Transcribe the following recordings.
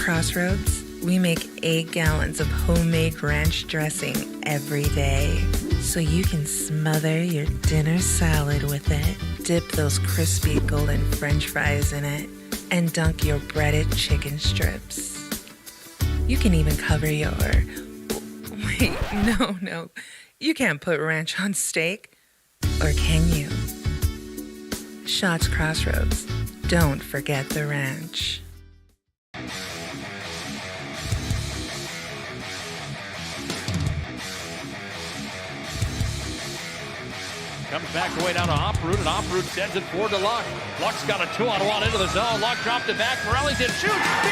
Crossroads, we make 8 gallons of homemade ranch dressing every day, so you can smother your dinner salad with it, dip those crispy golden French fries in it, and dunk your breaded chicken strips. You can even cover your... Wait, no. You can't put ranch on steak. Or can you? Shots Crossroads. Don't forget the ranch. Comes back away down to Oproot, and Oproot sends it forward to Luck. Luck's got a 2-on-1 into the zone. Luck dropped it back. Morellington shoots. He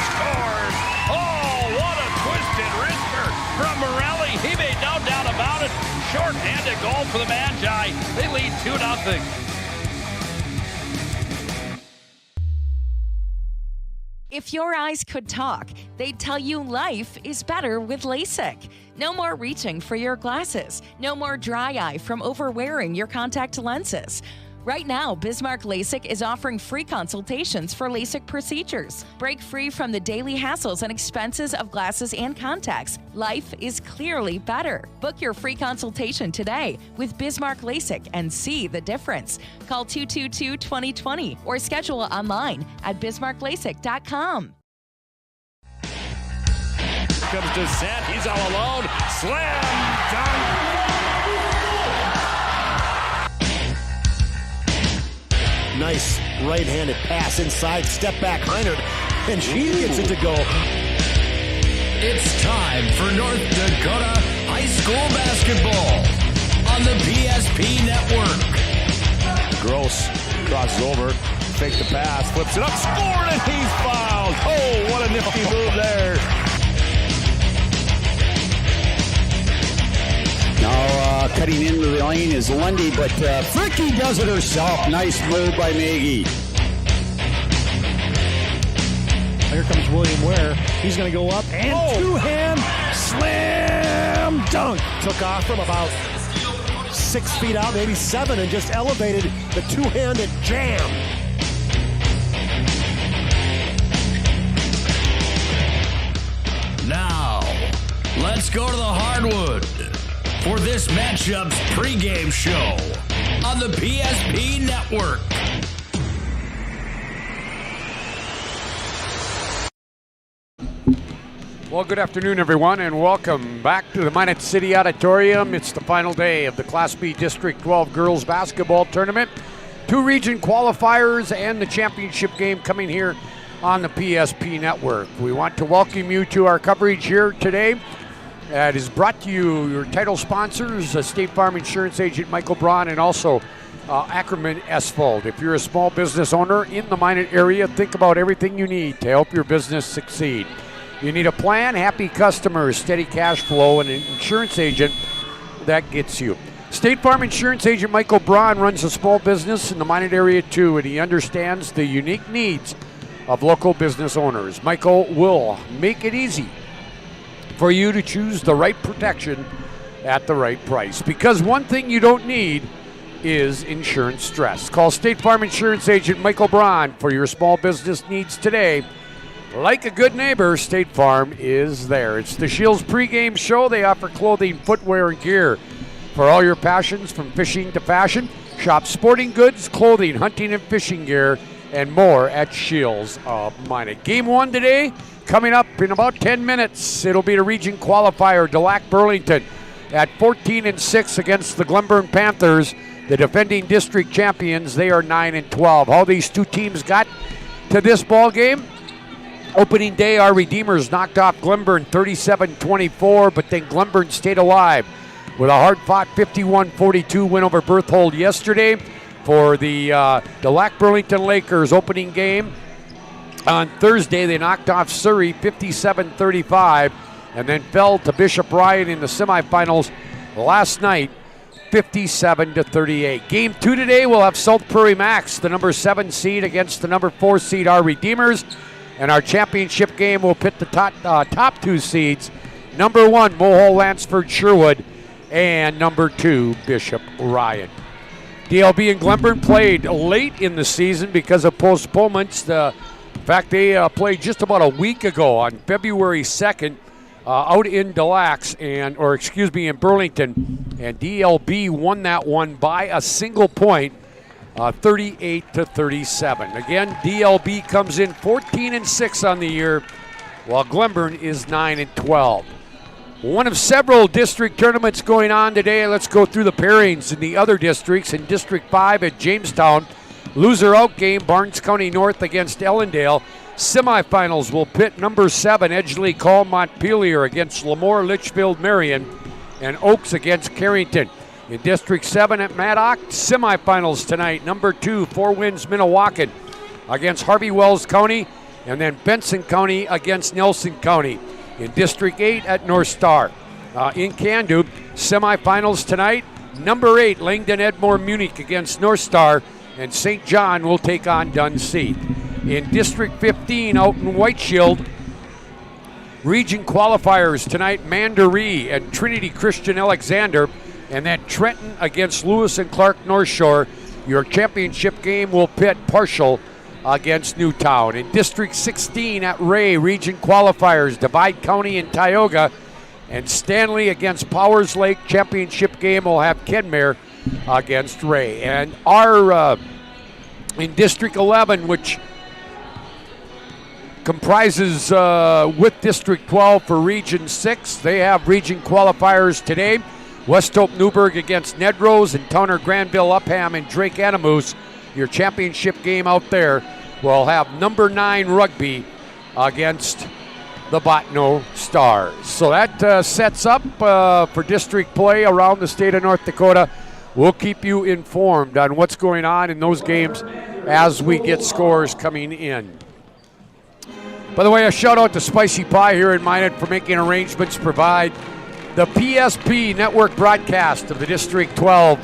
scores. Oh, what a twisted wrister from Morelli. He made no doubt about it. Short-handed goal for the Magi. They lead 2-0. If your eyes could talk, they'd tell you life is better with Lasik. No more reaching for your glasses. No more dry eye from overwearing your contact lenses. Right now, Bismarck Lasik is offering free consultations for Lasik procedures. Break free from the daily hassles and expenses of glasses and contacts. Life is clearly better. Book your free consultation today with Bismarck Lasik and see the difference. Call 222-2020 or schedule online at bismarcklasik.com. Comes to Zent. He's all alone. Slam dunk. Nice right-handed pass inside, step back, Heinert, and she gets it to go. It's time for North Dakota high school basketball on the PSP Network. Gross crosses over, fakes the pass, flips it up, scored, and he's fouled. Oh, what a nifty move there. Now cutting into the lane is Lundy, but Fricky does it herself. Nice move by Maggie. Here comes William Ware. He's going to go up and two-hand slam dunk. Took off from about 6 feet out, maybe 7, and just elevated the two-handed jam. Now, let's go to the hardwood for this matchup's pregame show on the PSP Network. Well, good afternoon, everyone, and welcome back to the Minot City Auditorium. It's the final day of the Class B District 12 Girls Basketball Tournament. 2 region qualifiers and the championship game coming here on the PSP Network. We want to welcome you to our coverage here today. It is brought to you, your title sponsors, State Farm Insurance Agent Michael Braun, and also Ackerman Asphalt. If you're a small business owner in the Minot area, think about everything you need to help your business succeed. You need a plan, happy customers, steady cash flow, and an insurance agent that gets you. State Farm Insurance Agent Michael Braun runs a small business in the Minot area too, and he understands the unique needs of local business owners. Michael will make it easy for you to choose the right protection at the right price. Because one thing you don't need is insurance stress. Call State Farm Insurance Agent Michael Braun for your small business needs today. Like a good neighbor, State Farm is there. It's the Shields pregame show. They offer clothing, footwear, and gear for all your passions, from fishing to fashion. Shop sporting goods, clothing, hunting, and fishing gear, and more at Shields of Minot. Game 1 today, coming up in about 10 minutes. It'll be the region qualifier, Delac Burlington at 14-6 against the Glenburn Panthers, the defending district champions. They are 9-12. How these two teams got to this ball game? Opening day, our Redeemers knocked off Glenburn 37-24, but then Glenburn stayed alive with a hard-fought 51-42 win over Berthold yesterday for the Delac Burlington Lakers opening game. On Thursday, they knocked off Surrey 57-35 and then fell to Bishop Ryan in the semifinals last night 57-38. Game 2 today, we'll have South Prairie Max, the number 7 seed, against the number 4 seed, our Redeemers. And our championship game will pit the top 2 seeds, number 1, Mohole Lansford Sherwood, and number 2, Bishop Ryan. DLB and Glenburn played late in the season because of postponements. The fact, they played just about a week ago on February 2nd out in in Burlington, and DLB won that one by a single point, 38-37. Again, DLB comes in 14-6 on the year, while Glenburn is 9-12. One of several district tournaments going on today. Let's go through the pairings in the other districts. In District 5 at Jamestown, loser out game, Barnes County North against Ellendale. Semifinals will pit number 7, Edgeley Call Montpelier against Lemoore Litchfield Marion, and Oaks against Carrington. In District 7 at Maddock, semifinals tonight. Number 2, Four Winds Minnewacan against Harvey Wells County, and then Benson County against Nelson County. In District 8 at North Star. In Kamloops, semifinals tonight. Number 8, Langdon Edmore Munich against North Star, and St. John will take on Dunseith. In District 15 out in White Shield, region qualifiers tonight, Mandaree and Trinity Christian Alexander, and then Trenton against Lewis and Clark North Shore. Your championship game will pit Partial against Newtown. In District 16 at Ray, region qualifiers, Divide County and Tioga, and Stanley against Powers Lake. Championship game will have Kenmare against Ray. And our in District 11, which comprises with District 12 for Region 6, they have region qualifiers today. West Hope Newburgh against Nedrose, and Towner Granville Upham and Drake Anamoose. Your championship game out there will have number 9 Rugby against the Bottineau Stars. So that sets up for district play around the state of North Dakota. We'll keep you informed on what's going on in those games as we get scores coming in. By the way, a shout out to Spicy Pie here in Minot for making arrangements to provide the PSP network broadcast of the District 12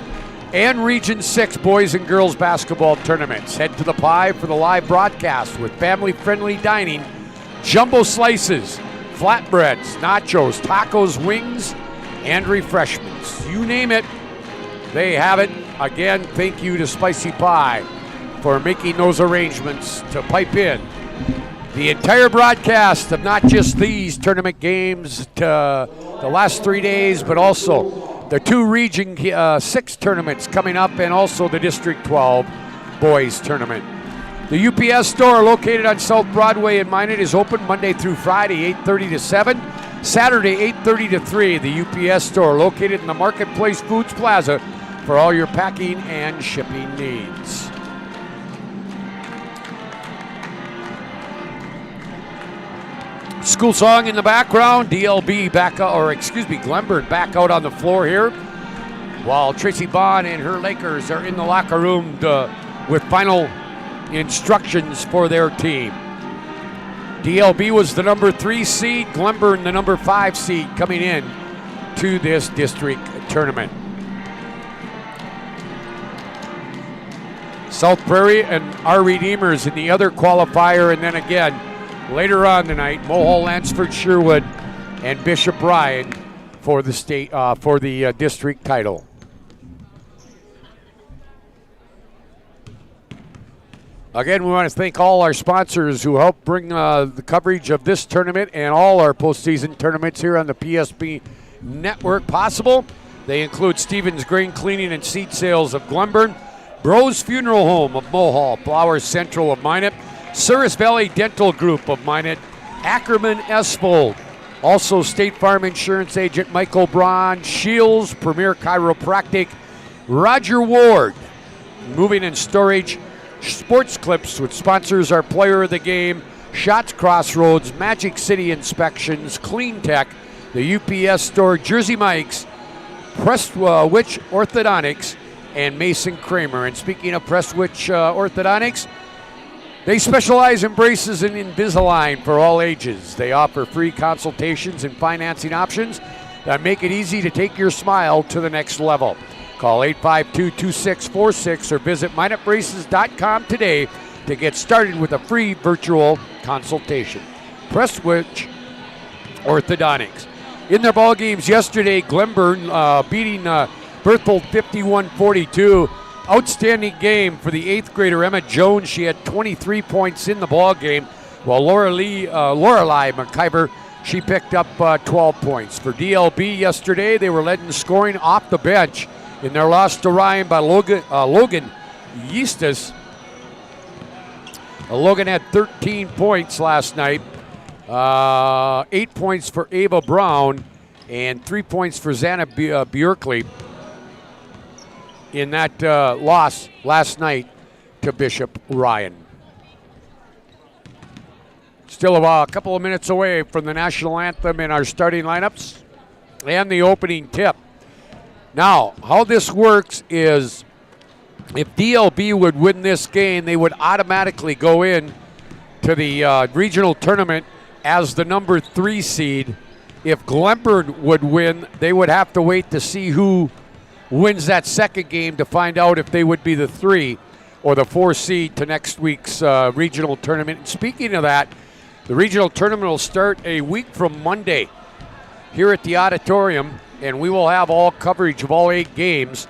and Region 6 boys and girls basketball tournaments. Head to the Pie for the live broadcast with family-friendly dining, jumbo slices, flatbreads, nachos, tacos, wings, and refreshments. You name it, they have it. Again, thank you to Spicy Pie for making those arrangements to pipe in the entire broadcast of not just these tournament games to the last 3 days, but also the 2 Region 6 tournaments coming up, and also the District 12 boys tournament. The UPS store located on South Broadway in Minot is open Monday through Friday, 8:30 to 7. Saturday, 8:30 to 3. The UPS store located in the Marketplace Foods Plaza for all your packing and shipping needs. School song in the background. DLB back out, Glenburn back out on the floor here, while Tracy Bond and her Lakers are in the locker room with final instructions for their team. DLB was the number 3 seed, Glenburn the number 5 seed coming in to this district tournament. South Prairie and our Redeemers in the other qualifier, and then again later on tonight, Mohall, Lansford, Sherwood, and Bishop Bryan for the state for the district title. Again, we want to thank all our sponsors who help bring the coverage of this tournament and all our postseason tournaments here on the PSP Network possible. They include Stevens Grain Cleaning and Seed Sales of Glenburn, Bros Funeral Home of Mohall, Flowers Central of Minot, Souris Valley Dental Group of Minot, Ackerman Esfold, also State Farm Insurance Agent Michael Braun, Shields, Premier Chiropractic, Roger Ward, Moving and Storage, Sports Clips, which sponsors our Player of the Game, Shots Crossroads, Magic City Inspections, Clean Tech, the UPS Store, Jersey Mike's, Prestwich Orthodontics, and Mason Kramer. And speaking of Prestwich Orthodontics, they specialize in braces and Invisalign for all ages. They offer free consultations and financing options that make it easy to take your smile to the next level. Call 852-2646 or visit minotbraces.com today to get started with a free virtual consultation. Prestwich Orthodontics. In their ball games yesterday, Glenburn beating Berthold 51-42. Outstanding game for the 8th grader Emma Jones. She had 23 points in the ball game, while Lorelei McIver, she picked up 12 points. For DLB yesterday, they were led in scoring off the bench in their loss to Ryan by Logan Eustis. Logan had 13 points last night. 8 points for Ava Brown and 3 points for Xana Bjorkley in that loss last night to Bishop Ryan. Still a couple of minutes away from the national anthem in our starting lineups and the opening tip. Now, how this works is if DLB would win this game, they would automatically go in to the regional tournament as the number 3 seed. If Glenbard would win, they would have to wait to see who wins that second game to find out if they would be the 3 or the 4 seed to next week's regional tournament. And speaking of that, the regional tournament will start a week from Monday here at the auditorium, and we will have all coverage of all 8 games.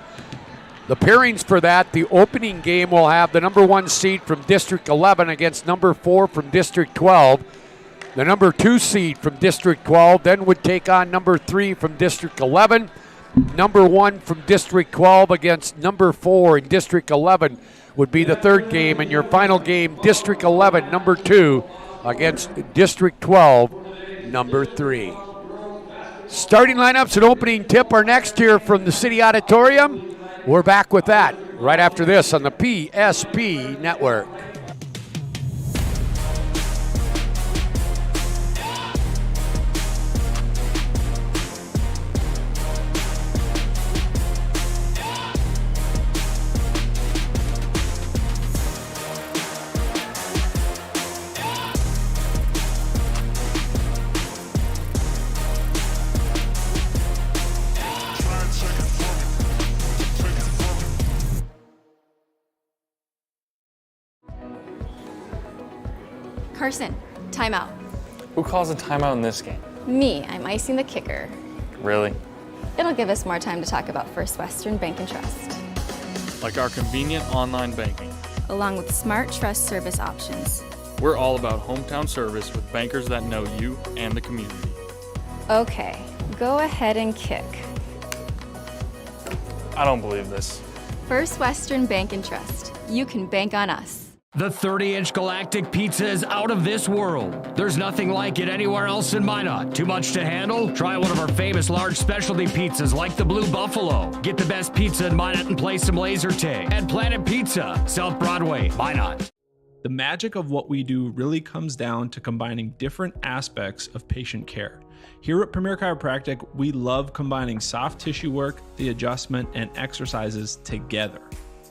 The pairings for that, the opening game will have the number 1 seed from District 11 against number 4 from District 12. The number 2 seed from District 12 then would take on number 3 from District 11. Number 1 from District 12 against number 4 in District 11 would be the third game. And your final game, District 11, number 2 against District 12, number 3. Starting lineups and opening tip are next here from the City Auditorium. We're back with that right after this on the PSP Network. Carson, timeout. Who calls a timeout in this game? Me, I'm icing the kicker. Really? It'll give us more time to talk about First Western Bank and Trust. Like our convenient online banking. Along with smart trust service options. We're all about hometown service with bankers that know you and the community. Okay, go ahead and kick. I don't believe this. First Western Bank and Trust. You can bank on us. The 30-inch Galactic Pizza is out of this world. There's nothing like it anywhere else in Minot. Too much to handle? Try one of our famous large specialty pizzas like the Blue Buffalo. Get the best pizza in Minot and play some laser tag. At Planet Pizza, South Broadway, Minot. The magic of what we do really comes down to combining different aspects of patient care. Here at Premier Chiropractic, we love combining soft tissue work, the adjustment, and exercises together.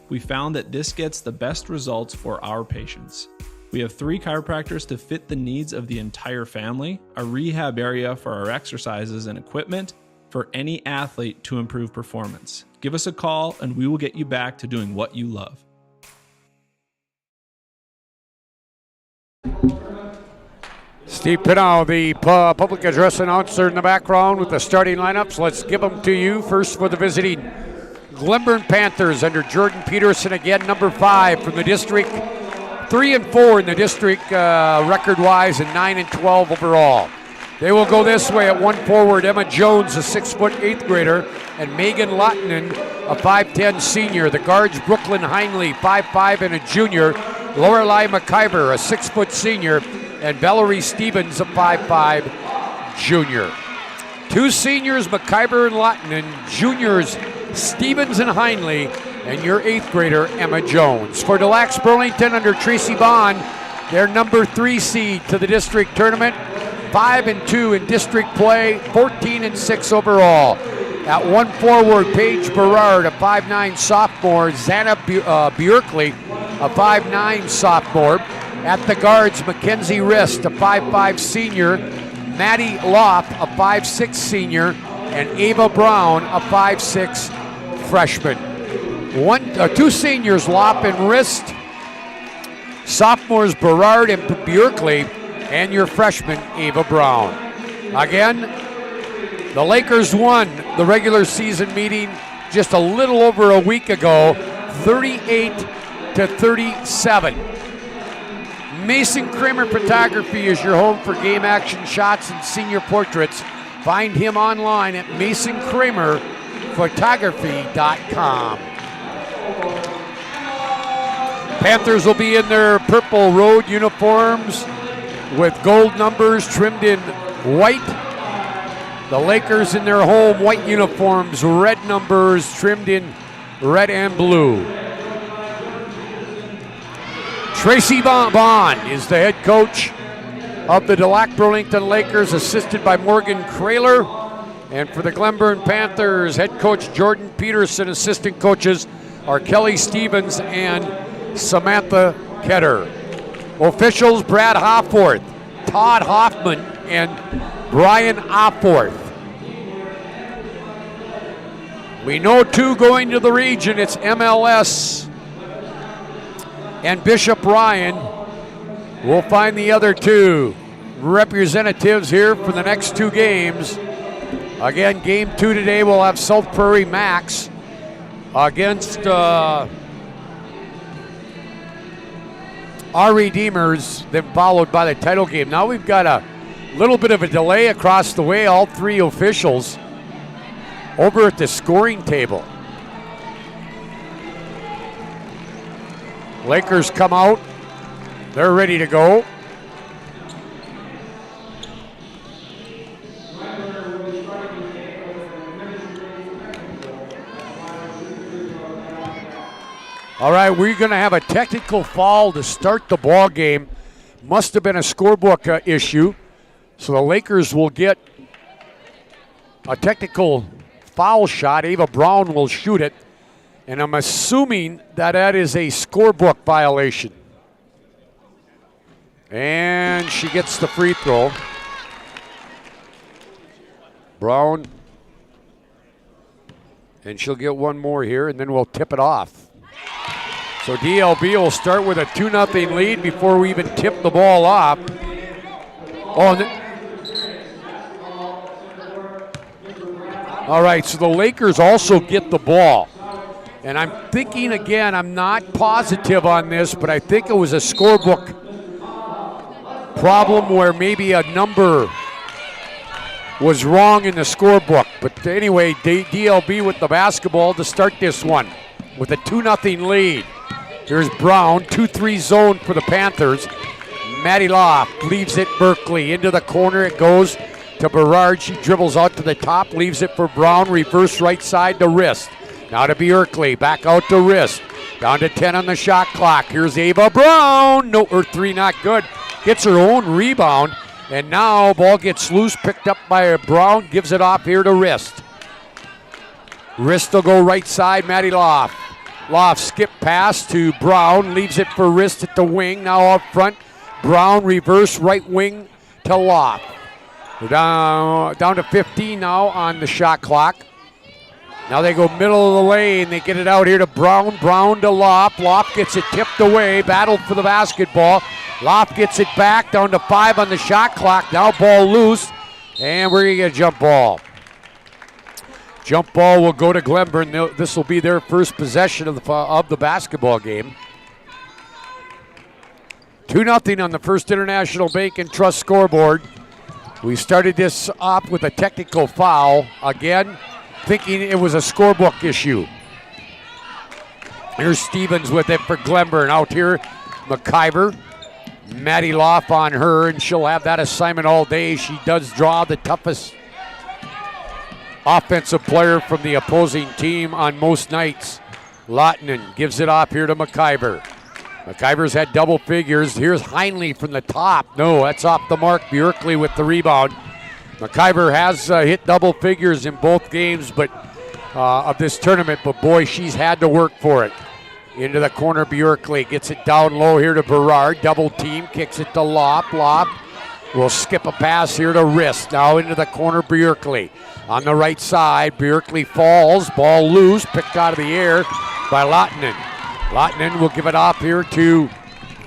We found that this gets the best results for our patients. We have 3 chiropractors to fit the needs of the entire family, a rehab area for our exercises and equipment for any athlete to improve performance. Give us a call and we will get you back to doing what you love. Steve Pinnow, the public address announcer in the background with the starting lineups. Let's give them to you. First for the visiting Glenburn Panthers under Jordan Peterson, again, number 5 from the district. 3 and 4 in the district record-wise and 9 and 12 overall. They will go this way at 1 forward, Emma Jones, a 6-foot 8th grader, and Megan Lottinen, a 5'10 senior. The guards, Brooklyn Heinley, 5'5 and a junior. Lorelei McIver, a 6-foot senior, and Valerie Stevens, a 5'5 junior. 2 seniors, McIver and Lottinen, juniors, Stevens and Heinley, and your 8th grader, Emma Jones. For Des Lacs Burlington under Tracy Bond, their number 3 seed to the district tournament, 5 and 2 in district play, 14 and 6 overall. At 1 forward, Paige Berard, a 5'9 sophomore, Xana Bjorkley, a 5'9 sophomore. At the guards, Mackenzie Rist, a 5'5 senior, Maddie Loff, a 5'6 senior, and Ava Brown, a 5'6 freshman. 2 seniors, Lopp and Rist, sophomores Berard and Bjorkley, and your freshman, Ava Brown. Again, the Lakers won the regular season meeting just a little over a week ago, 38-37. Mason Kramer Photography is your home for game action shots and senior portraits. Find him online at MasonKramerPhotography.com. Panthers will be in their purple road uniforms with gold numbers trimmed in white. The Lakers in their home white uniforms, red numbers trimmed in red and blue. Tracy Bond is the head coach of the Delac Burlington Lakers, assisted by Morgan Kraler. And for the Glenburn Panthers, head coach Jordan Peterson. Assistant coaches are Kelly Stevens and Samantha Ketter. Officials Brad Hofforth, Todd Hoffman, and Brian Opforth. We know two going to the region. It's MLS and Bishop Ryan. We'll find the other two representatives here for the next two games. Again, game 2 today, we'll have South Prairie Max against our Redeemers, then followed by the title game. Now we've got a little bit of a delay across the way. All three officials over at the scoring table. Lakers come out. They're ready to go. All right, we're going to have a technical foul to start the ball game. Must have been a scorebook issue. So the Lakers will get a technical foul shot. Ava Brown will shoot it. And I'm assuming that that is a scorebook violation. And she gets the free throw. Brown. And she'll get one more here, and then we'll tip it off. So DLB will start with a 2-0 lead before we even tip the ball off. All right, so the Lakers also get the ball. And I'm thinking, again, I'm not positive on this, but I think it was a scorebook problem where maybe a number was wrong in the scorebook. But anyway, DLB with the basketball to start this one with a 2-0 lead. Here's Brown, 2-3 zone for the Panthers. Maddie Loft leaves it Berkeley. Into the corner it goes to Berard. She dribbles out to the top, leaves it for Brown. Reverse right side to wrist. Now to Bjorkley, back out to wrist. Down to 10 on the shot clock. Here's Ava Brown. No, her three not good. Gets her own rebound. And now ball gets loose, picked up by Brown. Gives it off here to wrist. Wrist will go right side, Maddie Loft. Loft skip pass to Brown, leaves it for wrist at the wing. Now up front, Brown reverse right wing to Loft. We're down to 15 now on the shot clock. Now they go middle of the lane. They get it out here to Brown. Brown to Loft. Loft gets it tipped away. Battled for the basketball. Loft gets it back down to 5 on the shot clock. Now ball loose. And we're going to get a jump ball. Jump ball will go to Glenburn. This will be their first possession of the basketball game. 2-0 on the First International Bank and Trust scoreboard. We started this off with a technical foul. Again, thinking it was a scorebook issue. Here's Stevens with it for Glenburn. Out here, McIver. Maddie Loft on her, and she'll have that assignment all day. She does draw the toughest offensive player from the opposing team on most nights. Lottinen gives it off here to McIver. McIver's had double figures. Here's Heinley from the top. No, that's off the mark. Bjorkley with the rebound. McIver has hit double figures in both games of this tournament, but boy, she's had to work for it. Into the corner, Bjorkley gets it down low here to Berard. Double team, kicks it to Loft. Loft will skip a pass here to wrist. Now into the corner, Bjorkley. On the right side, Bjorkley falls. Ball loose, picked out of the air by Lottinen. Lottinen will give it off here to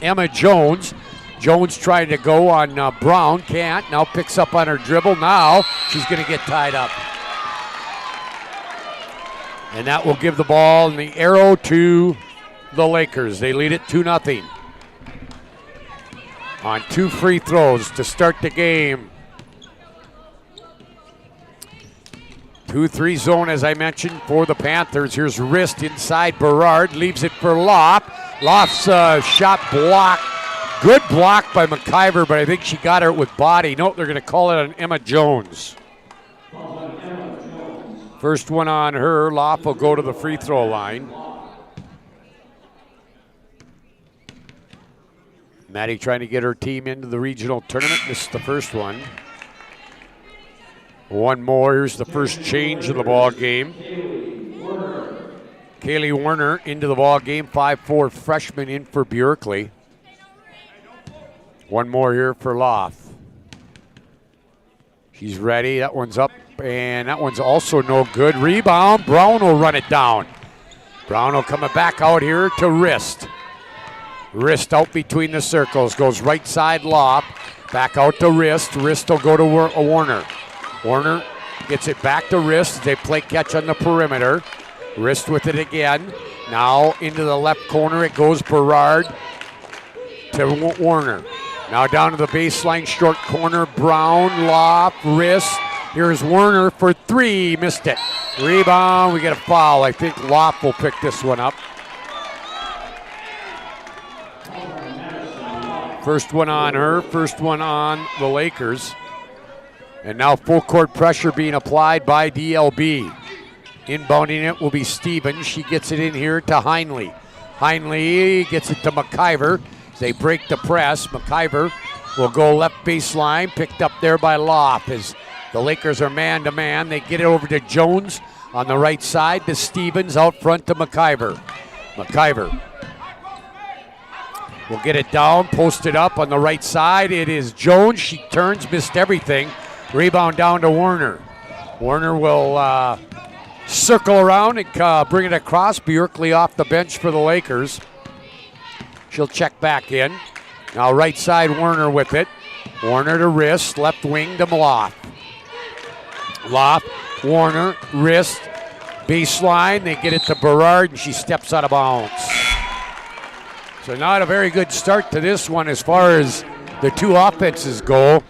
Emma Jones. Jones trying to go on Brown, can't. Now picks up on her dribble. Now she's going to get tied up. And that will give the ball and the arrow to the Lakers. They lead it 2-0. On 2 free throws to start the game. 2-3 zone, as I mentioned, for the Panthers. Here's wrist inside Berard. Leaves it for Loft. Loft's shot blocked. Good block by McIver, but I think she got her with body. Nope, they're going to call it on Emma Jones. First one on her. Loft will go to the free throw line. Maddie trying to get her team into the regional tournament. This is the first one. One more. Here's the first change of the ball game. Kaylee Werner into the ball game. 5'4" freshman in for Bjorkley. One more here for Loft. She's ready. That one's up, and that one's also no good. Rebound. Brown will run it down. Brown will coming back out here to wrist. Wrist out between the circles. Goes right side Loft. Back out to wrist. Wrist will go to Warner. Warner gets it back to wrist. They play catch on the perimeter. Wrist with it again. Now into the left corner it goes. Berard to Warner. Now down to the baseline, short corner. Brown, Loft, wrist. Here's Werner for 3. Missed it. Rebound. We get a foul. I think Loft will pick this one up. First one on her. First one on the Lakers. And now full court pressure being applied by DLB. Inbounding it will be Stevens. She gets it in here to Heinley. Heinley gets it to McIver. They break the press. McIver will go left baseline. Picked up there by Loft as the Lakers are man-to-man. They get it over to Jones on the right side to Stevens. Out front to McIver. McIver will get it down. Posted up on the right side. It is Jones. She turns. Missed everything. Rebound down to Werner. Werner will circle around and bring it across. Bjorkley off the bench for the Lakers. She'll check back in. Now right side Werner with it. Werner to wrist. Left wing to Loft. Loft, Warner, wrist, baseline. They get it to Berard and she steps out of bounds. So not a very good start to this one as far as the two offenses go.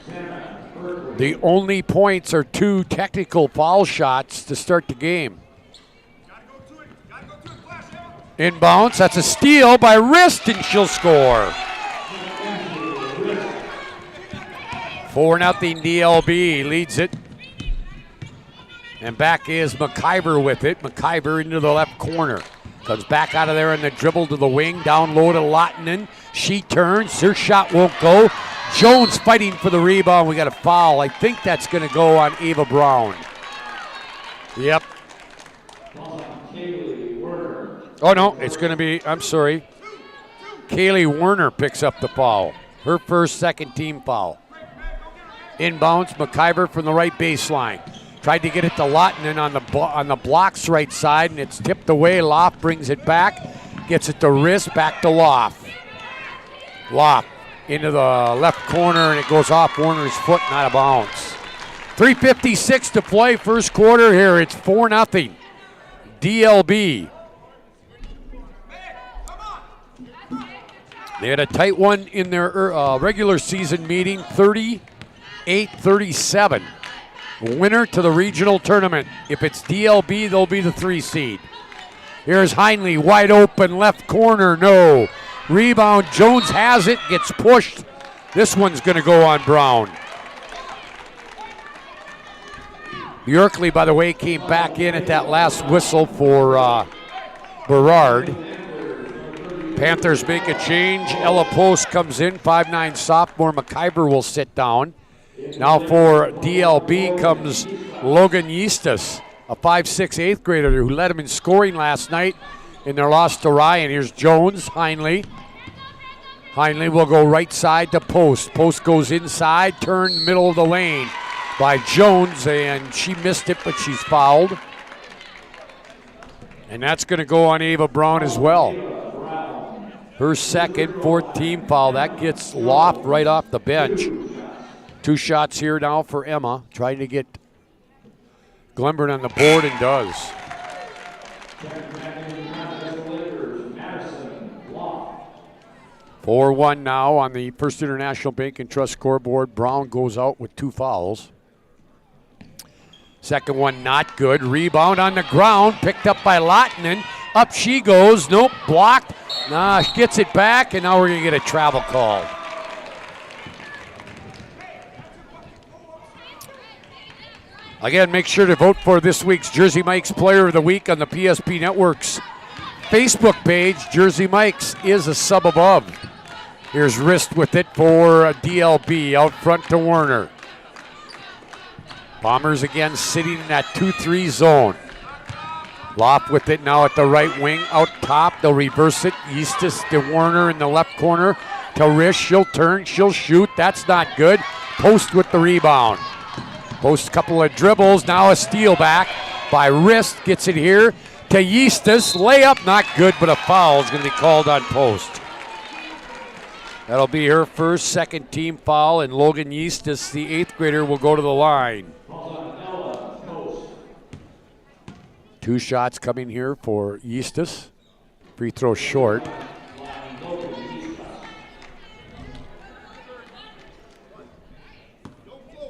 The only points are 2 technical foul shots to start the game. Inbounds, that's a steal by wrist and she'll score. 4-0 DLB leads it. And back is McIver with it. McIver into the left corner. Comes back out of there in the dribble to the wing. Down low to Lottinen. She turns. Her shot won't go. Jones fighting for the rebound. We got a foul. I think that's going to go on Ava Brown. Yep. Oh, no. It's going to be, I'm sorry. Kaylee Werner picks up the foul. Her first second team foul. Inbounds. McIver from the right baseline. Tried to get it to Lottinen on the blocks right side, and it's tipped away. Loft brings it back. Gets it to wrist. Back to Loft. Loft into the left corner, and it goes off Warner's foot and out of bounds. 3:56 to play, first quarter here. It's 4-0. DLB. They had a tight one in their regular season meeting, 38-37. Winner to the regional tournament. If it's DLB, they'll be the 3 seed. Here's Heinley, wide open, left corner, no. Rebound, Jones has it, gets pushed. This one's going to go on Brown. Bjorkley, by the way, came back in at that last whistle for Berard. Panthers make a change. Ella Post comes in, 5'9" sophomore. McIver will sit down. Now for DLB comes Logan Eastus, a 5'6" 8th grader who led him in scoring last night in their loss to Ryan. Here's Jones, Heinley. Heinley will go right side to Post. Post goes inside, turn middle of the lane by Jones, and she missed it, but she's fouled. And that's going to go on Ava Brown as well. Her second, 4th team foul. That gets Loft right off the bench. 2 shots here now for Emma, trying to get Glenburn on the board, and does. 4-1 now on the First International Bank and Trust scoreboard. Brown goes out with 2 fouls. Second one not good. Rebound on the ground, picked up by Lottinen. Up she goes. Nope, blocked. Nah, gets it back, and now we're going to get a travel call. Again, make sure to vote for this week's Jersey Mike's Player of the Week on the PSP Network's Facebook page. Jersey Mike's is a sub above. Here's Wrist with it for DLB out front to Werner. Bombers again sitting in that 2-3 zone. Loft with it now at the right wing, out top. They'll reverse it. Eastis to Werner in the left corner to Risch. She'll turn, she'll shoot. That's not good. Post with the rebound. Post a couple of dribbles. Now a steal back by Wrist. Gets it here to Eastis. Layup, not good, but a foul is going to be called on post. That'll be her first, second team foul, and Logan Eastis, the 8th grader, will go to the line. 2 shots coming here for Eastis. Free throw short.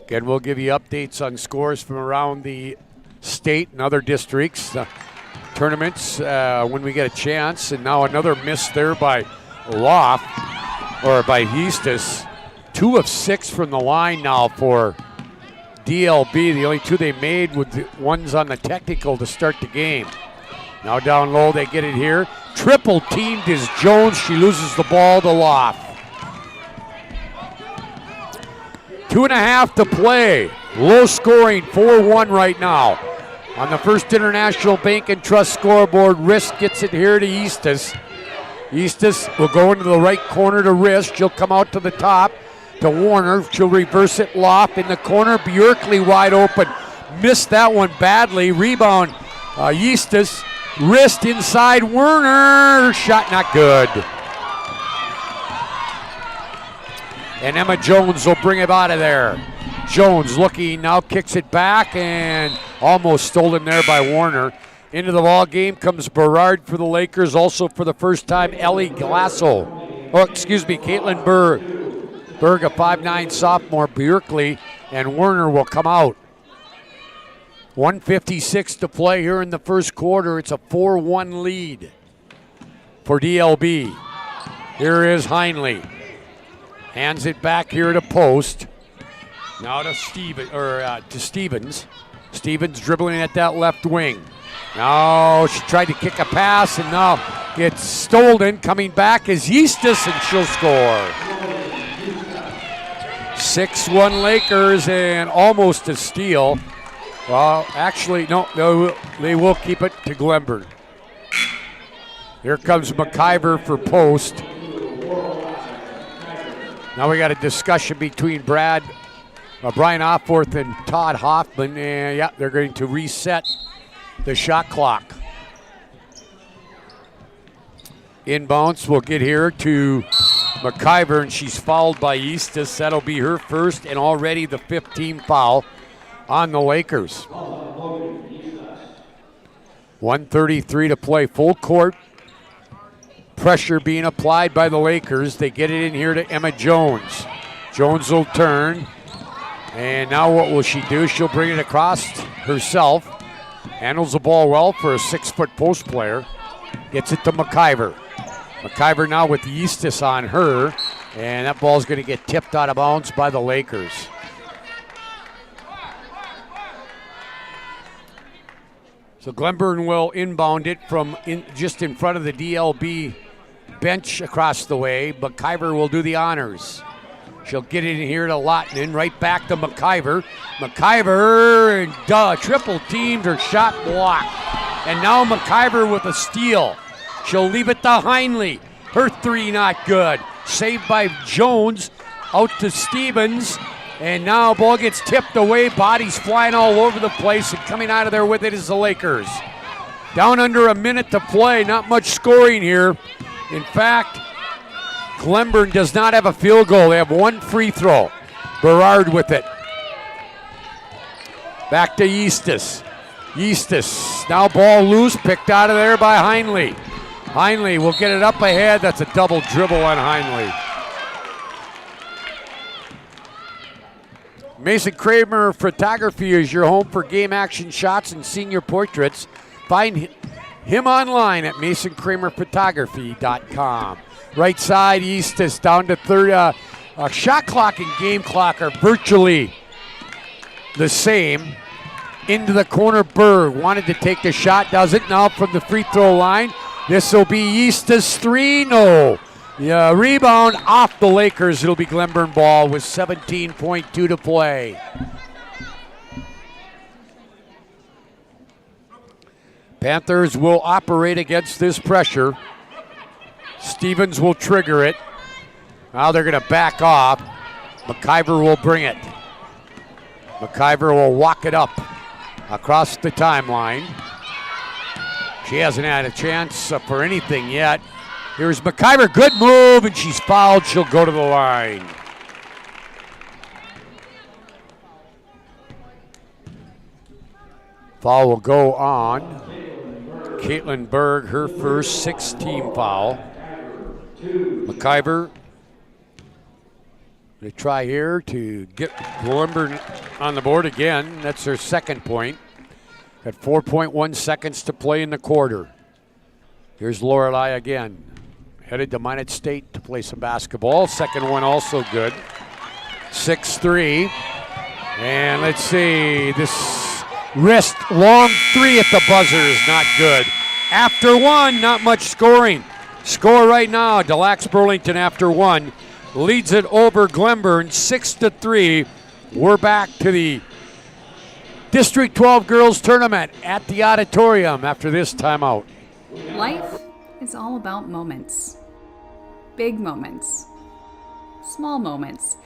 Again, we'll give you updates on scores from around the state and other districts, tournaments when we get a chance. And now another miss there by Loft, or by Eastis. 2 of 6 from the line now for DLB. The only 2 they made with the ones on the technical to start the game. Now down low, they get it here. Triple teamed is Jones. She loses the ball to Loft. 2.5 to play. Low scoring, 4-1 right now. On the First International Bank and Trust scoreboard, Risk gets it here to Eastis. Eastis will go into the right corner to Risk. She'll come out to the top to Warner. She'll reverse it. Loft in the corner. Bjorkley wide open. Missed that one badly. Rebound. Eastis. Wrist inside Werner. Shot not good. And Emma Jones will bring it out of there. Jones looking now, kicks it back, and almost stolen there by Warner. Into the ball game comes Berard for the Lakers. Also for the first time, Ellie Glasso. Caitlin Berg. Berg, a 5'9 sophomore. Bjorkley and Werner will come out. 1:56 to play here in the first quarter. It's a 4-1 lead for DLB. Here is Heinley. Hands it back here to Post. Now to Stevens. Stevens dribbling at that left wing. Now she tried to kick a pass, and now it's stolen. Coming back is Eastis, and she'll score. 6-1 Lakers, and almost a steal. Well, actually, no, they will keep it to Glenburn. Here comes McIver for Post. Now we got a discussion between Brian Opforth and Todd Hoffman, and yeah, they're going to reset the shot clock. Inbounds will get here to McIver, and she's fouled by Eastis. That'll be her first and already the 5th team foul on the Lakers. 1:33 to play, full court. Pressure being applied by the Lakers. They get it in here to Emma Jones. Jones will turn. And now what will she do? She'll bring it across herself. Handles the ball well for a 6-foot post player. Gets it to McIver. McIver now with Eastis on her. And that ball's going to get tipped out of bounds by the Lakers. So Glenburn will inbound it from just in front of the DLB bench across the way. McIver will do the honors. She'll get it in here to Lottinen, right back to McIver. McIver, and triple teamed, her shot blocked. And now McIver with a steal. She'll leave it to Heinley. Her 3 not good. Saved by Jones, out to Stevens. And now ball gets tipped away, bodies flying all over the place, and coming out of there with it is the Lakers. Down under a minute to play, not much scoring here. In fact, Glenburn does not have a field goal. They have 1 free throw. Berard with it. Back to Eastis. Eastus, now ball loose, picked out of there by Heinle. Heinle will get it up ahead. That's a double dribble on Heinle. Mason Kramer Photography is your home for game action shots and senior portraits. Find him online at masonkramerphotography.com. Right side, Eastus down to third. Shot clock and game clock are virtually the same. Into the corner, Berg wanted to take the shot, doesn't now from the free throw line. This will be Eastus 3, no. Yeah, rebound off the Lakers. It'll be Glenburn ball with 17.2 to play. Panthers will operate against this pressure. Stevens will trigger it. Now they're going to back off. McIver will bring it. McIver will walk it up across the timeline. She hasn't had a chance for anything yet. Here's McIver, good move, and she's fouled. She'll go to the line. Foul will go on Caitlin Berg, her first 6-team foul. McIver, they try here to get Glenburn on the board again. That's her second point. Got 4.1 seconds to play in the quarter. Here's Lorelei again. Headed to Minot State to play some basketball. Second one also good. 6-3. And let's see, this wrist long three at the buzzer is not good. After one, not much scoring. Score right now, Delax Burlington after one. Leads it over Glenburn 6-3. We're back to the District 12 Girls Tournament at the auditorium after this timeout. Life is all about moments. Big moments. Small moments.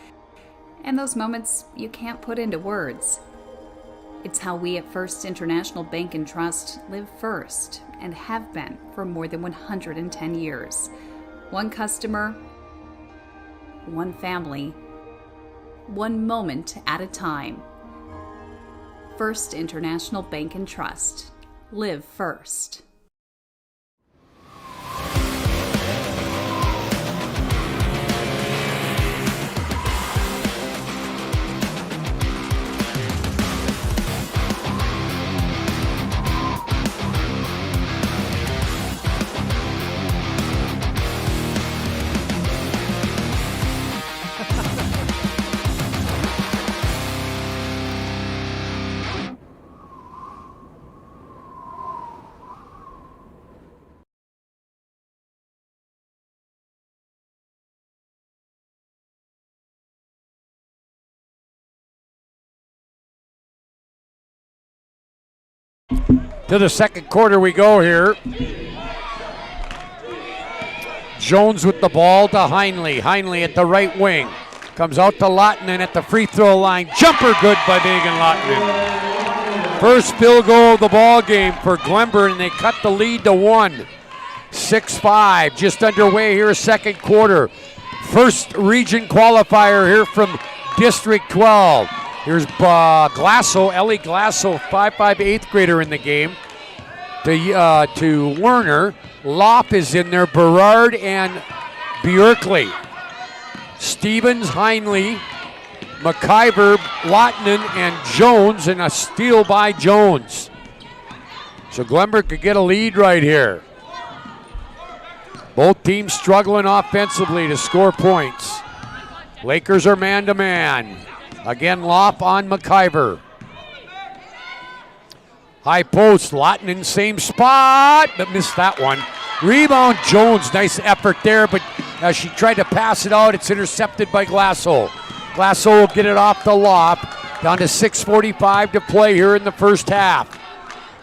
And those moments you can't put into words. It's how we at First International Bank and Trust live first and have been for more than 110 years. One customer, one family, one moment at a time. First International Bank and Trust. Live first. To the second quarter we go here. Jones with the ball to Heinle. Heinle at the right wing. Comes out to Lottinen at the free throw line. Jumper good by Megan Lottinen. First field goal of the ball game for Glenburn, and they cut the lead to 1. 6-5, just underway here, second quarter. First region qualifier here from District 12. Here's Glasso, Ellie Glasso, 5'5", 8th grader in the game. To Werner. Lopp is in there, Berard and Bjorkley. Stevens, Heinle, McIver, Lottinen, and Jones, and a steal by Jones. So Glenburn could get a lead right here. Both teams struggling offensively to score points. Lakers are man-to-man. Again, Lopp on McIver. High post, Lottinen, same spot, but missed that one. Rebound, Jones, nice effort there, but as she tried to pass it out, it's intercepted by Glasso. Glasso will get it off the Lopp. Down to 6:45 to play here in the first half.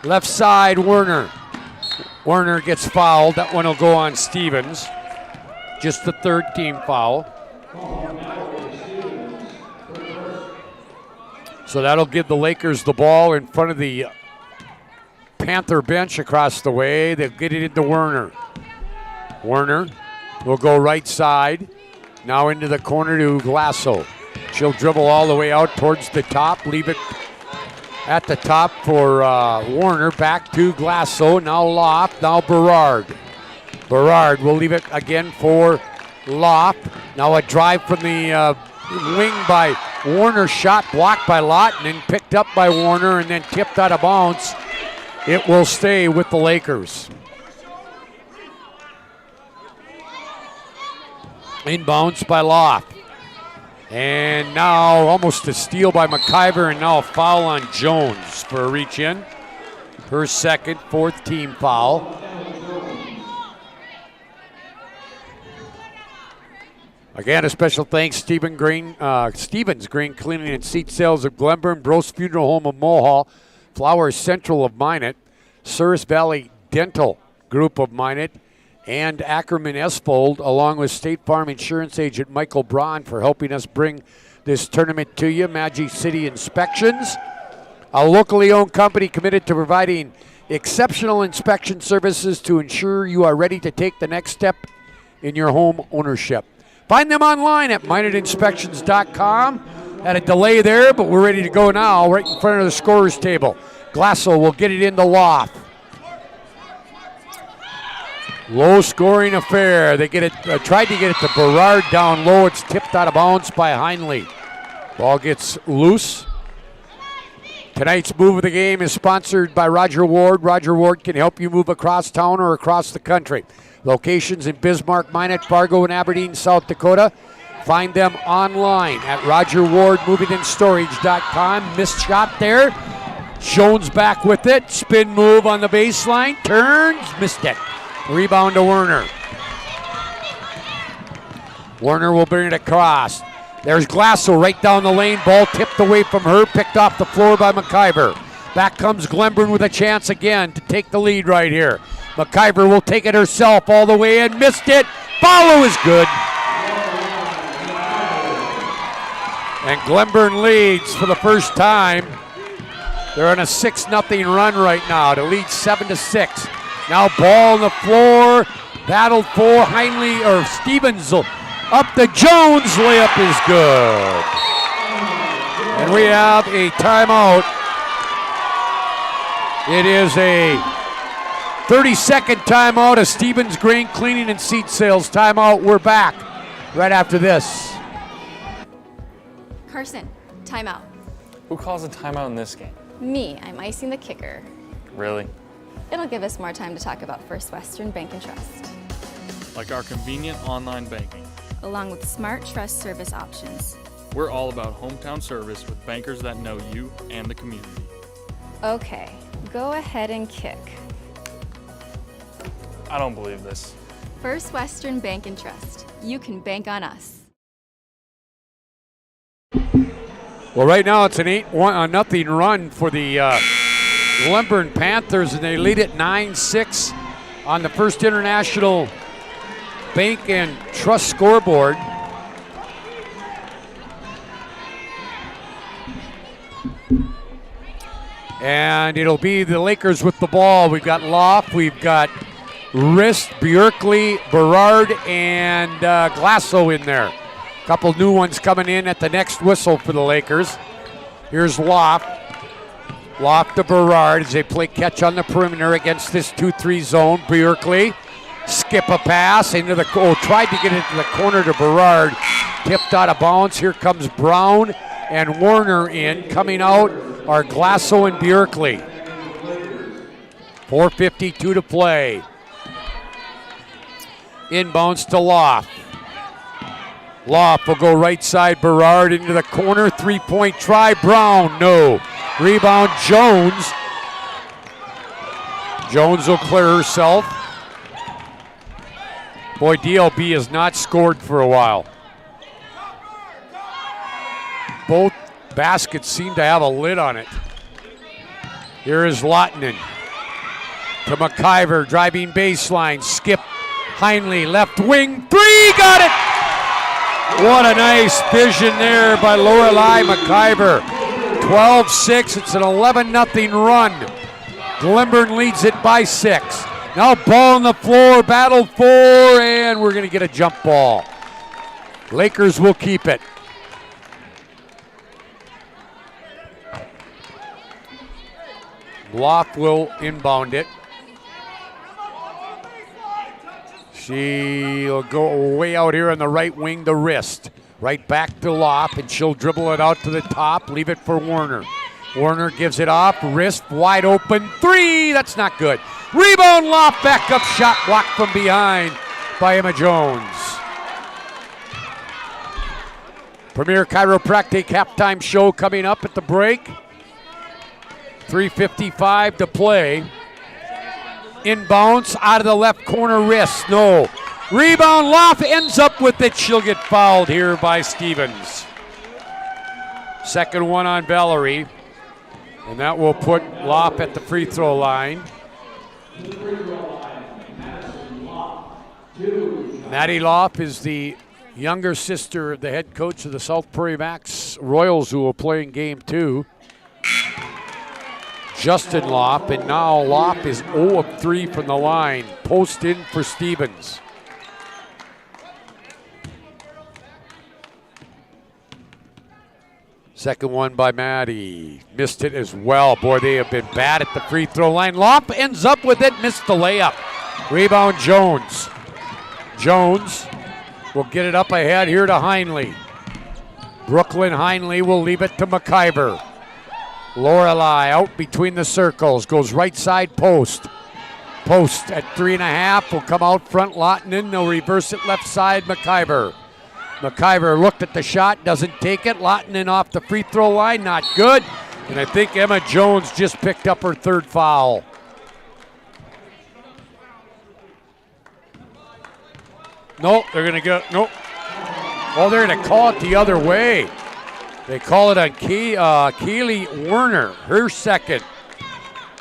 Left side, Werner. Werner gets fouled. That one will go on Stevens. Just the third team foul. So that'll give the Lakers the ball in front of the Panther bench across the way. They'll get it into Werner. Werner will go right side. Now into the corner to Glasso. She'll dribble all the way out towards the top, leave it at the top for Warner. Back to Glasso. Now Loft. Now Berard. Berard will leave it again for Loft. Now a drive from the wing by Warner. Shot blocked by Lawton and picked up by Warner and then tipped out of bounds. It will stay with the Lakers. Inbounds by Loft. And now almost a steal by McIver, and now a foul on Jones for a reach in. Her second, fourth team foul. Again, a special thanks, Stevens Green Cleaning and Seat Sales of Glenburn, Bros Funeral Home of Mohall, Flowers Central of Minot, Souris Valley Dental Group of Minot, and Ackerman Esfold, along with State Farm Insurance Agent Michael Braun for helping us bring this tournament to you. Magic City Inspections, a locally owned company committed to providing exceptional inspection services to ensure you are ready to take the next step in your home ownership. Find them online at MinotInspections.com. Had a delay there, but we're ready to go now, right in front of the scorer's table. Glasso will get it in the Loft. Low scoring affair. They get it. Tried to get it to Berard down low. It's tipped out of bounds by Heinley. Ball gets loose. Tonight's move of the game is sponsored by Roger Ward. Roger Ward can help you move across town or across the country. Locations in Bismarck, Minot, Fargo, and Aberdeen, South Dakota. Find them online at RogerWardMovingAndStorage.com. Missed shot there. Jones back with it. Spin move on the baseline. Turns. Missed it. Rebound to Werner. Werner will bring it across. There's Glasso right down the lane. Ball tipped away from her. Picked off the floor by McIver. Back comes Glenburn with a chance again to take the lead right here. McIver will take it herself all the way in. Missed it. Follow is good. And Glenburn leads for the first time. They're on a 6-0 run right now to lead 7-6. Now ball on the floor. Battled for Heinley or Stevens up to Jones. Layup is good. And we have a timeout. It is a 30-second timeout, a Stevens Grain Cleaning and Seat Sales timeout. We're back right after this. Carson, timeout. Who calls a timeout in this game? Me, I'm icing the kicker. Really? It'll give us more time to talk about First Western Bank and Trust, Like our convenient online banking. along with smart trust service options. We're all about hometown service with bankers that know you and the community. Okay, go ahead and kick. I don't believe this. First Western Bank and Trust. You can bank on us. Well, right now it's an 8-0 run for the Glenburn Panthers, and they lead it 9-6 on the First International Bank and Trust scoreboard. And it'll be the Lakers with the ball. We've got Loft, we've got Rist, Bjorkley, Berard, and Glasso in there. A couple new ones coming in at the next whistle for the Lakers. Here's Loft. Loft to Berard as they play catch on the perimeter against this 2-3 zone. Bjorkley, skip a pass into the, tried to get into the corner to Berard. Tipped out of bounds. Here comes Brown and Warner in. Coming out are Glasso and Bjorkley. 4:52 to play. Inbounds to Loft. Loft will go right side. Berard into the corner. 3-point try. Brown, no. Rebound, Jones. Jones will clear herself. Boy, DLB has not scored for a while. Both baskets seem to have a lid on it. Here is Lottinen to McIver, driving baseline. Skip Heinley, left wing, three, got it! What a nice vision there by Lorelei McIver. 12-6, it's an 11-0 run. Glenburn leads it by 6. Now ball on the floor, battle for, and we're going to get a jump ball. Lakers will keep it. Loft will inbound it. She'll go way out here on the right wing, the wrist. Right back to Loft, and she'll dribble it out to the top, leave it for Warner. Warner gives it off, wrist wide open, 3, that's not good. Rebound, Loft, back up shot, blocked from behind by Emma Jones. Premier Chiropractic halftime show coming up at the break. 3:55 to play. Inbounds out of the left corner, wrist, no. Rebound, Loft ends up with it. She'll get fouled here by Stevens. Second one on Valerie. And that will put Loft at the free throw line. Maddie Loft is the younger sister of the head coach of the South Prairie Max Royals, who will play in game 2. Justin Loft, and now Loft is 0 of 3 from the line. Post in for Stevens. Second one by Maddie. Missed it as well. Boy, they have been bad at the free throw line. Loft ends up with it, missed the layup. Rebound Jones. Jones will get it up ahead here to Heinley. Brooklyn Heinley will leave it to McIver. Lorelei out between the circles, goes right side post. Post at 3.5 will come out front. Lottinen, they'll reverse it left side, McIver. McIver looked at the shot, doesn't take it. Lottinen off the free throw line, not good. And I think Emma Jones just picked up her third foul. Nope, they're gonna go, nope. Oh, they're gonna call it the other way. They call it on Kaylee Werner, her second.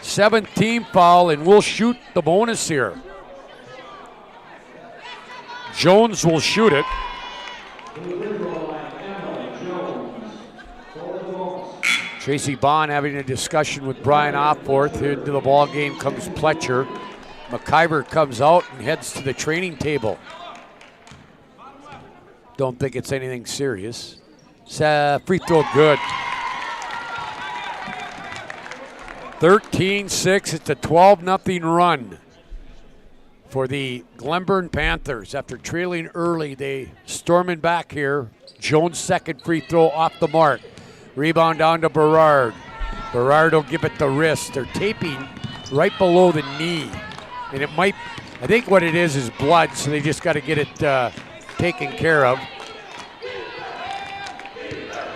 7th team foul, and we'll shoot the bonus here. Jones will shoot it. Tracy Bond having a discussion with Brian Opforth. Into the ball game comes Pletcher. McIver comes out and heads to the training table. Don't think it's anything serious. Free throw good. 13-6. It's a 12-0 run for the Glenburn Panthers. After trailing early, they storming back here. Jones' second free throw off the mark. Rebound down to Berard. Berard will give it the wrist. They're taping right below the knee. And it might, I think what it is blood, so they just got to get it taken care of.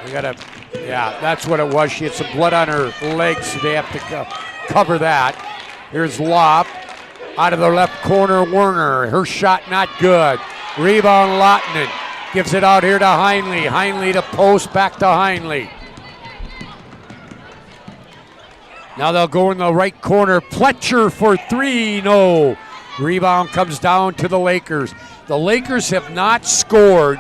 They gotta, yeah, that's what it was. She had some blood on her legs, so they have to cover that. Here's Loft. Out of the left corner, Werner. Her shot not good. Rebound, Lottinen. Gives it out here to Heinley. Heinley to post, back to Heinley. Now they'll go in the right corner. Pletcher for 3, no. Rebound comes down to the Lakers. The Lakers have not scored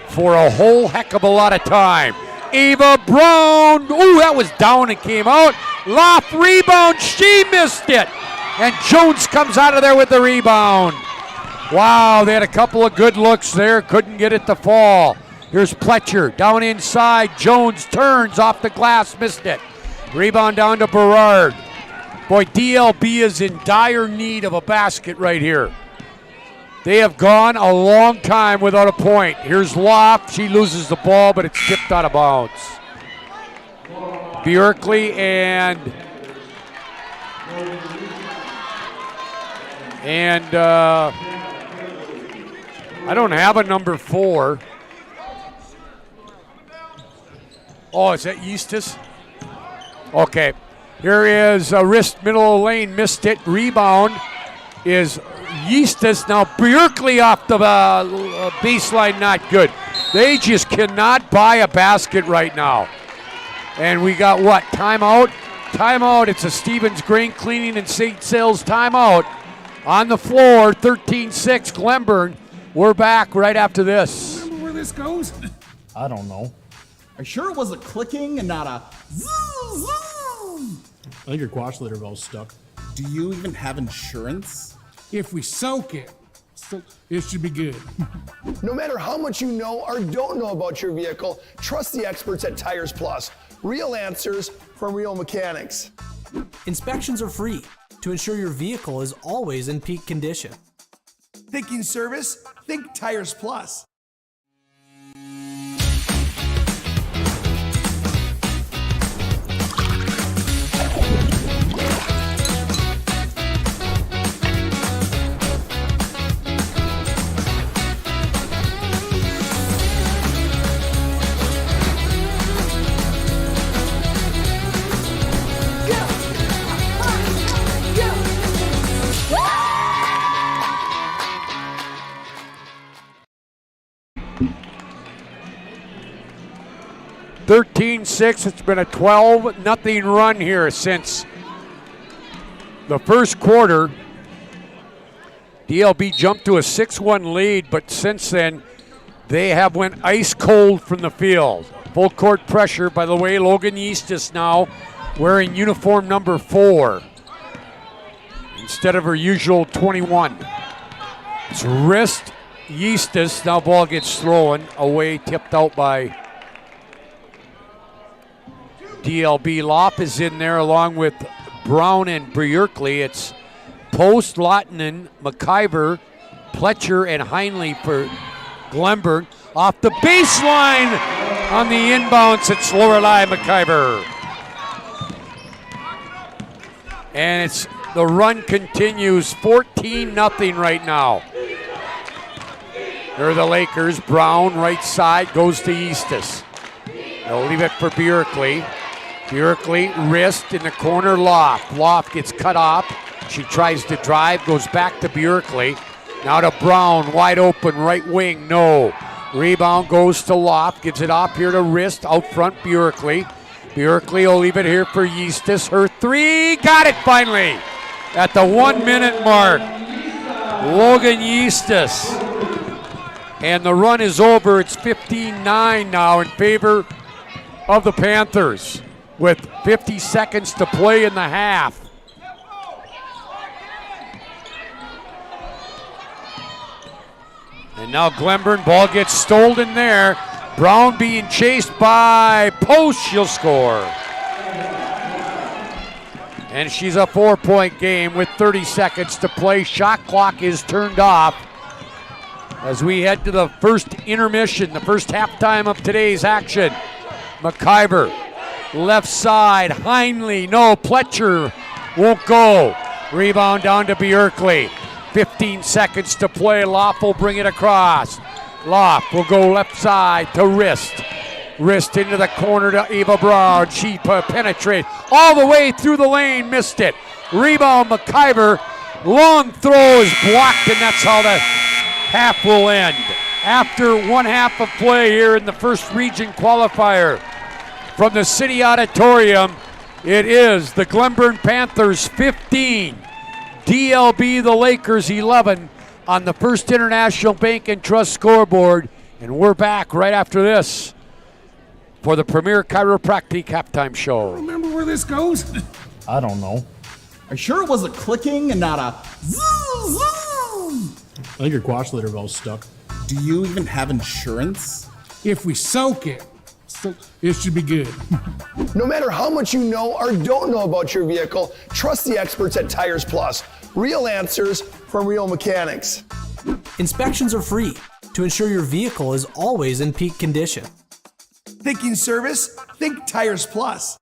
for a whole heck of a lot of time. Ava Brown, ooh, that was down and came out. Loft rebound, she missed it. And Jones comes out of there with the rebound. Wow, they had a couple of good looks there, couldn't get it to fall. Here's Pletcher, down inside. Jones turns off the glass, missed it. Rebound down to Berard. Boy, DLB is in dire need of a basket right here. They have gone a long time without a point. Here's Loft. She loses the ball, but it's tipped out of bounds. Bjorkley and I don't have a number 4. Oh, is that Eustis? Okay. Here is a wrist, middle of the lane, missed it. Rebound is Eustis. Now Bjorkley off the baseline, not good. They just cannot buy a basket right now. And we got what? Timeout? Timeout. It's a Stevens Grain Cleaning and St. Sales timeout. On the floor, 13-6, Glenburn. We're back right after this. Remember where this goes? I don't know. Are you sure it was a clicking and not a zoom, zoom? I think your quash litter valve's stuck. Do you even have insurance? If we soak it, it should be good. No matter how much you know or don't know about your vehicle, trust the experts at Tires Plus. Real answers from real mechanics. Inspections are free to ensure your vehicle is always in peak condition. Thinking service? Think Tires Plus. – 13-6. It's been a 12-0 run here since the first quarter. DLB jumped to a 6-1 lead, but since then they have went ice cold from the field. Full court pressure. By the way, Logan Eastis now wearing uniform number 4 instead of her usual 21. It's wrist Eastis. Now ball gets thrown away, tipped out by DLB. Lopp is in there along with Brown and Bjerkli. It's Post, Lottinen, McIver, Pletcher, and Heinley for Glenburn. Off the baseline on the inbounds, it's Lorelei McIver. And the run continues, 14-0 right now. There are the Lakers. Brown, right side, goes to Eastis. They'll leave it for Bjerkli. Bjerkli, wrist in the corner, Loft. Loft gets cut off. She tries to drive, goes back to Bjerkli. Now to Brown, wide open, right wing, no. Rebound goes to Loft, gives it off here to wrist, out front Bjerkli. Bjerkli will leave it here for Eastis. Her 3, got it finally at the 1 minute mark. Logan Eastis. And the run is over. It's 15-9 now in favor of the Panthers with 50 seconds to play in the half. And now Glenburn, ball gets stolen there. Brown being chased by Post, she'll score. And she's a 4-point game with 30 seconds to play. Shot clock is turned off as we head to the first intermission, the first halftime of today's action. McIver, left side, Heinley, no, Pletcher won't go. Rebound down to Bjerkli. 15 seconds to play. Lopp will bring it across. Lopp will go left side to wrist. Wrist into the corner to Eva Brown. She penetrates all the way through the lane, missed it. Rebound McIver. Long throw is blocked, and that's how the half will end. After one half of play here in the first region qualifier from the City Auditorium, it is the Glenburn Panthers 15, DLB the Lakers 11 on the First International Bank and Trust scoreboard. And we're back right after this for the Premier Chiropractic halftime show. Remember where this goes? I don't know. Are you sure it was a clicking and not a zoom, zoom? I think your quash leader valve's stuck. Do you even have insurance? If we soak it, it should be good. No matter how much you know or don't know about your vehicle, trust the experts at Tires Plus. Real answers from real mechanics. Inspections are free to ensure your vehicle is always in peak condition. Thinking service? Think Tires Plus.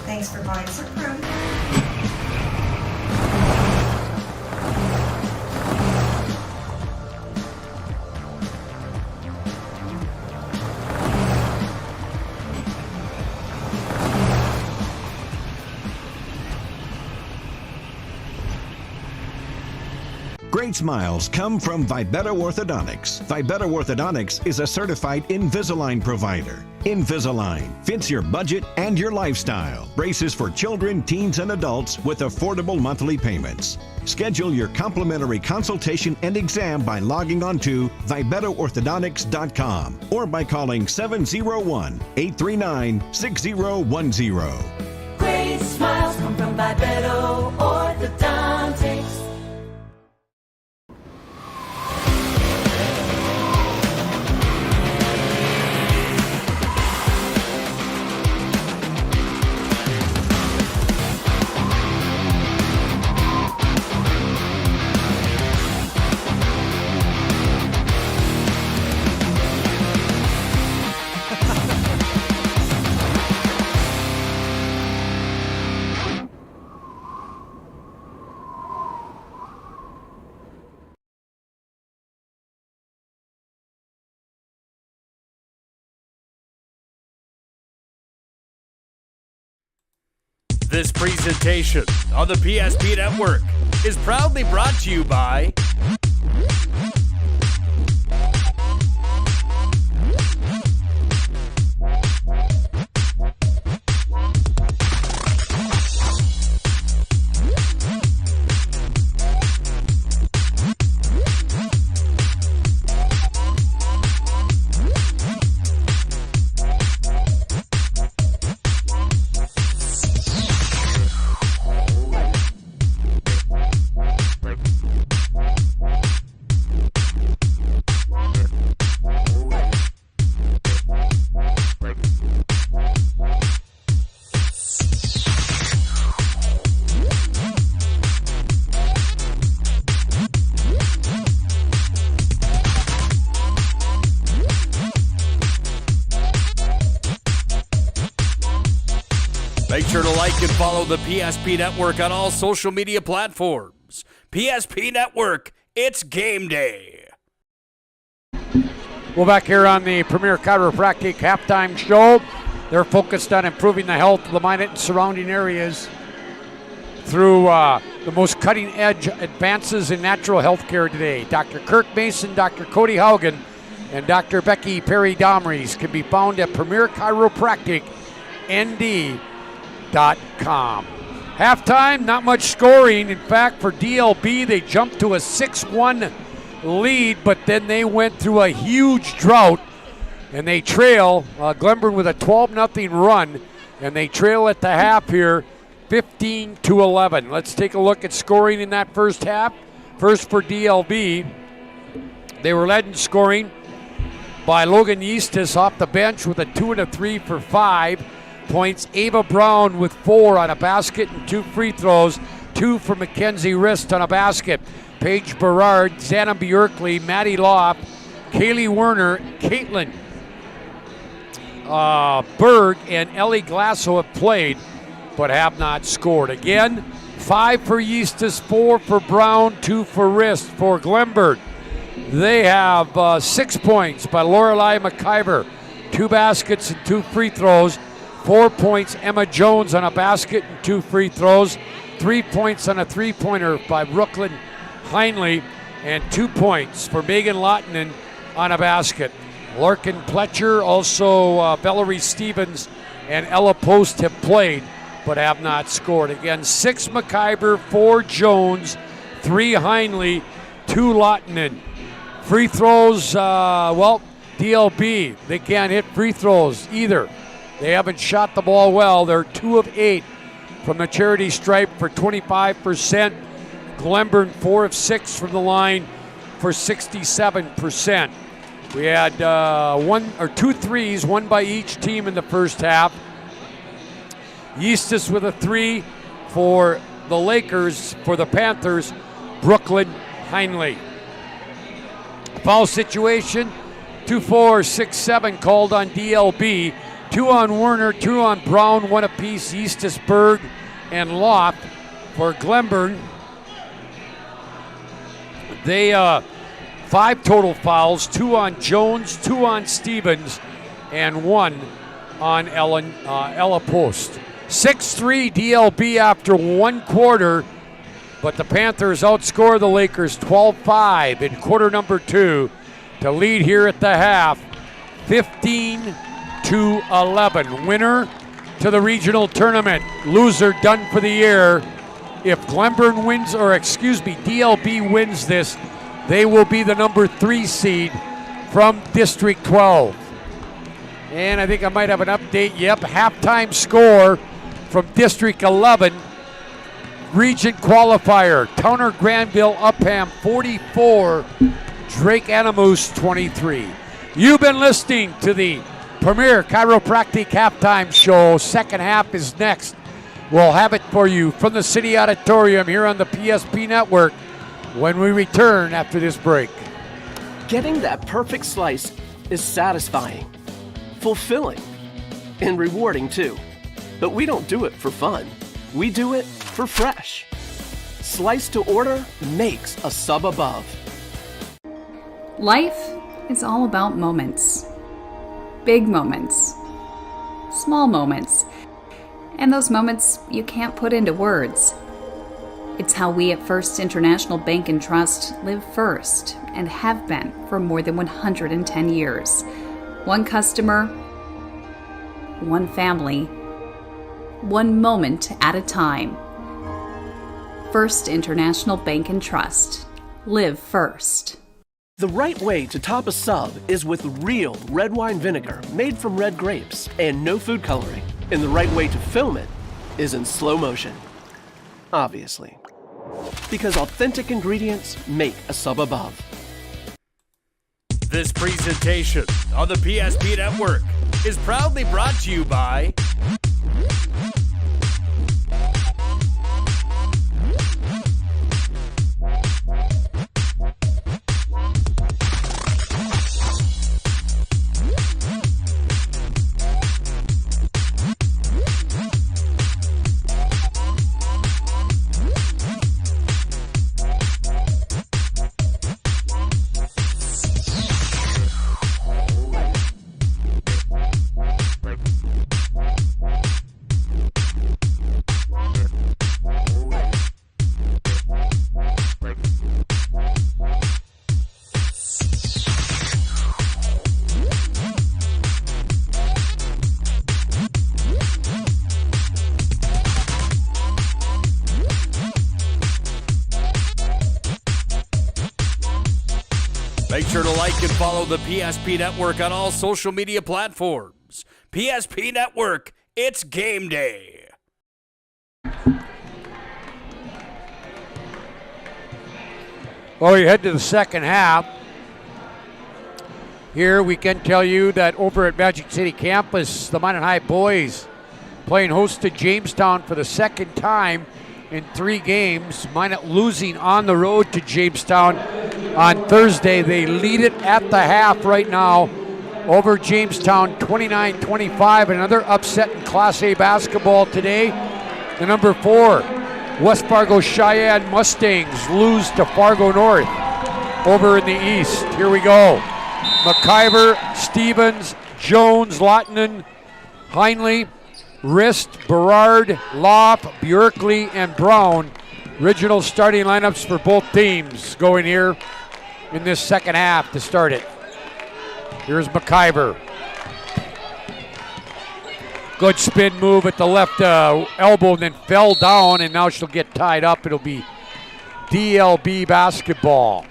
Thanks for buying some fruit. Great smiles come from Vibetta Orthodontics. Vibetta Orthodontics is a certified Invisalign provider. Invisalign fits your budget and your lifestyle. Braces for children, teens, and adults with affordable monthly payments. Schedule your complimentary consultation and exam by logging on to VibettaOrthodontics.com or by calling 701-839-6010. Great smiles come from Vibetta Orthodontics. This presentation on the PSP Network is proudly brought to you by Make sure to like and follow the PSP Network on all social media platforms. PSP Network, it's game day. Well, back here on the Premier Chiropractic halftime show, they're focused on improving the health of the Minot and surrounding areas through the most cutting-edge advances in natural health care today. Dr. Kirk Mason, Dr. Cody Haugen, and Dr. Becky Perry-Domries can be found at Premier Chiropractic ND.com. Halftime, not much scoring. In fact, for DLB, they jumped to a 6-1 lead, but then they went through a huge drought, and they trail Glenburn with a 12-0 run, and they trail at the half here 15-11. Let's take a look at scoring in that first half. First for DLB, they were led in scoring by Logan Eastis off the bench with a 2 and a 3 for 5 points. Ava Brown with 4 on a basket and 2 free throws, 2 for Mackenzie Rist on a basket. Paige Berard, Xana Bjorkley, Maddie Loff, Kaylee Werner, Caitlin Berg, and Ellie Glasso have played but have not scored. Again, 5 for Eastis, 4 for Brown, 2 for Rist. For Glenburn, they have 6 points by Lorelei McIver, 2 baskets and 2 free throws. 4 points, Emma Jones on a basket and 2 free throws. 3 points on a three-pointer by Brooklyn Heinley, and 2 points for Megan Lottinen on a basket. Larkin Pletcher, also Valerie Stevens and Ella Post have played but have not scored. Again, 6 McIver, 4 Jones, 3 Heinley, 2 Lottinen. Free throws, DLB, they can't hit free throws either. They haven't shot the ball well. They're 2 of 8 from the charity stripe for 25%. Glenburn 4 of 6 from the line for 67%. We had 2 threes, 1 by each team in the first half. Eastis with a 3 for the Lakers. For the Panthers, Brooklyn Heinley. Foul situation, 2-4, 6-7 called on DLB. 2 on Werner, 2 on Brown, 1 apiece, Eastis, Berg, and Loft. For Glenburn, they 5 total fouls, 2 on Jones, 2 on Stevens, and 1 on Ella Post. 6-3 DLB after 1 quarter, but the Panthers outscore the Lakers 12-5 in quarter number 2 to lead here at the half, 15-11. Winner to the regional tournament. Loser done for the year. If Glenburn wins, DLB wins this, they will be the number 3 seed from District 12. And I think I might have an update. Yep, halftime score from District 11. Region qualifier. Towner Granville Upham 44, Drake Animus 23. You've been listening to the Premier Chiropractic halftime show. Second half is next. We'll have it for you from the City Auditorium here on the PSP Network when we return after this break. Getting that perfect slice is satisfying, fulfilling, and rewarding too. But we don't do it for fun. We do it for fresh. Slice to order makes a sub above. Life is all about moments. Big moments. Small moments. And those moments you can't put into words. It's how we at First International Bank and Trust live first and have been for more than 110 years. One customer, one family, one moment at a time. First International Bank and Trust. Live first. The right way to top a sub is with real red wine vinegar made from red grapes and no food coloring. And the right way to film it is in slow motion. Obviously. Because authentic ingredients make a sub above. This presentation on the PSP Network is proudly brought to you by Make sure to like and follow the PSP Network on all social media platforms. PSP Network, it's game day. Well, you head to the second half. Here we can tell you that over at Magic City campus, the Minot High boys playing host to Jamestown for the second time in 3 games. Minot losing on the road to Jamestown on Thursday. They lead it at the half right now over Jamestown 29-25. Another upset in Class A basketball today. The number 4 West Fargo Cheyenne Mustangs lose to Fargo North over in the east. Here we go. McIver, Stevens, Jones, Lottinen, Heinley, Rist, Berard, Loff, Bjorkley, and Brown. Original starting lineups for both teams going here in this second half to start it. Here's McIver. Good spin move at the left elbow and then fell down, and now she'll get tied up. It'll be DLB basketball.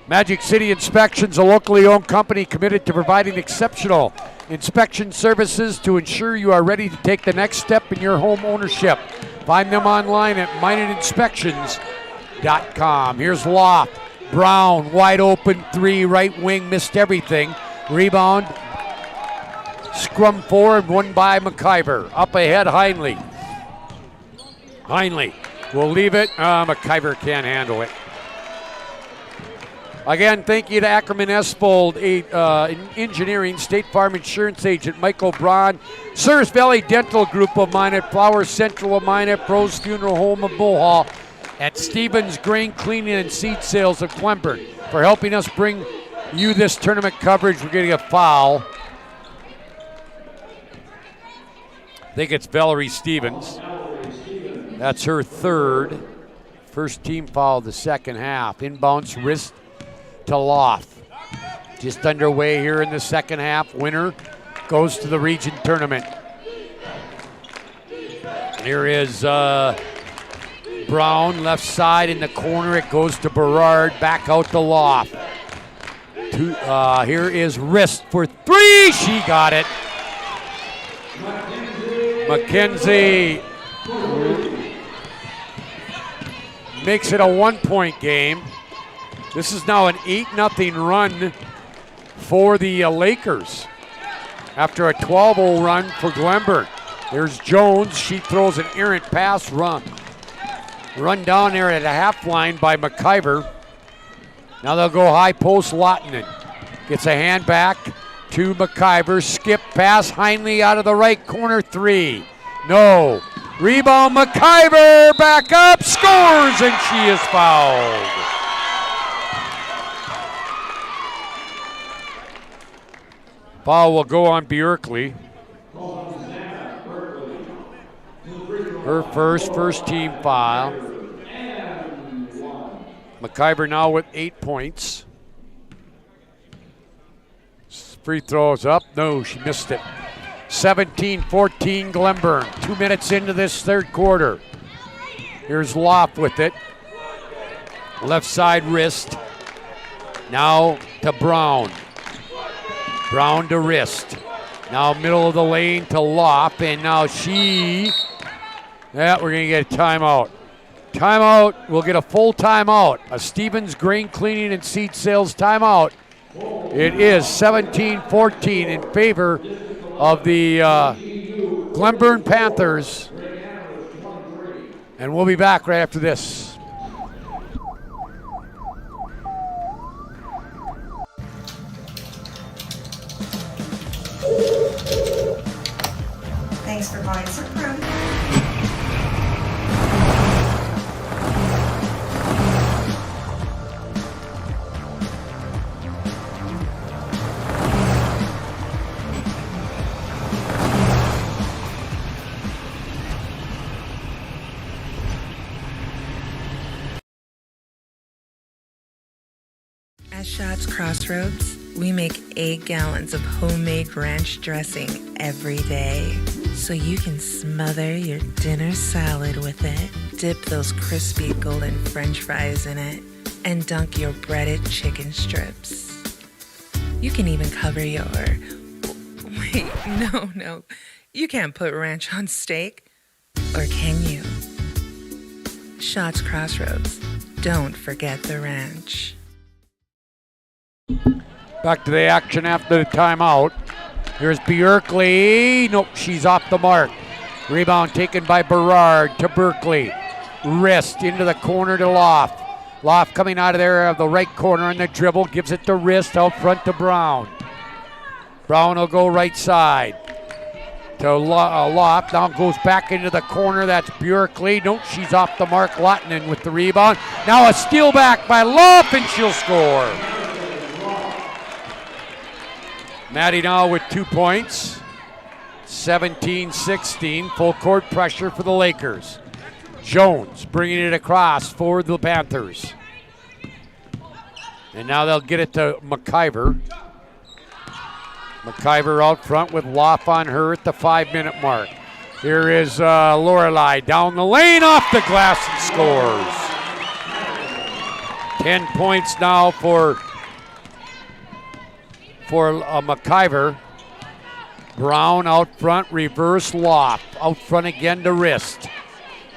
Magic City Inspections, a locally owned company committed to providing exceptional inspection services to ensure you are ready to take the next step in your home ownership. Find them online at MinotInspections.com. Here's Loft. Brown, wide open 3, right wing, missed everything. Rebound, scrum forward, won by McIver. Up ahead, Heinley. Heinley will leave it. McIver can't handle it. Again, thank you to Ackerman Esfold, Engineering, State Farm Insurance Agent Michael Braun, Souris Valley Dental Group of Minot, Flower Central of Minot, Bros Funeral Home of Bullhall, at Stevens Grain Cleaning and Seed Sales of Clemburn for helping us bring you this tournament coverage. We're getting a foul. I think it's Valerie Stevens. That's her third. First team foul of the second half. Inbounds, wrist to Loft. Just underway here in the second half. Winner goes to the region tournament. Here is Brown, left side in the corner. It goes to Berard, back out to Loft. Here is Wrist for 3. She got it. McKenzie makes it a 1-point game. This is now an 8-0 run for the Lakers after a 12-0 run for Glenburn. There's Jones. She throws an errant pass run down there at a half line by McIver. Now they'll go high post. Lottinen gets a hand back to McIver. Skip pass. Heinley out of the right corner. 3. No. Rebound. McIver back up. Scores, and she is fouled. Foul will go on Bjorkley. Her first team foul. McIver now with 8 points. Free throws up. No, she missed it. 17-14 Glenburn. 2 minutes into this third quarter. Here's Loft with it. Left side wrist. Now to Brown. Brown to wrist. Now middle of the lane to Loft, and now we're going to get a timeout. Timeout, we'll get a full timeout. A Stevens Grain Cleaning and Seed Sales timeout. It is 17-14 in favor of the Glenburn Panthers. And we'll be back right after this. Thanks for points approved. At Shots Crossroads, we make 8 gallons of homemade ranch dressing every day, so you can smother your dinner salad with it, dip those crispy golden French fries in it, and dunk your breaded chicken strips. You can even cover your... Wait, no. You can't put ranch on steak. Or can you? Shots Crossroads. Don't forget the ranch. Back to the action after the timeout. Here's Bjerkley. Nope, she's off the mark. Rebound taken by Berard to Berkeley. Wrist into the corner to Loft. Loft coming out of there of the right corner on the dribble. Gives it to Wrist out front to Brown. Brown will go right side to Loft. Now goes back into the corner. That's Bjerkley. Nope, she's off the mark. Lottinen with the rebound. Now a steal back by Loft and she'll score. Maddie now with 2 points. 17-16, full court pressure for the Lakers. Jones bringing it across for the Panthers. And now they'll get it to McIver. McIver out front with Loft on her at the 5-minute mark. Here is Lorelei down the lane, off the glass and scores. 10 points now for McIver. Brown out front, reverse Loft. Out front again to Wrist.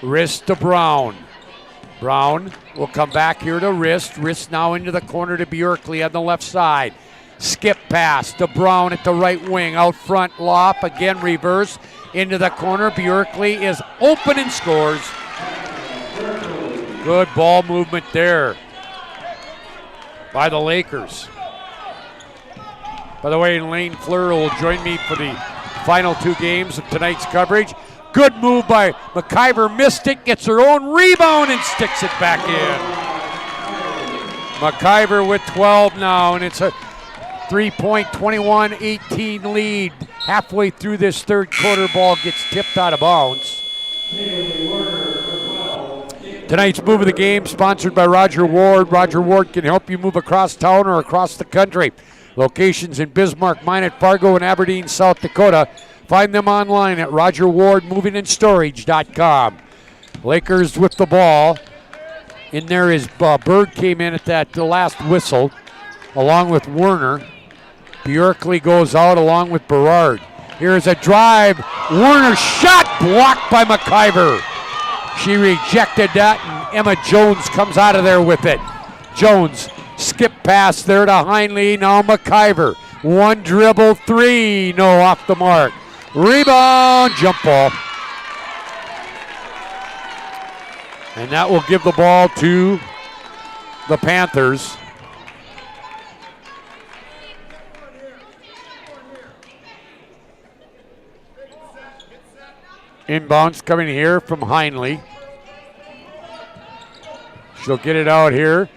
Wrist to Brown. Brown will come back here to Wrist. Wrist now into the corner to Bjerkley on the left side. Skip pass to Brown at the right wing. Out front, Loft again reverse into the corner. Bjerkley is open and scores. Good ball movement there by the Lakers. By the way, Lane Fleur will join me for the final 2 games of tonight's coverage. Good move by McIver, missed it, gets her own rebound and sticks it back in. McIver with 12 now, and it's a 3-point, 21-18 lead. Halfway through this third quarter, ball gets tipped out of bounds. Tonight's move of the game sponsored by Roger Ward. Roger Ward can help you move across town or across the country. Locations in Bismarck, Minot, Fargo, and Aberdeen, South Dakota. Find them online at RogerWardMovingAndStorage.com. Lakers with the ball. In there is Bird came in at the last whistle, along with Werner. Bjerkley goes out along with Berard. Here's a drive. Werner shot blocked by McIver. She rejected that, and Emma Jones comes out of there with it. Jones. Skip pass there to Heinley. Now McIver. 1 dribble, 3. No, off the mark. Rebound, jump ball. And that will give the ball to the Panthers. Inbounds coming here from Heinley. She'll get it out here.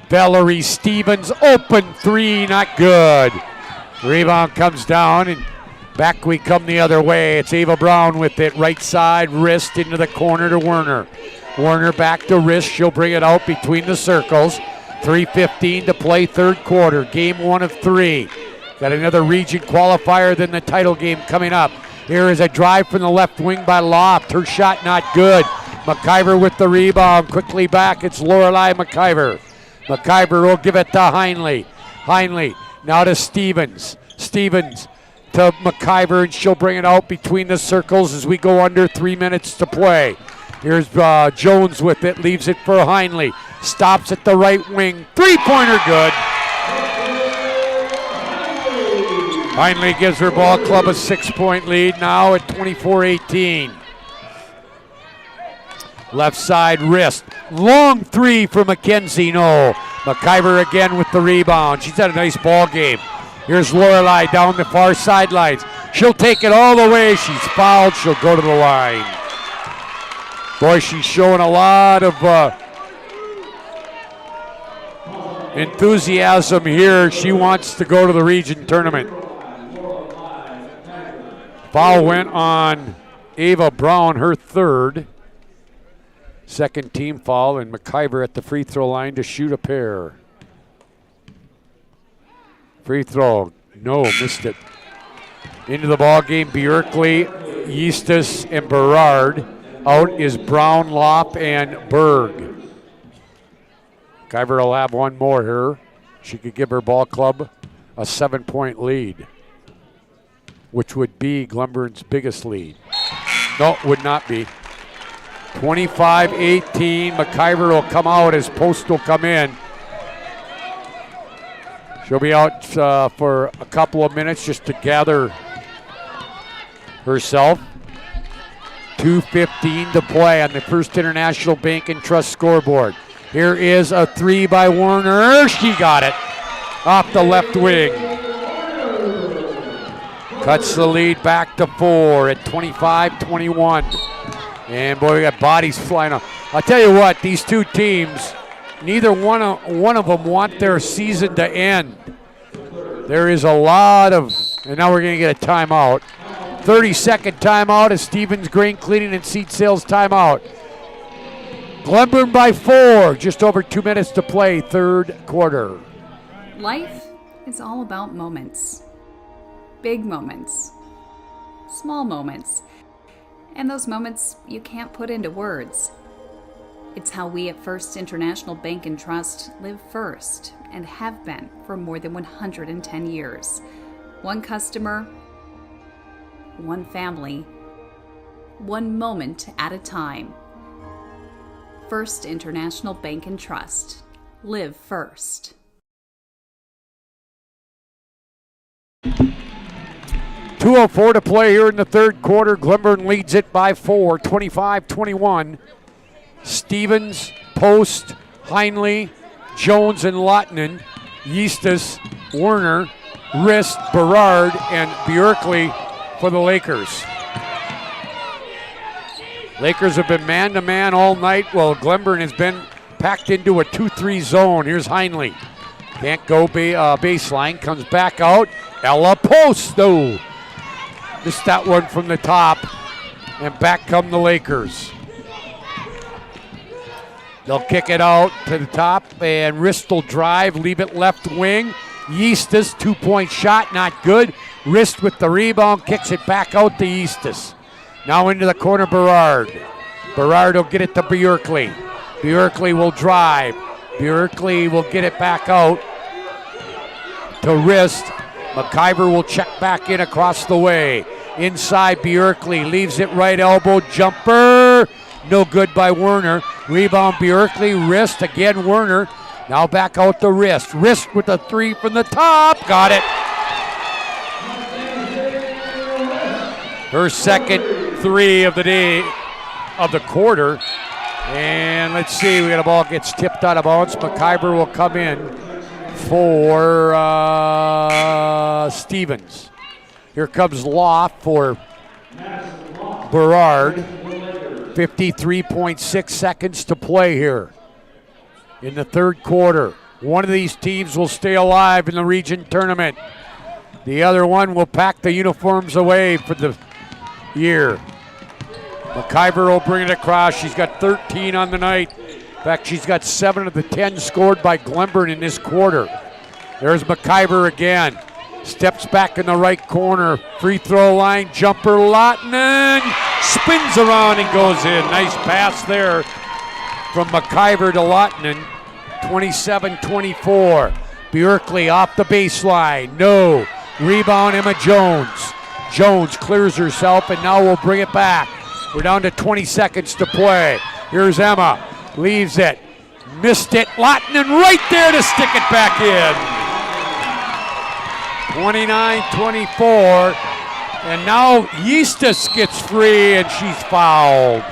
Valerie Stevens, open 3, not good. Rebound comes down, and Back we come the other way. It's Ava Brown with it. Right side, wrist into the corner to Werner. Werner back to wrist. She'll bring it out between the circles. 3:15 to play, third quarter. Game 1 of 3. Got another region qualifier than the title game coming up. Here is a drive from the left wing by Loft. Her shot not good. McIver with the rebound. Quickly back. It's Lorelei McIver. McIver will give it to Heinley. Heinley now to Stevens. Stevens to McIver, and she'll bring it out between the circles as we go under 3 minutes to play. Here's Jones with it. Leaves it for Heinley. Stops at the right wing. Three-pointer good. Heinley gives her ball club a 6-point lead now at 24-18. Left side wrist. Long three for Mackenzie. No. McIver again with the rebound. She's had a nice ball game. Here's Lorelei down the far sidelines. She'll take it all the way. She's fouled. She'll go to the line. Boy, she's showing a lot of enthusiasm here. She wants to go to the region tournament. Foul went on Ava Brown, her third. Second team foul, and McIver at the free throw line to shoot a pair. Free throw, no, missed it. Into the ball game, Bjorkley, Eastus, and Berard. Out is Brown, Lopp, and Berg. McIver will have one more here. She could give her ball club a 7-point lead, which would be Glenburn's biggest lead. No, it would not be. 25-18, McIver will come out as Post will come in. She'll be out for a couple of minutes just to gather herself. 2:15 to play on the First International Bank and Trust scoreboard. Here is a three by Werner. She got it off the left wing. Cuts the lead back to 4 at 25-21. And boy, we got bodies flying up. I'll tell you what, these two teams, neither one of them want their season to end. There is a lot of, and now we're going to get a timeout. 30-second timeout, a Stevens Grain Cleaning and Seed Sales timeout. Glenburn by 4, just over 2 minutes to play, third quarter. Life is all about moments. Big moments. Small moments. And those moments you can't put into words. It's how we at First International Bank and Trust live first and have been for more than 110 years. One customer, one family, one moment at a time. First International Bank and Trust. Live first. .204 to play here in the third quarter. Glenburn leads it by 4, 25-21. Stevens, Post, Heinley, Jones, and Lottinen, Eastus, Werner, Rist, Berard, and Bjorkley for the Lakers. Lakers have been man-to-man all night while Glenburn has been packed into a 2-3 zone. Here's Heinley. Can't go baseline, comes back out. Ella Post, though. Missed that one from the top, and back come the Lakers. They'll kick it out to the top, and Rist will drive, leave it left wing. Eastus, 2-point shot, not good. Rist with the rebound, kicks it back out to Eastus. Now into the corner, Berard. Berard will get it to Bjorkley. Bjorkley will drive. Bjorkley will get it back out to Rist. McIver will check back in across the way. Inside, Bjorkley leaves it right elbow. Jumper. No good by Werner. Rebound, Bjorkley. Rist again, Werner. Now back out to Rist. Rist with a three from the top. Got it. Her second three of the day, of the quarter. And let's see, we got a ball gets tipped out of bounds. McIver will come in for Stevens. Here comes Loft for Berard. 53.6 seconds to play here in the third quarter. One of these teams will stay alive in the region tournament. The other one will pack the uniforms away for the year. McIver will bring it across. She's got 13 on the night. In fact, she's got 7 of the 10 scored by Glenburn in this quarter. There's McIver again. Steps back in the right corner. Free throw line, jumper, Lottinen spins around and goes in. Nice pass there from McIver to Lottinen. 27-24. Bjorkley off the baseline. No. Rebound, Emma Jones. Jones clears herself and now we'll bring it back. We're down to 20 seconds to play. Here's Emma. Leaves it. Missed it. Lottinen right there to stick it back in. 29-24. And now Eastus gets free and she's fouled.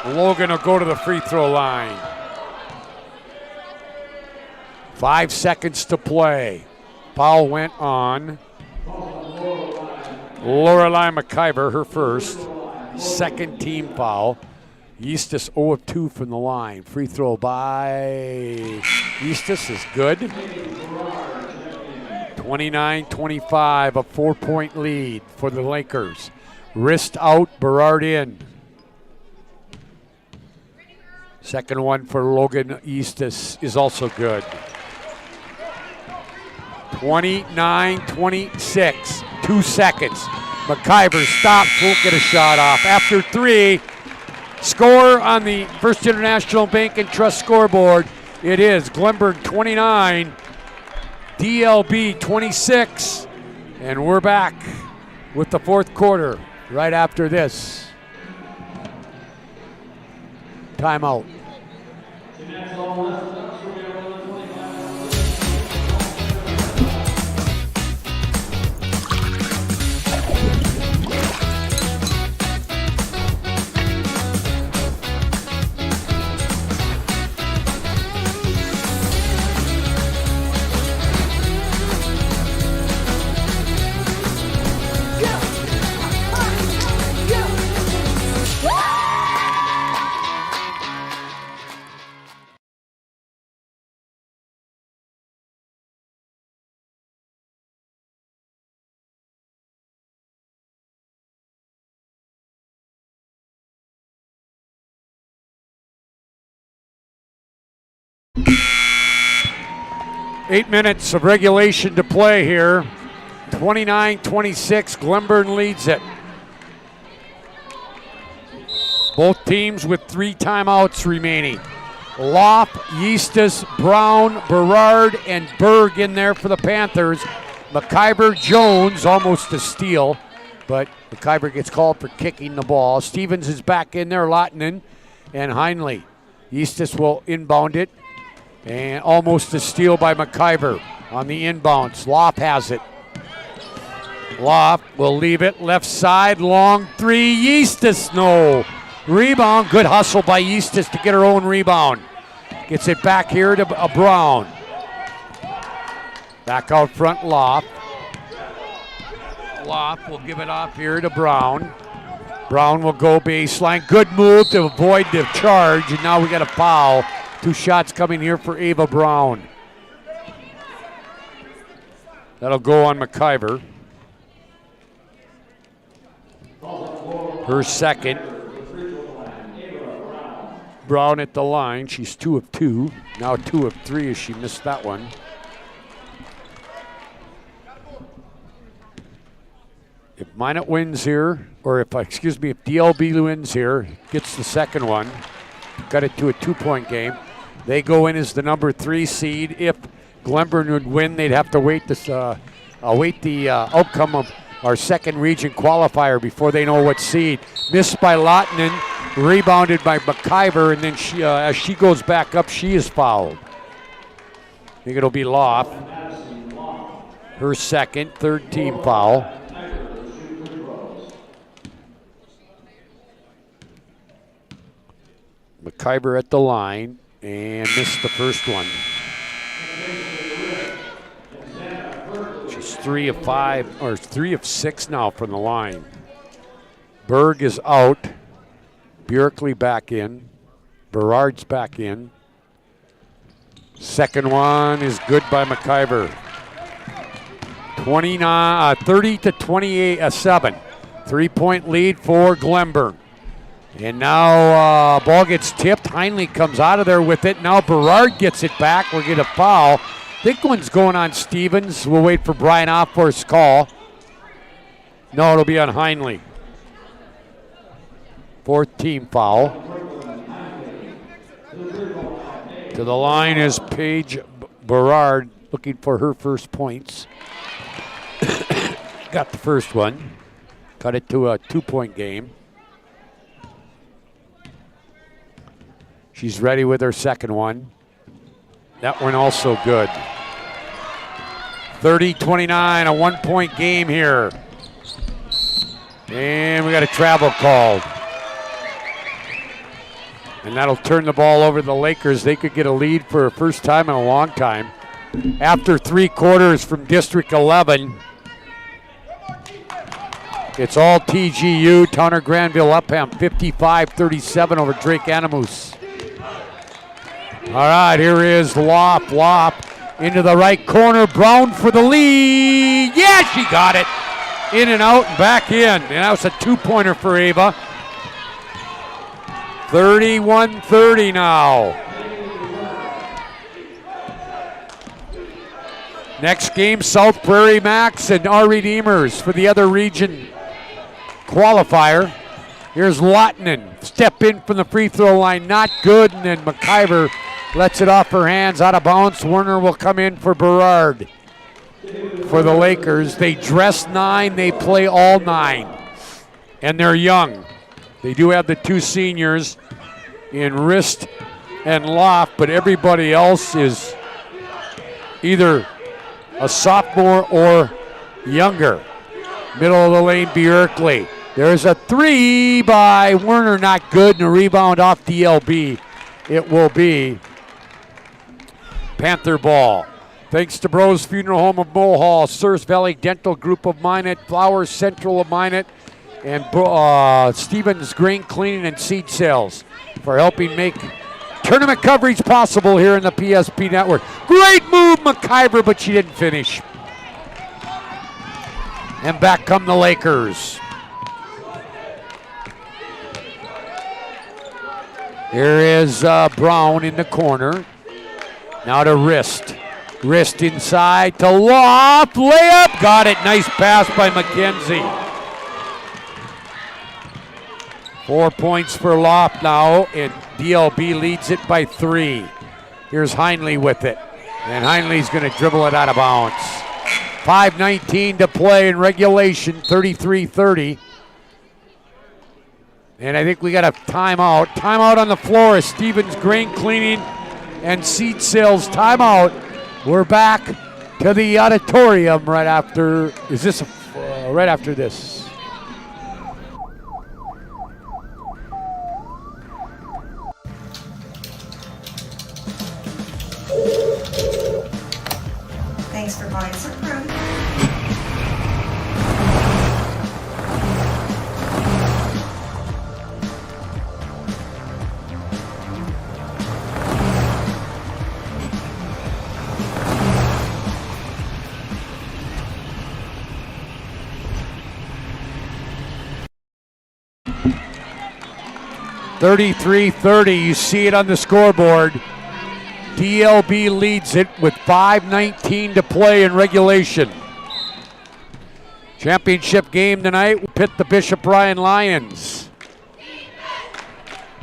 Logan will go to the free throw line. 5 seconds to play. Foul went on Lorelei McIver, her first. Second team foul. Eastus 0 of 2 from the line. Free throw by Eastus is good. 29-25, a 4-point lead for the Lakers. Wrist out, Berard in. Second one for Logan Eastus is also good. 29-26, 2 seconds. McIver stops, won't get a shot off. After 3, score on the First International Bank and Trust scoreboard. It is Glenburn 29, DLB 26, and we're back with the fourth quarter right after this. Timeout. 8 minutes of regulation to play here. 29-26, Glenburn leads it. Both teams with 3 timeouts remaining. Loff, Eastus, Brown, Berard, and Berg in there for the Panthers. McIver, Jones, almost a steal, but McIver gets called for kicking the ball. Stevens is back in there, Lottinen, and Heinley. Eastus will inbound it. And almost a steal by McIver on the inbounds. Loff has it. Loff will leave it left side, long 3. Eastus, no. Rebound, good hustle by Eastus to get her own rebound. Gets it back here to Brown. Back out front, Loff. Loff will give it off here to Brown. Brown will go baseline. Good move to avoid the charge, and now we got a foul. 2 shots coming here for Ava Brown. That'll go on McIver. Her second. Brown at the line. She's 2 of 2. Now 2 of 3 as she missed that one. If Minot wins here, or if DLB wins here, gets the second one, got it to a 2-point game. They go in as the number 3 seed. If Glenburn would win, they'd have to wait the outcome of our second region qualifier before they know what seed. Missed by Lottinen, rebounded by McIver, and then as she goes back up, she is fouled. I think it'll be Loff. Her second, 3rd team foul. McIver at the line and missed the first one. She's 3 of 5 or 3 of 6 now from the line. Berg is out. Bjorkley back in. Berard's back in. Second one is good by McIver. 30 to 7. 3-point lead for Glenburn. And now ball gets tipped. Heinley comes out of there with it. Now Berard gets it back. We'll get a foul. I think one's going on Stevens. We'll wait for Brian Offworth's call. No, it'll be on Heinley. 4th team foul. To the line is Paige Berard, looking for her first points. Got the first one. Cut it to a 2-point game. She's ready with her second one. That one also good. 30-29, a 1-point game here. And we got a travel called. And that'll turn the ball over to the Lakers. They could get a lead for the first time in a long time. After 3 quarters from District 11, it's all TGU. Towner Granville Upham 55-37 over Drake Animus. All right, here is Lop into the right corner. Brown for the lead. Yeah, she got it. In and out and back in. And that was a 2-pointer for Ava. 31-30 now. Next game, South Prairie Max and our Redeemers for the other region qualifier. Here's Lottinen. Step in from the free throw line. Not good. And then McIver lets it off her hands. Out of bounds. Werner will come in for Berard. For the Lakers. They dress 9. They play all 9. And they're young. They do have the 2 seniors in Rist and Loft, but everybody else is either a sophomore or younger. Middle of the lane, Bjerkley. There's a 3 by Werner, not good, and a rebound off DLB. It will be Panther ball. Thanks to Bros Funeral Home of Mulhall, Surf Valley Dental Group of Minot, Flowers Central of Minot, and Stevens Grain Cleaning and Seed Sales for helping make tournament coverage possible here in the PSP Network. Great move, McIver, but she didn't finish. And back come the Lakers. Here is Brown in the corner. Now to Rist. Rist inside to Loft. Layup. Got it. Nice pass by McKenzie. 4 points for Loft now, and DLB leads it by 3. Here's Heinley with it. And Heinley's going to dribble it out of bounds. 5:19 to play in regulation, 33-30. And I think we got a timeout. Timeout on the floor is Stevens Grain Cleaning and Seed Sales timeout. We're back to the auditorium right after. Is this right after this? Thanks for buying some fruit. (33-30). You see it on the scoreboard. DLB leads it with 5:19 to play in regulation. Championship game tonight. We pit the Bishop Ryan Lions.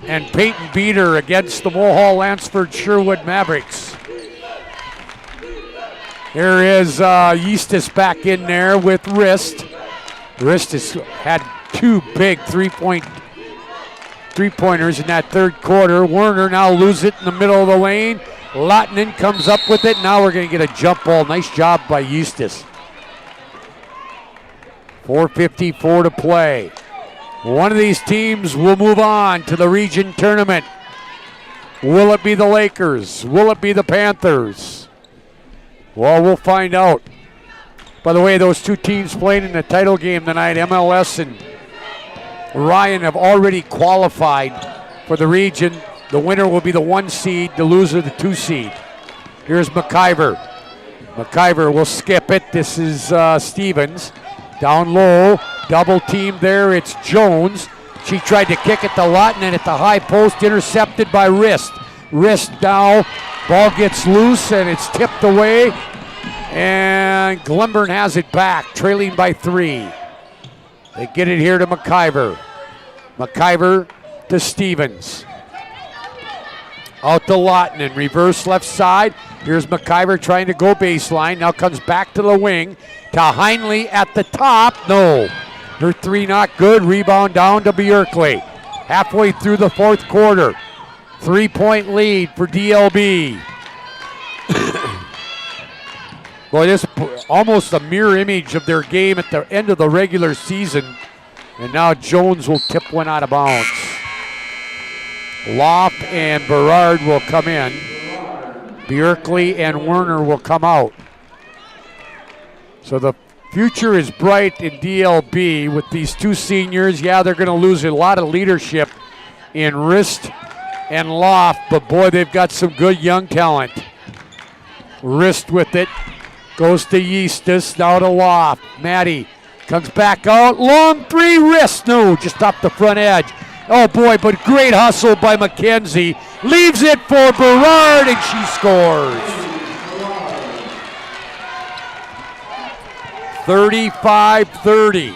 And Peyton Beater against the Mulhall Lansford Sherwood Mavericks. Here is Eustis back in there with Rist. Rist has had 2 big three-pointers in that third quarter. Werner now loses it in the middle of the lane. Lottinen comes up with it. Now we're going to get a jump ball. Nice job by Eustis. 4:54 to play. One of these teams will move on to the region tournament. Will it be the Lakers? Will it be the Panthers? Well, we'll find out. By the way, those 2 teams playing in the title game tonight, MLS and Ryan, have already qualified for the region. The winner will be the 1 seed, the loser the 2 seed. Here's McIver. McIver will skip it. This is Stevens. Down low, double team there. It's Jones. She tried to kick it to Lawton at the high post, intercepted by Wrist. Wrist now, ball gets loose and it's tipped away. And Glenburn has it back, trailing by 3. They get it here to McIver. McIver to Stevens. Out to Lawton in reverse left side. Here's McIver trying to go baseline. Now comes back to the wing to Heinley at the top. No. Her 3 not good. Rebound down to Bjorkley. Halfway through the 4th quarter. 3-point lead for DLB. Boy, this is almost a mirror image of their game at the end of the regular season. And now Jones will tip one out of bounds. Loff and Berard will come in. Bjorkley and Werner will come out. So the future is bright in DLB with these 2 seniors. Yeah, they're going to lose a lot of leadership in Wrist and Loff, but boy, they've got some good young talent. Wrist with it. Goes to Eastus, now to Loff. Maddie comes back out. Long 3, Wrist. No, just off the front edge. Oh boy, but great hustle by McKenzie. Leaves it for Berard and she scores. 35-30.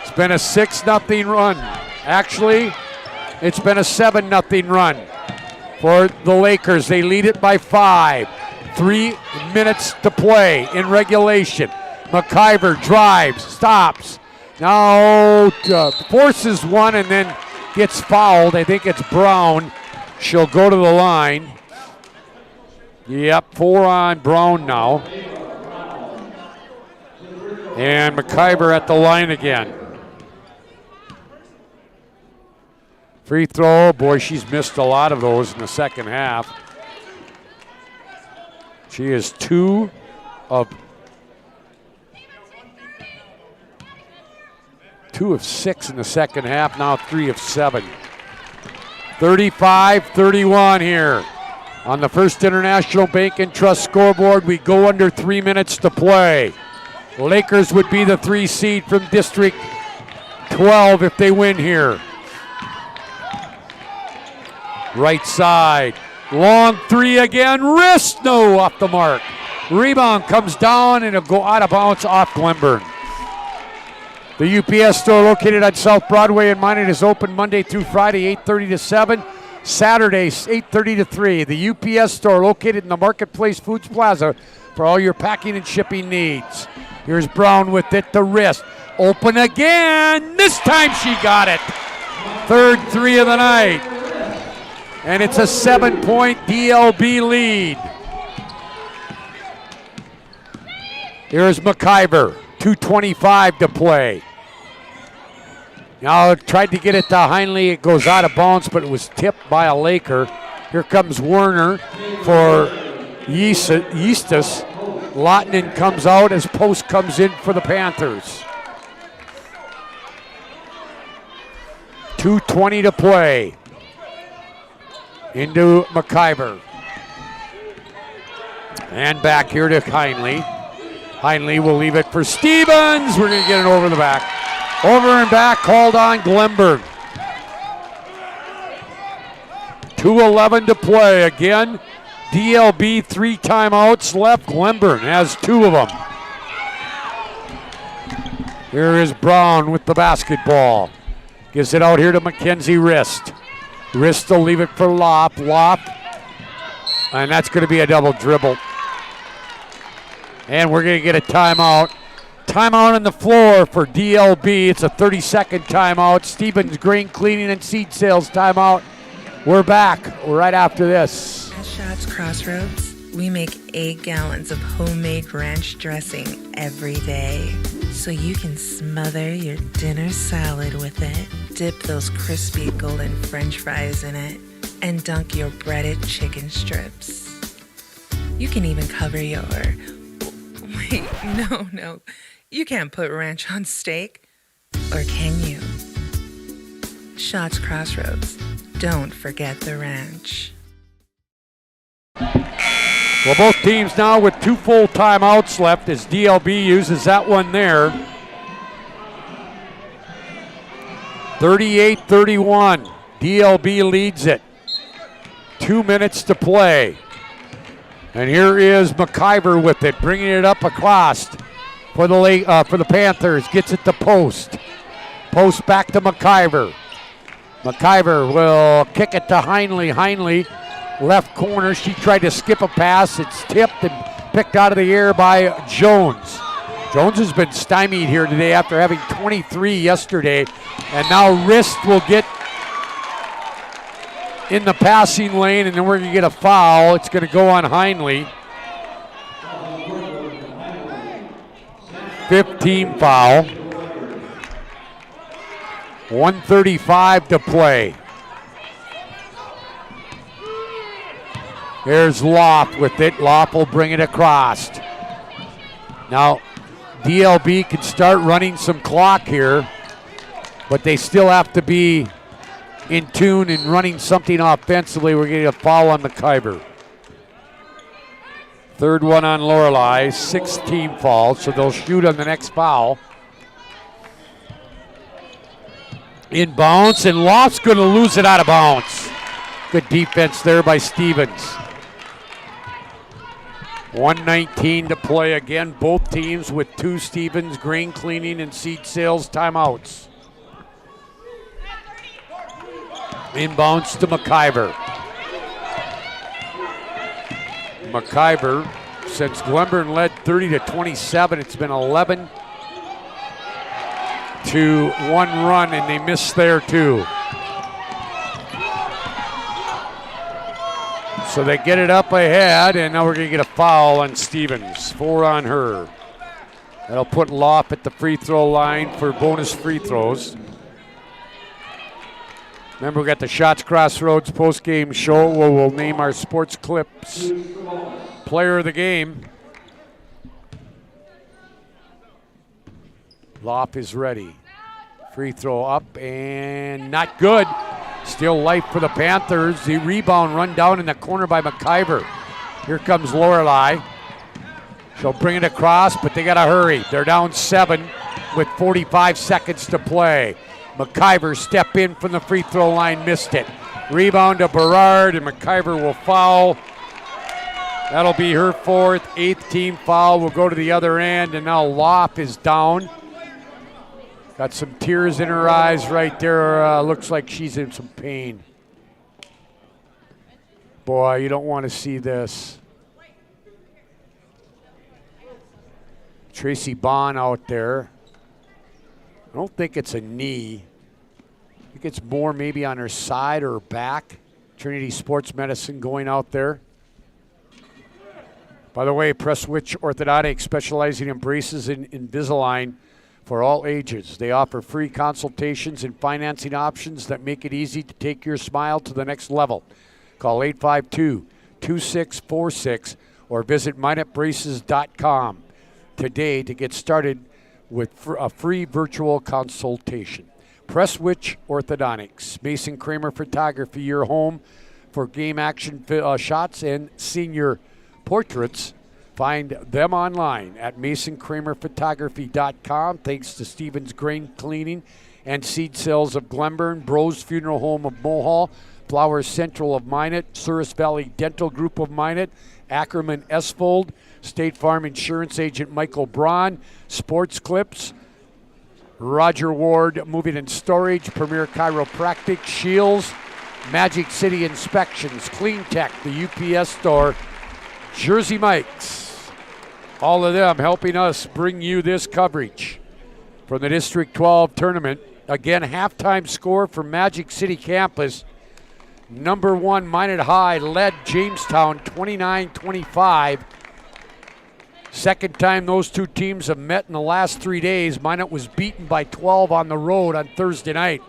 It's been a 6-0 run. Actually, it's been a 7-0 run for the Lakers. They lead it by 5. 3 minutes to play in regulation. McIver drives, stops. Now forces one and then gets fouled. I think it's Brown. She'll go to the line. Yep, 4 on Brown now. And McIver at the line again. Free throw. Boy, she's missed a lot of those in the second half. She is 2 of 6 in the second half, now 3 of 7. 35-31 here on the First International Bank and Trust scoreboard. We go under 3 minutes to play. Lakers would be the 3 seed from District 12 if they win here. Right side, long 3 again, Wrist, no, off the mark. Rebound comes down and it'll go out of bounds off Glenburn. The UPS store located on South Broadway in Minot is open Monday through Friday, 8:30 to 7. Saturdays, 8:30 to 3. The UPS store located in the Marketplace Foods Plaza for all your packing and shipping needs. Here's Brown with it to Wrist. Open again. This time she got it. 3rd 3 of the night. And it's a 7-point DLB lead. Here's McIver. 2:25 to play. Now tried to get it to Heinley. It goes out of bounds, but it was tipped by a Laker. Here comes Werner for Eastus. Lawton comes out as Post comes in for the Panthers. 2:20 to play. Into McIver. And back here to Heinley. Heinley will leave it for Stevens. We're going to get it over the back. Over and back, called on Glenburn. 2:11 to play. Again, DLB 3 timeouts left. Glenburn has 2 of them. Here is Brown with the basketball. Gives it out here to Mackenzie Wrist. Wrist will leave it for Lopp. Lopp. And that's going to be a double dribble. And we're going to get a timeout. Timeout on the floor for DLB. It's a 30-second timeout. Stevens Grain Cleaning and Seed Sales timeout. We're back right after this. At Shots Crossroads, we make 8 gallons of homemade ranch dressing every day, so you can smother your dinner salad with it. Dip those crispy golden French fries in it, and dunk your breaded chicken strips. You can even cover your... Wait, no. You can't put ranch on steak. Or can you? Shots Crossroads. Don't forget the ranch. Well, both teams now with 2 full timeouts left as DLB uses that one there. 38-31. DLB leads it. 2 minutes to play. And here is McIver with it, bringing it up across for the Panthers. Gets it to Post. Post back to McIver. McIver will kick it to Heinley. Heinley, left corner. She tried to skip a pass. It's tipped and picked out of the air by Jones. Jones has been stymied here today after having 23 yesterday. And now Wrist will get in the passing lane, and then we're going to get a foul. It's going to go on Heinley. 15 foul. 1:35 to play. Here's Loff with it. Loff will bring it across. Now, DLB can start running some clock here, but they still have to be in tune and running something offensively. We're getting a foul on McIver. Third one on Lorelei, 16 fouls, so they'll shoot on the next foul. Inbounds, and Loft's going to lose it out of bounds. Good defense there by Stevens. 1:19 to play again. Both teams with 2 Stevens, grain cleaning, and seed sales timeouts. Inbounds to McIver. McIver, since Glenburn led 30-27, it's been 11-1 run, and they missed there too. So they get it up ahead, and now we're going to get a foul on Stevens. 4 on her. That'll put Loff at the free throw line for bonus free throws. Remember, we got the Shots Crossroads post-game show where we'll name our Sports Clips player of the game. Loff is ready. Free throw up and not good. Still life for the Panthers. The rebound run down in the corner by McIver. Here comes Lorelei. She'll bring it across, but they got to hurry. They're down 7 with 45 seconds to play. McIver step in from the free throw line, missed it. Rebound to Berard, and McIver will foul. That'll be her 4th, 8th team foul. We'll go to the other end, and now Loff is down. Got some tears in her eyes right there. Looks like she's in some pain. Boy, you don't want to see this. Tracy Bond out there. I don't think it's a knee. I think it's more maybe on her side or her back. Trinity Sports Medicine going out there. By the way, Prestwich Orthodontics, specializing in braces and Invisalign for all ages. They offer free consultations and financing options that make it easy to take your smile to the next level. Call 852-2646 or visit minutbraces.com today to get started with a free virtual consultation. Prestwich Orthodontics, Mason Kramer Photography, your home for game action shots and senior portraits. Find them online at masonkramerphotography.com. Thanks to Stevens Grain Cleaning and Seed Sales of Glenburn, Bros Funeral Home of Mohall, Flowers Central of Minot, Souris Valley Dental Group of Minot, Ackerman Esfold, State Farm Insurance Agent Michael Braun, Sports Clips, Roger Ward Moving and Storage, Premier Chiropractic, Shields, Magic City Inspections, Clean Tech, the UPS Store, Jersey Mike's. All of them helping us bring you this coverage from the District 12 tournament. Again, halftime score for Magic City campus. Number 1, Minot High led Jamestown 29-25. Second time those two teams have met in the last 3 days. Minot was beaten by 12 on the road on Thursday night.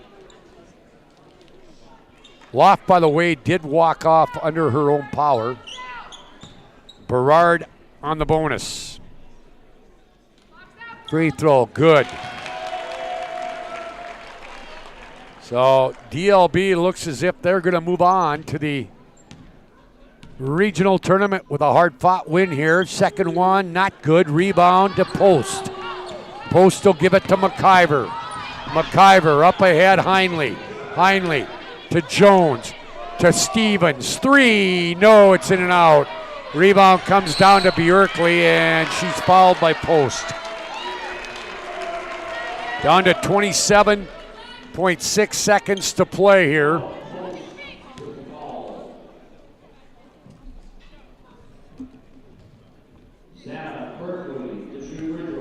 Loft, by the way, did walk off under her own power. Berard on the bonus. Free throw, good. So DLB looks as if they're going to move on to the regional tournament with a hard-fought win here. Second one, not good. Rebound to Post. Post will give it to McIver. McIver up ahead, Heinley. Heinley to Jones, to Stevens. Three, no, it's in and out. Rebound comes down to Bjorkley, and she's fouled by Post. Down to 27.6 seconds to play here.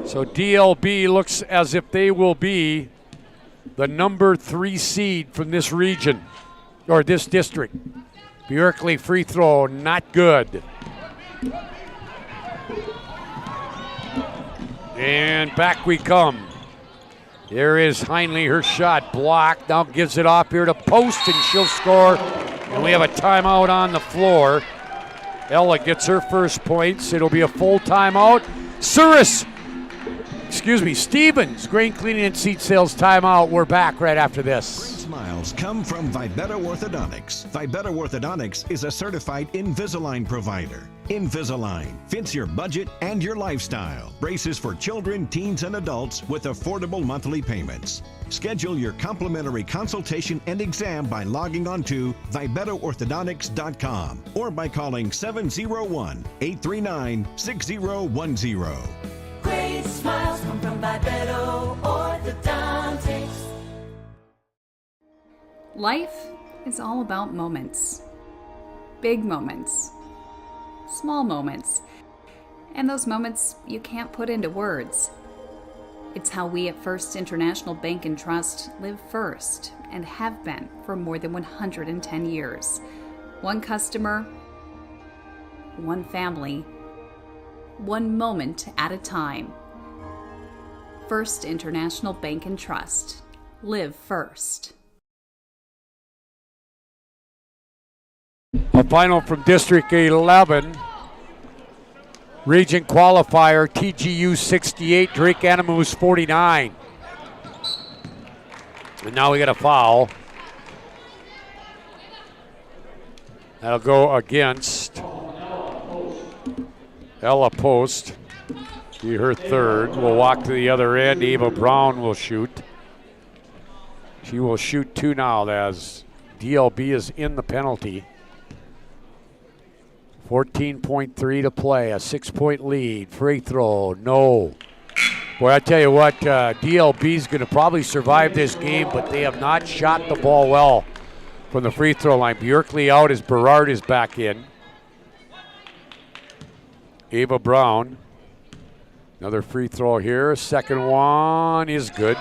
So DLB looks as if they will be the number 3 seed from this region, or this district. Bjorkley free throw, not good. And back we come. There is Heinley, her shot blocked. Now gives it off here to Post, and she'll score. And we have a timeout on the floor. Ella gets her first points. It'll be a full timeout. Stevens, grain cleaning and seat sales timeout. We're back right after this. Great smiles come from Vibetta Orthodontics. Vibetta Orthodontics is a certified Invisalign provider. Invisalign fits your budget and your lifestyle. Braces for children, teens, and adults with affordable monthly payments. Schedule your complimentary consultation and exam by logging on to VibettaOrthodontics.com or by calling 701-839-6010. Great smiles come from Vibetta Orthodontics. Life is all about moments. Big moments. Small moments. And those moments you can't put into words. It's how we at First International Bank and Trust live first and have been for more than 110 years. One customer, one family, one moment at a time. First International Bank and Trust. Live first. A final from District 11. Region qualifier, TGU 68, Drake Animus 49. And now we got a foul. That'll go against Ella Post. Be her third. We'll walk to the other end. Ava Brown will shoot. She will shoot 2 now as DLB is in the penalty. 14.3 to play, a 6-point lead. Free throw, no. Boy, I tell you what, DLB's going to probably survive this game, but they have not shot the ball well from the free throw line. Bjorkley out as Berard is back in. Ava Brown, another free throw here. Second one is good.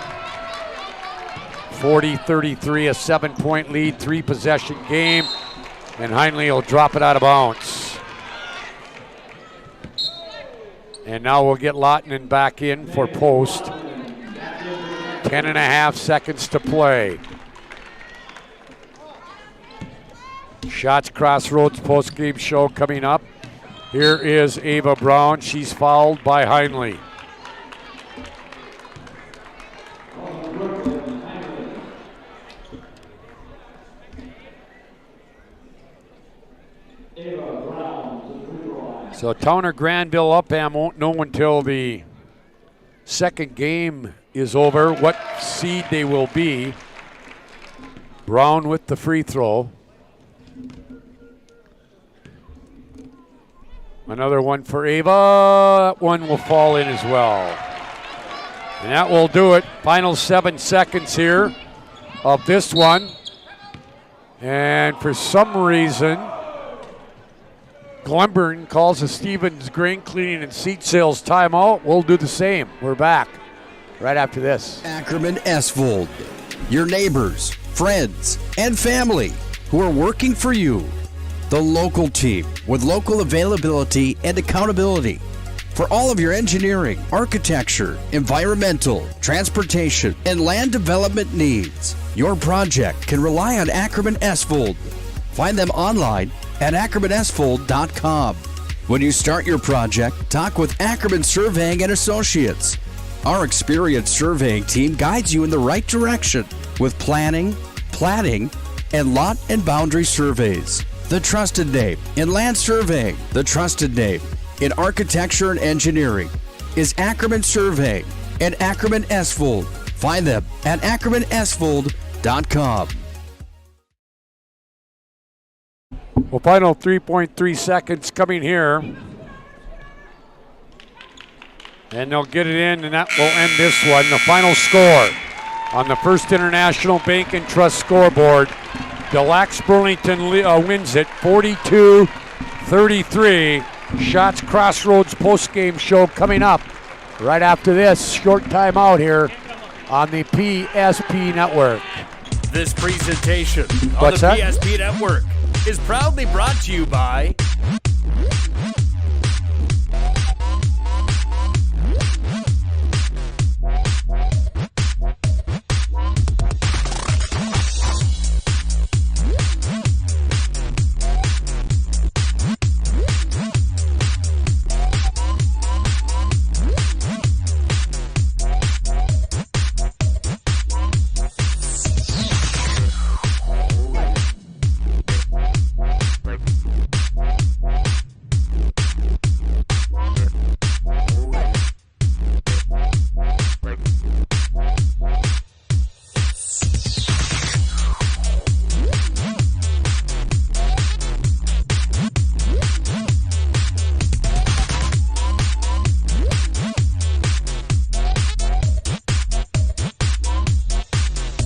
40-33, a 7-point lead, 3-possession game, and Heinley will drop it out of bounds. And now we'll get Lottinen back in for Post. 10.5 seconds to play. Shots Crossroads post-game show coming up. Here is Ava Brown. She's fouled by Heinley. So Towner Granville Upham won't know until the second game is over what seed they will be. Brown with the free throw. Another one for Ava. That one will fall in as well. And that will do it. Final 7 seconds here of this one. And for some reason, Glenburn calls a Stevens grain cleaning and seat sales timeout. We'll do the same. We're back right after this. Ackerman Esvold, your neighbors, friends, and family who are working for you. The local team with local availability and accountability for all of your engineering, architecture, environmental, transportation, and land development needs. Your project can rely on Ackerman Esvold. Find them online at AckermanEsvold.com. When you start your project, talk with Ackerman Surveying and Associates. Our experienced surveying team guides you in the right direction with planning, platting, and lot and boundary surveys. the trusted name in land surveying, the trusted name in architecture and engineering is Ackerman Surveying and Ackerman Esfold. Find them at ackermanesfold.com. Well, final 3.3 seconds coming here. And they'll get it in, and that will end this one. The final score on the First International Bank and Trust scoreboard. Del Lacs Burlington wins it 42-33. Shots Crossroads postgame show coming up right after this short timeout here on the PSP Network. This presentation on What's the that? PSP Network is proudly brought to you by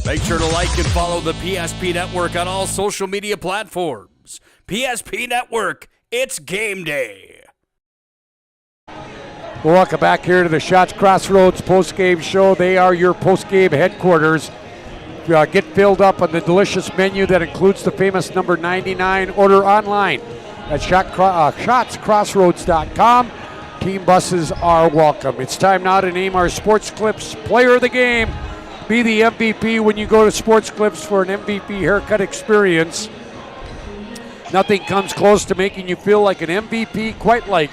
Make sure to like and follow the PSP Network on all social media platforms. PSP Network, it's game day. Welcome back here to the Shots Crossroads postgame show. They are your postgame headquarters. Get filled up on the delicious menu that includes the famous number 99. Order online at shotscrossroads.com. Team buses are welcome. It's time now to name our Sports Clips Player of the Game. Be the MVP when you go to Sports Clips for an MVP haircut experience. Nothing comes close to making you feel like an MVP, quite like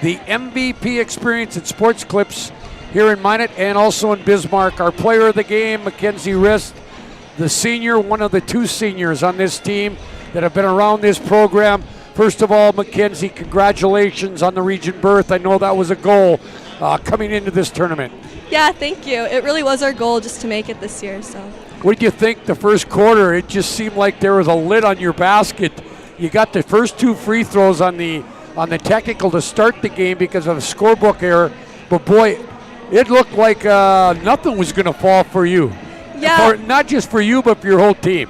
the MVP experience at Sports Clips here in Minot and also in Bismarck. Our player of the game, Mackenzie Rist, the senior, one of the two seniors on this team that have been around this program. First of all, Mackenzie, congratulations on the region berth. I know that was a goal coming into this tournament. Yeah, thank you. It really was our goal just to make it this year. So. What did you think the first quarter? It just seemed like there was a lid on your basket. You got the first two free throws on the technical to start the game because of a scorebook error. But boy, it looked like nothing was going to fall for you. Yeah. Not just for you, but for your whole team.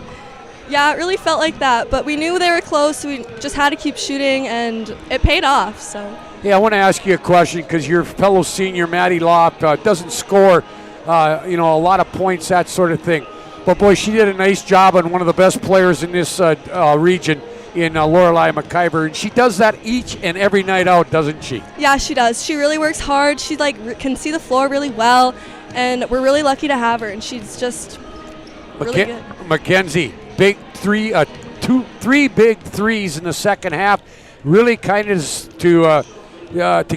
Yeah, it really felt like that. But we knew they were close. So we just had to keep shooting, and it paid off. So. Yeah, I want to ask you a question because your fellow senior, Maddie Loft, doesn't score, a lot of points, that sort of thing. But, boy, she did a nice job on one of the best players in this region in Lorelei McIver. And she does that each and every night out, doesn't she? Yeah, she does. She really works hard. She, can see the floor really well, and we're really lucky to have her. And she's just really good. Mackenzie, big three, three big threes in the second half. Really kind of to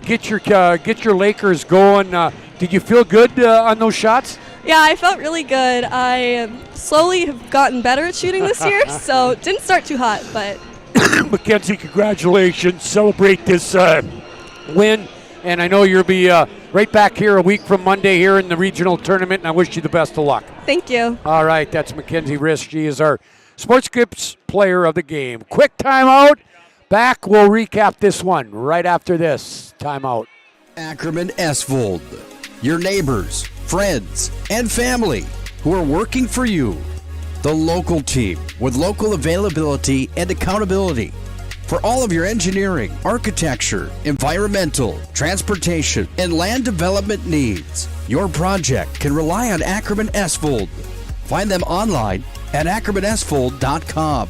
get your Lakers going. Did you feel good on those shots? Yeah, I felt really good. I slowly have gotten better at shooting this year, so it didn't start too hot, but. Mackenzie, congratulations. Celebrate this win, and I know you'll be right back here a week from Monday here in the regional tournament, and I wish you the best of luck. Thank you. All right, that's Mackenzie Rist. She is our Sports Clips player of the game. Quick timeout. Back, we'll recap this one right after this timeout. Ackerman Esfold, your neighbors, friends, and family who are working for you. The local team with local availability and accountability for all of your engineering, architecture, environmental, transportation, and land development needs. Your project can rely on Ackerman Esfold. Find them online at ackermanesfold.com.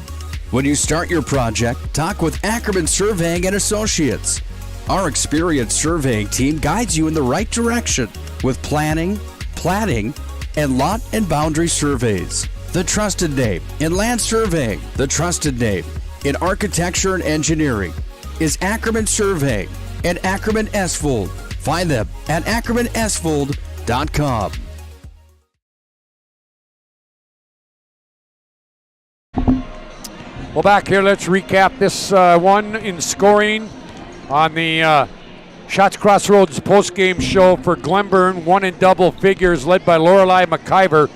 When you start your project, talk with Ackerman Surveying and Associates. Our experienced surveying team guides you in the right direction with planning, platting, and lot and boundary surveys. The trusted name in land surveying, the trusted name in architecture and engineering is Ackerman Surveying and Ackerman Esfold. Find them at ackermanesfold.com. Well, back here, let's recap this one in scoring on the Shots Crossroads post-game show for Glenburn. One in double figures, led by Lorelei McIver.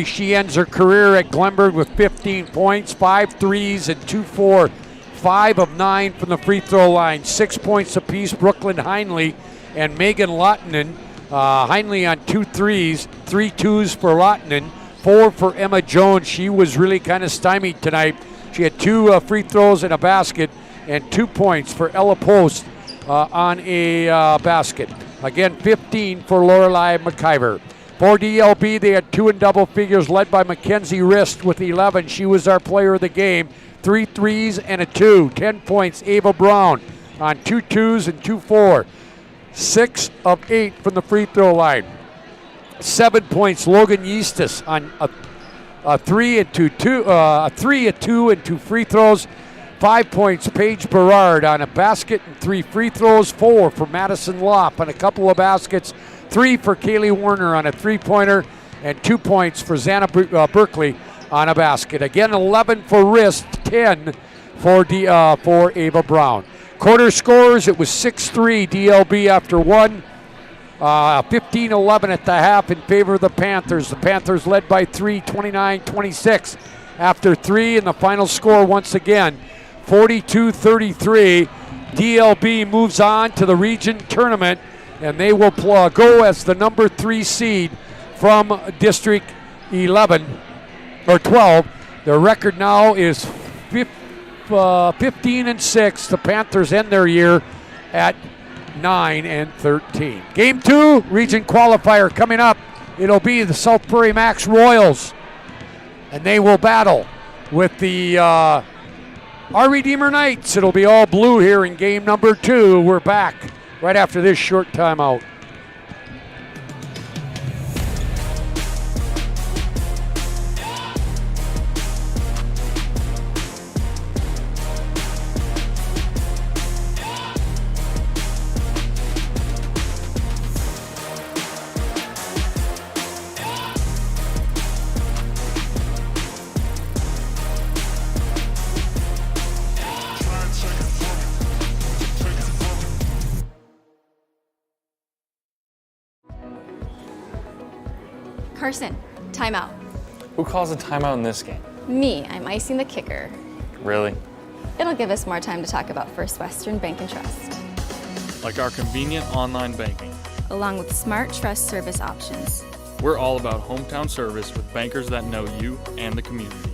She ends her career at Glenburn with 15 points, 5 threes and 2 4, 5 of 9 from the free throw line. 6 points apiece, Brooklyn Heinley and Megan Lottinen. Heinley on 2 threes, 3 twos for Lottinen, 4 for Emma Jones. She was really kind of stymied tonight. She had 2 free throws and a basket, and 2 points for Ella Post on a basket. Again, 15 for Lorelei McIver. For DLB, they had 2 in double figures, led by Mackenzie Rist with 11. She was our player of the game. 3 threes and a 2. 10 points, Ava Brown on 2 twos and 2 4. 6 of 8 from the free throw line. 7 points, Logan Eastis on a 3 and 2 and 2 free throws. 5 points, Paige Berard on a basket and 3 free throws. 4 for Madison Lopp on a couple of baskets. 3 for Kaylee Warner on a 3-pointer, and 2 points for Xana Berkeley on a basket. Again, 11 for Rist, 10 for Ava Brown. Quarter scores, it was 6-3 DLB after 1. 15-11 at the half in favor of the Panthers. The Panthers led by 3, 29-26 after 3, and the final score once again, 42-33. DLB moves on to the region tournament, and they will go as the number 3 seed from District 11 or 12. Their record now is 15-6. The Panthers end their year at 9-13. Game 2, region qualifier coming up. It'll be the South Prairie Max Royals, and they will battle with the Our Redeemer Knights. It'll be all blue here in game number 2. We're back right after this short timeout. Carson, timeout. Who calls a timeout in this game? Me, I'm icing the kicker. Really? It'll give us more time to talk about First Western Bank and Trust, Like our convenient online banking. along with smart trust service options. We're all about hometown service with bankers that know you and the community.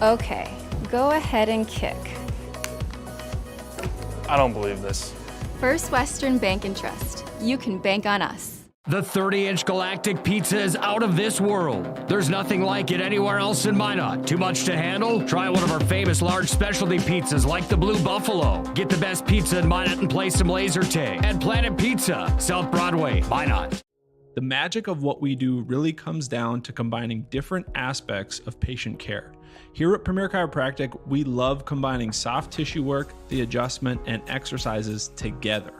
Okay, go ahead and kick. I don't believe this. First Western Bank and Trust. You can bank on us. The 30-inch Galactic Pizza is out of this world. There's nothing like it anywhere else in Minot. Too much to handle? Try one of our famous large specialty pizzas like the Blue Buffalo. Get the best pizza in Minot and play some laser tag. At Planet Pizza, South Broadway, Minot. The magic of what we do really comes down to combining different aspects of patient care. Here at Premier Chiropractic, we love combining soft tissue work, the adjustment, and exercises together.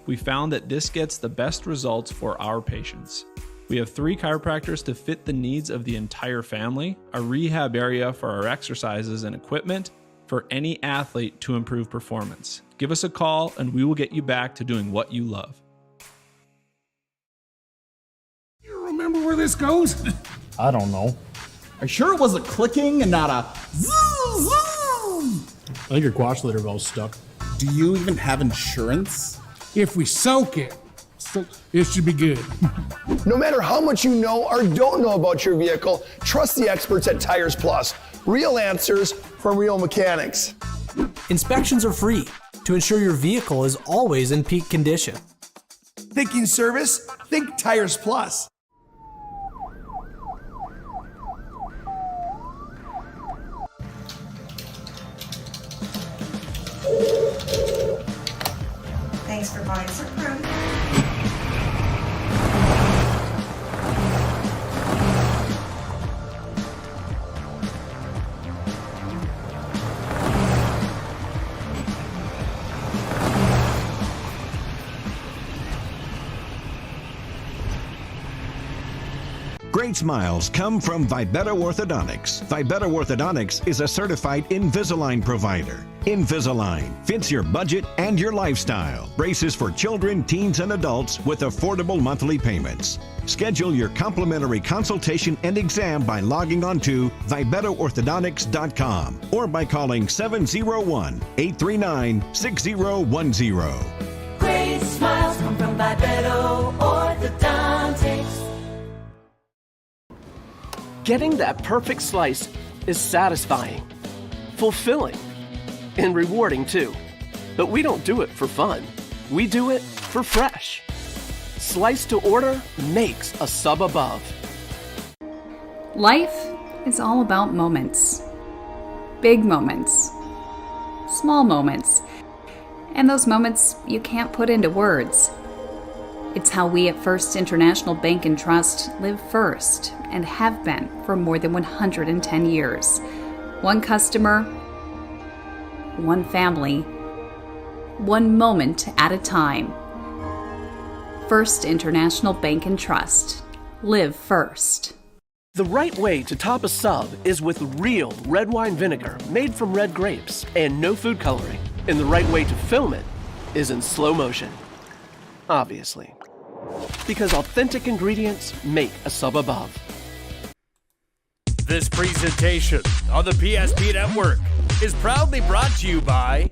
We found that this gets the best results for our patients. We have 3 chiropractors to fit the needs of the entire family, a rehab area for our exercises and equipment, for any athlete to improve performance. Give us a call and we will get you back to doing what you love. You remember where this goes? I don't know. Are you sure it was a clicking and not a zoom, zoom? I think your quash litter valve's stuck. Do you even have insurance? If we soak it, it should be good. No matter how much you know or don't know about your vehicle, trust the experts at Tires Plus. Real answers from real mechanics. Inspections are free to ensure your vehicle is always in peak condition. Thinking service? Think Tires Plus. Thanks for buying some fruit. Great smiles come from Vibetta Orthodontics. Vibetta Orthodontics is a certified Invisalign provider. Invisalign fits your budget and your lifestyle. Braces for children, teens, and adults with affordable monthly payments. Schedule your complimentary consultation and exam by logging on to VibettaOrthodontics.com or by calling 701-839-6010. Great smiles come from Vibetta Orthodontics. Getting that perfect slice is satisfying, fulfilling, and rewarding too. But we don't do it for fun. We do it for fresh. Slice to order makes a sub above. Life is all about moments. Big moments. Small moments. And those moments you can't put into words. It's how we at First International Bank and Trust live first and have been for more than 110 years. One customer, one family, one moment at a time. First International Bank and Trust. Live first. The right way to top a sub is with real red wine vinegar made from red grapes and no food coloring. And the right way to film it is in slow motion. Obviously. Because authentic ingredients make a sub above. This presentation on the PSP Network is proudly brought to you by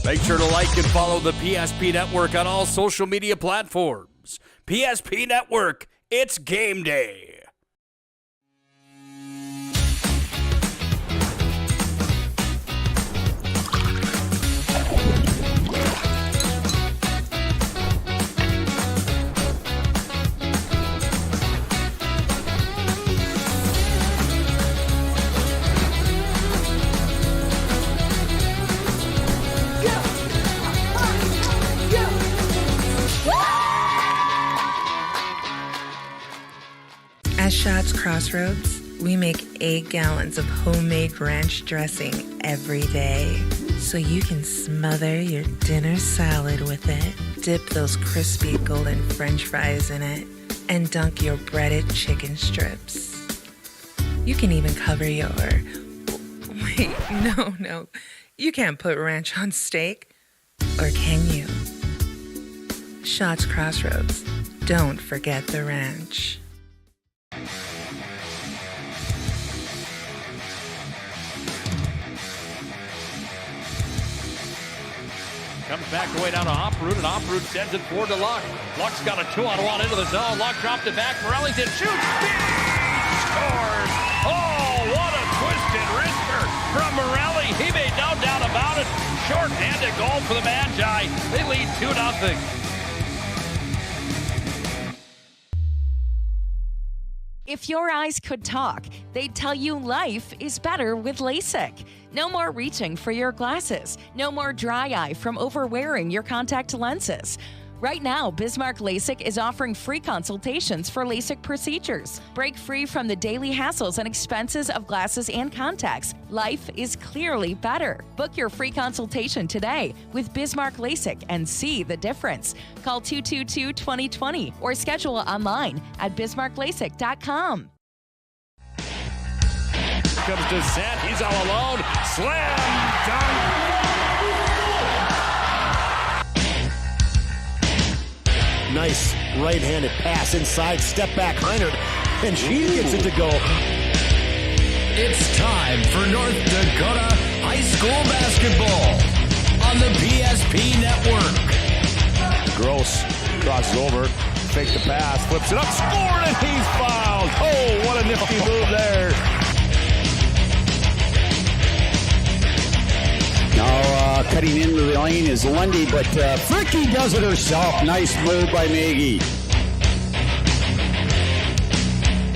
Make sure to like and follow the PSP Network on all social media platforms. PSP Network, it's game day. At Shots Crossroads, we make 8 gallons of homemade ranch dressing every day, so you can smother your dinner salad with it, dip those crispy golden french fries in it, and dunk your breaded chicken strips. You can even cover your... Wait, no. You can't put ranch on steak. Or can you? Shots Crossroads. Don't forget the ranch. Comes back the way down to Oproot, and Oproot sends it forward to Luck. Luck's got a 2-on-1 into the zone. Luck dropped it back. Morellington shoots. Scores. Oh, what a twisted wrister from Morelli. He made no doubt about it. Short-handed goal for the Magi. They lead 2-0. If your eyes could talk, they'd tell you life is better with LASIK. No more reaching for your glasses. No more dry eye from overwearing your contact lenses. Right now, Bismarck LASIK is offering free consultations for LASIK procedures. Break free from the daily hassles and expenses of glasses and contacts. Life is clearly better. Book your free consultation today with Bismarck LASIK and see the difference. Call 222-2020 or schedule online at bismarcklasik.com. Here comes Descent. He's all alone. Slam dunk. Nice right-handed pass inside, step back, Heinert, and she gets it to go. It's time for North Dakota High high school basketball on the PSP Network. Gross crosses over, fake the pass, flips it up, scored, and he's fouled. Oh, what a nifty move there. Now cutting into the lane is Lundy, but Fricky does it herself. Nice move by Maggie.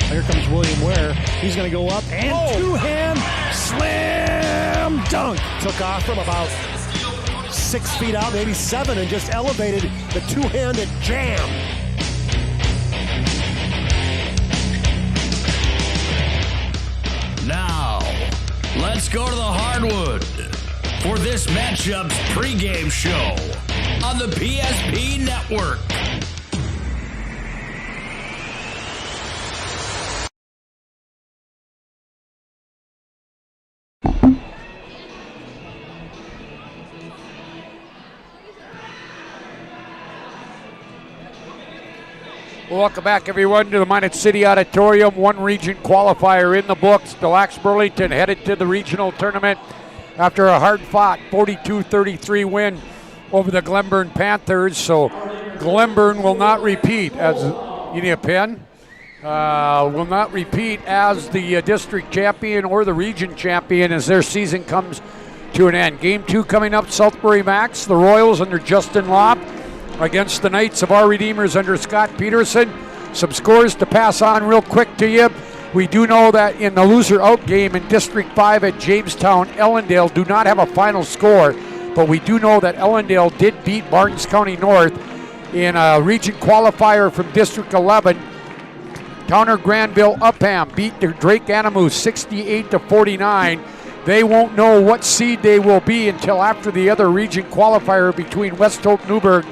Here comes William Ware. He's going to go up and two-hand slam dunk. Took off from about 6 feet out, maybe 7, and just elevated the two-handed jam. Now, let's go to the hardwood for this matchup's pregame show on the PSP Network. Welcome back, everyone, to the Minot City Auditorium. One region qualifier in the books. Des Lacs Burlington headed to the regional tournament after a hard-fought 42-33 win over the Glenburn Panthers. So Glenburn will not repeat as, you need a pen? Will not repeat as the district champion or the region champion as their season comes to an end. Game 2 coming up, Southbury Max, the Royals under Justin Lopp against the Knights of Our Redeemers under Scott Peterson. Some scores to pass on real quick to you. We do know that in the loser-out game in District 5 at Jamestown, Ellendale do not have a final score, but we do know that Ellendale did beat Barnes County North in a region qualifier from District 11. Towner Granville Upham beat the Drake Animus 68-49. They won't know what seed they will be until after the other region qualifier between West Hope Newburgh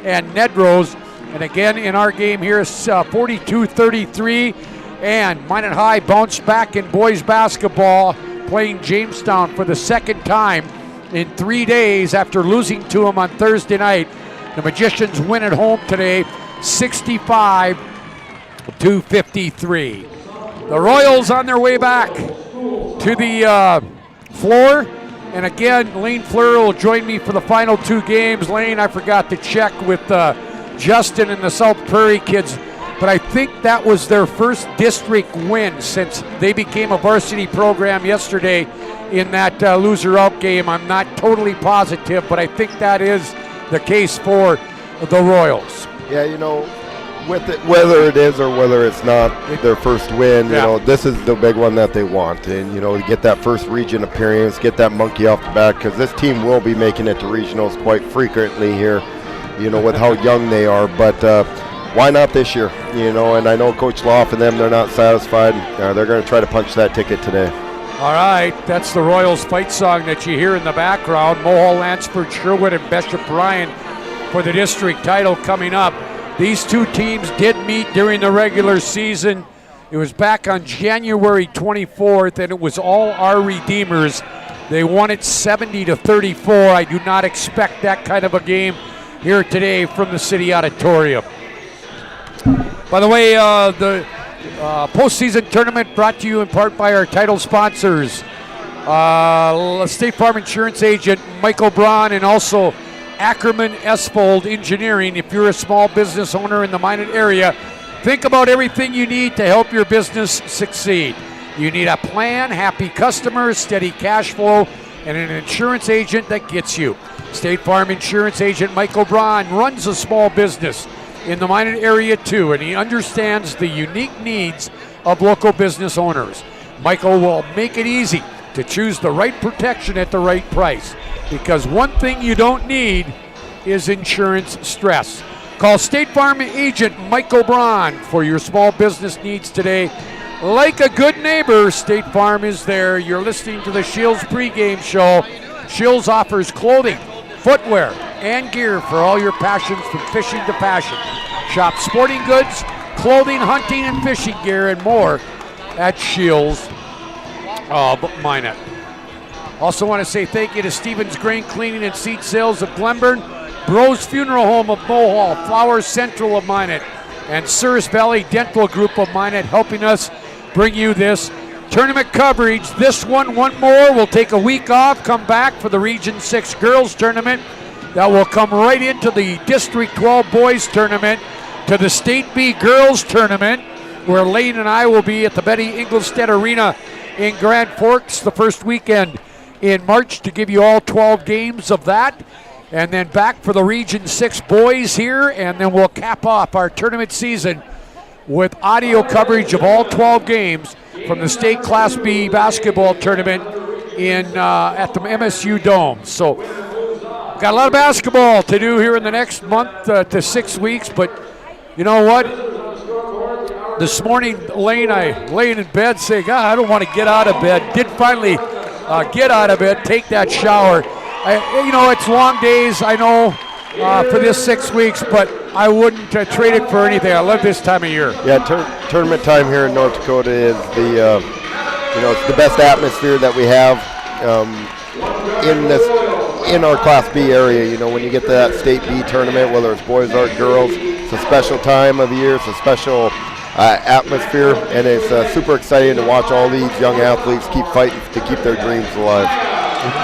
and Nedrose. And again, in our game here, it's 42-33, and Minot High bounced back in boys basketball, playing Jamestown for the second time in 3 days after losing to them on Thursday night. The Magicians win at home today, 65-53. The Royals on their way back to the floor. And again, Lane Fleur will join me for the final 2 games. Lane, I forgot to check with Justin and the South Prairie kids, but I think that was their first district win since they became a varsity program yesterday in that loser-out game. I'm not totally positive, but I think that is the case for the Royals. Yeah, you know, with it, whether it is or whether it's not their first win, you know, this is the big one that they want. And, you know, to get that first region appearance, get that monkey off the back, because this team will be making it to regionals quite frequently here, you know, with how young they are. But why not this year, you know? And I know Coach Loff and them, they're not satisfied. They're going to try to punch that ticket today. All right, that's the Royals fight song that you hear in the background. Mohall, Lansford, Sherwood, and Bishop Ryan for the district title coming up. These two teams did meet during the regular season. It was back on January 24th, and it was all our Redeemers. They won it 70-34. I do not expect that kind of a game here today from the City Auditorium. By the way, the postseason tournament brought to you in part by our title sponsors, State Farm Insurance Agent Michael Braun, and also Ackerman Esfold Engineering. If you're a small business owner in the Minot area, think about everything you need to help your business succeed. You need a plan, happy customers, steady cash flow, and an insurance agent that gets you. State Farm Insurance Agent Michael Braun runs a small business in the Minot area too, and he understands the unique needs of local business owners. Michael will make it easy to choose the right protection at the right price, because one thing you don't need is insurance stress. Call State Farm agent Michael Braun for your small business needs today. Like a good neighbor, State Farm is there. You're listening to the Shields pregame show. Shields offers clothing, footwear, and gear for all your passions from fishing to passion. Shop sporting goods, clothing, hunting, and fishing gear, and more at Shields Minot. Also want to say thank you to Stevens Grain Cleaning and Seed Sales of Glenburn, Bros Funeral Home of Mohall, Flowers Central of Minot, and Souris Valley Dental Group of Minot, helping us bring you this tournament coverage. This one more. We'll take a week off, come back for the Region 6 Girls Tournament. That will come right into the District 12 Boys Tournament, to the State B Girls Tournament, where Lane and I will be at the Betty Ingolstadt Arena in Grand Forks the first weekend in March to give you all 12 games of that. And then back for the Region 6 Boys here, and then we'll cap off our tournament season with audio coverage of all 12 games from the State Class B basketball tournament in at the MSU Dome. So got a lot of basketball to do here in the next month to 6 weeks, but you know what? This morning, Lane, I laying in bed saying, God, I don't want to get out of bed. Did finally get out of bed, take that shower. It's long days, I know, for this 6 weeks, but I wouldn't trade it for anything. I love this time of year. Yeah, tournament time here in North Dakota is it's the best atmosphere that we have in our Class B area. When you get to that State B tournament, whether it's boys or girls, it's a special time of the year. It's a special atmosphere, and it's super exciting to watch all these young athletes keep fighting to keep their dreams alive.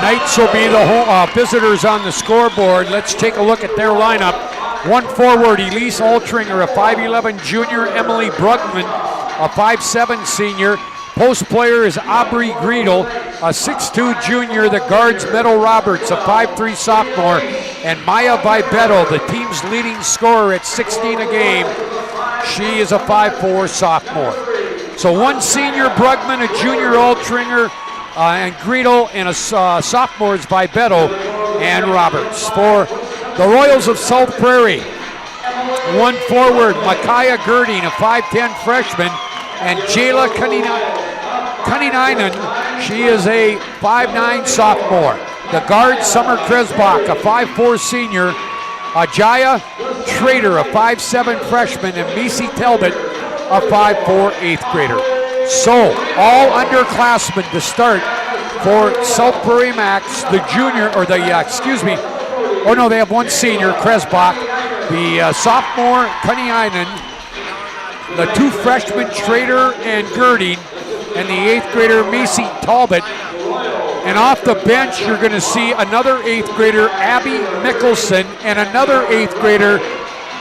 Knights will be the visitors on the scoreboard. Let's take a look at their lineup. One forward, Elise Altringer, a 5'11 junior. Emily Brugman, a 5'7 senior. Post player is Aubrey Greedle, a 6'2 junior. The guards, Meadow Roberts, a 5'3 sophomore. And Maya Vibetto, the team's leading scorer at 16 a game. She is a 5'4 sophomore. So one senior, Brugman, a junior, Altringer, and Greedle, and a sophomore is Vibetto and Roberts. For the Royals of South Prairie, one forward, Micaiah Girding, a 5'10 freshman, and Jayla Kaninainen, she is a 5'9 sophomore. The guard, Summer Kresbach, a 5'4 senior, Ajaya Trader, a 5'7 freshman, and Misi Talbot, a 5'4 8th grader. So, all underclassmen to start for South Prairie Max, the junior, or the, they have one senior, Kresbach, the sophomore, Kaninainen, the two freshmen, Trader and Girding, and the 8th grader, Macy Talbot. And off the bench, you're going to see another 8th grader, Abby Mickelson, and another 8th grader,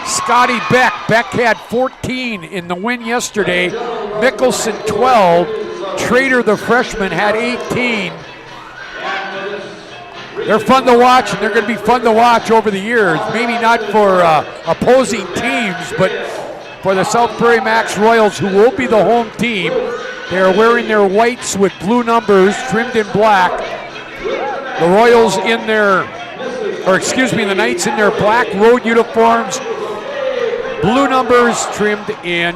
Scotty Beck. Beck had 14 in the win yesterday. Mickelson 12. Trader, the freshman, had 18. They're fun to watch, and they're going to be fun to watch over the years. Maybe not for opposing teams, but for the South Prairie Max Royals, who will be the home team. They're wearing their whites with blue numbers trimmed in black. The Royals the Knights in their black road uniforms, blue numbers trimmed in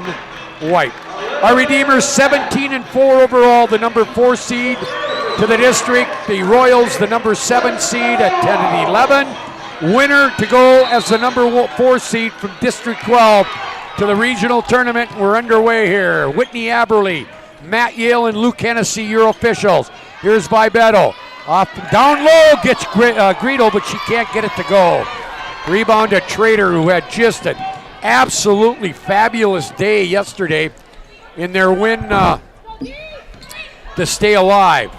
white. Our Redeemers 17-4 overall, the number 4 seed to the district. The Royals, the number 7 seed at 10-11. Winner to go as the number 4 seed from District 12 to the regional tournament. We're underway here. Whitney Aberly, Matt Yale, and Luke Hennessy, your officials. Here's Vibetto. Off down low, gets Greedle, but she can't get it to go. Rebound to Trader, who had just an absolutely fabulous day yesterday in their win to stay alive.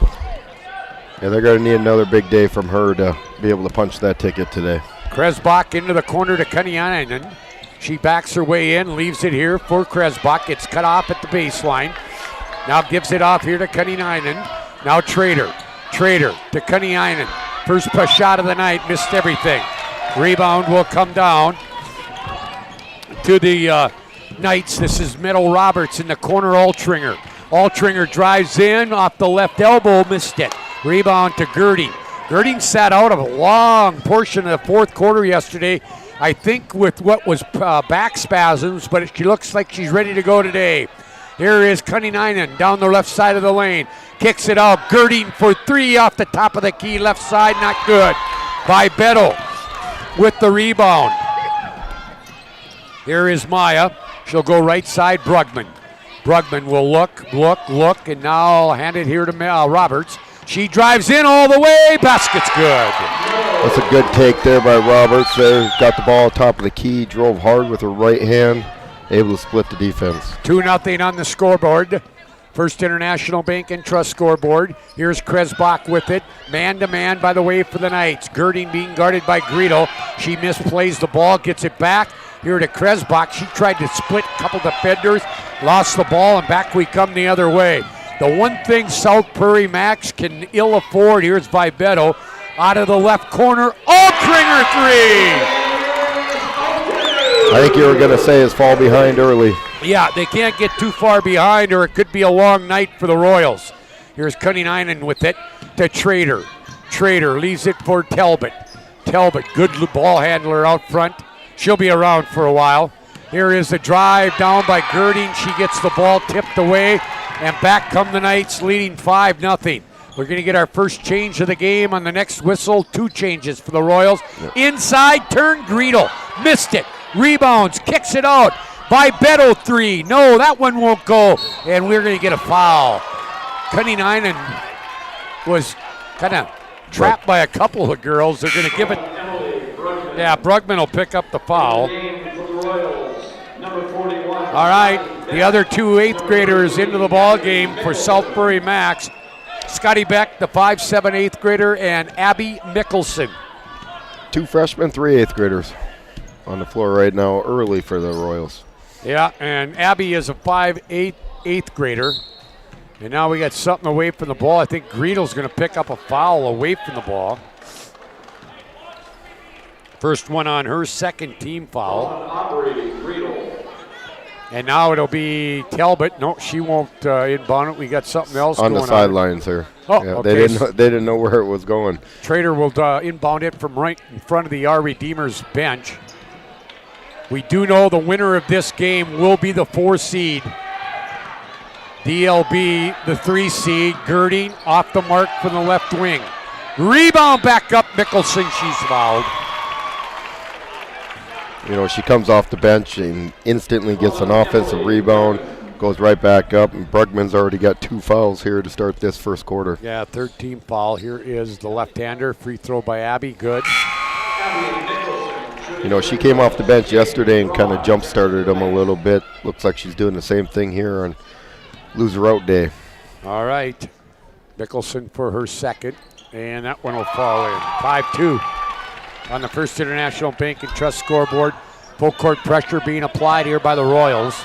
Yeah, they're going to need another big day from her to be able to punch that ticket today. Kresbach into the corner to Kaninainen. She backs her way in, leaves it here for Kresbach. Gets cut off at the baseline. Now gives it off here to Kaninainen. Now Trader to Kaninainen. First shot of the night, missed everything. Rebound will come down to the Knights. This is Meadow Roberts in the corner, Altringer. Altringer drives in off the left elbow, missed it. Rebound to Girding. Girding sat out of a long portion of the fourth quarter yesterday, I think with what was back spasms, but she looks like she's ready to go today. Here is Kaninainen down the left side of the lane. Kicks it out. Girding for 3 off the top of the key. Left side, not good. Vibetto with the rebound. Here is Maya. She'll go right side, Brugman. Brugman will look, and now hand it here to Roberts. She drives in all the way. Basket's good. That's a good take there by Roberts. There, got the ball top of the key, drove hard with her right hand, able to split the defense. 2-0 on the scoreboard. First International Bank and Trust scoreboard. Here's Kresbach with it. Man-to-man, by the way, for the Knights. Girding being guarded by Gretel. She misplays the ball, gets it back. Here to Kresbach. She tried to split a couple defenders, lost the ball, and back we come the other way. The one thing South Prairie Max can ill afford, here's Vibetto out of the left corner. Altringer three! I think you were going to say is fall behind early. Yeah, they can't get too far behind or it could be a long night for the Royals. Here's Kunninainen with it to Trader. Trader leaves it for Talbot. Talbot, good ball handler out front. She'll be around for a while. Here is the drive down by Girding. She gets the ball tipped away, and back come the Knights leading 5-0. We're going to get our first change of the game on the next whistle. 2 changes for the Royals. Yep. Inside turn, Gretel. Missed it. Rebounds, kicks it out. Vibetto 3. No, that one won't go. And we're going to get a foul. Kunninainen was kind of trapped by a couple of girls. They're going to give it. Yeah, Brugman will pick up the foul. All right, the other 2 8th graders into the ball game for South Prairie Max. Scotty Beck, the 5'7" 8th grader, and Abby Mickelson. 2 freshmen, 3 8th graders on the floor right now, early for the Royals. Yeah, and Abby is a 5'8" 8th grader. And now we got something away from the ball. I think Gretel's going to pick up a foul away from the ball. First one on her, second team foul. And now it'll be Talbot. No, she won't inbound it. We got something else on going the sidelines here. Oh, yeah, okay. They didn't know where it was going. Trader will inbound it from right in front of the R Redeemers bench. We do know the winner of this game will be the 4 seed. DLB, the 3 seed. Girding off the mark from the left wing. Rebound back up, Mickelson. She's fouled. You know, she comes off the bench and instantly gets an offensive rebound, goes right back up, and Brugman's already got 2 fouls here to start this first quarter. Yeah, 3rd team foul. Here is the left-hander. Free throw by Abby. Good. You know, she came off the bench yesterday and kind of jump-started them a little bit. Looks like she's doing the same thing here on loser out day. All right. Mickelson for her second, and that one will fall in. 5-2 on the First International Bank and Trust scoreboard. Full court pressure being applied here by the Royals.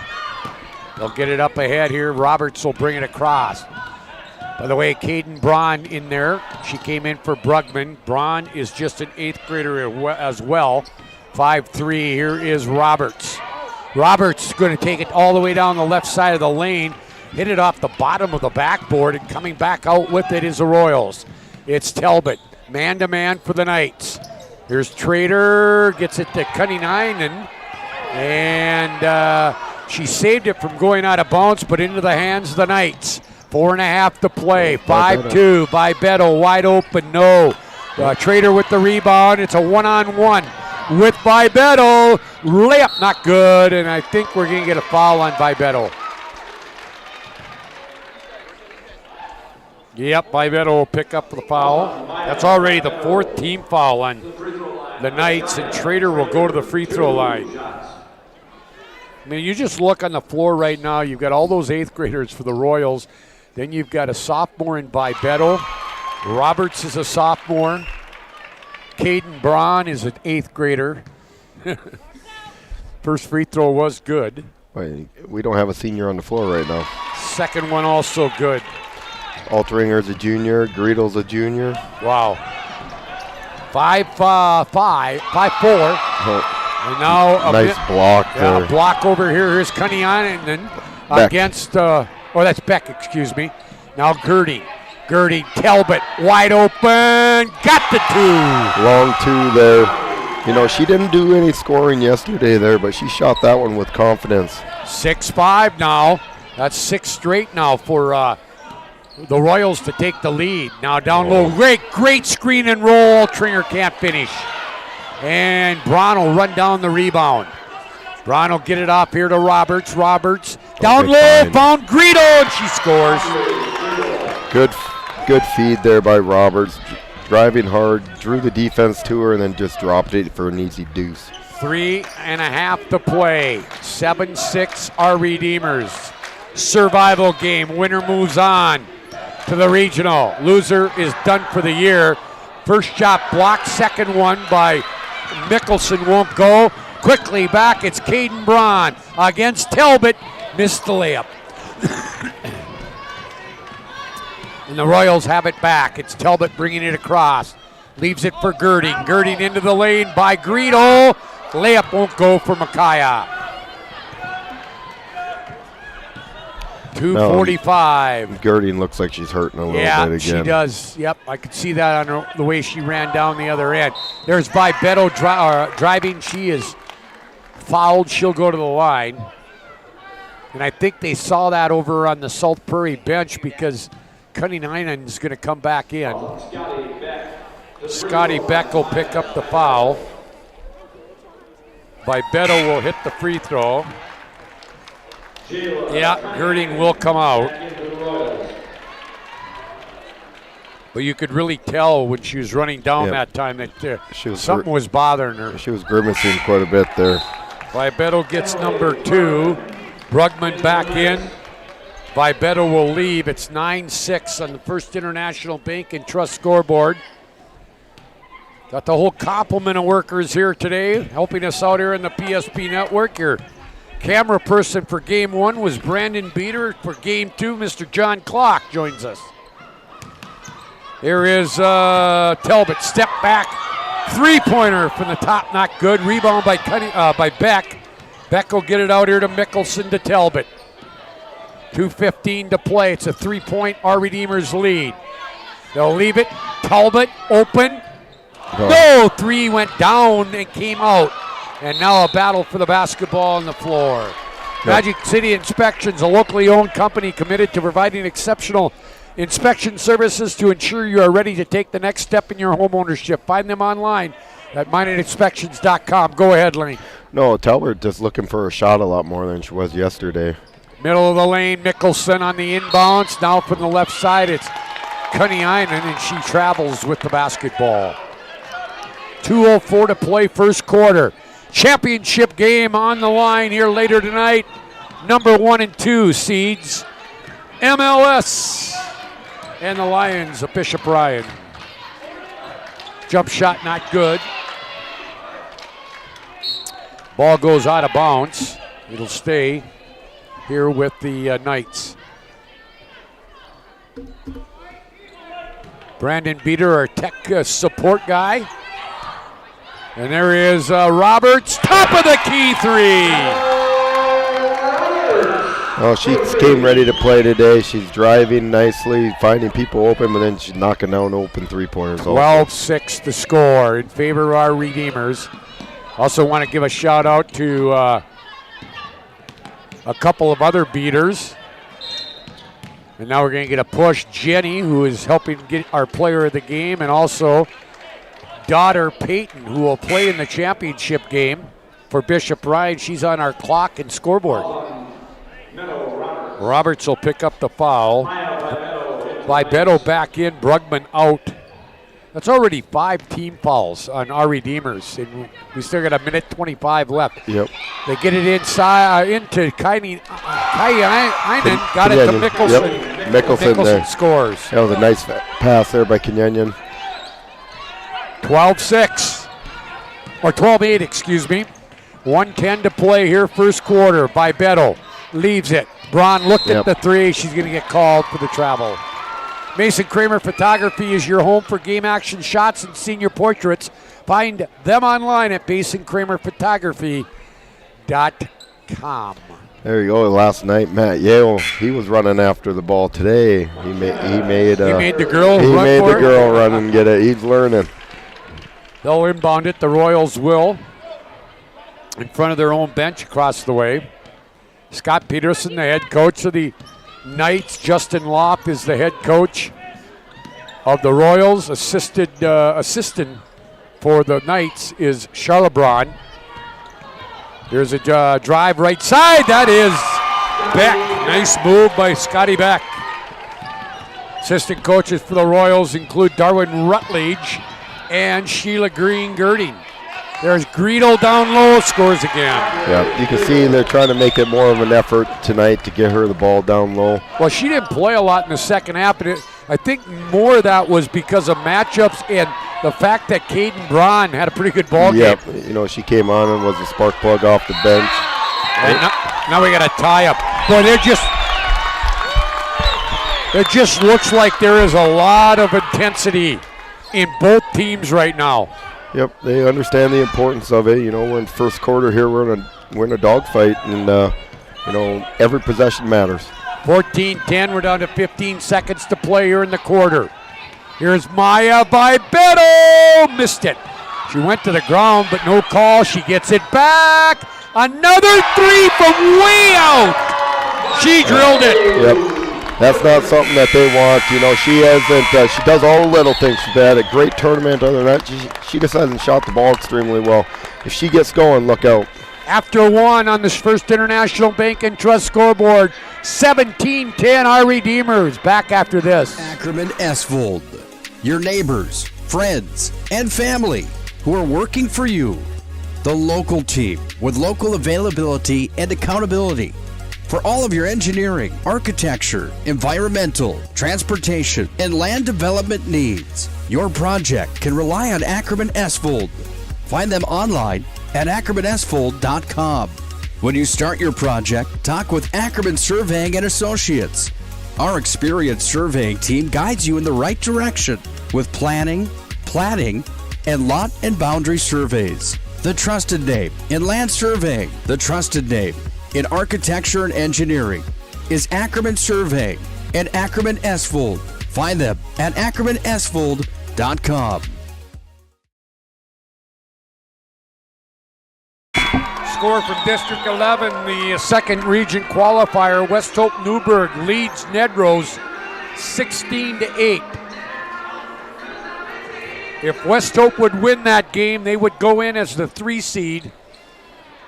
They'll get it up ahead here. Roberts will bring it across. By the way, Caden Braun in there. She came in for Brugman. Braun is just an 8th grader as well. 5'3". Here is Roberts. Roberts is going to take it all the way down the left side of the lane. Hit it off the bottom of the backboard, and coming back out with it is the Royals. It's Talbot, man-to-man for the Knights. Here's Trader, gets it to Kunninainen, and she saved it from going out of bounds, but into the hands of the Knights. 4.5 to play, 5-2, Vibetto wide open, no. Trader with the rebound, it's a one-on-one with Vibetto. Layup not good, and I think we're going to get a foul on Vibetto. Yep, Vibetto will pick up the foul. That's already the 4th team foul on the Knights, and Trader will go to the free throw line. I mean, you just look on the floor right now, you've got all those 8th graders for the Royals. Then you've got a sophomore in Vibetto. Roberts is a sophomore. Caden Braun is an 8th grader. First free throw was good. We don't have a senior on the floor right now. Second one also good. Altringer's a junior. Gretel's a junior. Wow. 5'4". And now nice block there. Yeah, block over here. Here's Kunninainen against, that's Beck, excuse me. Now Girding, Talbot, wide open, got the 2. Long 2 there. You know, she didn't do any scoring yesterday there, but she shot that one with confidence. 6-5 now. That's 6 straight now for the Royals to take the lead. Now down low, great screen and roll. Tringer can't finish. And Braun will run down the rebound. Braun will get it off here to Roberts. Down low, found Gretel, and she scores. Good feed there by Roberts. Driving hard, drew the defense to her, and then just dropped it for an easy deuce. 3.5 to play. 7-6 our Redeemers. survival game. Winner moves on to the regional. Loser is done for the year. First shot blocked, second one by Mickelson won't go. Quickly back, it's Caden Braun against Talbot. Missed the layup. And the Royals have it back. It's Talbot bringing it across. Leaves it for Girding. Girding into the lane by Greedo. Layup won't go for Micaiah. 2:45. Girding looks like she's hurting a little bit again. Yeah, she does. Yep, I could see that on the way she ran down the other end. There's Vibeto driving. She is fouled. She'll go to the line. And I think they saw that over on the South Prairie bench because Cunningham is going to come back in. Scotty Beck will pick up the foul. Vibeto will hit the free throw. Yeah, Girding will come out. But you could really tell when she was running down that time that something was bothering her. She was grimacing quite a bit there. Vibeto gets number 2. Brugman back in. Vibeto will leave. It's 9-6 on the First International Bank and Trust scoreboard. Got the whole complement of workers here today helping us out here in the PSP network. Your camera person for Game 1 was Brandon Beater. For Game 2, Mr. John Clock joins us. Here is Talbot. Step back. Three-pointer from the top, not good. Rebound by Beck. Beck will get it out here to Mickelson to Talbot. 2:15 to play. It's a 3-point our Redeemers lead. They'll leave it. Talbot open. No, 3 went down and came out. And now a battle for the basketball on the floor. Magic City Inspections, a locally owned company committed to providing exceptional inspection services to ensure you are ready to take the next step in your home ownership. Find them online at mineinspections.com. Go ahead, Lenny. No, Talbot just looking for a shot a lot more than she was yesterday. Middle of the lane, Mickelson on the inbounds. Now from the left side, it's Cunningham, and she travels with the basketball. 2:04 to play first quarter. Championship game on the line here later tonight. Number 1 and 2 seeds, MLS and the Lions of Bishop Ryan. Jump shot not good. Ball goes out of bounds. It'll stay here with the Knights. Brandon Beater, our tech support guy. And there is Roberts, top of the key 3. Oh, she came ready to play today. She's driving nicely, finding people open, but then she's knocking down open three-pointers. 12-6 to score in favor of our Redeemers. Also want to give a shout out to a couple of other beaters. And now we're going to get a push. Jenny, who is helping get our player of the game, and also daughter Peyton, who will play in the championship game for Bishop Ryan. She's on our clock and scoreboard. Roberts will pick up the foul. Vibeto back in, Brugman out. That's already 5 team fouls on our Redeemers, and we still got a minute 25 left. Yep. They get it inside into Kynan, got it to Mickelson. Yep. Mickelson there. Scores. That was a nice pass there by Kenyon. 12-6, or 12-8, excuse me. 1:10 to play here, first quarter. Vibeto leaves it. Braun looked at the 3. She's going to get called for the travel. Mason Kramer Photography is your home for game action shots and senior portraits. Find them online at masonkramerphotography.com. There you go. Last night, Matt Yale, he was running after the ball today. He made the girl run and get it. He's learning. They'll inbound it. The Royals will. In front of their own bench across the way. Scott Peterson, the head coach of the Knights. Justin Lopp is the head coach of the Royals. Assistant for the Knights is Charlotte Braun. There's a drive right side. That is Beck. Nice move by Scotty Beck. Assistant coaches for the Royals include Darwin Rutledge and Sheila Green Girding. There's Greedle down low, scores again. Yeah, you can see they're trying to make it more of an effort tonight to get her the ball down low. Well, she didn't play a lot in the second half, but I think more of that was because of matchups and the fact that Caden Braun had a pretty good ball game. Yep, you know, she came on and was a spark plug off the bench. And now we got a tie-up. Boy, it just looks like there is a lot of intensity in both teams right now. Yep, they understand the importance of it. You know, we're in first quarter here. We're in a dogfight, and you know, every possession matters. 14-10. We're down to 15 seconds to play here in the quarter. Here's Maya Vibeto. Missed it. She went to the ground, but no call. She gets it back. Another three from way out. She drilled it. Yep. That's not something that they want. You know, she hasn't. She does all the little things. She's had a great tournament. Other than that, she just hasn't shot the ball extremely well. If she gets going, look out. After one on this First International Bank and Trust scoreboard, 17-10, our Redeemers. Back after this. Ackerman Esvold, your neighbors, friends, and family who are working for you. The local team with local availability and accountability. For all of your engineering, architecture, environmental, transportation, and land development needs, your project can rely on Ackerman Esvold. Find them online at ackermanesvold.com. When you start your project, talk with Ackerman Surveying and Associates. Our experienced surveying team guides you in the right direction with planning, platting, and lot and boundary surveys. The trusted name in land surveying, the trusted name in architecture and engineering is Ackerman Surveying and Ackerman Esvold. Find them at ackermanesvold.com. Score from District 11, the second region qualifier. West Hope Newburgh leads Nedrose 16-8. If West Hope would win that game, they would go in as the 3 seed,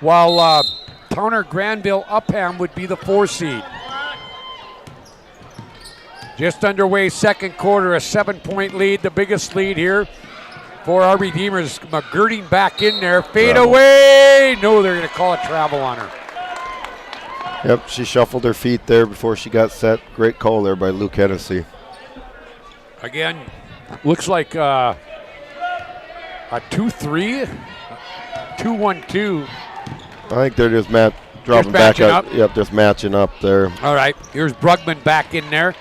while Towner Granville Upham would be the 4 seed. Just underway second quarter, a 7-point lead, the biggest lead here for our Redeemers. McGirding back in there, fade away. No, they're going to call a travel on her. Yep, she shuffled her feet there before she got set. Great call there by Luke Hennessy. Again, looks like a 2-3, 2-1-2. I think they're just dropping back up. Yep, just matching up there. All right, here's Brugman back in there.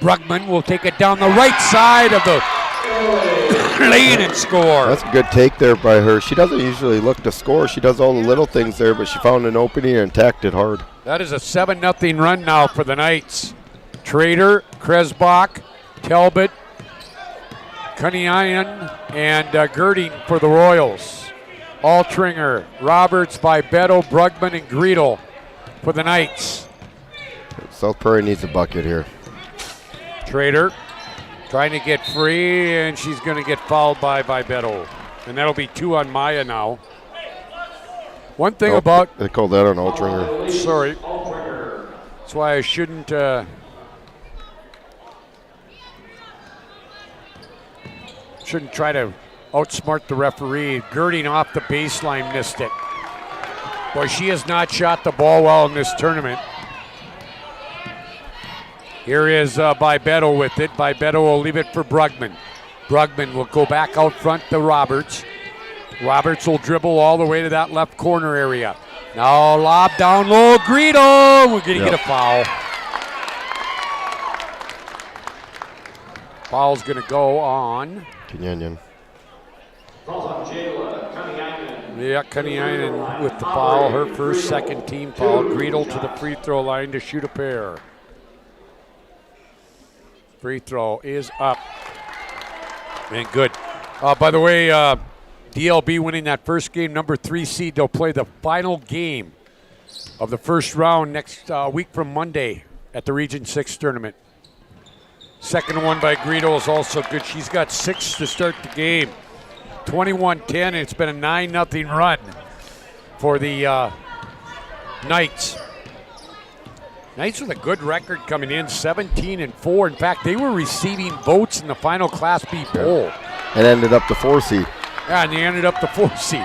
Brugman will take it down the right side of the lane and score. That's a good take there by her. She doesn't usually look to score. She does all the little things there, but she found an opening and tacked it hard. That is a 7-0 run now for the Knights. Trader, Kresbach, Talbot, Cunningham, and Girding for the Royals. Altringer, Roberts, Vibeto, Brugman, and Greedle for the Knights. South Prairie needs a bucket here. Trader trying to get free, and she's going to get fouled by Vibeto. And that'll be 2 on Maya now. One thing about... They called that an Altringer. Sorry. That's why I shouldn't... shouldn't try to outsmart the referee. Girding off the baseline, missed it. Boy, she has not shot the ball well in this tournament. Here is Vibeto with it. Vibeto will leave it for Brugman. Brugman will go back out front to Roberts. Roberts will dribble all the way to that left corner area. Now lob down low, Greedle. We're going to get a foul. Foul's going to go on Kenyan. Yeah, Cunningham with the foul. Her first, second team foul. Greedle to the free throw line to shoot a pair. Free throw is up. And good. By the way, DLB winning that first game, number 3 seed. They'll play the final game of the first round next week from Monday at the Region 6 tournament. Second one by Greedle is also good. She's got 6 to start the game. 21-10, and it's been a 9-0 run for the Knights. Knights with a good record coming in, 17-4. In fact, they were receiving votes in the final Class B poll. And ended up the 4 seed. Yeah, and they ended up the 4 seed.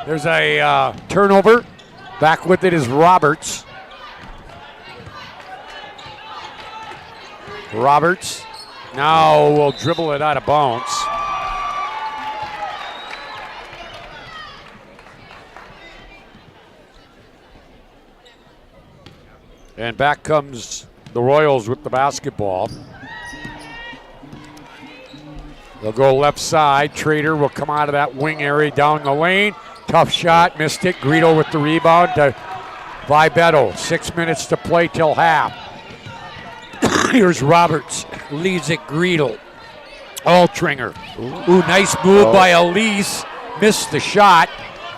There's a turnover. Back with it is Roberts. Roberts now will dribble it out of bounds. And back comes the Royals with the basketball. They'll go left side. Trader will come out of that wing area down the lane. Tough shot, missed it. Greedo with the rebound to Vibetto. 6 minutes to play till half. Here's Roberts, leaves it Greedo. Altringer. Ooh, nice move by Elise. Missed the shot.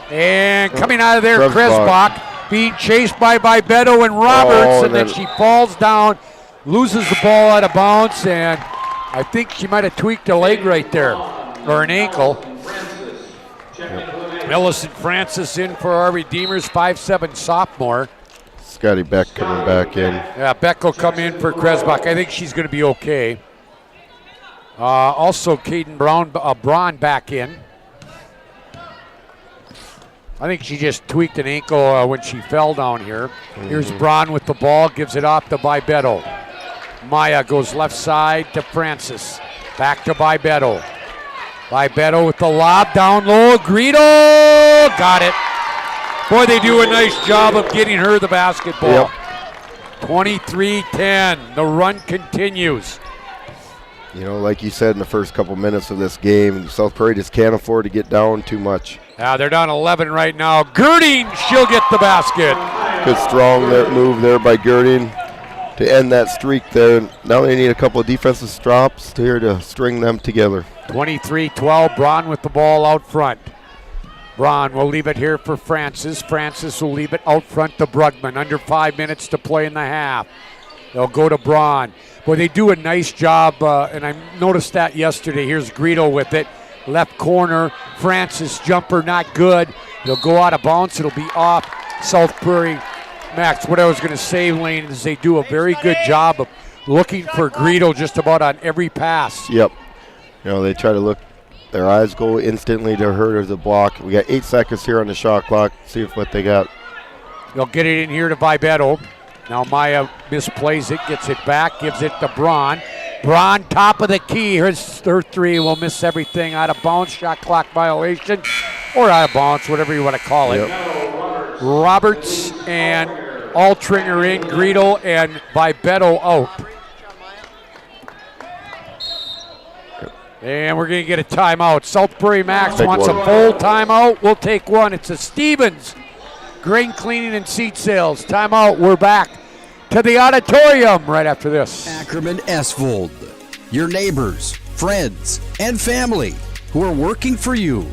And coming out of there, Kresbach being chased by Vibetto and Roberts, and then she falls down, loses the ball out of bounds, and I think she might have tweaked a leg right there, or an ankle. Millicent Francis in for our Redeemers, 5'7" sophomore. Scotty Beck coming back in. Yeah, Beck will come in for Kresbach. I think she's going to be okay. Also, Caden Braun back in. I think she just tweaked an ankle when she fell down here. Here's Braun with the ball, gives it off to Vibetto. Maya goes left side to Francis. Back to Vibetto. Vibetto with the lob down low. Greedo got it. Boy, they do a nice job of getting her the basketball. 23-10. The run continues. You know, like you said in the first couple minutes of this game, South Prairie just can't afford to get down too much. They're down 11 right now. Girding, she'll get the basket. Good strong move there by Girding to end that streak there. Now they need a couple of defensive stops here to string them together. 23-12, Braun with the ball out front. Braun will leave it here for Francis. Francis will leave it out front to Brugman. Under 5 minutes to play in the half. They'll go to Braun. Boy, they do a nice job, and I noticed that yesterday. Here's Greedo with it. Left corner, Francis jumper not good. He'll go out of bounds. It'll be off South Prairie. Max, what I was going to say, Lane, is they do a very good job of looking for Greedo just about on every pass. Yep. You know, they try to look, their eyes go instantly to her as a block. We got 8 seconds here on the shot clock. See what they got. They'll get it in here to Vibetto. Now Maya misplays it, gets it back, gives it to Braun. Braun, top of the key. Here's her three. Will miss everything out of bounds. Shot clock violation, or out of bounds, whatever you want to call it. Yep. Roberts and Altringer in, Greedo and Vibetto out. And we're going to get a timeout. South Prairie Max wants a full timeout. We'll take one. It's a Stevens Grain Cleaning and Seat Sales. Timeout. We're back to the auditorium right after this. Ackerman Esvold, your neighbors, friends, and family who are working for you.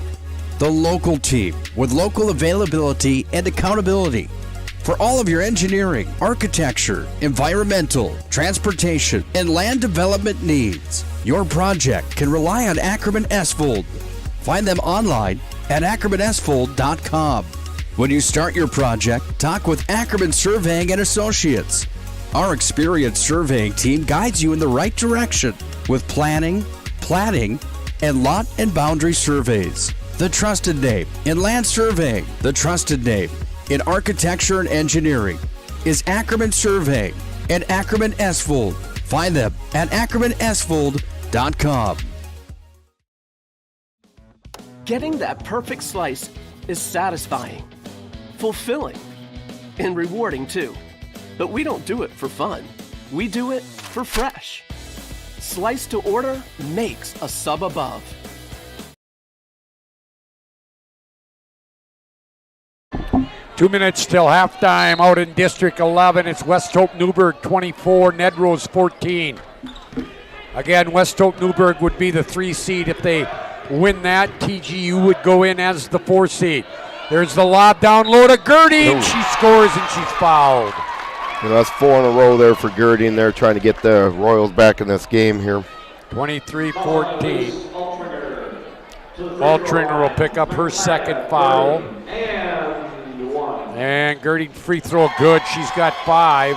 The local team with local availability and accountability for all of your engineering, architecture, environmental, transportation, and land development needs. Your project can rely on Ackerman Esvold. Find them online at ackermanesvold.com. When you start your project, talk with Ackerman Surveying and Associates. Our experienced surveying team guides you in the right direction with planning, platting, and lot and boundary surveys. The trusted name in land surveying, the trusted name in architecture and engineering is Ackerman Surveying and Ackerman Esvold. Find them at ackermanesvold.com. Getting that perfect slice is satisfying, fulfilling, and rewarding too. But we don't do it for fun. We do it for fresh. Slice to order makes a sub above. Two minutes till halftime out in District 11. It's West Hope Newburgh 24, Nedrose 14. Again, West Hope Newburgh would be the 3 seed. If they win that, TGU would go in as the 4 seed. There's the lob down low to Girding. She scores and she's fouled. You know, that's 4 in a row there for Girding. They're trying to get the Royals back in this game here. 23-14. Altringer will pick up her second foul. And Girding free throw good. She's got 5.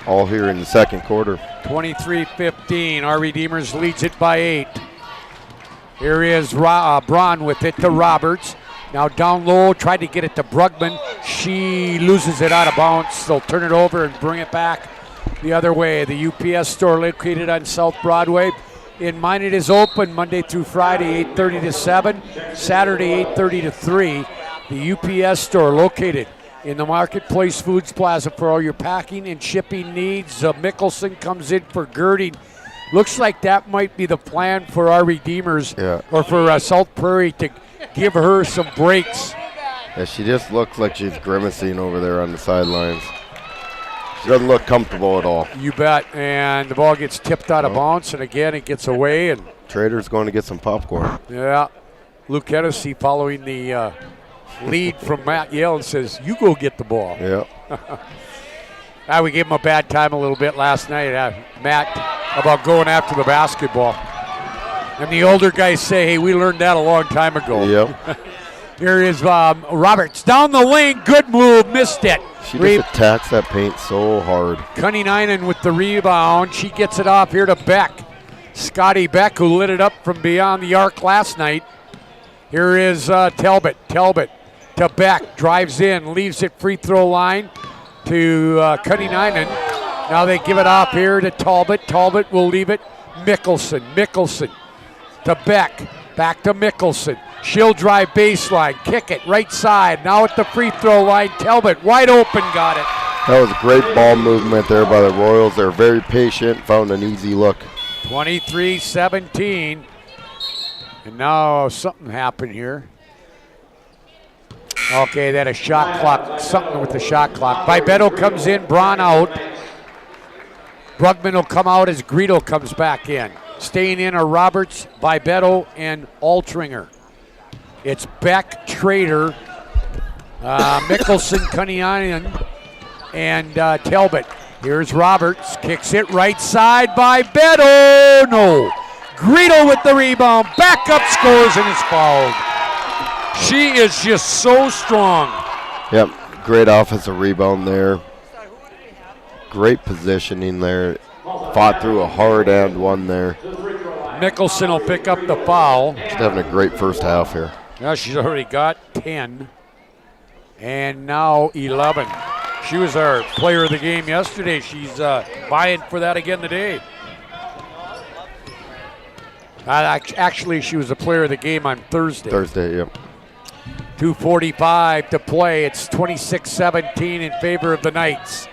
All here in the second quarter. 23-15. Our Redeemers leads it by 8. Here is Braun with it to Roberts. Now down low, tried to get it to Brugman. She loses it out of bounds. They'll turn it over and bring it back the other way. The UPS store located on South Broadway. In mine, it is open Monday through Friday, 8:30 to 7, Saturday, 8:30 to 3. The UPS store located in the Marketplace Foods Plaza for all your packing and shipping needs. Mickelson comes in for girding. Looks like that might be the plan for our Redeemers or for South Prairie to give her some breaks. Yeah, she just looks like she's grimacing over there on the sidelines. She doesn't look comfortable at all. You bet. And the ball gets tipped out of bounds, and again it gets away. And Trader's going to get some popcorn. Yeah. Luke Hennessy following the lead from Matt Yale and says, "You go get the ball." Yeah. We gave him a bad time a little bit last night, Matt, about going after the basketball. And the older guys say, "Hey, we learned that a long time ago." Yep. Here is Roberts down the wing. Good move, missed it. She just attacks that paint so hard. Kunninainen with the rebound. She gets it off here to Beck. Scotty Beck, who lit it up from beyond the arc last night. Here is Talbot. Talbot to Beck. Drives in, leaves it free throw line to Kunninainen. Now they give it off here to Talbot. Talbot will leave it. Mickelson. Mickelson to Beck. Back to Mickelson. She'll drive baseline. Kick it right side. Now at the free throw line. Talbot wide open. Got it. That was great ball movement there by the Royals. They're very patient. Found an easy look. 23-17. And now something happened here. Okay, they had a shot clock. Something with the shot clock. Vibeto comes in. Braun out. Brugman will come out as Greedo comes back in. Staying in are Roberts, Vibeto, and Altringer. It's Beck, Trader, Mickelson, Kunninainen, and Talbot. Here's Roberts, kicks it right side, Vibeto, no. Greedo with the rebound, back up, scores, and is fouled. She is just so strong. Yep, great offensive rebound there. Great positioning there. Fought through a hard and one there. Mickelson will pick up the foul. She's having a great first half here. Now she's already got 10. And now 11. She was our player of the game yesterday. She's vying for that again today. Actually, she was the player of the game on Thursday. Thursday, yep. 2:45 to play. It's 26-17 in favor of the Knights.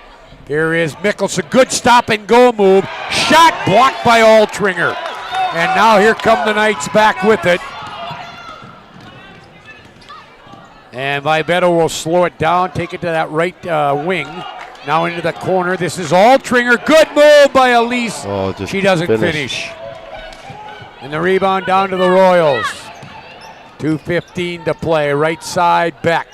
Here is Mickelson. Good stop and go move. Shot blocked by Altringer. And now here come the Knights back with it. And Vibeto will slow it down, take it to that right wing. Now into the corner. This is Altringer. Good move by Elise. Oh, she doesn't finish. And the rebound down to the Royals. 2:15 to play. Right side, Beck.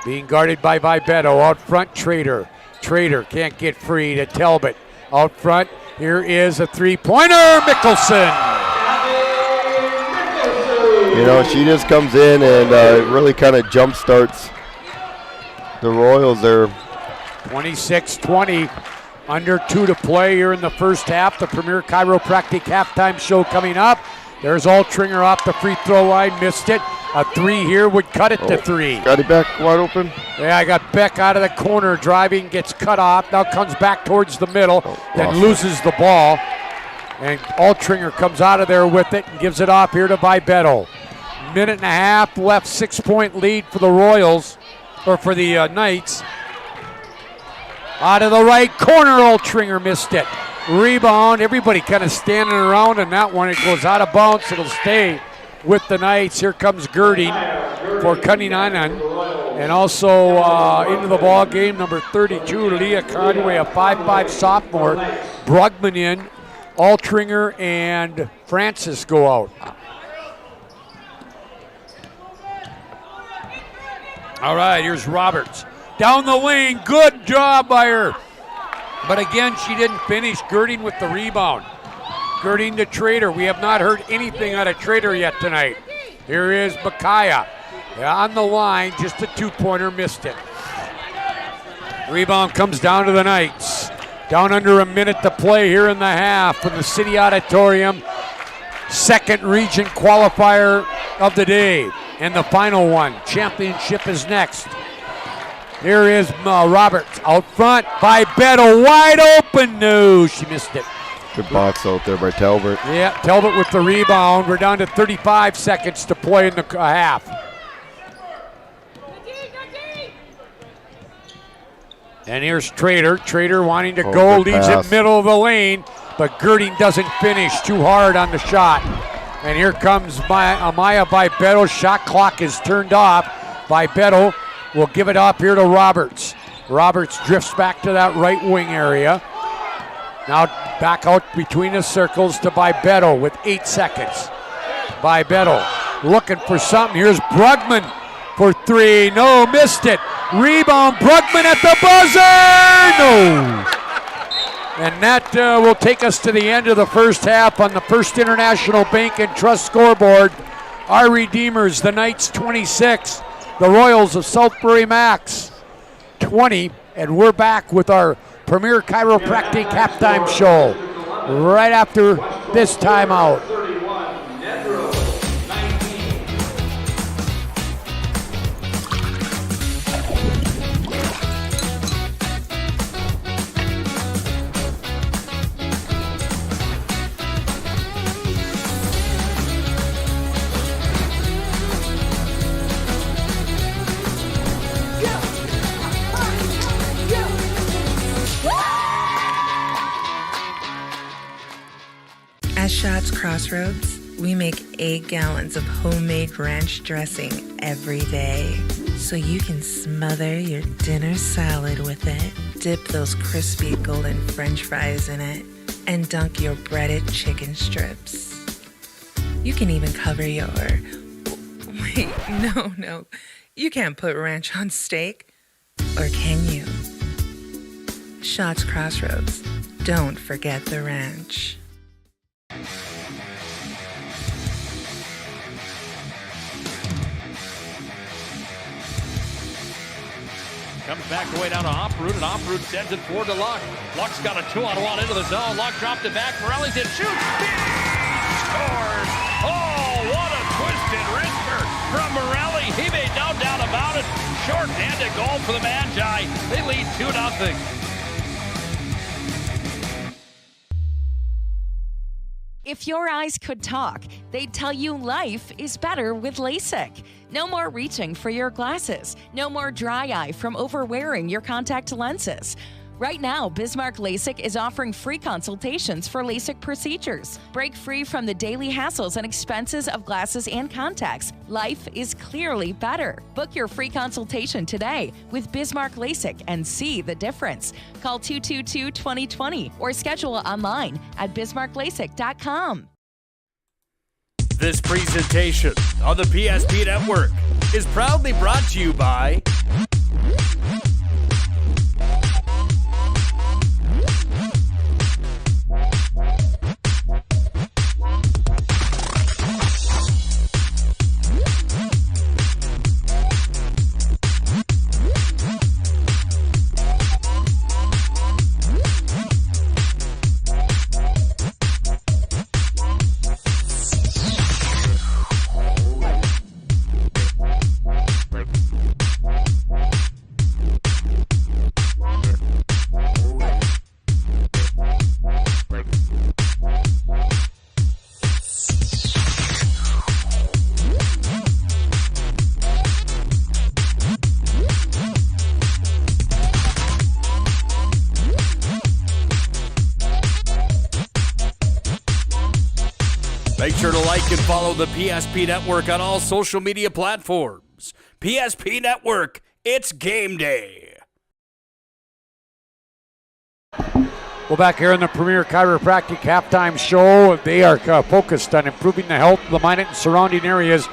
Being guarded by Vibeto. Out front, Trader. Trader can't get free to Talbot. Out front, here is a three-pointer, Mickelson. You know, she just comes in and really kind of jump starts the Royals there. 26-20, under 2 to play here in the first half. The Premier Chiropractic halftime show coming up. There's Altringer off the free throw line, missed it. A three here would cut it to 3. Got it back wide open. Yeah, I got Beck out of the corner, driving, gets cut off. Now comes back towards the middle, then loses the ball. And Altringer comes out of there with it and gives it off here to Vibeto. Minute and a half left, 6-point lead for the Royals, or for the Knights. Out of the right corner, Altringer missed it. Rebound, everybody kind of standing around on that one. It goes out of bounds, it'll stay with the Knights. Here comes girding for Kunninainen. And also into the ball game, number 32, Leah Conway, a 5'5 sophomore. Brugman in, Altringer and Francis go out. All right, here's Roberts. Down the wing, good job by her. But again, she didn't finish. Girding with the rebound. Girding to Trader. We have not heard anything out of Trader yet tonight. Here is Bakaya. On the line, just a 2-pointer, missed it. Rebound comes down to the Knights. Down under a minute to play here in the half from the City Auditorium. Second region qualifier of the day. and the final one. Championship is next. Here is Roberts out front by Beto, wide open. No, she missed it. Good box out there by Talbot. Yeah, Talbot with the rebound. We're down to 35 seconds to play in the half. And here's Trader. Trader wanting to go, leads it middle of the lane, but Girding doesn't finish, too hard on the shot. And here comes Amaya by Beto. Shot clock is turned off by Beto. We'll give it up here to Roberts. Roberts drifts back to that right wing area. Now back out between the circles to Beto with 8 seconds. Beto looking for something. Here's Brugman for three. No, missed it. Rebound, Brugman at the buzzer. No. And that will take us to the end of the first half on the First International Bank and Trust scoreboard. Our Redeemers, the Knights 26, the Royals of Southbury Max 20, and we're back with our Premier Chiropractic halftime show right after this timeout. At Shots Crossroads, we make 8 gallons of homemade ranch dressing every day, so you can smother your dinner salad with it, dip those crispy golden french fries in it, and dunk your breaded chicken strips. You can even cover your... Wait, no. You can't put ranch on steak. Or can you? Shots Crossroads. Don't forget the ranch. Comes back away down to Oproot, and Oproot sends it forward to Luck. Luck's got a 2-on-1 into the zone. Luck dropped it back. Morellington shoots. Scores! Oh, what a twisted wrister from Morelli. He made no doubt about it. Short-handed goal for the Magi. They lead 2-0. If your eyes could talk, they'd tell you life is better with Lasik. No more reaching for your glasses. No more dry eye from overwearing your contact lenses. Right now, Bismarck LASIK is offering free consultations for LASIK procedures. Break free from the daily hassles and expenses of glasses and contacts. Life is clearly better. Book your free consultation today with Bismarck LASIK and see the difference. Call 222-2020 or schedule online at bismarcklasik.com. This presentation on the PSP Network is proudly brought to you by Make sure to like and follow the PSP Network on all social media platforms. PSP Network, it's game day. Well, back here in the Premier Chiropractic halftime show, they are focused on improving the health of the Minot and surrounding areas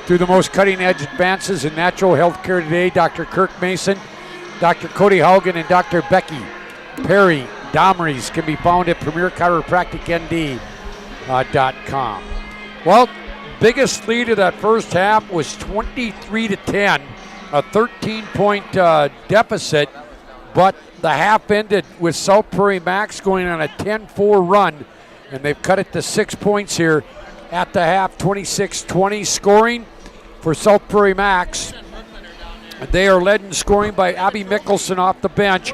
through the most cutting-edge advances in natural health care today. Dr. Kirk Mason, Dr. Cody Haugen, and Dr. Becky Perry Domries can be found at PremierChiropracticND.com. Well, biggest lead of that first half was 23-10, a 13-point deficit, but the half ended with South Prairie Max going on a 10-4 run, and they've cut it to 6 points here at the half, 26-20. Scoring for South Prairie Max. They are led in scoring by Abby Mickelson off the bench.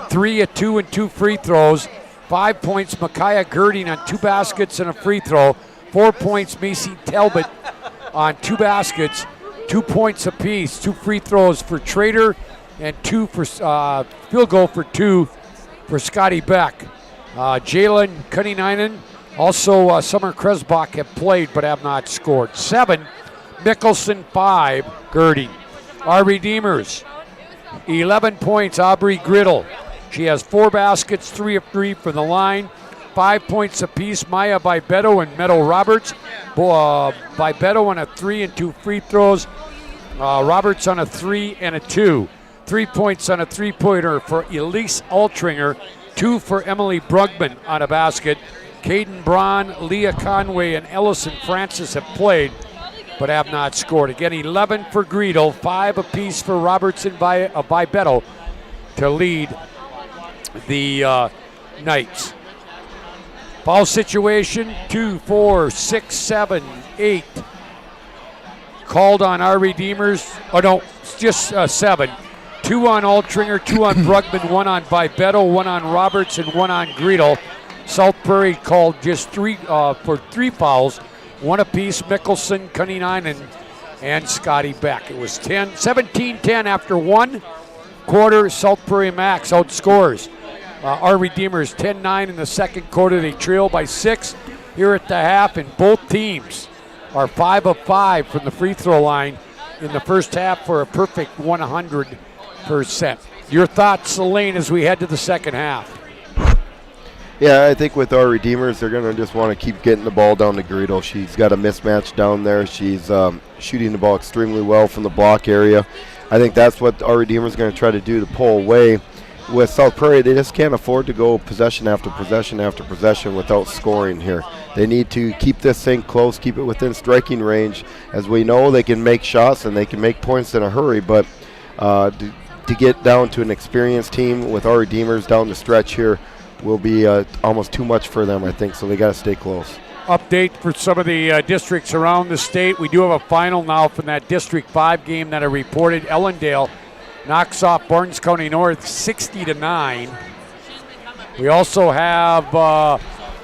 3, a 2, and 2 free throws. 5 points, Micaiah Girding on 2 baskets and a free throw. 4 points, Macy Talbot on 2 baskets, 2 points apiece. 2 free throws for Trader and 2 for field goal for 2 for Scotty Beck. Jalen Kunninainen, also Summer Kresbach have played but have not scored. 7, Mickelson, 5, Girding. Our Redeemers, 11 points, Aubrey Griddle. She has 4 baskets, 3 of 3 from the line. 5 points apiece, Maya Bibetto and Meadow Roberts. Bibetto on a 3 and 2 free throws. Roberts on a 3 and a 2. 3 points on a three-pointer for Elise Altringer. 2 for Emily Brugman on a basket. Caden Braun, Leah Conway, and Ellison Francis have played but have not scored. Again, 11 for Griedel, 5 apiece for Roberts and Bibetto to lead the Knights. Foul situation, 2, 4, 6, 7, 8. Called on our Redeemers. Oh, no, it's just 7. 2 on Altringer, 2 on Brugman, 1 on Bibetto, 1 on Roberts, and 1 on Griedel. South Prairie called just 3 for 3 fouls. 1 apiece, Mickelson, Kunninainen, and Scotty Beck. It was 17-10 after 1 quarter. South Prairie Max outscores our Redeemers 10-9 in the second quarter. They trail by 6 here at the half, and both teams are 5 of 5 from the free throw line in the first half for a perfect 100%. Your thoughts, Elaine, as we head to the second half? Yeah, I think with our Redeemers, they're going to just want to keep getting the ball down to Griedel. She's got a mismatch down there. She's shooting the ball extremely well from the block area. I think that's what our Redeemers are going to try to do to pull away. With South Prairie, they just can't afford to go possession after possession after possession without scoring here. They need to keep this thing close, keep it within striking range. As we know, they can make shots and they can make points in a hurry, but to get down to an experienced team with our Redeemers down the stretch here will be almost too much for them, I think, so they got to stay close. Update for some of the districts around the state. We do have a final now from that District 5 game that I reported. Ellendale knocks off Barnes County North 60-9. We also have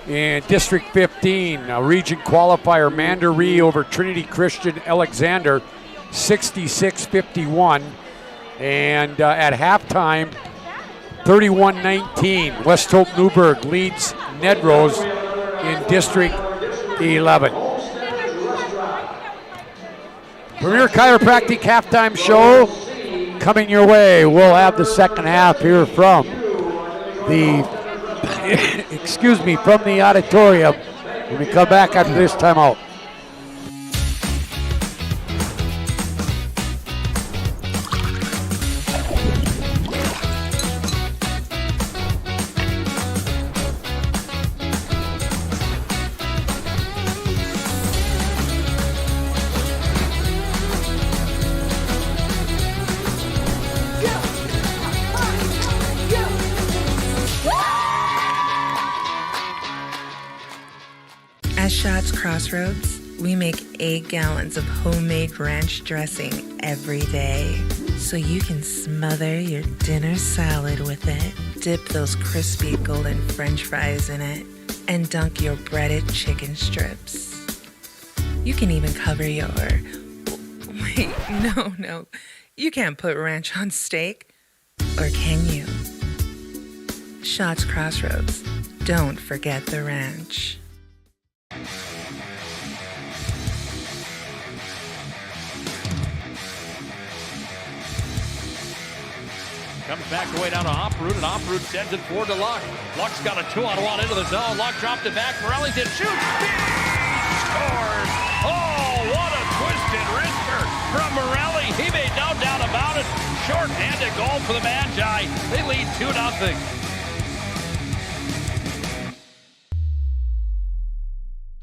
in District 15 a region qualifier, Mandaree over Trinity Christian Alexander 66-51. And at halftime, 31-19, West Hope Newburgh leads Nedrose in District 11. Premier Chiropractic halftime show coming your way. We'll have the second half here from the from the auditorium when we come back after this timeout. At Schatz Crossroads, we make 8 gallons of homemade ranch dressing every day, so you can smother your dinner salad with it, dip those crispy golden French fries in it, and dunk your breaded chicken strips. You can even cover your... Wait, no. You can't put ranch on steak. Or can you? Schatz Crossroads. Don't forget the ranch. Comes back away down to Oproot, and Oproot sends it forward to Luck. Luck's got a 2-on-1 into the zone. Luck dropped it back. Morellington shoots. Scores! Oh, what a twisted wrister from Morelli. He made no doubt about it. Short-handed goal for the Magi. They lead 2-0.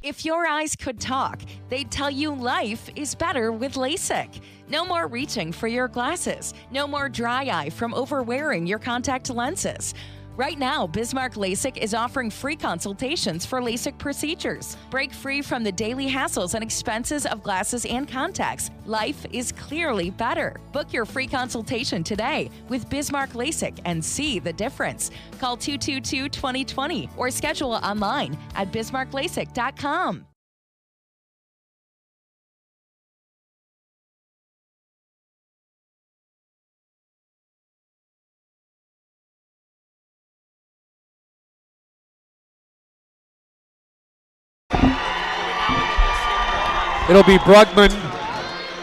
If your eyes could talk, they'd tell you life is better with Lasik. No more reaching for your glasses. No more dry eye from overwearing your contact lenses. Right now, Bismarck LASIK is offering free consultations for LASIK procedures. Break free from the daily hassles and expenses of glasses and contacts. Life is clearly better. Book your free consultation today with Bismarck LASIK and see the difference. Call 222-2020 or schedule online at bismarcklasik.com. It'll be Brugman,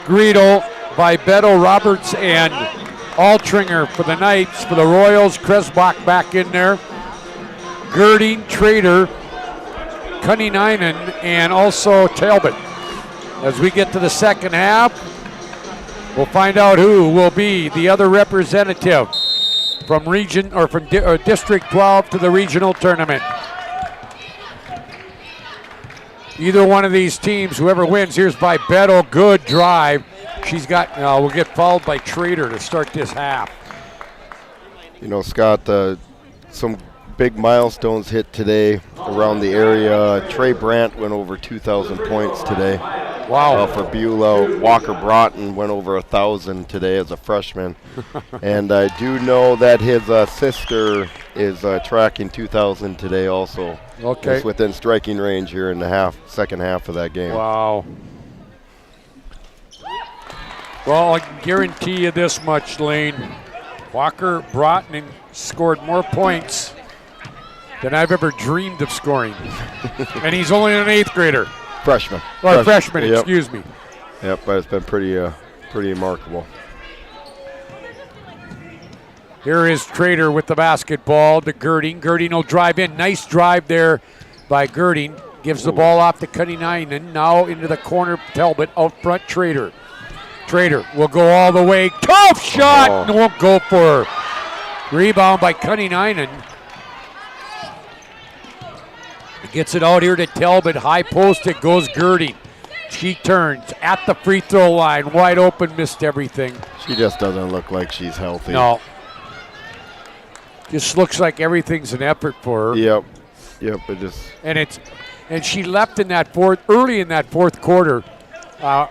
Greedle, Vibeto, Roberts, and Altringer for the Knights. For the Royals, Kresbach back in there. Girding, Trader, Kunninainen, and also Talbot. As we get to the second half, we'll find out who will be the other representative from region or from District 12 to the regional tournament. Either one of these teams, whoever wins, here's Vibeto, good drive. She's got, will get fouled by Trader to start this half. You know, Scott, some big milestones hit today around the area. Trey Brandt went over 2,000 points today. Wow. For Beulah. Walker Broughton went over 1,000 today as a freshman. And I do know that his sister is tracking 2,000 today also. Okay. It's within striking range here in the second half of that game. Wow. Well, I can guarantee you this much, Lane. Walker Broughton scored more points than I've ever dreamed of scoring. And he's only an 8th grader. Freshman. Or freshman, yep. Excuse me. Yep, but it's been pretty remarkable. Here is Trader with the basketball to Girding. Girding will drive in. Nice drive there by Girding. Gives the ball off to Kunninainen. Now into the corner, Talbot out front, Trader. Trader will go all the way. Tough shot! And won't go for her. Rebound by Kunninainen. Gets it out here to Talbot. High post, it goes Girding. She turns at the free throw line. Wide open, missed everything. She just doesn't look like she's healthy. No. Just looks like everything's an effort for her. Yep. It just. And she left in that early in that fourth quarter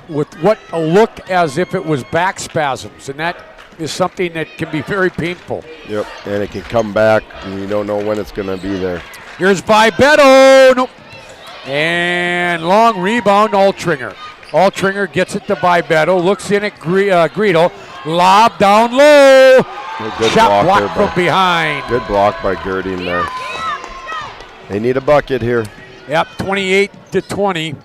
with what a look as if it was back spasms, and that is something that can be very painful. Yep, and it can come back, and you don't know when it's going to be there. Here's Vibeto. Nope. And long rebound, Altringer. Altringer gets it to Vibeto, looks in at Greedle. Lob down low. Good shot block blocked from behind. Good block by Girding there. They need a bucket here. Yep, 28-20.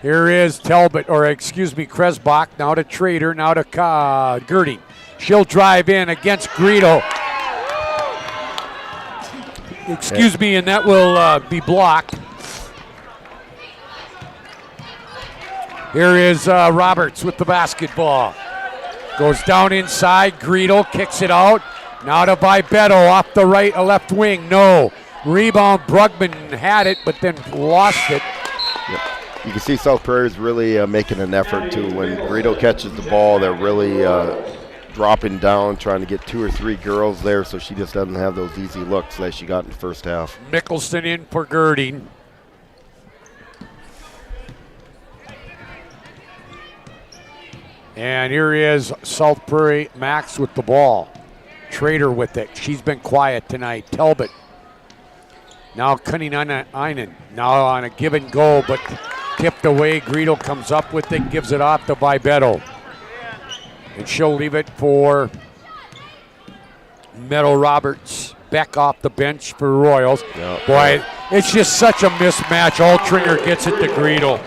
Here is Kresbach, now to Trader, now to Girding. She'll drive in against Greedle. Excuse me, and that will be blocked. Here is Roberts with the basketball. Goes down inside, Greedle kicks it out. Now to Vibeto off the left wing, no. Rebound, Brugman had it, but then lost it. Yep. You can see South Prairie is really making an effort to, when Greedle catches the ball, they're really dropping down, trying to get 2 or 3 girls there, so she just doesn't have those easy looks that she got in the first half. Mickelson in for Girding. And here is South Prairie Max with the ball. Trader with it. She's been quiet tonight. Talbot. Now Kunninainen. Now on a give and go, but tipped away. Greedle comes up with it, gives it off to Vibeto. And she'll leave it for Meadow Roberts. Beck off the bench for Royals. Yep. Boy, it's just such a mismatch. Altringer gets it to Greedle.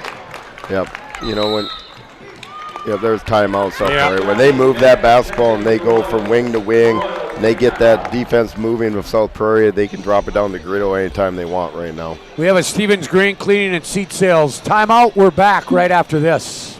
Yep. You know, there's timeouts up there. When they move that basketball and they go from wing to wing, and they get that defense moving with South Prairie, they can drop it down to Greedle anytime they want right now. We have a Stevens Grain Cleaning and Seat Sales timeout. We're back right after this.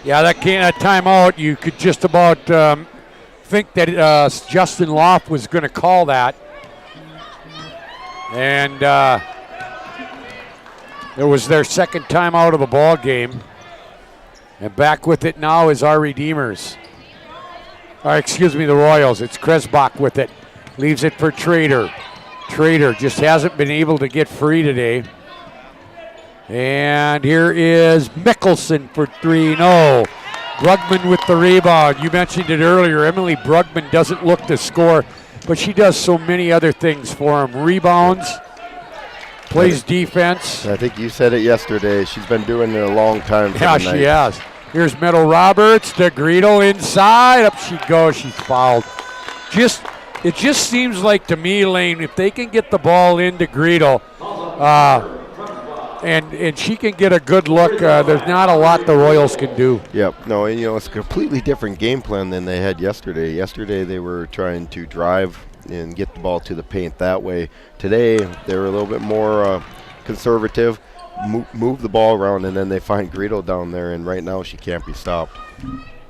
Yeah, that timeout, you could just about think that Justin Loft was going to call that. And it was their second timeout of the ball game. And back with it now is our Redeemers. The Royals. It's Kresbach with it. Leaves it for Trader. Trader just hasn't been able to get free today. And here is Mickelson for 3. No. Brugman with the rebound. You mentioned it earlier. Emily Brugman doesn't look to score, but she does so many other things for him. Rebounds, plays defense. I think you said it yesterday. She's been doing it a long time. Yeah, she has. Here's Meadow Roberts to Greedle inside. Up she goes. She's fouled. It just seems like to me, Lane, if they can get the ball into Greedle, and she can get a good look, there's not a lot the Royals can do. Yep. No, and it's a completely different game plan than they had yesterday. Yesterday they were trying to drive and get the ball to the paint that way. Today they were a little bit more conservative. Move the ball around, and then they find Greedle down there, and right now she can't be stopped.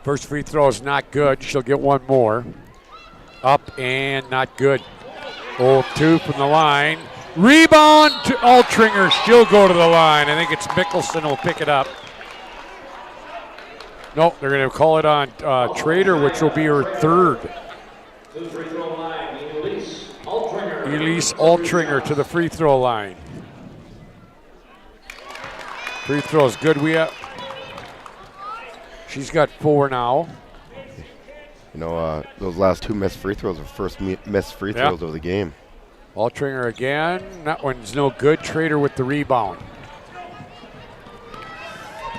First free throw is not good. She'll get one more. Up and not good. 0-2 from the line. Rebound to Altringer. She'll go to the line. I think it's Mickelson who'll pick it up. Nope, they're going to call it on Trader, which will be her third. Elise Altringer to the free throw line. Free throw is good. She's got 4 now. Those last 2 missed free throws are first missed free throws of the game. Altringer again. That one's no good. Trader with the rebound.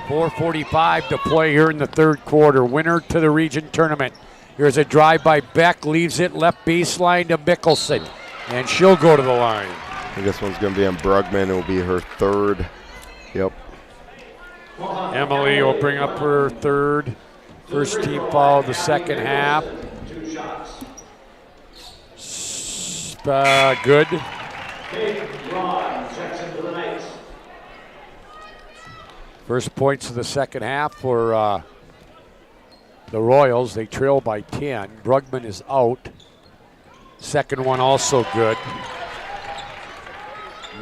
4:45 to play here in the third quarter. Winner to the region tournament. Here's a drive by Beck. Leaves it left baseline to Mickelson. And she'll go to the line. I think this one's going to be on Brugman. It will be her third. Yep. Emily will bring up her third. First team foul of the second half. Good. First points of the second half for the Royals. They trail by 10. Brugman is out. Second one also good.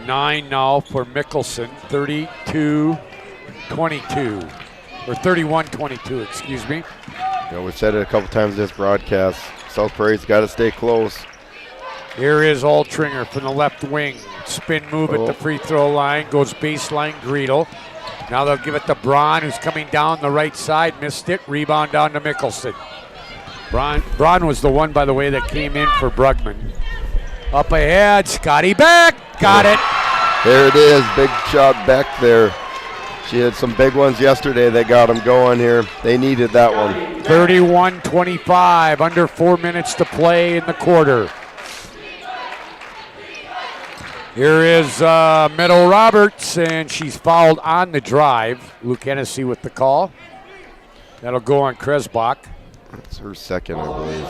9 now for Mickelson. 32-22. Or 31-22, excuse me. We've said it a couple times this broadcast. South Prairie's got to stay close. Here is Altringer from the left wing. Spin move at the free throw line. Goes baseline, Greedle. Now they'll give it to Braun, who's coming down the right side. Missed it. Rebound down to Mickelson. Braun was the one, by the way, that came in for Brugman. Up ahead, Scotty Beck. Got it. There it is. Big shot Beck there. She had some big ones yesterday that got them going here. They needed that one. 31-25, under 4 minutes to play in the quarter. Here is Meadow Roberts, and she's fouled on the drive. Luke Hennessy with the call. That'll go on Kresbach. It's her second, I believe.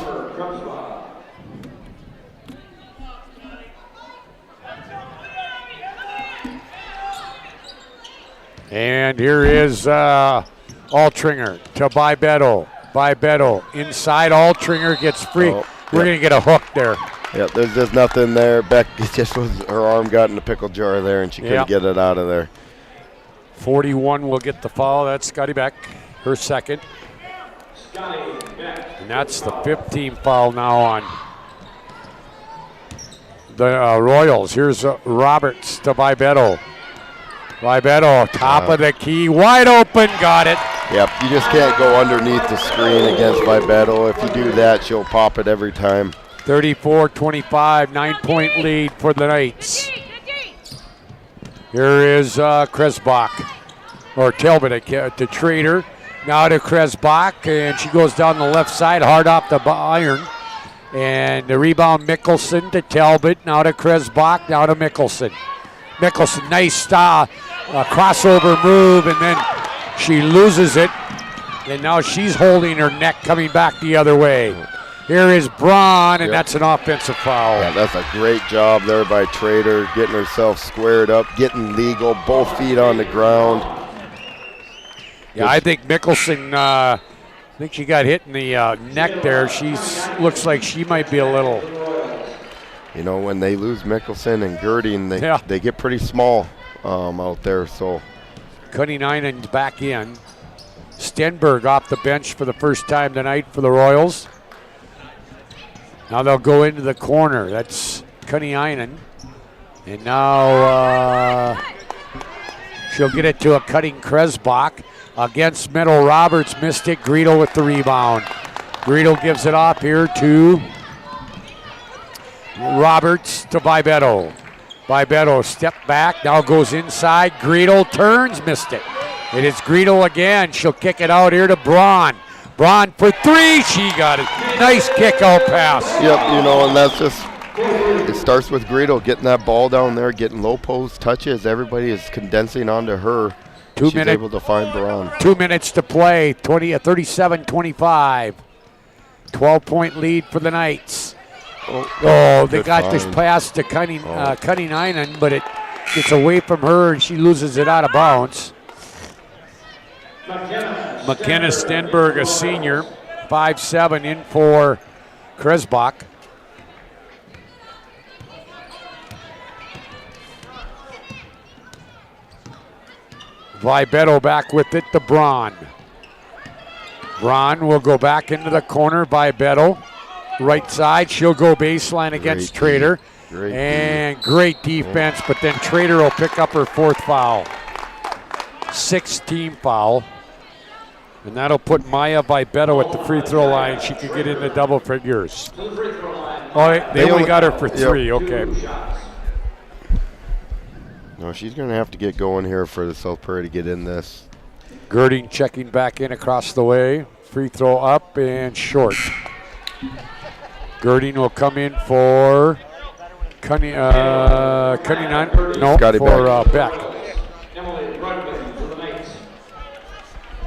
And here is Altringer to Bybetto. Bybetto inside. Altringer gets free. We're going to get a hook there. Yeah, there's just nothing there. Beck just her arm got in the pickle jar there, and she couldn't get it out of there. 41 will get the foul. That's Scotty Beck, her second. And that's the 15th foul now on the Royals. Here's Roberts to Bybetto. Bybetto, top of the key, wide open, got it. Yep, you just can't go underneath the screen against Bybetto. If you do that, she'll pop it every time. 34-25, 9-point lead for the Knights. Here is Kresbach, or Talbot to Trader. Now to Kresbach, and she goes down the left side, hard off the iron. And the rebound, Mickelson to Talbot. Now to Kresbach, now to Mickelson. Mickelson, nice crossover move, and then she loses it. And now she's holding her neck, coming back the other way. Here is Braun, and that's an offensive foul. Yeah, that's a great job there by Trader, getting herself squared up, getting legal, both feet on the ground. Yeah, I think Mickelson, I think she got hit in the neck there. She looks like she might be a little. You know, when they lose Mickelson and Girding, they get pretty small out there. So Kuninainen's back in. Stenberg off the bench for the first time tonight for the Royals. Now they'll go into the corner. That's Kuninainen. And now she'll get it to a cutting Kresbach against Meadow Roberts. Missed it. Greedle with the rebound. Greedle gives it off here to Roberts to Bibetto. Bibetto step back, now goes inside. Greedle turns, missed it. It is Greedle again. She'll kick it out here to Braun. Braun for three. She got it. Nice kick out pass. Yep, you know, and that's just, it starts with Greedle getting that ball down there, getting low post touches. Everybody is condensing onto her. She's able to find Braun. 2 minutes to play, 37-25. 12-point lead for the Knights. They got this pass to Kuninainen, but it gets away from her and she loses it out of bounds. McKenna Stenberg, a senior, 5'7", in for Kresbach. Vibetto back with it to Braun. Braun will go back into the corner. Vibetto, right side. She'll go baseline against Trader. Great defense, but then Trader will pick up her fourth foul. 6th team foul. And that'll put Maya Vibetto at the free throw line. She could get into double figures. Oh, they only got her for 3, okay. No, she's going to have to get going here for the South Prairie to get in this. Girding checking back in across the way. Free throw up and short. Girding will come in for Beck.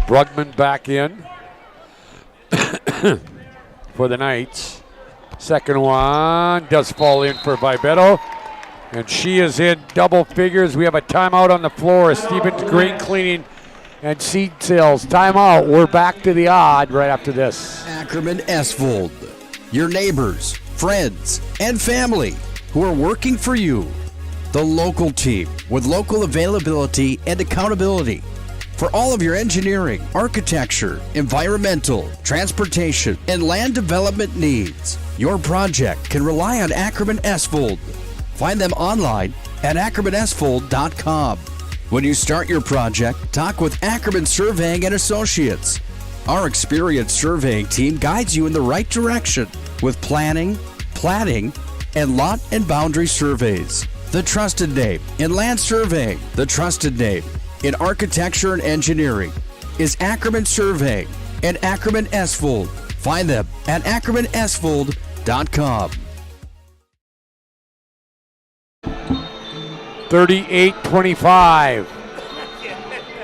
Brugman back in for the Knights. Second one does fall in for Vibetto. And she is in double figures. We have a timeout on the floor. Stevens grain cleaning and seed sales. Timeout. We're back to the odd right after this. Ackerman Esvold, your neighbors, friends, and family who are working for you. The local team with local availability and accountability. For all of your engineering, architecture, environmental, transportation, and land development needs, your project can rely on Ackerman Esvold. Find them online at ackermanesvold.com. When you start your project, talk with Ackerman Surveying and Associates. Our experienced surveying team guides you in the right direction with planning, platting, and lot and boundary surveys. The trusted name in land surveying, the trusted name in architecture and engineering is Ackerman Surveying and Ackerman Esvold. Find them at ackermanesvold.com. 38-25.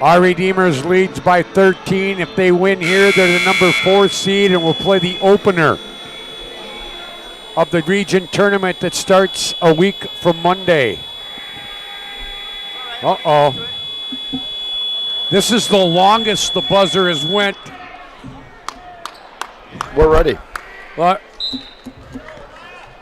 Our Redeemers leads by 13. If they win here, they're the number 4 seed and will play the opener of the region tournament that starts a week from Monday. Uh-oh. This is the longest the buzzer has went. We're ready. But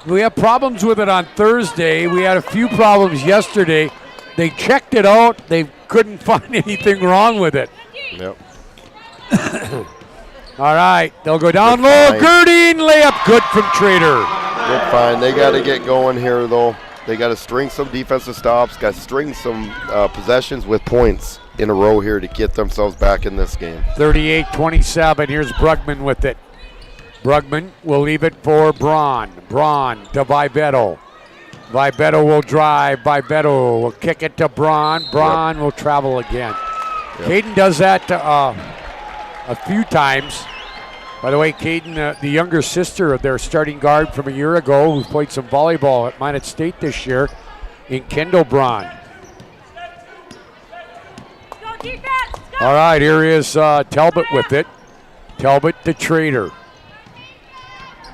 we have problems with it on Thursday. We had a few problems yesterday. They checked it out. They couldn't find anything wrong with it. Yep. All right, they'll go down low. Girding layup, good from Trader. Good find. They got to get going here, though. They got to string some defensive stops, got to string some possessions with points in a row here to get themselves back in this game. 38-27. Here's Brugman with it. Brugman will leave it for Braun. Braun to Vibetto. Vibetto will drive. Vibetto will kick it to Braun. Braun will travel again. Caden does that a few times. By the way, Caden, the younger sister of their starting guard from a year ago, who played some volleyball at Minot State this year, in Kendall Braun. All right, here is Talbot with it. Talbot to Trader.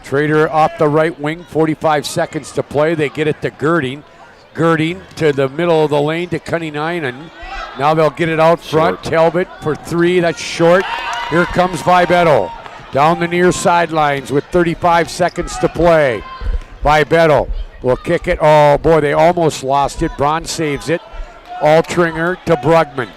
Trader off the right wing, 45 seconds to play. They get it to Girding. Girding to the middle of the lane to Kuninainen. Now they'll get it out front. Talbot for 3. That's short. Here comes Vibetto. Down the near sidelines with 35 seconds to play. Vibetto will kick it. Oh, boy, they almost lost it. Braun saves it. Altringer to Brugman.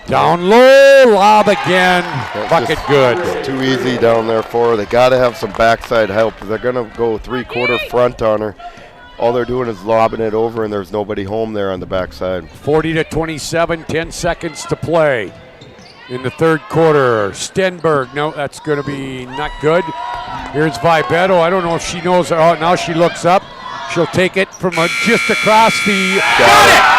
Down low, lob again. Bucket good. It's too easy down there for her. They got to have some backside help. They're going to go 3/4 front on her. All they're doing is lobbing it over, and there's nobody home there on the backside. 40-27, 10 seconds to play in the third quarter. Stenberg, no, that's going to be not good. Here's Vibetto. I don't know if she knows. Oh, now she looks up. She'll take it from just across the. Got it!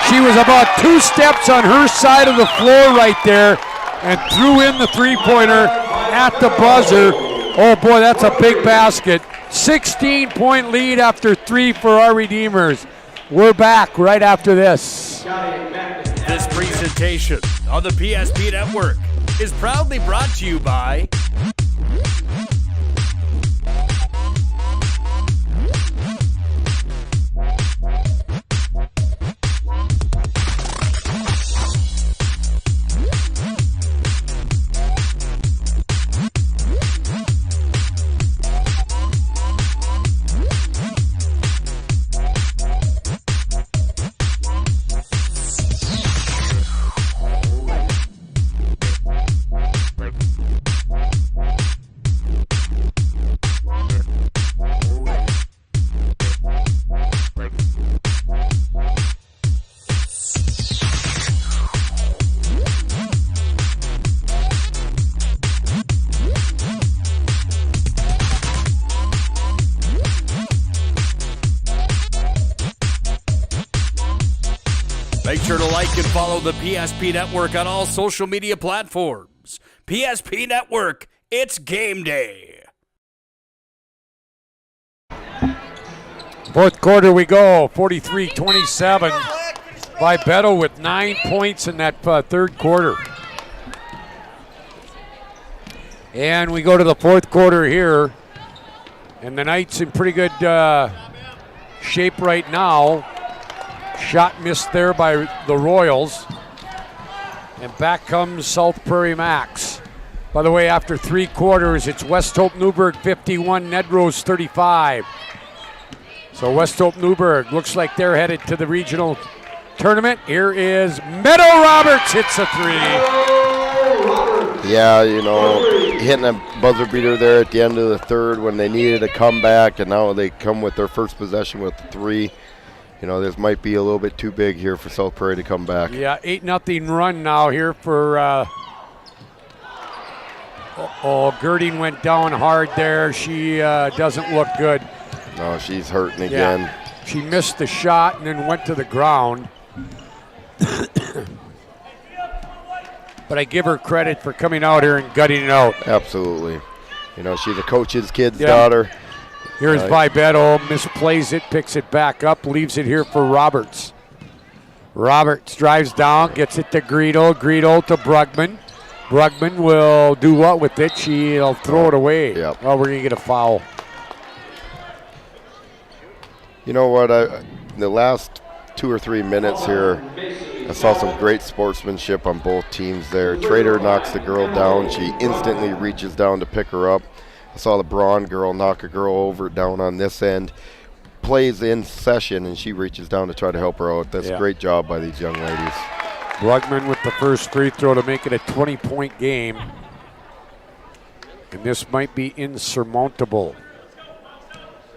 She was about 2 steps on her side of the floor right there and threw in the three-pointer at the buzzer. Oh, boy, that's a big basket. 16-point lead after 3 for our Redeemers. We're back right after this. This presentation on the PSP Network is proudly brought to you by Make sure to like and follow the PSP Network on all social media platforms. PSP Network, it's game day. Fourth quarter we go, 43-27. Vibetto with 9 points in that third quarter. And we go to the fourth quarter here. And the Knights in pretty good shape right now. Shot missed there by the Royals. And back comes South Prairie Max. By the way, after 3 quarters, it's West Hope Newburgh 51, Nedrose 35. So West Hope Newburgh looks like they're headed to the regional tournament. Here is Meadow Roberts, hits a 3. Yeah, you know, hitting a buzzer beater there at the end of the third when they needed a comeback, and now they come with their first possession with 3. You know, this might be a little bit too big here for South Prairie to come back. Yeah, 8-0 run now here for Girding went down hard there. She doesn't look good. No, she's hurting again. Yeah. She missed the shot and then went to the ground. But I give her credit for coming out here and gutting it out. Absolutely. You know, she's a coach's kid's daughter. Here's Vibetto, misplays it, picks it back up, leaves it here for Roberts. Roberts drives down, gets it to Greedle. Greedle to Brugman. Brugman will do what with it? She'll throw it away. Yep. Oh, we're going to get a foul. You know what? The last 2 or 3 minutes here, I saw some great sportsmanship on both teams there. Trader knocks the girl down. She instantly reaches down to pick her up. I saw the Braun girl knock a girl over down on this end. Plays in session, and she reaches down to try to help her out. That's a great job by these young ladies. Brugman with the first free throw to make it a 20-point game. And this might be insurmountable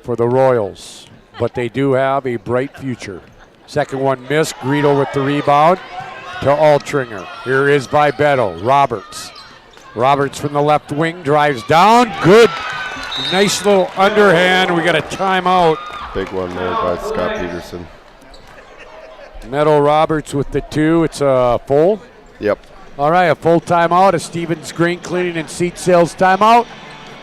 for the Royals, but they do have a bright future. Second one missed. Greedle with the rebound to Altringer. Here is Vibetto. Roberts. Roberts from the left wing drives down. Good. Nice little underhand. We got a timeout. Big one there by Scott Peterson. Meadow Roberts with the 2. It's a full. Yep. All right, a full timeout. A Stevens Grain Cleaning and Seat Sales timeout.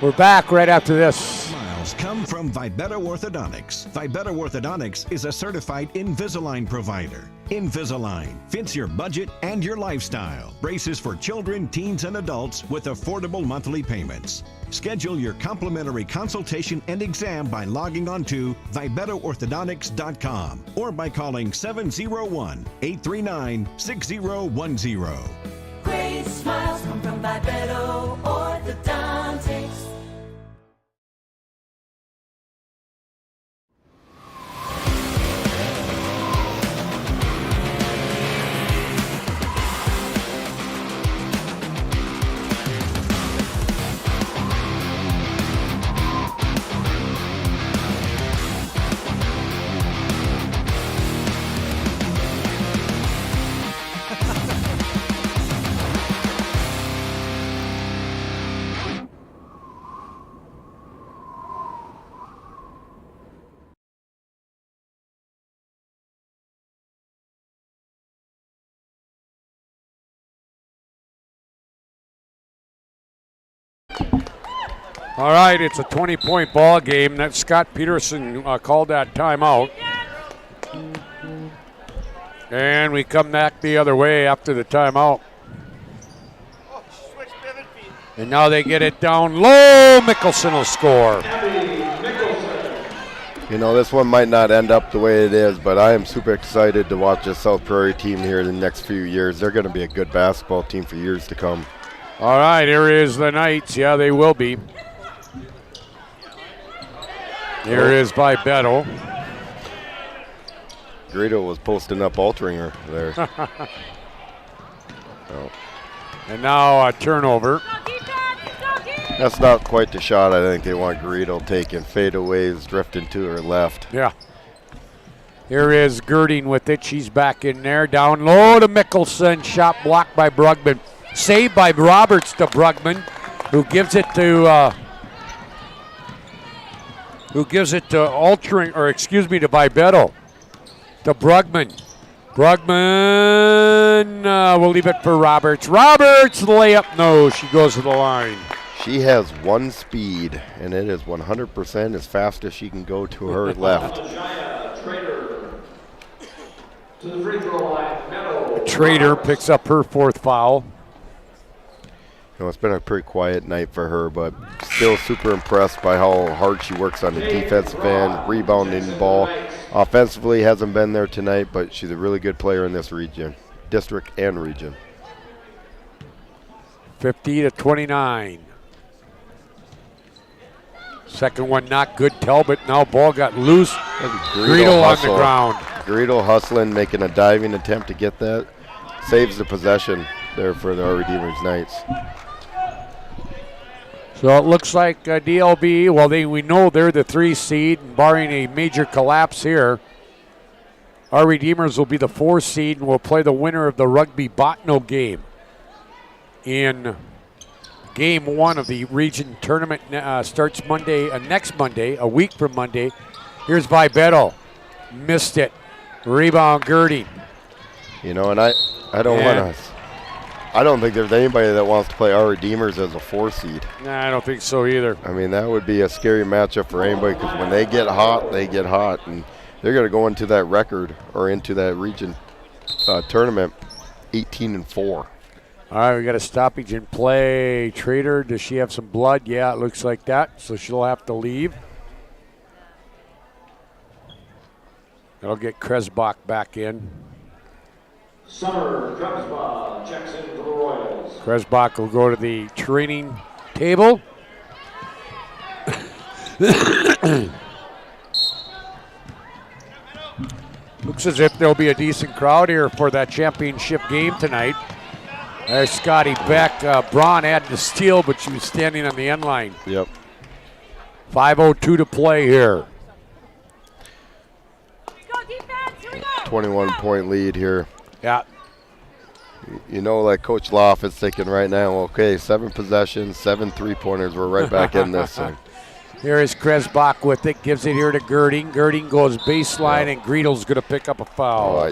We're back right after this. smiles come from Vibetta Orthodontics. Vibetta Orthodontics is a certified Invisalign provider. Invisalign fits your budget and your lifestyle. Braces for children, teens, and adults with affordable monthly payments. Schedule your complimentary consultation and exam by logging on to VibettaOrthodontics.com or by calling 701-839-6010. Great smiles come from Vibetta Orthodontics. All right, it's a 20-point ball game. That Scott Peterson called that timeout. And we come back the other way after the timeout. And now they get it down low. Mickelson will score. You know, this one might not end up the way it is, but I am super excited to watch this South Prairie team here in the next few years. They're going to be a good basketball team for years to come. All right, here is the Knights. Yeah, they will be. Here is by Beto. Greedo was posting up Altringer there. Oh. And now a turnover. That's not quite the shot I think they want Greedo taking. Fadeaways drifting to her left. Yeah. Here is Girding with it. She's back in there. Down low to Mickelson. Shot blocked by Brugman. Saved by Roberts to Brugman, who gives it to to Vibeto. To Brugman. Brugman will leave it for Roberts. Roberts layup. No, she goes to the line. She has one speed, and it is 100% as fast as she can go to her left. Trader picks up her fourth foul. You know, it's been a pretty quiet night for her, but still super impressed by how hard she works on the defensive end, rebounding the ball. Offensively, hasn't been there tonight, but she's a really good player in this region, district and region. 50-29. Second one not good. Talbot now ball got loose. Greedo on the ground. Greedo hustling, making a diving attempt to get that. Saves the possession there for the Our Redeemers Knights. So it looks like DLB, well, we know they're the 3 seed, and barring a major collapse here, Our Redeemers will be the 4 seed and will play the winner of the Rugby Botno game in game 1 of the region tournament. Starts next Monday, a week from Monday. Here's Vibeto. Missed it. Rebound Girding. You know, and I don't think there's anybody that wants to play Our Redeemers as a 4 seed. Nah, I don't think so either. I mean, that would be a scary matchup for anybody because when they get hot, and they're going to go into that record or into that region tournament 18-4. All right, we got a stoppage in play. Trader, does she have some blood? Yeah, it looks like that, so she'll have to leave. That'll get Kresbach back in. Summer Kresbach checks into the Royals. Kresbach will go to the training table. Looks as if there'll be a decent crowd here for that championship game tonight. There's Scotty Beck. Braun had the steal, but she was standing on the end line. Yep. 5:02 to play here. 21-point lead here. Yeah. You know, like Coach Loff is thinking right now, okay, 7 possessions, 7 3-pointers. We're right back in this thing. Here is Kresbach with it. Gives it here to Girding. Girding goes baseline, and Greedel's going to pick up a foul.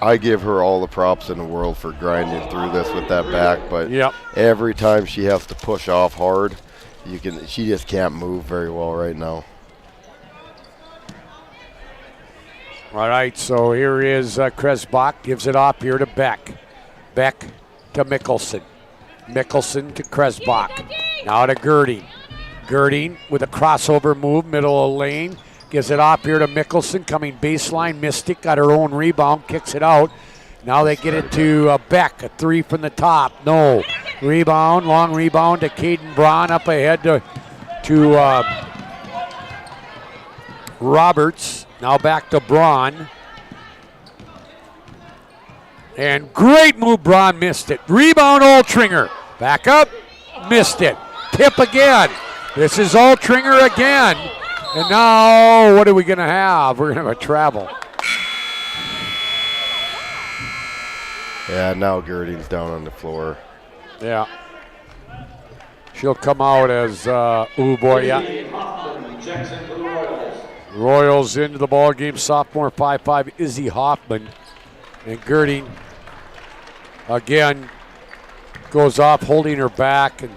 I give her all the props in the world for grinding through this with that back, but every time she has to push off hard, she just can't move very well right now. All right, so here is Kresbach, gives it up here to Beck. Beck to Mickelson. Mickelson to Kresbach. Now to Girding. Girding with a crossover move, middle of the lane. Gives it up here to Mickelson, coming baseline. Mystic got her own rebound, kicks it out. Now they get it to Beck, a three from the top. No. Rebound, long rebound to Caden Braun, up ahead to Roberts. Now back to Braun. And great move, Braun missed it. Rebound, Altringer. Back up, missed it. Tip again. This is Altringer again. And now, what are we going to have? We're going to have a travel. Yeah, now Girding's down on the floor. Yeah. She'll come out as, Royals into the ball game. Sophomore 5'5", Izzy Hoffman. And Girding, again, goes off holding her back. And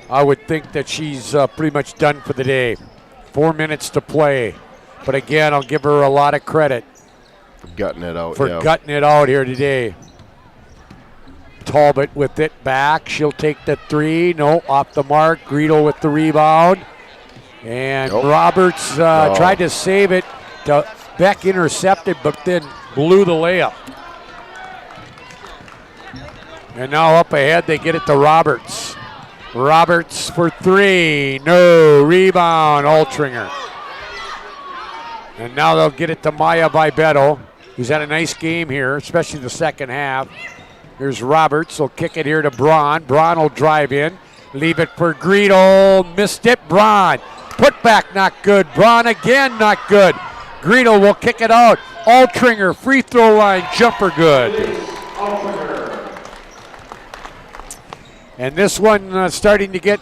I would think that she's pretty much done for the day. 4 minutes to play. But again, I'll give her a lot of credit. For gutting it out. Gutting it out here today. Talbot with it back. She'll take the three. No, off the mark. Greedle with the rebound. And Roberts tried to save it. Beck intercepted, but then blew the layup. And now up ahead, they get it to Roberts. Roberts for three. No. Rebound, Altringer. And now they'll get it to Maya Vibeto, who's had a nice game here, especially the second half. Here's Roberts. He'll kick it here to Braun. Braun will drive in. Leave it for Greedle. Missed it. Braun. Put back, not good. Braun again, not good. Greedle will kick it out. Altringer, free throw line, jumper good. And this one starting to get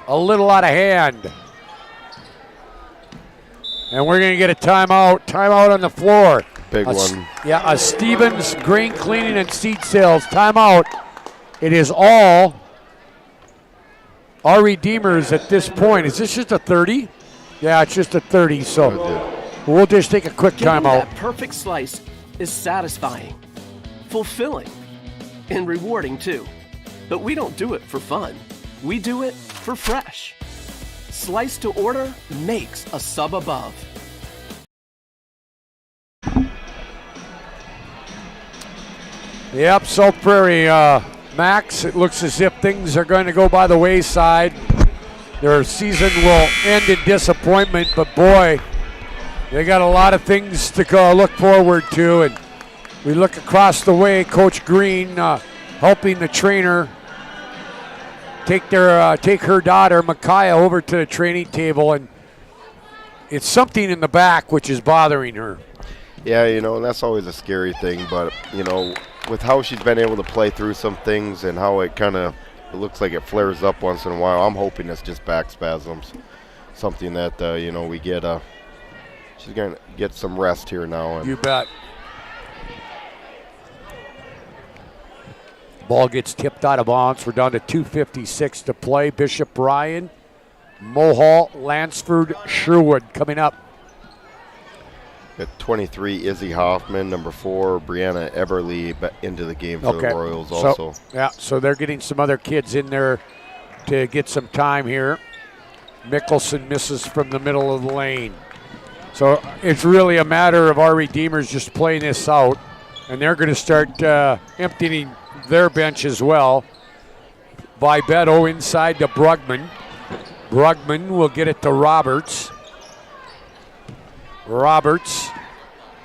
a little out of hand. And we're going to get a timeout. Timeout on the floor. Big one. Yeah, a Stevens Grain Cleaning and Seed Sales timeout. It is all our Redeemers at this point. Is this just a 30? Yeah, it's just a 30. So we'll just take a quick timeout. That perfect slice is satisfying, fulfilling, and rewarding too. But we don't do it for fun. We do it for fresh. Slice to order makes a sub above. Yep, Salt Prairie, Max, it looks as if things are going to go by the wayside. Their season will end in disappointment, but boy, they got a lot of things to go look forward to. And we look across the way, Coach Green helping the trainer take her daughter, Micaiah, over to the training table, and it's something in the back which is bothering her. Yeah, and that's always a scary thing, but, with how she's been able to play through some things and how it looks like it flares up once in a while, I'm hoping it's just back spasms. Something that, we get, she's going to get some rest here now. You bet. Ball gets tipped out of bounds. We're down to 2:56 to play. Bishop Ryan, Mohall, Lansford, Sherwood coming up. At 23, Izzy Hoffman. Number 4, Brianna Eberly into the game for the Royals also. So they're getting some other kids in there to get some time here. Mickelson misses from the middle of the lane. So it's really a matter of our Redeemers just playing this out, and they're going to start emptying their bench as well. Vibeto inside to Brugman. Brugman will get it to Roberts. Roberts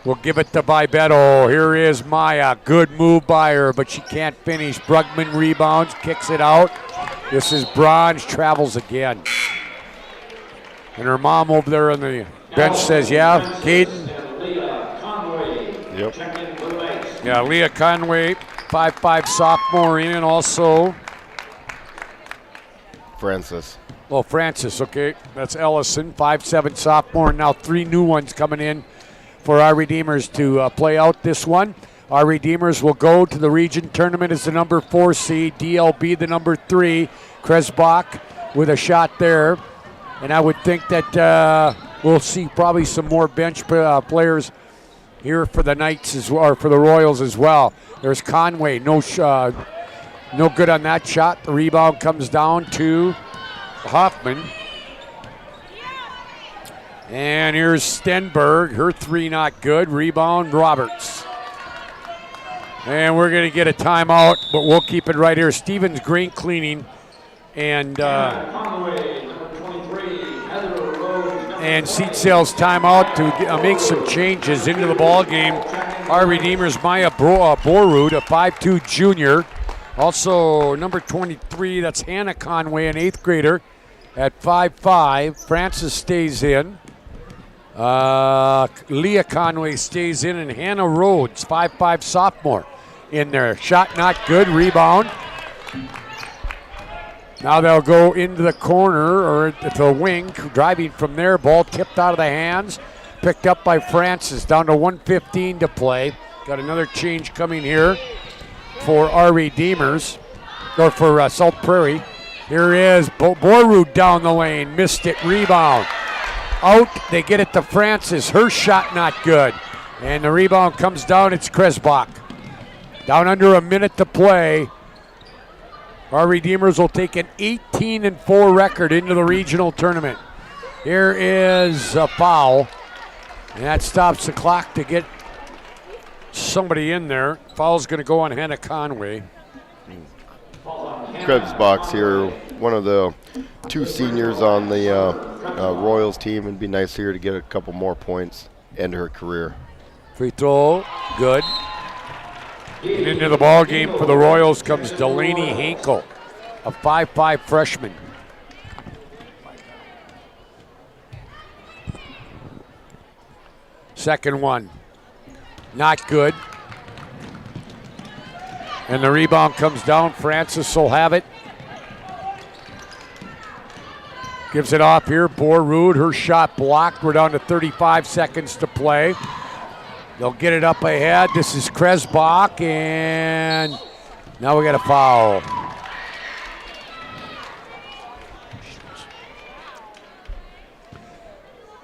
will give it to Vibeto. Here is Maya. Good move by her, but she can't finish. Brugman rebounds, kicks it out. This is Bronze, travels again. And her mom over there on the bench says, yeah, Caden. Yep. Yeah, Leah Conway, 5'5" sophomore in also. Francis. Oh, Francis, okay. That's Ellison, 5'7" sophomore. Now 3 new ones coming in for our Redeemers to play out this one. Our Redeemers will go to the region tournament as the number 4 seed, DLB the number 3, Kresbach with a shot there. And I would think that we'll see probably some more bench players here for the Knights as well, or for the Royals as well. There's Conway, no good on that shot. The rebound comes down to Hoffman. And here's Stenberg, her 3 not good. Rebound, Roberts. And we're going to get a timeout, but we'll keep it right here. Stevens Green cleaning, and Seat Sales timeout to make some changes into the ball game. Our Redeemers, Maya Borrud, a 5'2 junior. Also, number 23, that's Hannah Conway, an 8th grader at 5'5". Francis stays in. Leah Conway stays in, and Hannah Rhodes, 5'5 sophomore, in there. Shot not good, rebound. Now they'll go into the corner or the wing, driving from there. Ball tipped out of the hands, picked up by Francis. Down to 1:15 to play. Got another change coming here for our Redeemers, or for South Prairie. Here is Borrud down the lane, missed it, rebound. Out, they get it to Francis. Her shot not good. And the rebound comes down, it's Kresbach. Down under a minute to play. Our Redeemers will take an 18-4 record into the regional tournament. Here is a foul, and that stops the clock to get somebody in there. Foul's going to go on Hannah Conway. Krebsbach here, one of the 2 seniors on the Royals team. It'd be nice here to get a couple more points end her career. Free throw, good. And into the ball game for the Royals comes Delaney Hinkle, a 5'5 freshman. Second one, not good. And the rebound comes down. Francis will have it. Gives it off here. Borrud, her shot blocked. We're down to 35 seconds to play. They'll get it up ahead. This is Kresbach, and now we got a foul.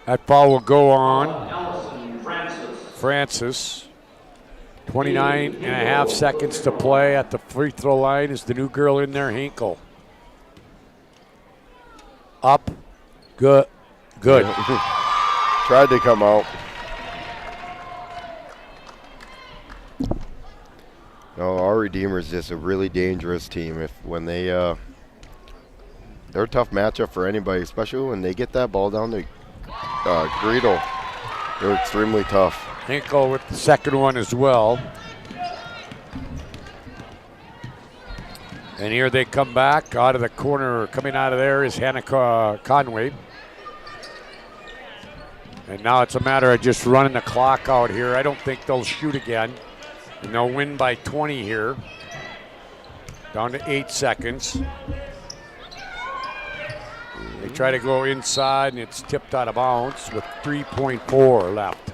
That foul will go on Francis. 29 and a half seconds to play at the free throw line. Is the new girl in there, Hinkle. Up, good. Tried to come out. No, our Redeemers is just a really dangerous team. When they're a tough matchup for anybody, especially when they get that ball down to Greedle. They're extremely tough. Hinkle with the second one as well. And here they come back out of the corner. Coming out of there is Hannah Conway. And now it's a matter of just running the clock out here. I don't think they'll shoot again. And they'll win by 20 here. Down to 8 seconds. They try to go inside, and it's tipped out of bounds with 3.4 left.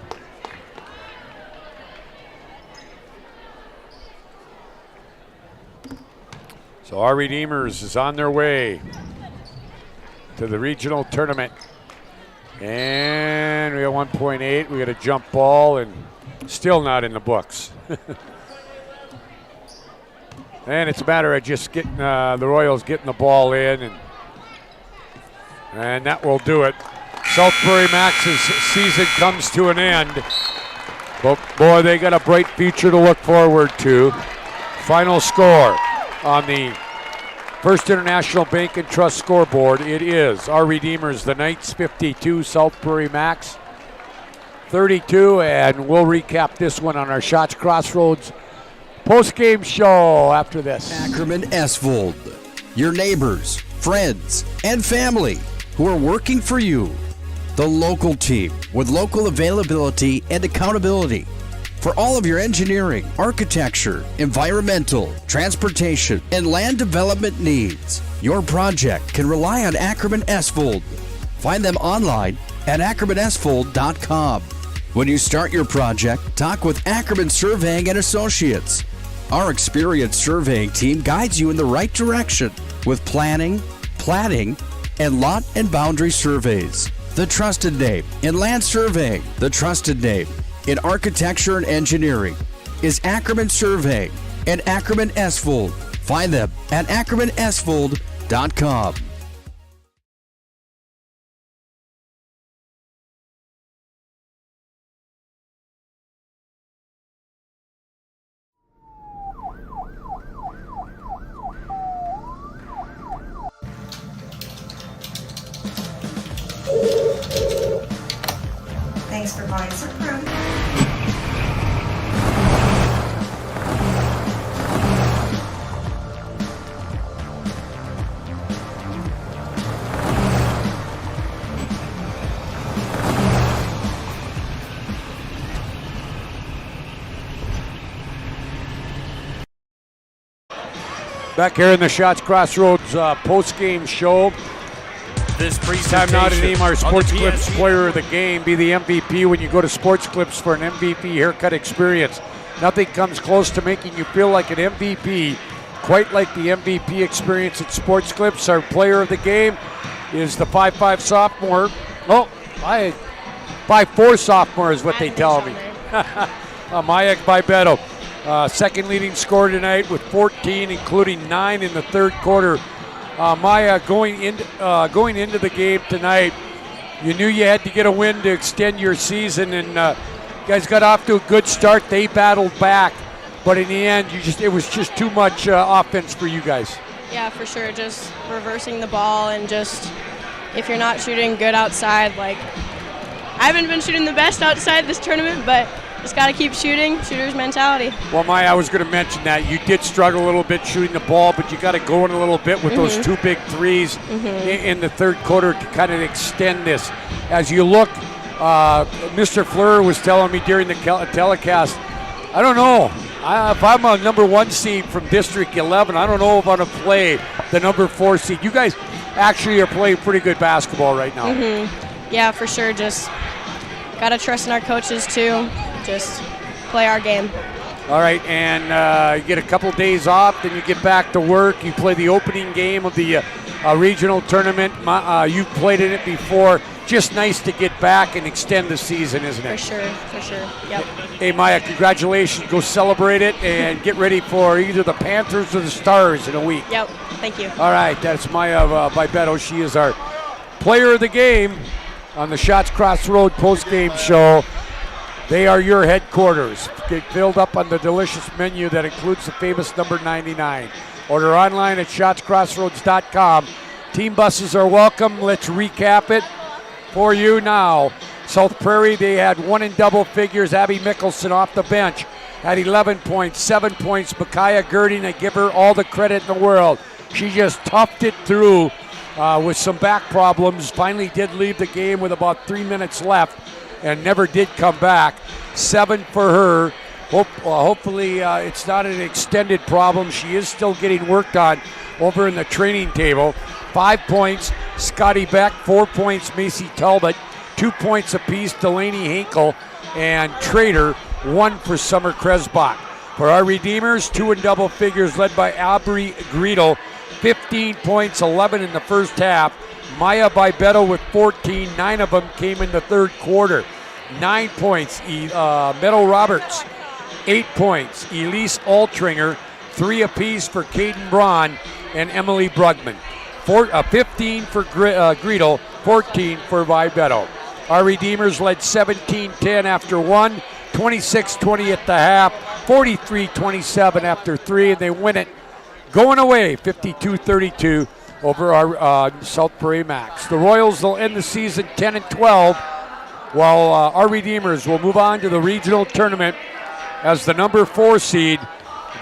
So our Redeemers is on their way to the regional tournament. And we got 1.8. We got a jump ball, and still not in the books. And it's a matter of just getting the Royals getting the ball in, and that will do it. South Prairie Max's season comes to an end. But boy, they got a bright future to look forward to. Final score on the First International Bank and Trust scoreboard. It is our Redeemers, the Knights 52, South Prairie Max 32, and we'll recap this one on our Shots Crossroads post-game show after this. Ackerman Esvold, your neighbors, friends, and family who are working for you. The local team with local availability and accountability for all of your engineering, architecture, environmental, transportation, and land development needs. Your project can rely on Ackerman Esvold. Find them online at ackermanesvold.com. When you start your project, talk with Ackerman Surveying and Associates. Our experienced surveying team guides you in the right direction with planning, platting, and lot and boundary surveys. The trusted name in land surveying, the trusted name in architecture and engineering is Ackerman Surveying and Ackerman Esvold. Find them at ackermanesvold.com. Thanks for buying some fruit. Back here in the Shots Crossroads post-game show. This Time now to name our Sports on the Clips PSP. Player of the Game. Be the MVP when you go to Sports Clips for an MVP haircut experience. Nothing comes close to making you feel like an MVP, quite like the MVP experience at Sports Clips. Our Player of the Game is the 5'5 sophomore. Oh, 5'4 sophomore is what they tell me. Maya Bibetto. Second leading scorer tonight with 14, including 9 in the third quarter. Maya, going into the game tonight, you knew you had to get a win to extend your season, and you guys got off to a good start. They battled back, but in the end, it was just too much offense for you guys. Yeah, for sure. Just reversing the ball, and just if you're not shooting good outside, like I haven't been shooting the best outside this tournament, but just got to keep shooting, shooter's mentality. Well, Maya, I was going to mention that. You did struggle a little bit shooting the ball, but you got to go in a little bit with those two big threes in the third quarter to kind of extend this. As you look, Mr. Fleur was telling me during the telecast, I don't know. If I'm a number 1 seed from District 11, I don't know if I'm going to play the number 4 seed. You guys actually are playing pretty good basketball right now. Yeah, for sure. Just got to trust in our coaches, too. Just play our game. All right, and you get a couple days off, then you get back to work. You play the opening game of the regional tournament. You've played in it before. Just nice to get back and extend the season, isn't it? For sure. Yep. Hey, Maya, congratulations. Go celebrate it and get ready for either the Panthers or the Stars in a week. Yep, thank you. All right, that's Maya Bibetto. She is our player of the game on the Shots Crossroad post-game show. They are your headquarters. Get filled up on the delicious menu that includes the famous number 99. Order online at shotscrossroads.com. Team buses are welcome. Let's recap it for you now. South Prairie, they had 1 in double figures. Abby Mickelson off the bench had 11 points, 7 points. Micaiah Girding, I give her all the credit in the world. She just toughed it through with some back problems. Finally did leave the game with about 3 minutes left and never did come back. 7 for her. Hopefully it's not an extended problem. She is still getting worked on over in the training table. 5 points, Scotty Beck. 4 points, Macy Talbot. 2 points apiece, Delaney Hinkle and Trader. 1 for Summer Kresbach. For our Redeemers, 2 in double figures led by Aubrey Greedle. 15 points, 11 in the first half. Maya Bibetto with 14, 9 of them came in the third quarter. 9 points, Meadow Roberts. 8 points, Elise Altringer. 3 apiece for Caden Braun and Emily Brugman. 15 for Greedle, 14 for Bibetto. Our Redeemers led 17-10 after 1, 26-20 at the half, 43-27 after 3, and they win it going away 52-32 over our South Prairie Max. The Royals will end the season 10-12, while our Redeemers will move on to the regional tournament as the number 4 seed.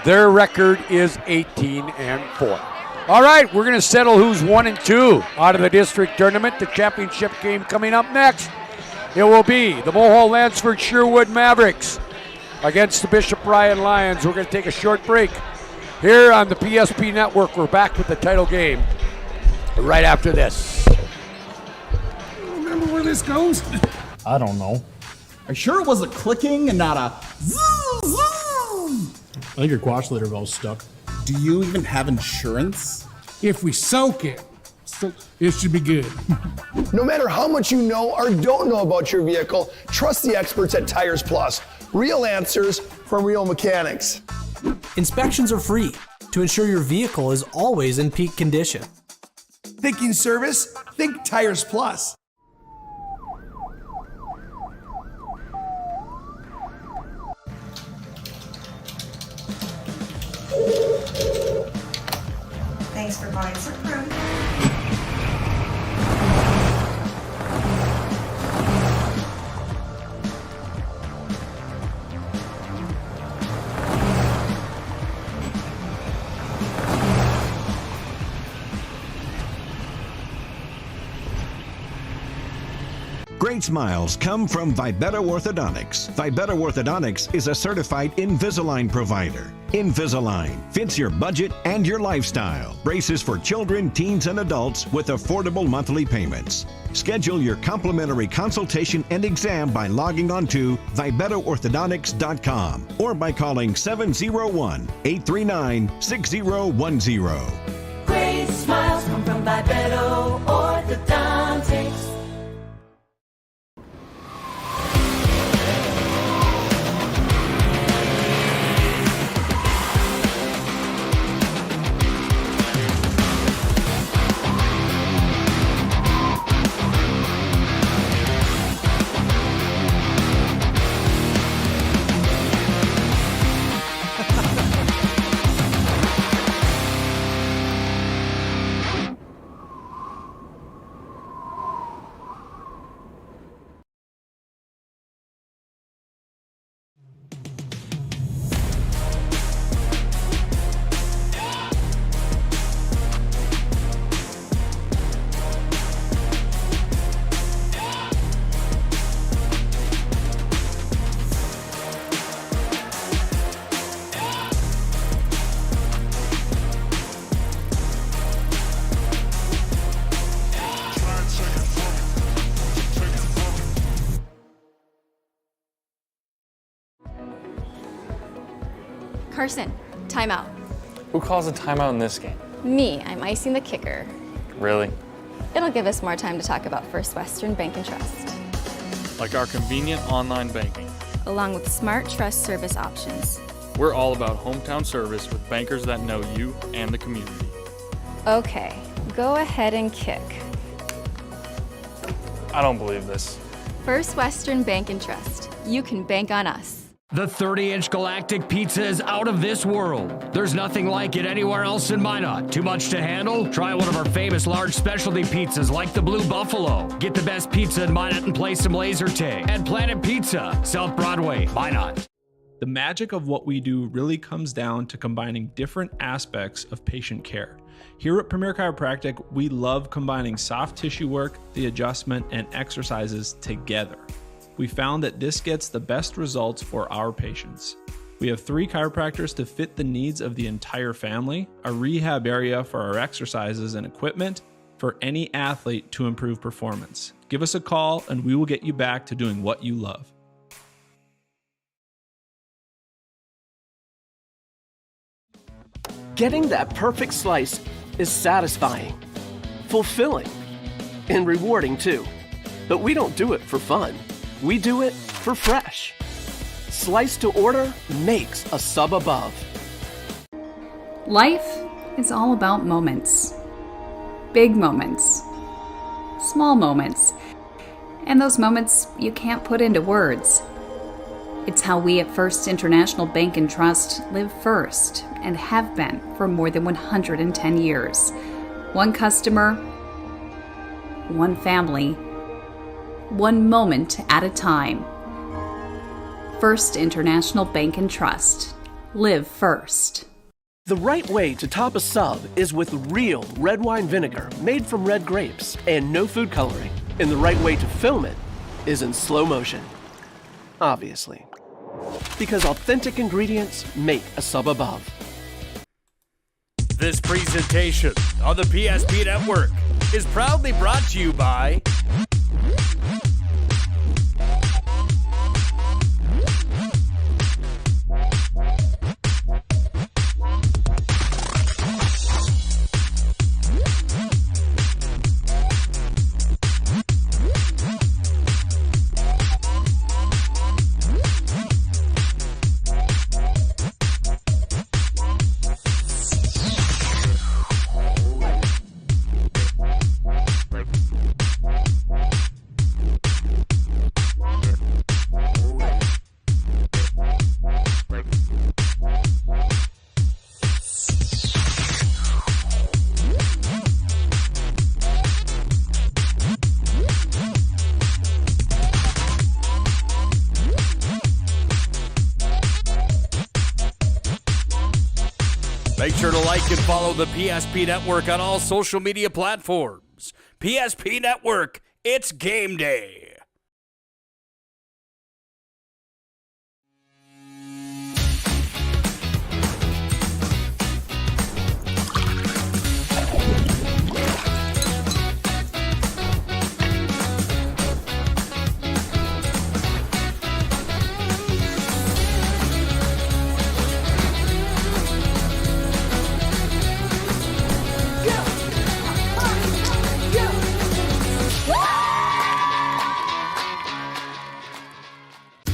Their record is 18-4. All right, we're going to settle who's 1 and 2 out of the district tournament. The championship game coming up next. It will be the Mulhall Lansford Sherwood Mavericks against the Bishop Ryan Lions. We're going to take a short break here on the PSP Network. We're back with the title game right after this. Remember where this goes? I don't know. Are you sure it was a clicking and not a zzz, zzz? I think your quash leader valve's stuck. Do you even have insurance? If we soak it, it should be good. No matter how much you know or don't know about your vehicle, trust the experts at Tires Plus. Real answers from real mechanics. Inspections are free to ensure your vehicle is always in peak condition. Thinking service? Think Tires Plus. Thanks for buying some prune. Great smiles come from Vibetta Orthodontics. Vibetta Orthodontics is a certified Invisalign provider. Invisalign fits your budget and your lifestyle. Braces for children, teens, and adults with affordable monthly payments. Schedule your complimentary consultation and exam by logging on to VibettaOrthodontics.com or by calling 701-839-6010. Great smiles come from Vibetta Orthodontics. Carson, timeout. Who calls a timeout in this game? Me, I'm icing the kicker. Really? It'll give us more time to talk about First Western Bank and Trust. Like our convenient online banking. Along with smart trust service options. We're all about hometown service with bankers that know you and the community. Okay, go ahead and kick. I don't believe this. First Western Bank and Trust. You can bank on us. The 30-inch galactic pizza is out of this world. There's nothing like it anywhere else in Minot. Too much to handle? Try one of our famous large specialty pizzas like the Blue Buffalo. Get the best pizza in Minot and play some laser tag at Planet Pizza, South Broadway, Minot. The magic of what we do really comes down to combining different aspects of patient care. Here at Premier Chiropractic, we love combining soft tissue work, the adjustment, and exercises together. We found that this gets the best results for our patients. We have 3 chiropractors to fit the needs of the entire family, a rehab area for our exercises and equipment for any athlete to improve performance. Give us a call and we will get you back to doing what you love. Getting that perfect slice is satisfying, fulfilling, and rewarding too. But we don't do it for fun. We do it for fresh. Slice to order makes a sub above. Life is all about moments. Big moments. Small moments. And those moments you can't put into words. It's how we at First International Bank and Trust live first and have been for more than 110 years. One customer, one family, one moment at a time. First International Bank and Trust. Live first. The right way to top a sub is with real red wine vinegar made from red grapes and no food coloring. And the right way to film it is in slow motion. Obviously. Because authentic ingredients make a sub above. This presentation on the PSP Network is proudly brought to you by can follow the PSP Network on all social media platforms. PSP Network, it's game day.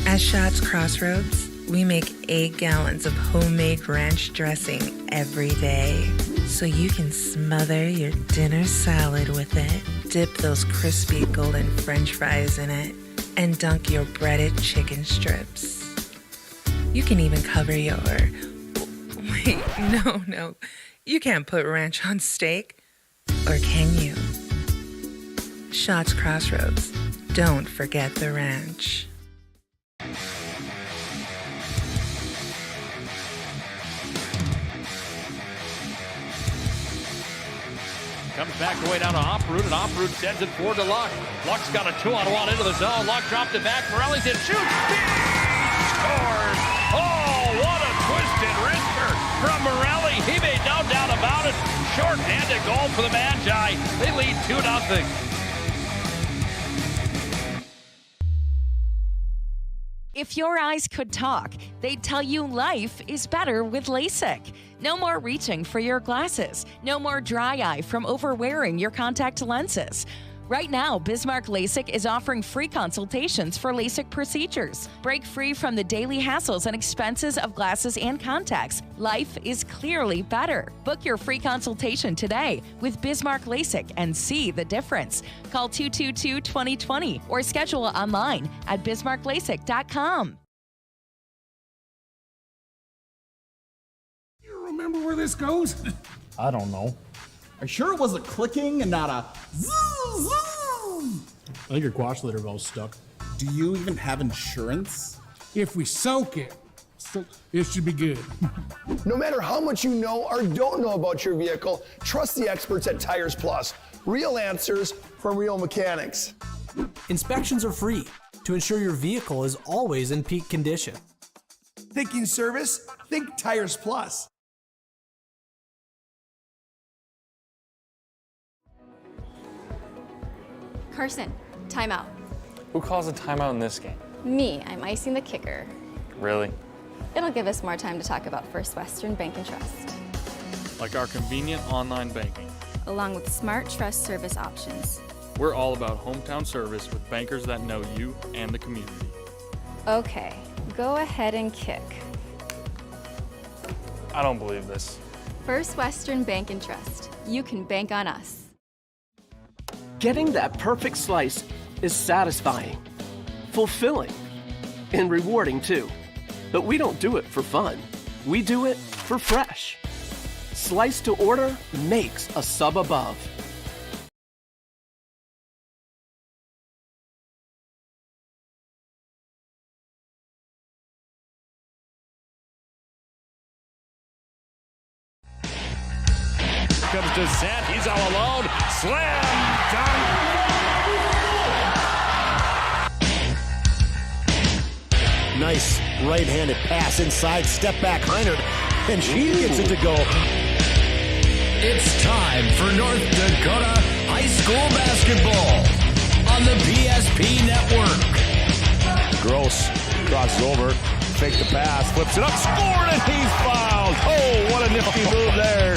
At Shots Crossroads, we make 8 gallons of homemade ranch dressing every day, so you can smother your dinner salad with it, dip those crispy golden french fries in it, and dunk your breaded chicken strips. You can even cover your... Wait, no. You can't put ranch on steak. Or can you? Shots Crossroads. Don't forget the ranch. Comes back away down to Oproot, and Oproot sends it forward to Luck. Luck's got a 2-on-1 into the zone. Luck dropped it back. Morelli's in, shoots, scores! Oh, what a twisted wrister from Morelli. He made no doubt about it. Short-handed goal for the Magi. They lead 2-0. If your eyes could talk, they'd tell you life is better with LASIK. No more reaching for your glasses. No more dry eye from overwearing your contact lenses. Right now, Bismarck LASIK is offering free consultations for LASIK procedures. Break free from the daily hassles and expenses of glasses and contacts. Life is clearly better. Book your free consultation today with Bismarck LASIK and see the difference. Call 222-2020 or schedule online at bismarcklasik.com. You remember where this goes? I don't know. Are you sure it was a clicking and not a zzz? I think your quash litter valve's stuck. Do you even have insurance? If we soak it, it should be good. No matter how much you know or don't know about your vehicle, trust the experts at Tires Plus. Real answers from real mechanics. Inspections are free to ensure your vehicle is always in peak condition. Thinking service? Think Tires Plus. Carson, timeout. Who calls a timeout in this game? Me, I'm icing the kicker. Really? It'll give us more time to talk about First Western Bank and Trust. Like our convenient online banking. Along with smart trust service options. We're all about hometown service with bankers that know you and the community. Okay, go ahead and kick. I don't believe this. First Western Bank and Trust. You can bank on us. Getting that perfect slice is satisfying, fulfilling, and rewarding too. But we don't do it for fun. We do it for fresh. Slice to order makes a sub above. Comes to Zant, he's all alone. Slam dunk. Nice right-handed pass inside, step back Heinert, and she gets it to go. It's time for North Dakota high school basketball on the PSP Network. Gross crosses over, fake the pass, flips it up, scored, and he's fouled. Oh, what a nifty move there.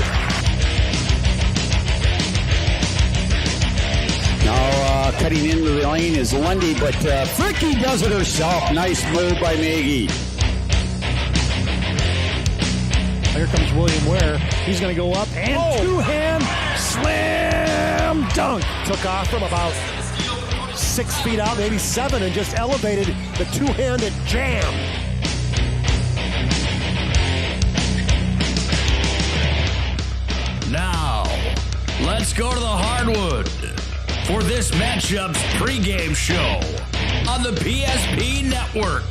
Now cutting into the lane is Lundy, but Fricky does it herself. Nice move by Maggie. Here comes William Ware. He's going to go up and two-hand slam dunk. Took off from about 6 feet out, maybe 7, and just elevated the two-handed jam. Now, let's go to the hardwood for this matchup's pregame show on the PSP Network.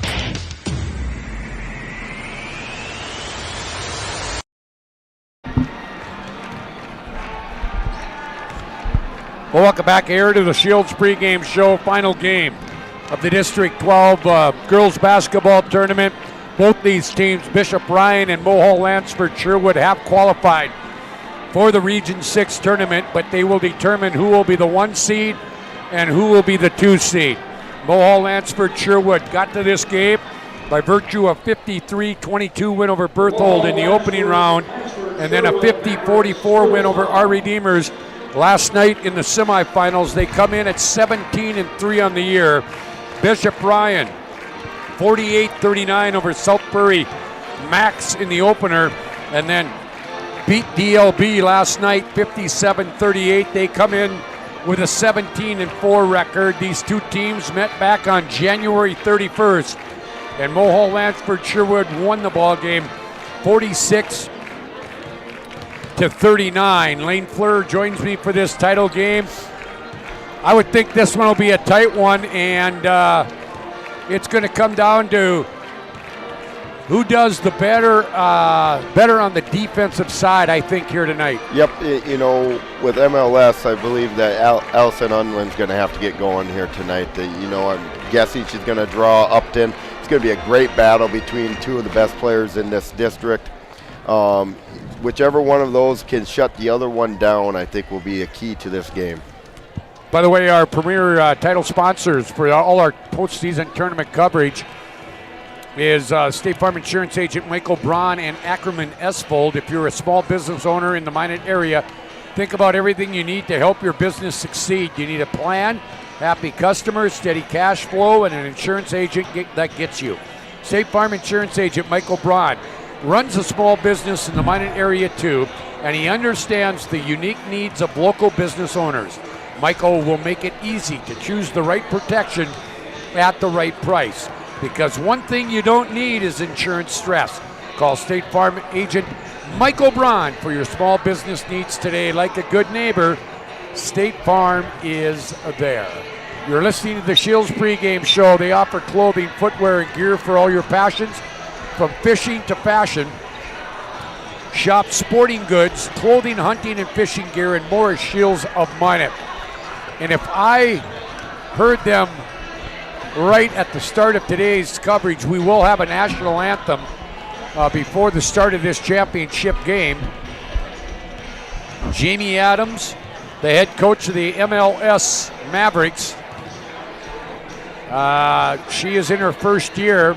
Well, welcome back here to the Shields pregame show. Final game of the District 12 girls basketball tournament. Both these teams, Bishop Ryan and Mohall Lansford Sherwood, have qualified for the Region 6 tournament, but they will determine who will be the 1 seed and who will be the 2 seed. Mohall Lansford Sherwood got to this game by virtue of 53-22 win over Berthold in the opening round, and then a 50-44 win over our Redeemers last night in the semifinals. They come in at 17-3 on the year. Bishop Ryan, 48-39 over South Prairie Max in the opener, and then beat DLB last night 57-38. They come in with a 17-4 record. These two teams met back on January 31st, and Mohall Lansford Sherwood won the ball game 46-39. Lane Fleur joins me for this title game. I would think this one will be a tight one, and it's going to come down to who does the better on the defensive side, I think, here tonight. Yep, with MLS, I believe that Allison Unland's going to have to get going here tonight. I'm guessing she's going to draw Upton. It's going to be a great battle between two of the best players in this district. Whichever one of those can shut the other one down, I think will be a key to this game. By the way, our premier title sponsors for all our postseason tournament coverage is State Farm Insurance Agent Michael Braun and Ackerman Esfold. If you're a small business owner in the Minot area, think about everything you need to help your business succeed. You need a plan, happy customers, steady cash flow, and an insurance agent that gets you. State Farm Insurance Agent Michael Braun runs a small business in the Minot area too, and he understands the unique needs of local business owners. Michael will make it easy to choose the right protection at the right price, because one thing you don't need is insurance stress. Call State Farm Agent Michael Braun for your small business needs today. Like a good neighbor, State Farm is there. You're listening to the Shields pregame show. They offer clothing, footwear, and gear for all your passions, from fishing to fashion. Shop sporting goods, clothing, hunting, and fishing gear, and more at Shields of Minot. And if I heard them right at the start of today's coverage, we will have a national anthem before the start of this championship game. Jamie Adams, the head coach of the MLS Mavericks. She is in her first year,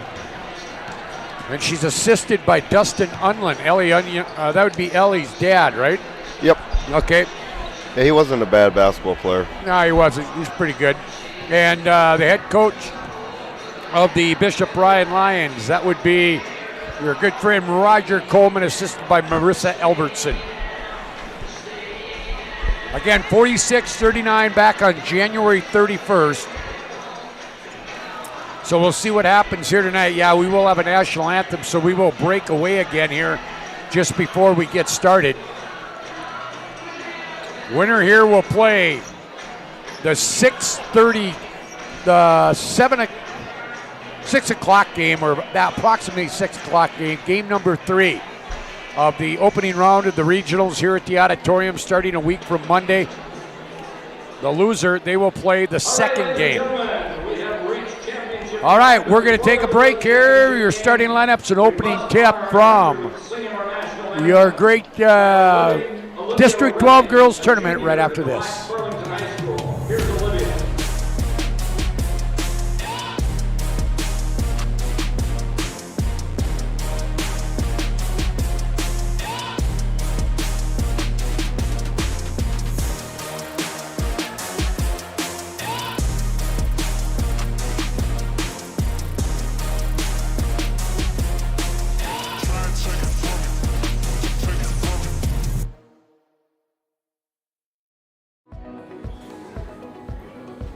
and she's assisted by Dustin Unland. That would be Ellie's dad, right? Yep. Okay. Yeah, he wasn't a bad basketball player. No, he wasn't. He's pretty good. And the head coach of the Bishop Ryan Lions, that would be your good friend Roger Coleman, assisted by Marissa Albertson. Again, 46-39 back on January 31st. So we'll see what happens here tonight. Yeah, we will have a national anthem, so we will break away again here just before we get started. Winner here will play the 6 o'clock game, or approximately 6 o'clock game, game number 3 of the opening round of the regionals here at the auditorium, starting a week from Monday. The loser, they will play the second game. All right, we're going to take a break here. Your starting lineups and opening tip from your great District 12 Girls Tournament right after this.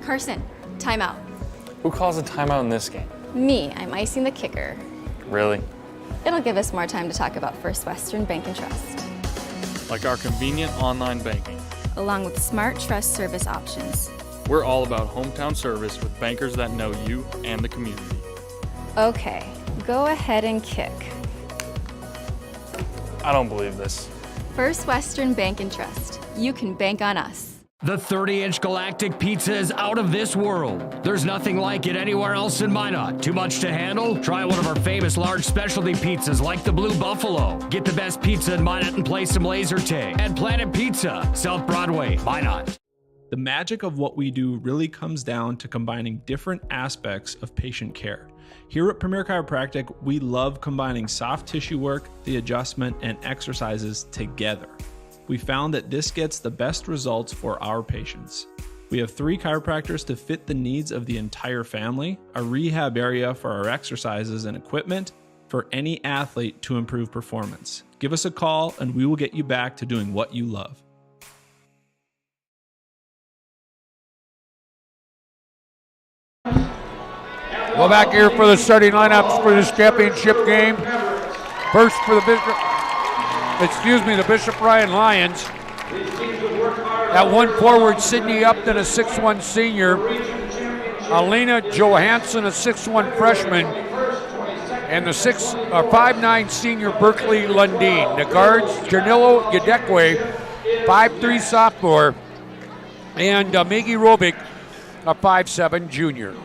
Carson, timeout. Who calls a timeout in this game? Me, I'm icing the kicker. Really? It'll give us more time to talk about First Western Bank and Trust. Like our convenient online banking. Along with smart trust service options. We're all about hometown service with bankers that know you and the community. Okay, go ahead and kick. I don't believe this. First Western Bank and Trust. You can bank on us. The 30-inch Galactic Pizza is out of this world. There's nothing like it anywhere else in Minot. Too much to handle? Try one of our famous large specialty pizzas like the Blue Buffalo. Get the best pizza in Minot and play some laser tag. At Planet Pizza, South Broadway, Minot. The magic of what we do really comes down to combining different aspects of patient care. Here at Premier Chiropractic, we love combining soft tissue work, the adjustment, and exercises together. We found that this gets the best results for our patients. We have 3 chiropractors to fit the needs of the entire family, a rehab area for our exercises and equipment for any athlete to improve performance. Give us a call and we will get you back to doing what you love. We're back here for the starting lineups for this championship game. First for the Bishop Ryan Lions. At 1 forward, Sydney Upton, a 6'1 senior. Alina Johansson, a 6'1 freshman. And the 5'9 senior Berkeley Lundeen. The guards, Janilo Yadekwe, 5'3 sophomore. And Maggie Robick, a 5'7 junior.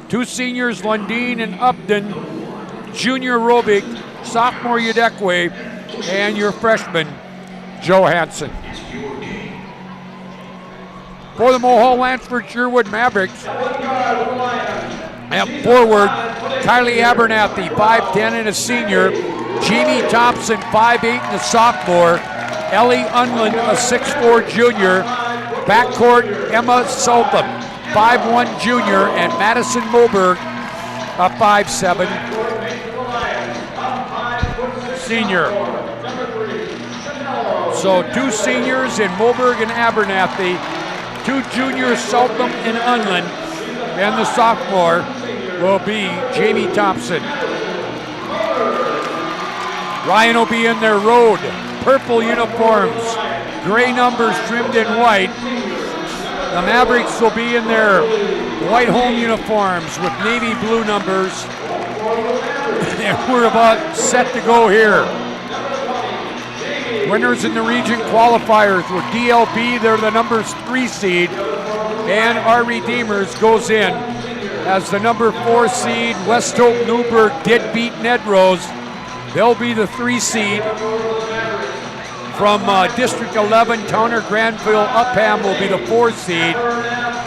2 seniors, Lundeen and Upton. Junior Robick, sophomore Yadekwe, and your freshman, Johansson. For the Mulhall Lansford Sherwood Mavericks, at forward, Kylie Abernathy, 5'10 and a senior. Jamie Thompson, 5'8 and a sophomore. Ellie Unland, a 6'4 junior. Backcourt, Emma Sultham, 5'1 junior, and Madison Moberg, a 5'7 senior. So 2 seniors in Moberg and Abernathy, 2 juniors, Sultham and Unland, and the sophomore will be Jamie Thompson. Ryan will be in their road, purple uniforms, gray numbers trimmed in white. The Mavericks will be in their white home uniforms with navy blue numbers. And we're about set to go here. Winners in the region qualifiers were DLB, they're the number 3 seed. And our Redeemers goes in as the number 4 seed. West Hope Newburgh did beat Ned Rose. They'll be the 3 seed. From District 11, Towner Granville Upham will be the 4 seed.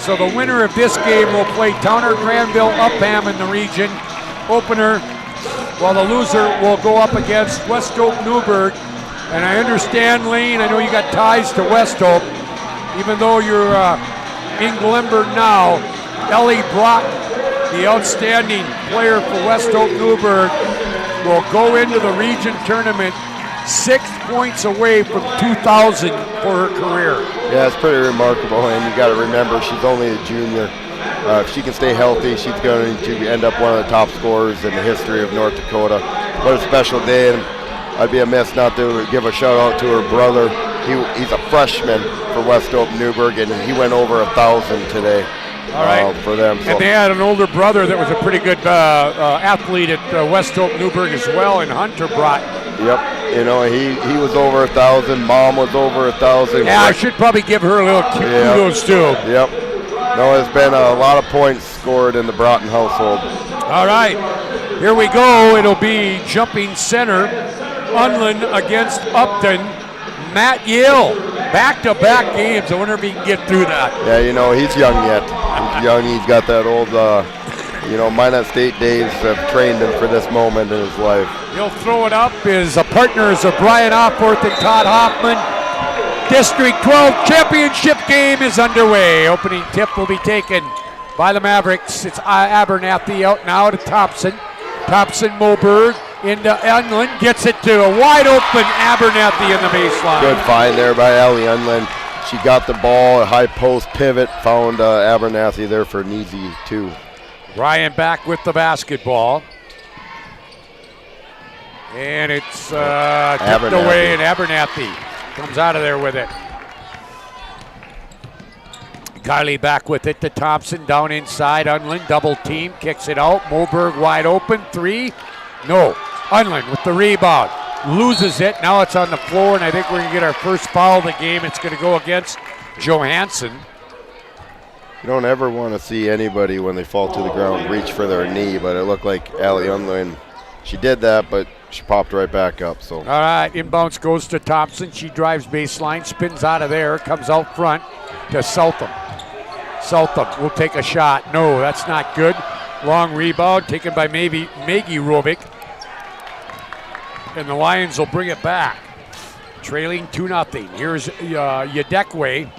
So the winner of this game will play Towner Granville Upham in the region opener, while the loser will go up against West Hope Newburgh. And I understand, Lane, I know you got ties to West Hope, even though you're in Glenburg now. Ellie Brock, the outstanding player for West Hope Newburgh, will go into the region tournament 6 points away from 2,000 for her career. Yeah, it's pretty remarkable, and you got to remember she's only a junior. If she can stay healthy, she's going to end up one of the top scorers in the history of North Dakota. What a special day, and I'd be amiss not to give a shout out to her brother. He's a freshman for West Hope Newburgh, and he went over 1,000 today. All right. For them. So. And they had an older brother that was a pretty good athlete at West Hope Newburgh as well, and Hunter Brott. Yep. You know, he was over 1,000. Mom was over 1,000. Yeah, I should probably give her a little kudos too. Yep. No, there's been a lot of points scored in the Broughton household. All right. Here we go. It'll be jumping center. Unland against Upton. Matt Yale. Back-to-back games. I wonder if he can get through that. Yeah, you know, he's young yet. He's young. He's got that old, Minot State days have trained him for this moment in his life. He'll throw it up. His partners are Brian Opworth and Todd Hoffman. District 12 championship game is underway. Opening tip will be taken by the Mavericks. It's Abernathy out now to Thompson. Thompson Moberg into Unland. Gets it to a wide open Abernathy in the baseline. Good find there by Allie Unland. She got the ball, a high post pivot, found Abernathy there for an easy 2. Ryan back with the basketball. And it's tipped away, and Abernathy comes out of there with it. Kylie back with it to Thompson, down inside. Unland double team, kicks it out. Moberg wide open, 3. No, Unland with the rebound. Loses it, now it's on the floor, and I think we're going to get our first foul of the game. It's going to go against Johansson. You don't ever want to see anybody when they fall to the ground reach for their knee, but it looked like Allie Unlin, she did that, but she popped right back up. So all right, inbounds goes to Thompson. She drives baseline, spins out of there, comes out front to Southam. Southam will take a shot. No, that's not good. Long rebound taken by Maggie Rovick. And the Lions will bring it back. Trailing 2-0. Here's Yadekwe,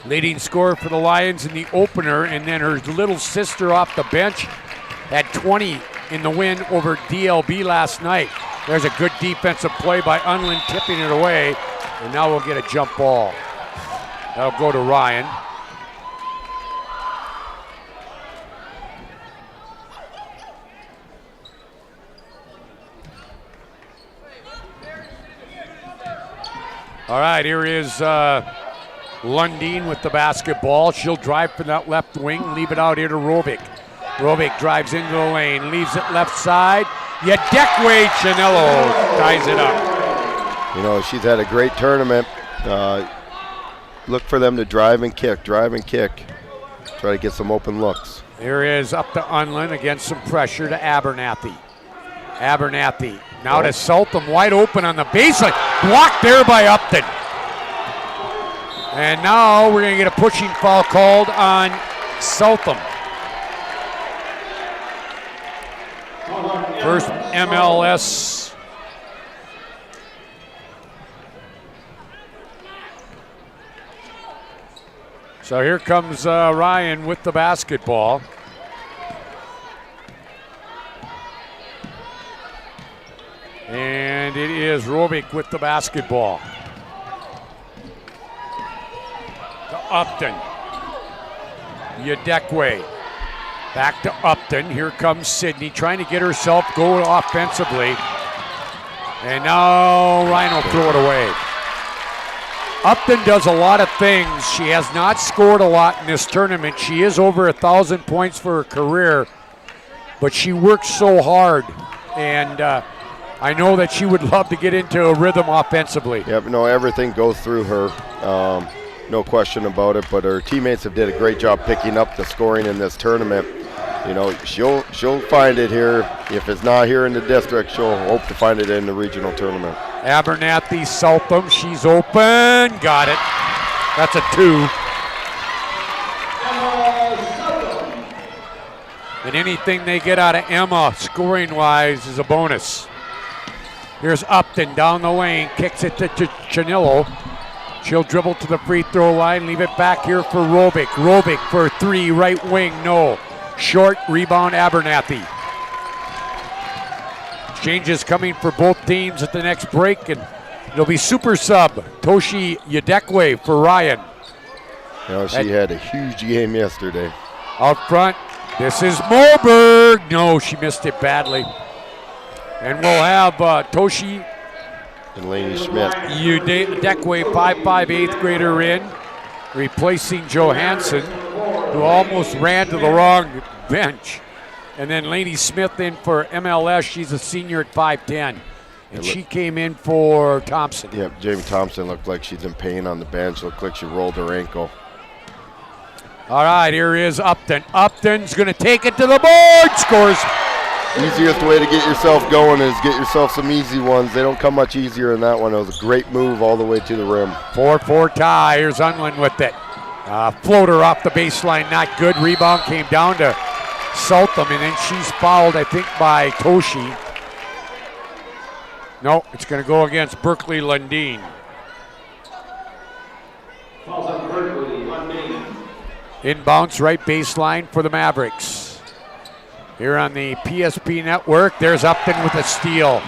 leading scorer for the Lions in the opener, and then her little sister off the bench had 20 in the win over DLB last night. There's a good defensive play by Unlin, tipping it away, and now we'll get a jump ball. That'll go to Ryan. All right, here is Lundeen with the basketball. She'll drive from that left wing, leave it out here to Rovick. Rovick drives into the lane, leaves it left side. Yadekwe Chanello ties it up. You know, she's had a great tournament. Look for them to drive and kick. Try to get some open looks. Here is up to Unlin against some pressure to Abernathy. Abernathy now to Southam, wide open on the baseline. Blocked there by Upton. And now we're going to get a pushing foul called on Southam. First MLS. So here comes Ryan with the basketball. And it is Rovick with the basketball. To Upton. Yadekwe. Back to Upton. Here comes Sydney trying to get herself going offensively. And now Ryan will throw it away. Upton does a lot of things. She has not scored a lot in this tournament. She is over 1,000 points for her career, but she works so hard. And I know that she would love to get into a rhythm offensively. Yep, no, everything goes through her. No question about it, but her teammates have did a great job picking up the scoring in this tournament. You know, she'll find it here. If it's not here in the district, she'll hope to find it in the regional tournament. Abernathy, Southam, she's open, got it. That's a 2. And anything they get out of Emma scoring-wise is a bonus. Here's Upton down the lane, kicks it to Chanillo. She'll dribble to the free throw line, leave it back here for Rovick. Rovick for 3, right wing, no. Short rebound, Abernathy. Changes coming for both teams at the next break, and it'll be super sub Toshi Yadekwe for Ryan. You know, she had a huge game yesterday. Out front, this is Moberg. No, she missed it badly. And we'll have Toshi and Laney Schmidt. Yadekwe, 5'5", 8th grader in, replacing Johansson, who almost ran to the wrong bench. And then Laney Smith in for MLS. She's a senior at 5'10". And she came in for Thompson. Yep, Jamie Thompson looked like she's in pain on the bench. Looked like she rolled her ankle. All right, here is Upton. Upton's going to take it to the board. Scores. Easiest way to get yourself going is get yourself some easy ones. They don't come much easier than that one. It was a great move all the way to the rim. 4-4 tie. Here's Unlin with it. Floater off the baseline, not good. Rebound came down to Southam, and then she's fouled, I think, by Toshi. No, it's going to go against Berkeley Lundeen. Inbounds right baseline for the Mavericks. Here on the PSP network, there's Upton with a steal.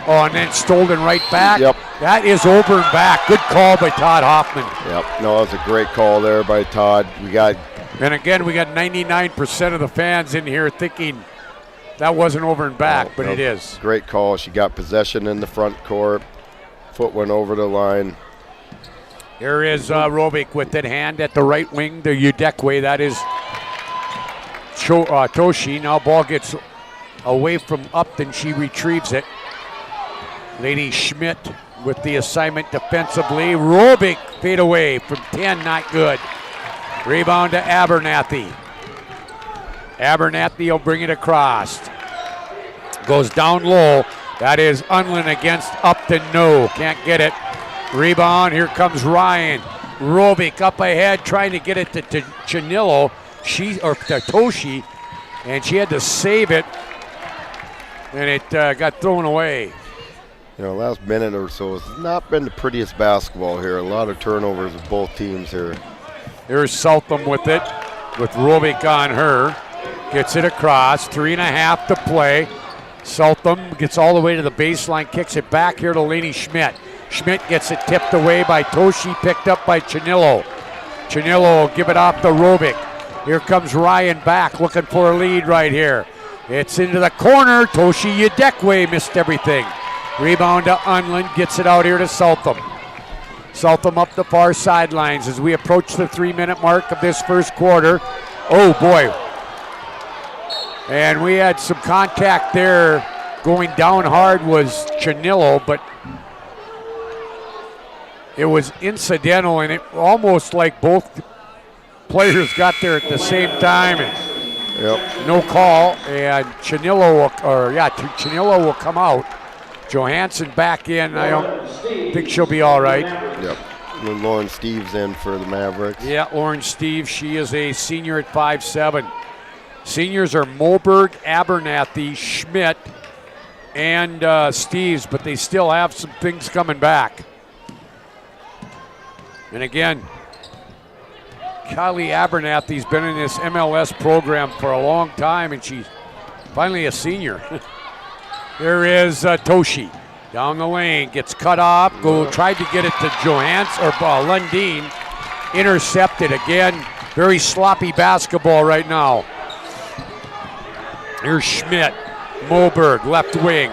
Oh, and then stolen right back. Yep. That is over and back. Good call by Todd Hoffman. Yep. No, that was a great call there by Todd. And again, we got 99% of the fans in here thinking that wasn't over and back, but it is. Great call. She got possession in the front court. Foot went over the line. Here is Rovick with it. Hand at the right wing to Yadekwe. That is Toshi. Now ball gets away from Upton. She retrieves it. Lady Schmidt with the assignment defensively. Robick fade away from 10, not good. Rebound to Abernathy. Abernathy will bring it across. Goes down low. That is Unlin against Upton. No, can't get it. Rebound, here comes Ryan. Robick up ahead, trying to get it to Chanillo, to Toshi, and she had to save it, and it got thrown away. You know, last minute or so, it's not been the prettiest basketball here. A lot of turnovers of both teams here. Here's Southam with it, with Robick on her. Gets it across, 3.5 to play. Southam gets all the way to the baseline, kicks it back here to Lainey Schmidt. Schmidt gets it tipped away by Toshi, picked up by Chanillo. Chanillo will give it off to Robick. Here comes Ryan back, looking for a lead right here. It's into the corner. Toshi Yadekwe missed everything. Rebound to Unlin, gets it out here to Southam. Southam up the far sidelines as we approach the 3-minute mark of this first quarter. Oh boy. And we had some contact there. Going down hard was Chanillo, but it was incidental, and it almost like both players got there at the same time. And no call, and Chanillo will come out. Johansson back in. I don't think she'll be all right. Yep. And Lauren Steves in for the Mavericks. Yeah, Lauren Steves. She is a senior at 5'7". Seniors are Moberg, Abernathy, Schmidt, and Steves, but they still have some things coming back. And again, Kylie Abernathy's been in this MLS program for a long time, and she's finally a senior. There is Toshi down the lane, gets cut off, tried to get it to Johansson, or Lundin, intercepted again. Very sloppy basketball right now. Here's Schmidt, Moberg, left wing,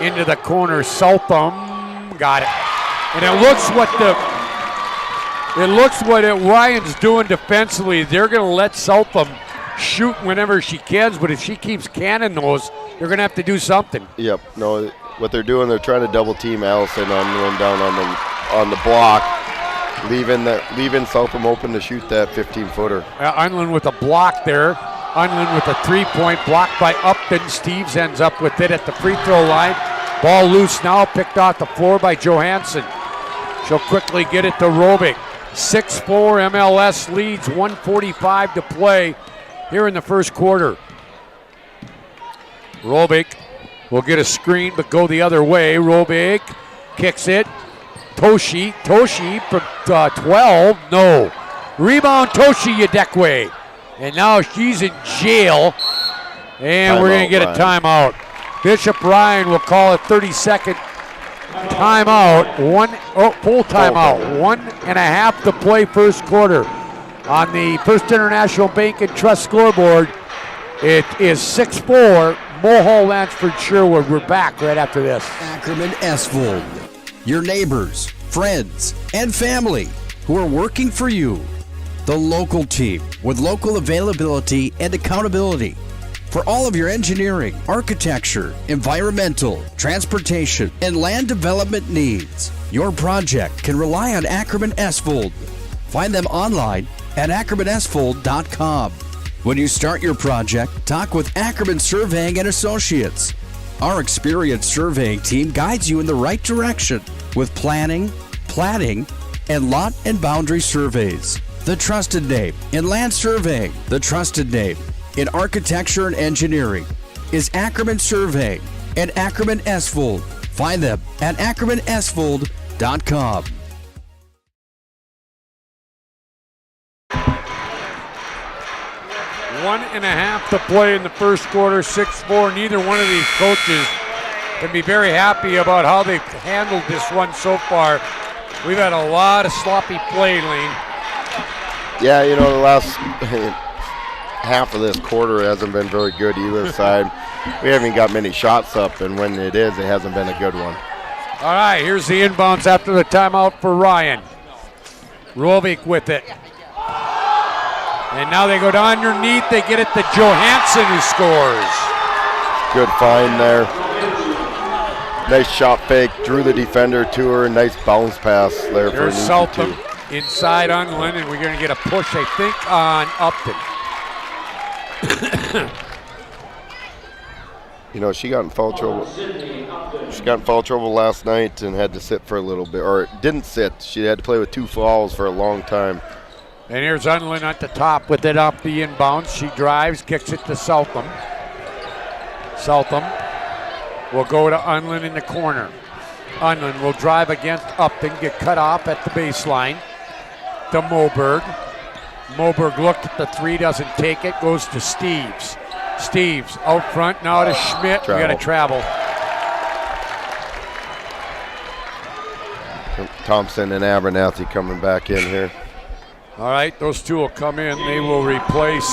into the corner, Southam, got it. And it looks what Ryan's doing defensively. They're going to let Southam shoot whenever she can, but if she keeps canning those, they're going to have to do something. Yep. No, what they're doing, they're trying to double team Allison down on the block, leaving Southam open to shoot that 15-footer. Unlin with a block there. Unlin with a 3-point blocked by Upton. Steves ends up with it at the free throw line. Ball loose now, picked off the floor by Johansson. She'll quickly get it to Robick. 6-4 MLS leads, 1:45 to play here in the first quarter. Robick will get a screen but go the other way. Robick kicks it. Toshi from 12, no. Rebound Toshi Yadekwe. And now she's in jail. And we're going to get a timeout. Bishop Ryan will call a 30-second timeout. Full timeout. 1.5 to play first quarter. On the First International Bank and Trust scoreboard, it is 6-4. Mulhall, Lansford, Sherwood. We're back right after this. Ackerman Esvold. Your neighbors, friends, and family who are working for you. The local team with local availability and accountability for all of your engineering, architecture, environmental, transportation, and land development needs. Your project can rely on Ackerman Esvold. Find them online at ackermanesvold.com. When you start your project, talk with Ackerman Surveying and Associates. Our experienced surveying team guides you in the right direction with planning, platting, and lot and boundary surveys. The trusted name in land surveying, the trusted name in architecture and engineering is Ackerman Surveying and Ackerman Esvold. Find them at ackermanesvold.com. One and a half to play in the first quarter, 6-4. Neither one of these coaches can be very happy about how they've handled this one so far. We've had a lot of sloppy play, Lane. Yeah, you know, the last half of this quarter hasn't been very good either side. We haven't got many shots up, and when it is, it hasn't been a good one. All right, here's the inbounds after the timeout for Ryan. Rovic with it. And now they go down underneath. They get it to Johansson, who scores. Good find there. Nice shot fake, drew the defender to her. Nice bounce pass there for There's Southam inside Unlin, and we're going to get a push, I think, on Upton. You know, she got in foul trouble. She got in foul trouble last night and had to sit for a little bit, or didn't sit. She had to play with 2 fouls for a long time. And here's Unlin at the top with it off the inbounds. She drives, kicks it to Southam. Southam will go to Unlin in the corner. Unlin will drive against Upton, get cut off at the baseline to Moberg. Moberg looked at the 3, doesn't take it, goes to Steves. Steves out front, now to Schmidt. We got to travel. Thompson and Abernathy coming back in here. All right, those two will come in. They will replace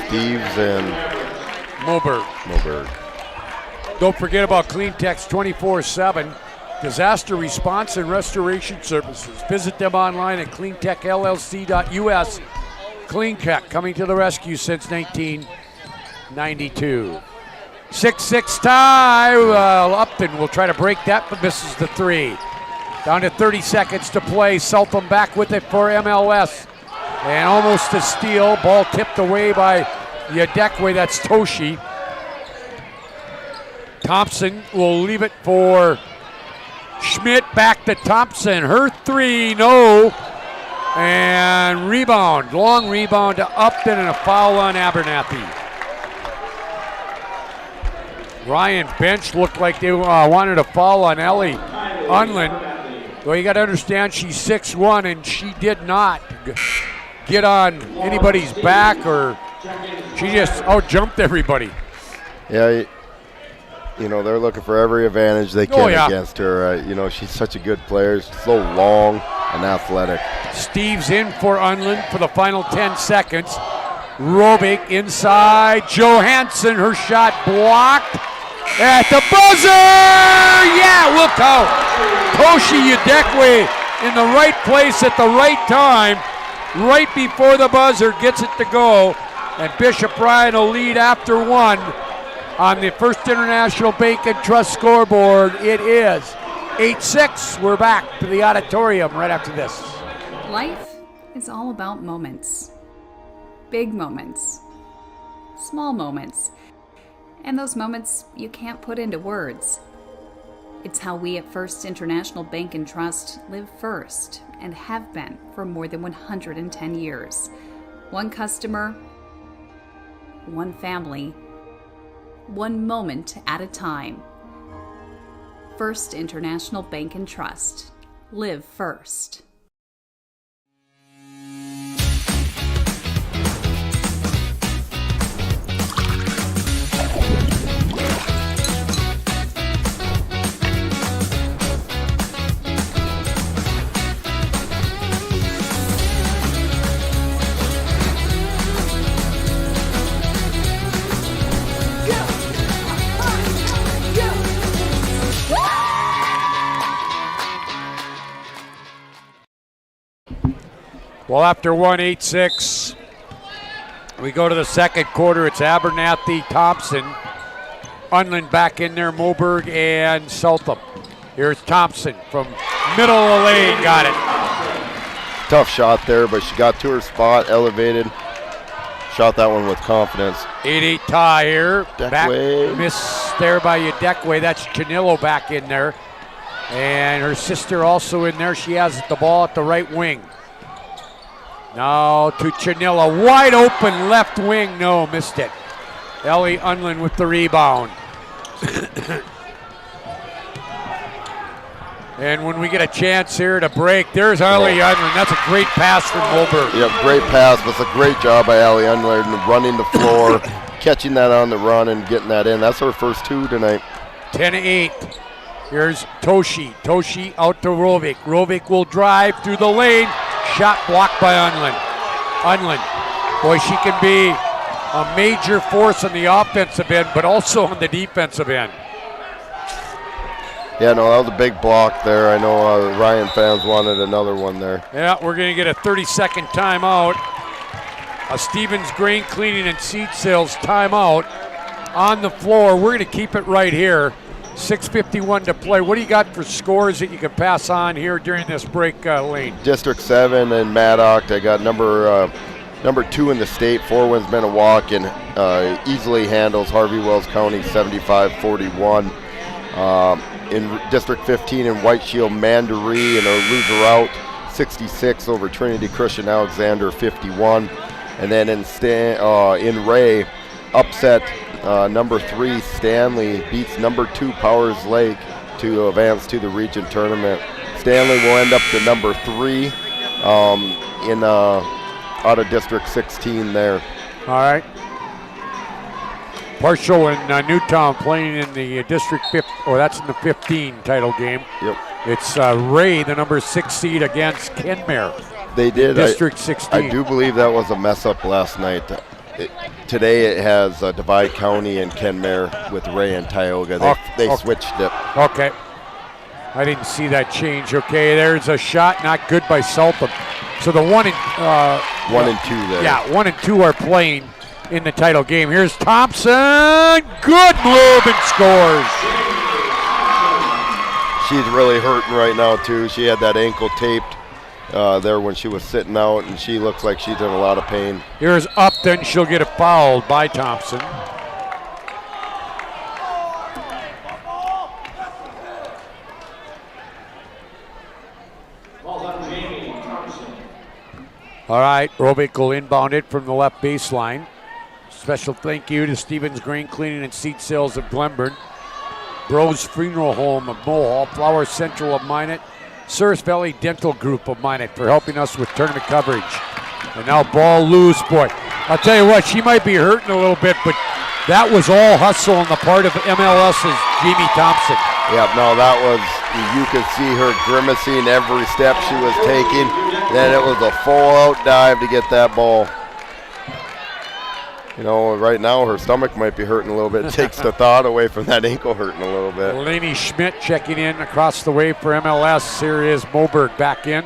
Steves and Moberg. Don't forget about Clean Tech's 24/7 disaster response and restoration services. Visit them online at cleantechllc.us. Clean Tech coming to the rescue since 1992. 6-6 tie. Upton will try to break that, but misses the 3. Down to 30 seconds to play. Southam back with it for MLS. And almost a steal. Ball tipped away by Yadekwe. That's Toshi. Thompson will leave it for Schmidt. Back to Thompson. Her 3, no. And rebound. Long rebound to Upton and a foul on Abernathy. Ryan Bench looked like they wanted a foul on Ellie Unlin. Well, you got to understand she's 6'1", and she did not get on anybody's back, or she just out-jumped everybody. Yeah, you know, they're looking for every advantage they can against her. You know, she's such a good player. She's so long and athletic. Steve's in for Unlin for the final 10 seconds. Robic inside. Johansson, her shot blocked. At the buzzer! Yeah, we'll count. Toshi Yadekwe in the right place at the right time, right before the buzzer, gets it to go. And Bishop Ryan will lead after 1 on the First International Bank and Trust scoreboard. It is 8-6. We're back to the auditorium right after this. Life is all about moments. Big moments. Small moments. And those moments you can't put into words. It's how we at First International Bank and Trust live first and have been for more than 110 years. One customer, one family, one moment at a time. First International Bank and Trust. Live first. Well, after 8-6, we go to the second quarter. It's Abernathy, Thompson, Unlin back in there, Moberg, and Southam. Here's Thompson from middle of the lane, got it. Tough shot there, but she got to her spot, elevated. Shot that one with confidence. 8-8 tie here. Dekwe. Back miss there by Yadekwe. That's Chanillo back in there. And her sister also in there. She has the ball at the right wing. Now to Chanilla, wide open left wing. No, missed it. Ellie Unlin with the rebound. And when we get a chance here to break, there's Ellie Unlin. That's a great pass from Moberg. Yeah, great pass. That's a great job by Ellie Unlin running the floor, catching that on the run and getting that in. That's her first 2 tonight. 10-8. Here's Toshi. Toshi out to Rovic. Rovic will drive through the lane. Shot blocked by Unlin. Unlin, boy, she can be a major force on the offensive end, but also on the defensive end. Yeah, no, that was a big block there. I know Ryan fans wanted another one there. Yeah, we're going to get a 30-second timeout. A Stevens Grain Cleaning and Seed Sales timeout on the floor. We're going to keep it right here. 6:51 to play. What do you got for scores that you can pass on here during this break, Lane? District 7 in Maddox. I got number 2 in the state, 4 wins, men a walk, and easily handles Harvey Wells County 75-41. In District 15 in White Shield, Mandaree and a loser out 66 over Trinity Christian Alexander 51. And then in Ray, upset number 3 Stanley beats number 2 Powers Lake to advance to the region tournament. Stanley will end up to number 3 in out of District 16 there. All right. Partial and Newtown playing in the District 15, that's in the 15 title game. Yep. It's Ray, the number 6 seed, against Kenmare. They did. District 16. I do believe that was a mess up last night. Today it has Divide County and Kenmare with Ray and Tioga. They switched it. Okay. I didn't see that change. Okay, there's a shot, not good by Southam. So the 1 and 2 there. Yeah, 1 and 2 are playing in the title game. Here's Thompson. Good move and scores. She's really hurting right now too. She had that ankle taped there when she was sitting out, and she looks like she's in a lot of pain. Here's Upton. She'll get a foul by Thompson. All right, Robick will inbound it from the left baseline. Special thank you to Stevens Grain Cleaning and Seed Sales of Glenburn, Bros Funeral Home of Mohall, Flower Central of Minot, Souris Valley Dental Group of Minot for helping us with tournament coverage. And now ball loose, boy. I'll tell you what, she might be hurting a little bit, but that was all hustle on the part of MLS's Jamie Thompson. Yep, no, that was, you could see her grimacing every step she was taking. Then it was a full-out dive to get that ball. You know, right now her stomach might be hurting a little bit. It takes the thought away from that ankle hurting a little bit. Laney Schmidt checking in across the way for MLS. Here is Moberg back in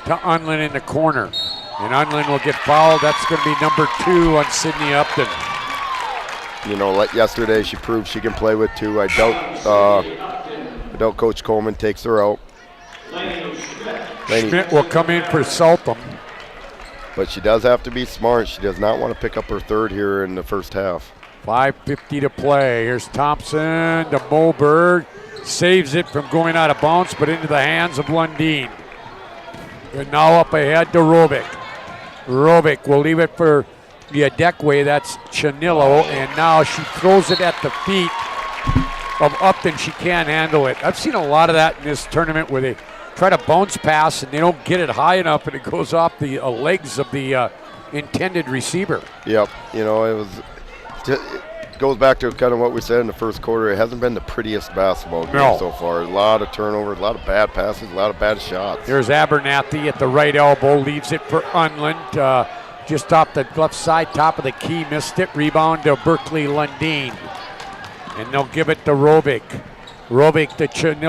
to Unlin in the corner. And Unlin will get fouled. That's going to be number 2 on Sydney Upton. You know, like yesterday, she proved she can play with 2. I doubt Coach Coleman takes her out. Schmidt will come in for Southam. But she does have to be smart. She does not want to pick up her 3rd here in the first half. 5:50 to play. Here's Thompson to Moberg. Saves it from going out of bounds, but into the hands of Lundeen. And now up ahead to Robick. Robick will leave it for the Adekwe. That's Chanillo. And now she throws it at the feet of Upton. She can't handle it. I've seen a lot of that in this tournament where they try to bounce pass and they don't get it high enough and it goes off the legs of the intended receiver. Yep, you know, it goes back to kind of what we said in the first quarter. It hasn't been the prettiest basketball game so far. A lot of turnovers, a lot of bad passes, a lot of bad shots. There's Abernathy at the right elbow, leaves it for Unland. Just off the left side, top of the key, missed it. Rebound to Berkeley Lundeen. And they'll give it to Robick. Robick to Toshi.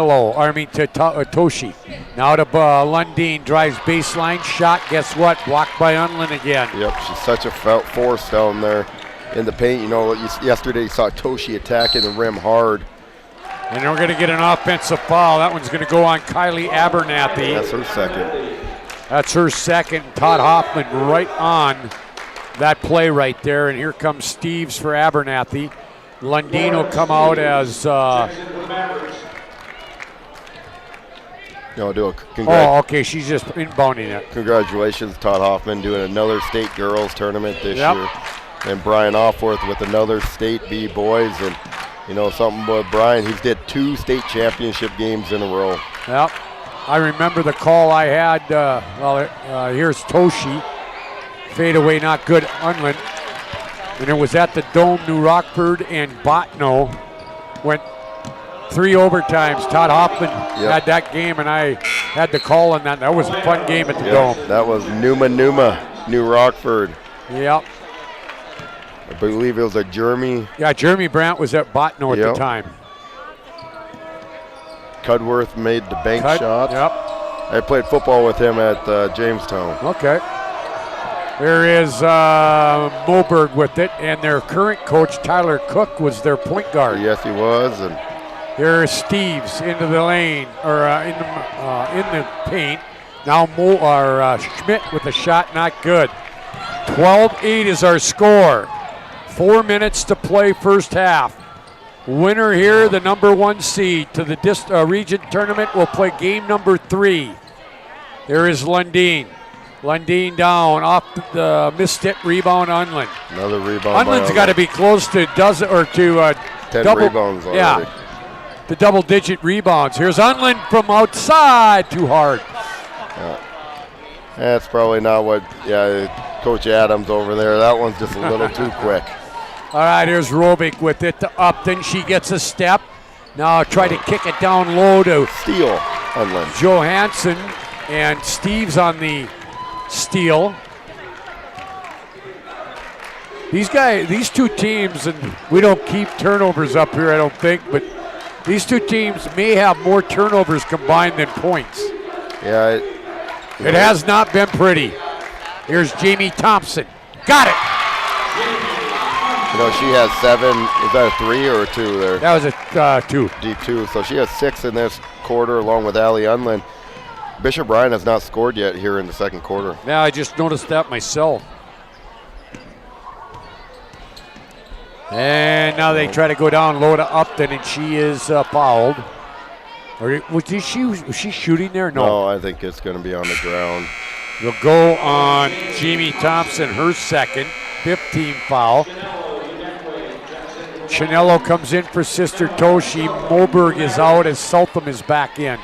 Now to Lundeen, drives baseline, shot, guess what? Blocked by Unland again. Yep, she's such a force down there in the paint. You know, yesterday you saw Toshi attacking the rim hard. And we're going to get an offensive foul. That one's going to go on Kylie Abernathy. That's her second. That's her second. Todd Hoffman right on that play right there. And here comes Steves for Abernathy. Lundeen will come out as okay, she's just inbounding it. Congratulations, Todd Hoffman, doing another state girls tournament this year. And Brian Offworth with another state B boys. And, you know, something with Brian, he's did 2 state championship games in a row. Yep. I remember the call I had. Here's Toshi. Fade away, not good. Unland. And it was at the Dome, New Rockford and Botno. Went 3 overtimes. Todd Hoffman had that game, and I had the call on that. That was a fun game at the Dome. That was Numa, New Rockford. Yep. I believe it was a Jeremy. Yeah, Jeremy Brandt was at Botno at the time. Cudworth made the bank shot. Yep. I played football with him at Jamestown. Okay. There is Moberg with it, and their current coach, Tyler Cook, was their point guard. Yes, he was. And Here's Steves into the lane, or in the paint. Now Schmidt with a shot, not good. 12-8 is our score. 4 minutes to play first half. Winner here, the number 1 seed to the region tournament, will play game number 3. There is Lundin. Lundin down off the missed it, rebound Unland. Another rebound. Unland's got to be close to 10 double rebounds already. Yeah, the double-digit rebounds. Here's Unland from outside, too hard. That's probably not what. Yeah, Coach Adams over there. That one's just a little too quick. All right, here's Robick with it to Upton. She gets a step. Now try to kick it down low to steal. Unland. Johansson and Steves on the steal. These two teams, and we don't keep turnovers up here, I don't think, but these two teams may have more turnovers combined than points. Yeah. It has not been pretty. Here's Jamie Thompson. Got it. You know, she has 7. Is that a 3 or a 2 there? That was a 2. D2. So she has 6 in this quarter along with Allie Unland. Bishop Bryan has not scored yet here in the second quarter. Yeah, I just noticed that myself. And now they try to go down low to Upton, and she is fouled. Was she shooting there? No, I think it's going to be on the ground. It'll go on Jamie Thompson, her second, 15 foul. Chinello comes in for Sister Toshi. Moberg is out as Sultham is back in.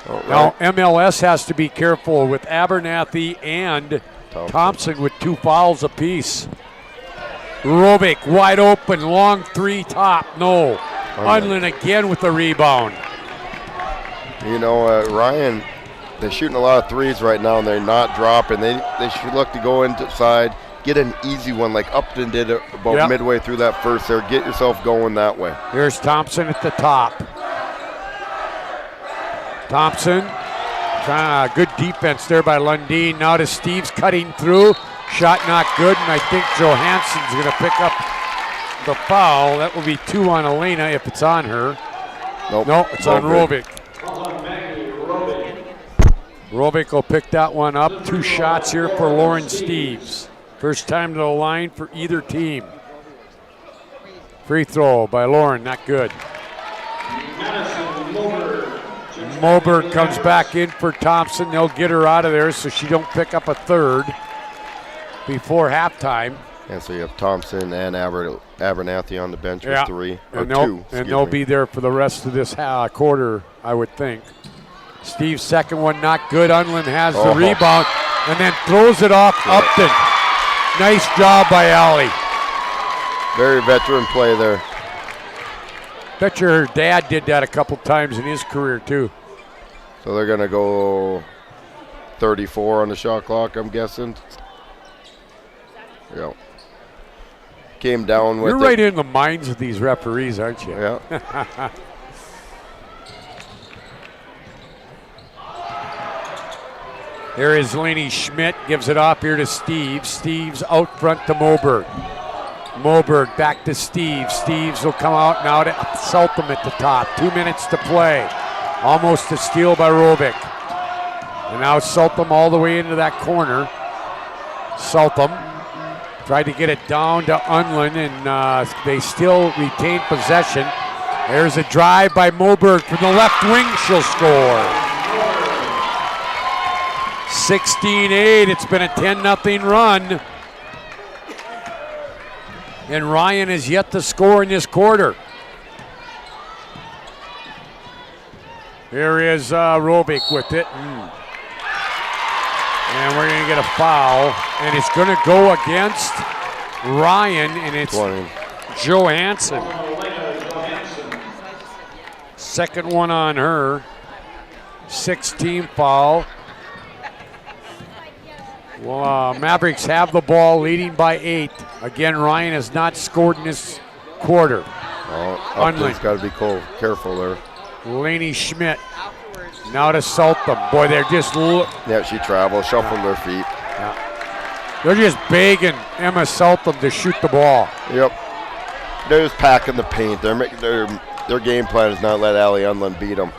Right. Now MLS has to be careful with Abernathy and Thompson with 2 fouls apiece. Robick wide open, long 3 top, no. Unland again with the rebound. You know, Ryan, they're shooting a lot of threes right now, and they're not dropping. They should look to go inside, get an easy one like Upton did about midway through that first there. Get yourself going that way. Here's Thompson at the top. Thompson, good defense there by Lundin. Now to Steves cutting through. Shot not good, and I think Johansson's going to pick up the foul. That will be 2 on Elena if it's on her. Nope. No, it's on Robick. Robick will pick that one up. 2 shots here for Lauren Steves. First time to the line for either team. Free throw by Lauren, not good. Moberg comes back in for Thompson. They'll get her out of there so she don't pick up a third before halftime. And so you have Thompson and Abernathy on the bench with 3 or 2. And they'll be there for the rest of this quarter, I would think. Steve's second one not good. Unland has the rebound and then throws it off Upton. Nice job by Allie. Very veteran play there. Bet your dad did that a couple times in his career too. So they're going to go 34 on the shot clock, I'm guessing. Yeah. Came down with You're right in the minds of these referees, aren't you? Yeah. Here is Lainey Schmidt, gives it off here to Steves. Steves out front to Moberg. Moberg back to Steves. Steves will come out now to Sultham at the top. 2 minutes to play. Almost a steal by Robick. And now Sultham all the way into that corner. Sultham tried to get it down to Unland, and they still retain possession. There's a drive by Moberg from the left wing. She'll score. 16-8. It's been a 10-0 run. And Ryan is yet to score in this quarter. Here is Robick with it. And we're going to get a foul. And it's going to go against Ryan, and it's 20. Johansson. Second one on her. 6-team foul. Well, Mavericks have the ball, leading by 8. Again, Ryan has not scored in this quarter. Upton's got to be careful there. Lainey Schmidt. Now to Sultham. Boy, they're just... Yeah, she travels, shuffling their feet. Yeah. They're just begging Emma Sultham to shoot the ball. Yep. They're just packing the paint. They're their game plan is not let Allie Unland beat them.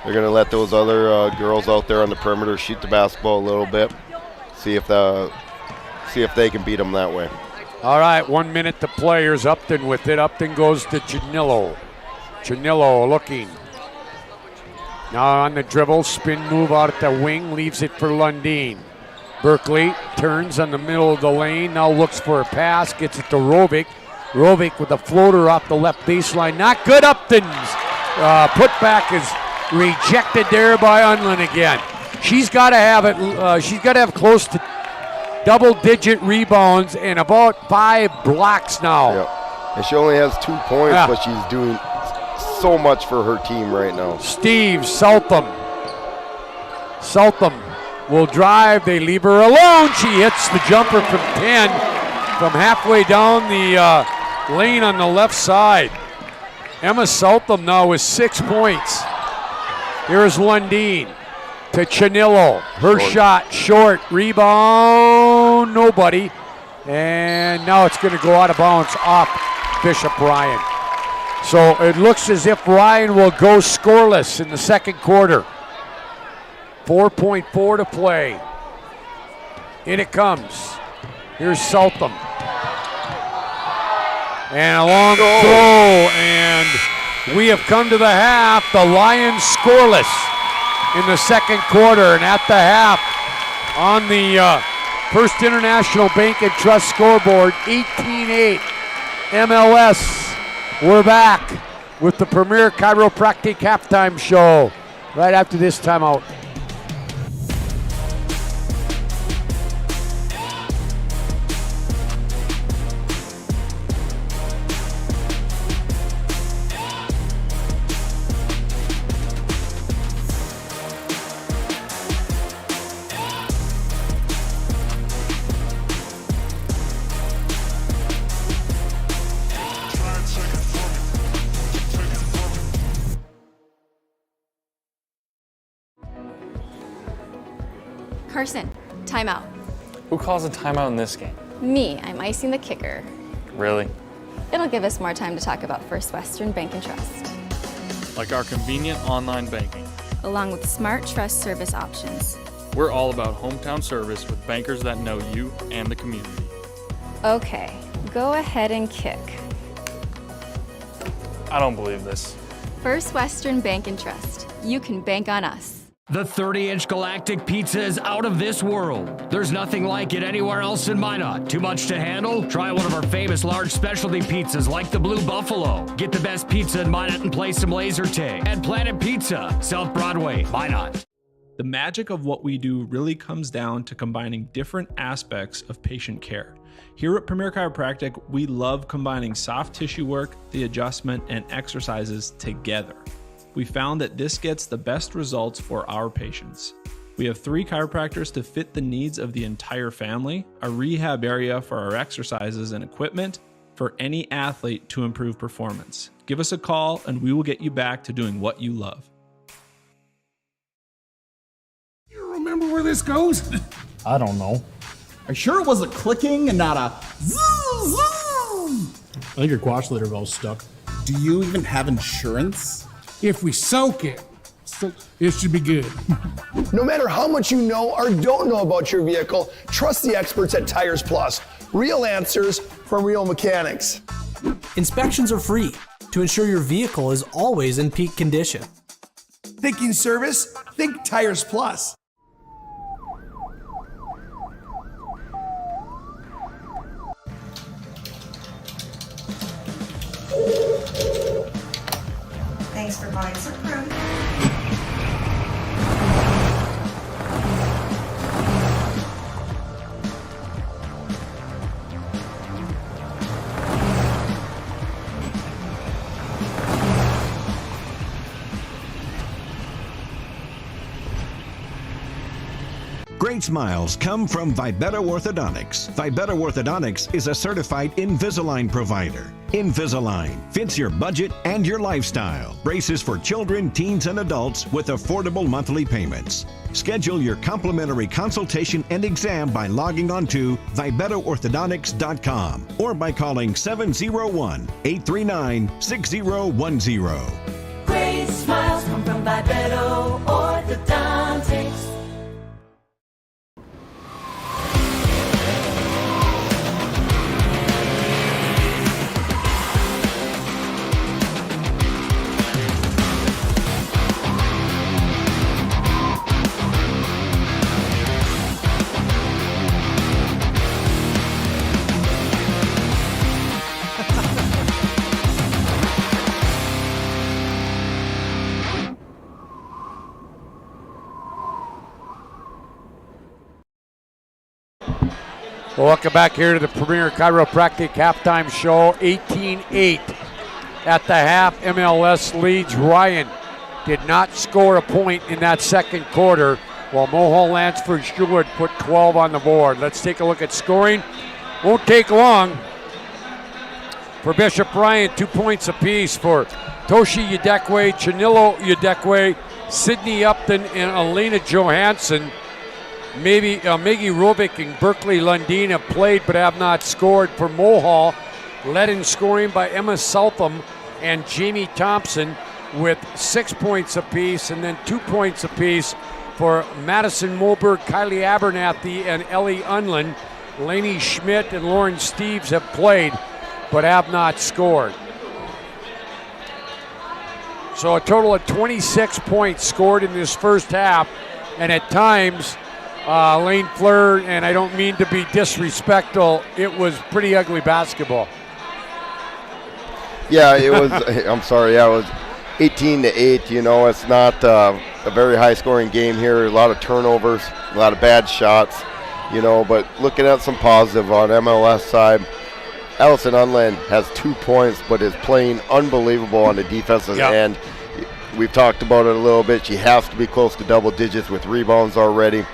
They're going to let those other girls out there on the perimeter shoot the basketball a little bit, see if they can beat them that way. All right, 1 minute to play. Here's Upton with it. Upton goes to Janillo. Janillo looking. Now on the dribble, spin move out at the wing, leaves it for Lundeen. Berkeley turns on the middle of the lane, now looks for a pass, gets it to Rovic. Rovic with a floater off the left baseline. Not good. Upton's putback is rejected there by Unland again. She's got to have it. She's got to have close to double-digit rebounds and about 5 blocks now. Yep. And she only has 2 points, but she's doing so much for her team right now. Steve Southam. Southam will drive. They leave her alone. She hits the jumper from 10 from halfway down the lane on the left side. Emma Southam now with 6 points. Here's Lundeen to Chanillo. Her shot short. Rebound. Nobody. And now it's going to go out of bounds off Bishop Ryan. So it looks as if Ryan will go scoreless in the second quarter. 4.4 to play. In it comes. Here's Southam. And a long throw, and we have come to the half. The Lions scoreless in the second quarter, and at the half on the First International Bank and Trust scoreboard, 18-8 MLS. We're back with the Premier Chiropractic halftime show right after this timeout. Carson, timeout. Who calls a timeout in this game? Me, I'm icing the kicker. Really? It'll give us more time to talk about First Western Bank and Trust. Like our convenient online banking. Along with smart trust service options. We're all about hometown service with bankers that know you and the community. Okay, go ahead and kick. I don't believe this. First Western Bank and Trust. You can bank on us. The 30-inch galactic pizza is out of this world. There's nothing like it anywhere else in Minot. Too much to handle? Try one of our famous large specialty pizzas like the Blue Buffalo. Get the best pizza in Minot and play some laser tag at Planet Pizza, South Broadway, Minot. The magic of what we do really comes down to combining different aspects of patient care. Here at Premier Chiropractic, we love combining soft tissue work, the adjustment, and exercises together. We found that this gets the best results for our patients. We have 3 chiropractors to fit the needs of the entire family, a rehab area for our exercises and equipment, for any athlete to improve performance. Give us a call and we will get you back to doing what you love. You remember where this goes? I don't know. Are you sure it was a clicking and not a zoom, zoom? I think your quash litter valve's stuck. Do you even have insurance? If we soak it, it should be good. No matter how much you know or don't know about your vehicle, trust the experts at Tires Plus. Real answers from real mechanics. Inspections are free to ensure your vehicle is always in peak condition. Thinking service? Think Tires Plus. Thanks for buying some fruit. Great smiles come from Vibeto Orthodontics. Vibeto Orthodontics is a certified Invisalign provider. Invisalign fits your budget and your lifestyle. Braces for children, teens, and adults with affordable monthly payments. Schedule your complimentary consultation and exam by logging on to VibetoOrthodontics.com or by calling 701-839-6010. Great smiles come from Vibeto Orthodontics. Welcome back here to the Premier Chiropractic Halftime Show. 18-8 at the half. MLS leads. Ryan did not score a point in that second quarter, while Mohall Lansford Sherwood put 12 on the board. Let's take a look at scoring. Won't take long. For Bishop Ryan, 2 points apiece for Toshi Udekwe, Chanilo Udekwe, Sydney Upton, and Elena Johansson. Maybe Miggy Rovic and Berkeley Lundin have played but have not scored for Mohall. Led in scoring by Emma Southam and Jamie Thompson with 6 points apiece, and then 2 points apiece for Madison Moberg, Kylie Abernathy, and Ellie Unland. Lainey Schmidt and Lauren Steves have played but have not scored. So a total of 26 points scored in this first half, and at times Lane Fleur, and I don't mean to be disrespectful, it was pretty ugly basketball. Yeah, it was. I'm sorry. Yeah, it was 18-8. You know, it's not a very high-scoring game here. A lot of turnovers, a lot of bad shots. You know, but looking at some positive on MLS side, Allison Unland has 2 points, but is playing unbelievable on the defensive end. We've talked about it a little bit. She has to be close to double digits with rebounds already.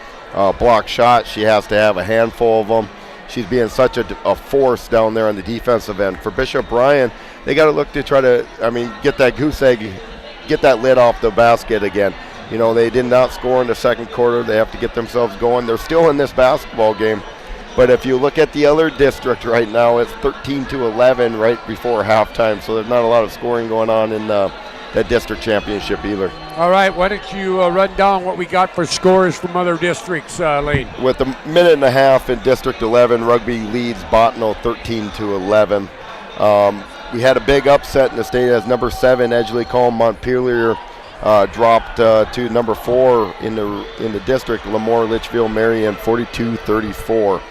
Block shots, she has to have a handful of them. She's being such a force down there on the defensive end. For Bishop Ryan, they got to look to try to, get that goose egg, get that lid off the basket again. You know, they did not score in the second quarter. They have to get themselves going. They're still in this basketball game. But if you look at the other district right now, it's 13-11 right before halftime. So there's not a lot of scoring going on in that district championship either. All right, why don't you run down what we got for scores from other districts, Lane? With a minute and a half in District 11, Rugby leads Bottineau 13-11. We had a big upset in the state as number 7, Edgeley Colm Montpelier, dropped to number 4 in the district, Lemoore Litchfield Marion 42-34.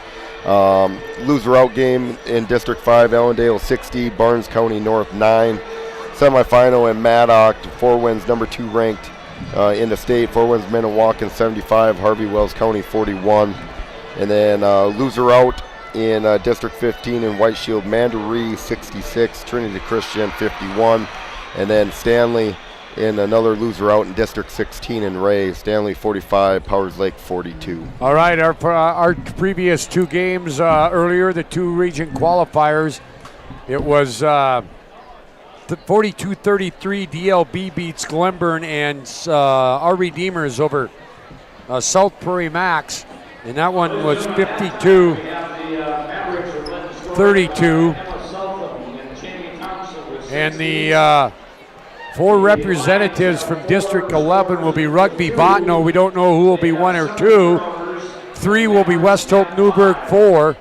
Loser out game in District 5, Ellendale 60, Barnes County North 9. Semifinal in Maddock, Four Winds number 2 ranked in the state. Four Winds Minnewacan 75, Harvey Wells County 41. And then loser out in District 15 in White Shield, Mandaree 66, Trinity Christian 51. And then Stanley in another loser out in District 16 in Ray, Stanley 45, Powers Lake 42. All right, our previous 2 games earlier, the 2 region qualifiers, it was 42-33, DLB beats Glenburn, and our Redeemers over South Prairie Max, and that one was 52-32. And the 4 representatives from District 11 will be Rugby Bottineau. We don't know who will be 1 or 2. 3 will be West Hope Newburgh. 4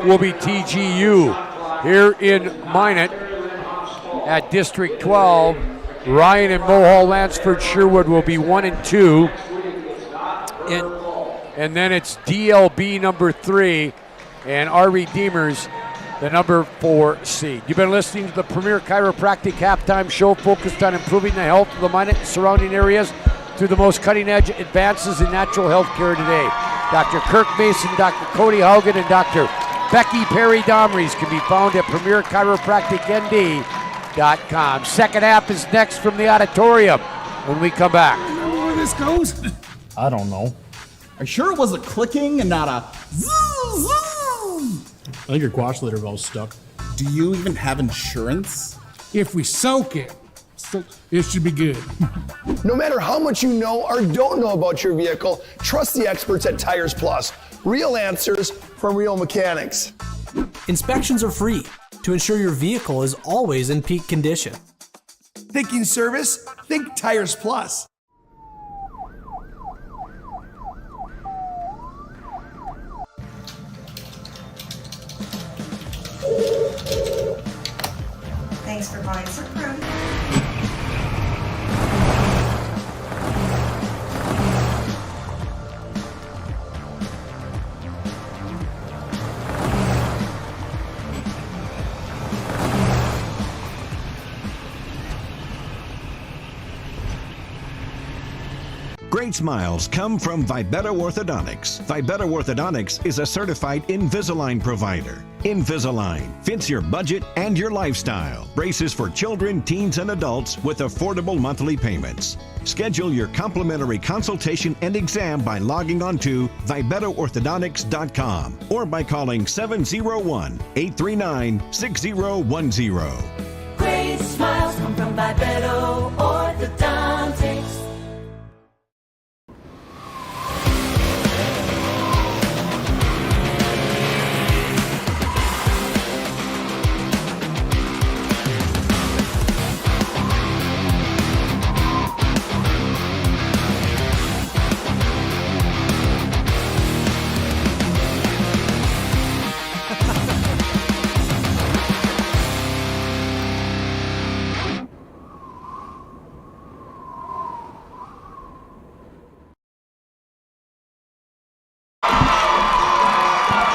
will be TGU. Here in Minot, at District 12, Ryan and Mohall Lansford Sherwood will be 1 and 2. And then it's DLB number 3 and our Redeemers, the number 4 seed. You've been listening to the Premier Chiropractic Halftime Show, focused on improving the health of the Minot and surrounding areas through the most cutting-edge advances in natural health care today. Dr. Kirk Mason, Dr. Cody Haugen, and Dr. Becky Perry Domries can be found at PremierChiropracticND.com. Second half is next from the auditorium when we come back. You know where this goes? I don't know. Are you sure it was a clicking and not a zoom, zoom? I think your quash litter valve's stuck. Do you even have insurance? If we soak it, it should be good. No matter how much you know or don't know about your vehicle, trust the experts at Tires Plus. Real answers from real mechanics. Inspections are free to ensure your vehicle is always in peak condition. Thinking service? Think Tires Plus. Thanks for buying some prune. Great smiles come from Vibetta Orthodontics. Vibetta Orthodontics is a certified Invisalign provider. Invisalign fits your budget and your lifestyle. Braces for children, teens, and adults with affordable monthly payments. Schedule your complimentary consultation and exam by logging on to VibettaOrthodontics.com or by calling 701-839-6010. Great smiles come from Vibetta Orthodontics.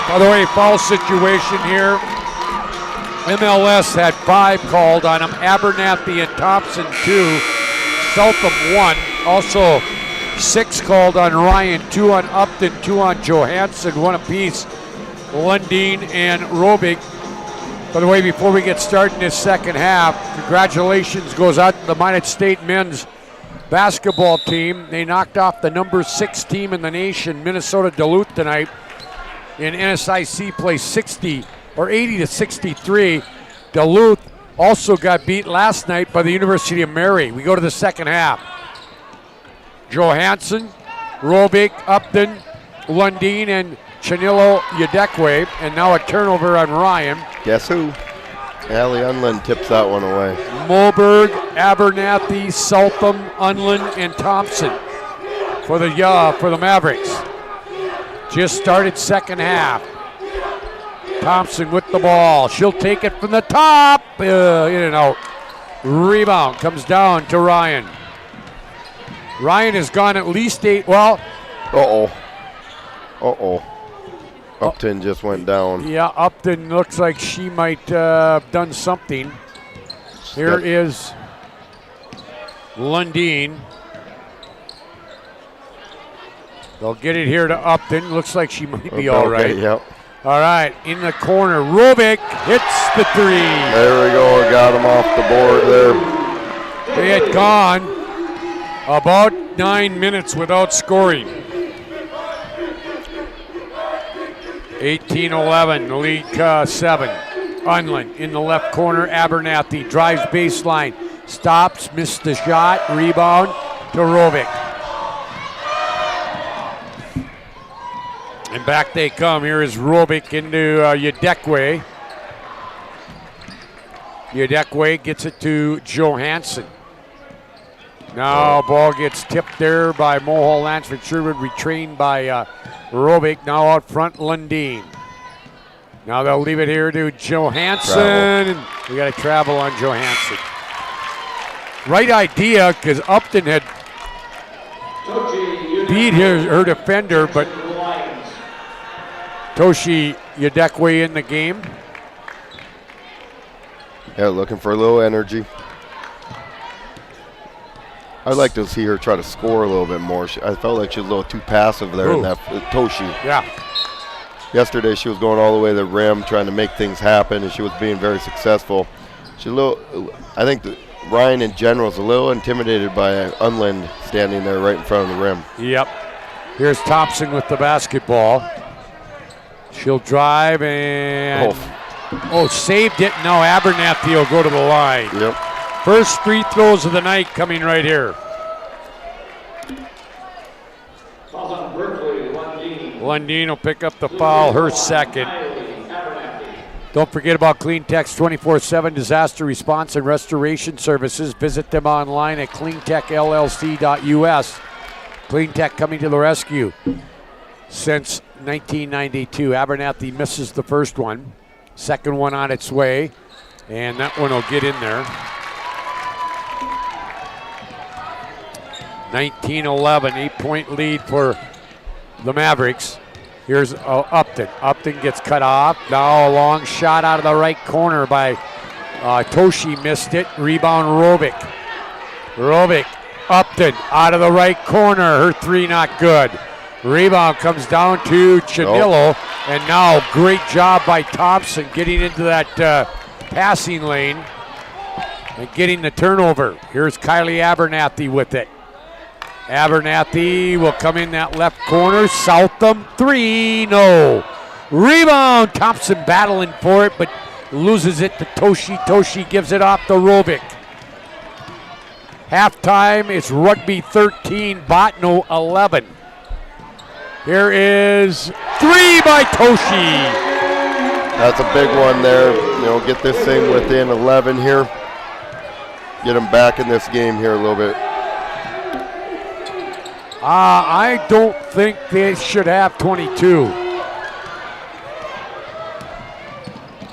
By the way, foul situation here. MLS had 5 called on them. Abernathy and Thompson 2. Southam 1. Also 6 called on Ryan, 2 on Upton, 2 on Johansson, 1 apiece. Lundin and Robic. By the way, before we get started in this second half, congratulations goes out to the Minot State men's basketball team. They knocked off the number 6 team in the nation, Minnesota Duluth, tonight. In NSIC play 80 to 63. Duluth also got beat last night by the University of Mary. We go to the second half. Johansson, Robic, Upton, Lundin, and Chanilo Yadekwe, and now a turnover on Ryan. Guess who? Allie Unland tips that one away. Moberg, Abernathy, Southam, Unland, and Thompson for the Mavericks. Just started second half. Thompson with the ball. She'll take it from the top. In and out. Rebound comes down to Ryan. Ryan has gone at least 8. Well. Upton just went down. Yeah, Upton looks like she might have done something. Here is Lundin. They'll get it here to Upton. Looks like she might be all right. Yep. All right, in the corner, Robic hits the 3. There we go, got him off the board there. They had gone about 9 minutes without scoring. 18-11, lead 7. Unland in the left corner, Abernathy drives baseline, stops, missed the shot, rebound to Robic. And back they come. Here is Robic into Yadekwe. Yadekwe gets it to Johansson. Now ball gets tipped there by Mohol Lansford Sherwood, retrained by Robic. Now out front, Lundin. Now they'll leave it here to Johansson. We got to travel on Johansson. Right idea, because Upton had beat her defender, but Toshi Yadekwe in the game. Yeah, looking for a little energy. I'd like to see her try to score a little bit more. I felt like she was a little too passive there in that Toshi. Yeah. Yesterday she was going all the way to the rim trying to make things happen, and she was being very successful. I think Ryan in general is a little intimidated by Unland standing there right in front of the rim. Yep. Here's Thompson with the basketball. She'll drive and saved it. Now Abernathy will go to the line. Yep. First free throws of the night coming right here. Lundeen will pick up the foul, her second. Don't forget about Clean Tech's 24/7 disaster response and restoration services. Visit them online at cleantechllc.us. Clean Tech coming to the rescue since 1992. Abernathy misses the first one. Second one on its way, and that one will get in there. 19-11, 8-point lead for the Mavericks. Here's Upton. Upton gets cut off. Now a long shot out of the right corner by Toshi, missed it. Rebound Robic. Upton out of the right corner. Her three not good. Rebound comes down to Chanillo. And now great job by Thompson getting into that passing lane and getting the turnover. Here's Kylie Abernathy with it. Abernathy will come in that left corner. Southam, three, no. Rebound, Thompson battling for it, but loses it to Toshi. Toshi gives it off to Robic. Halftime, it's Rugby 13, Botno 11. Here is three by Toshi. That's a big one there. Get this thing within 11 here. Get them back in this game here a little bit. I don't think they should have 22.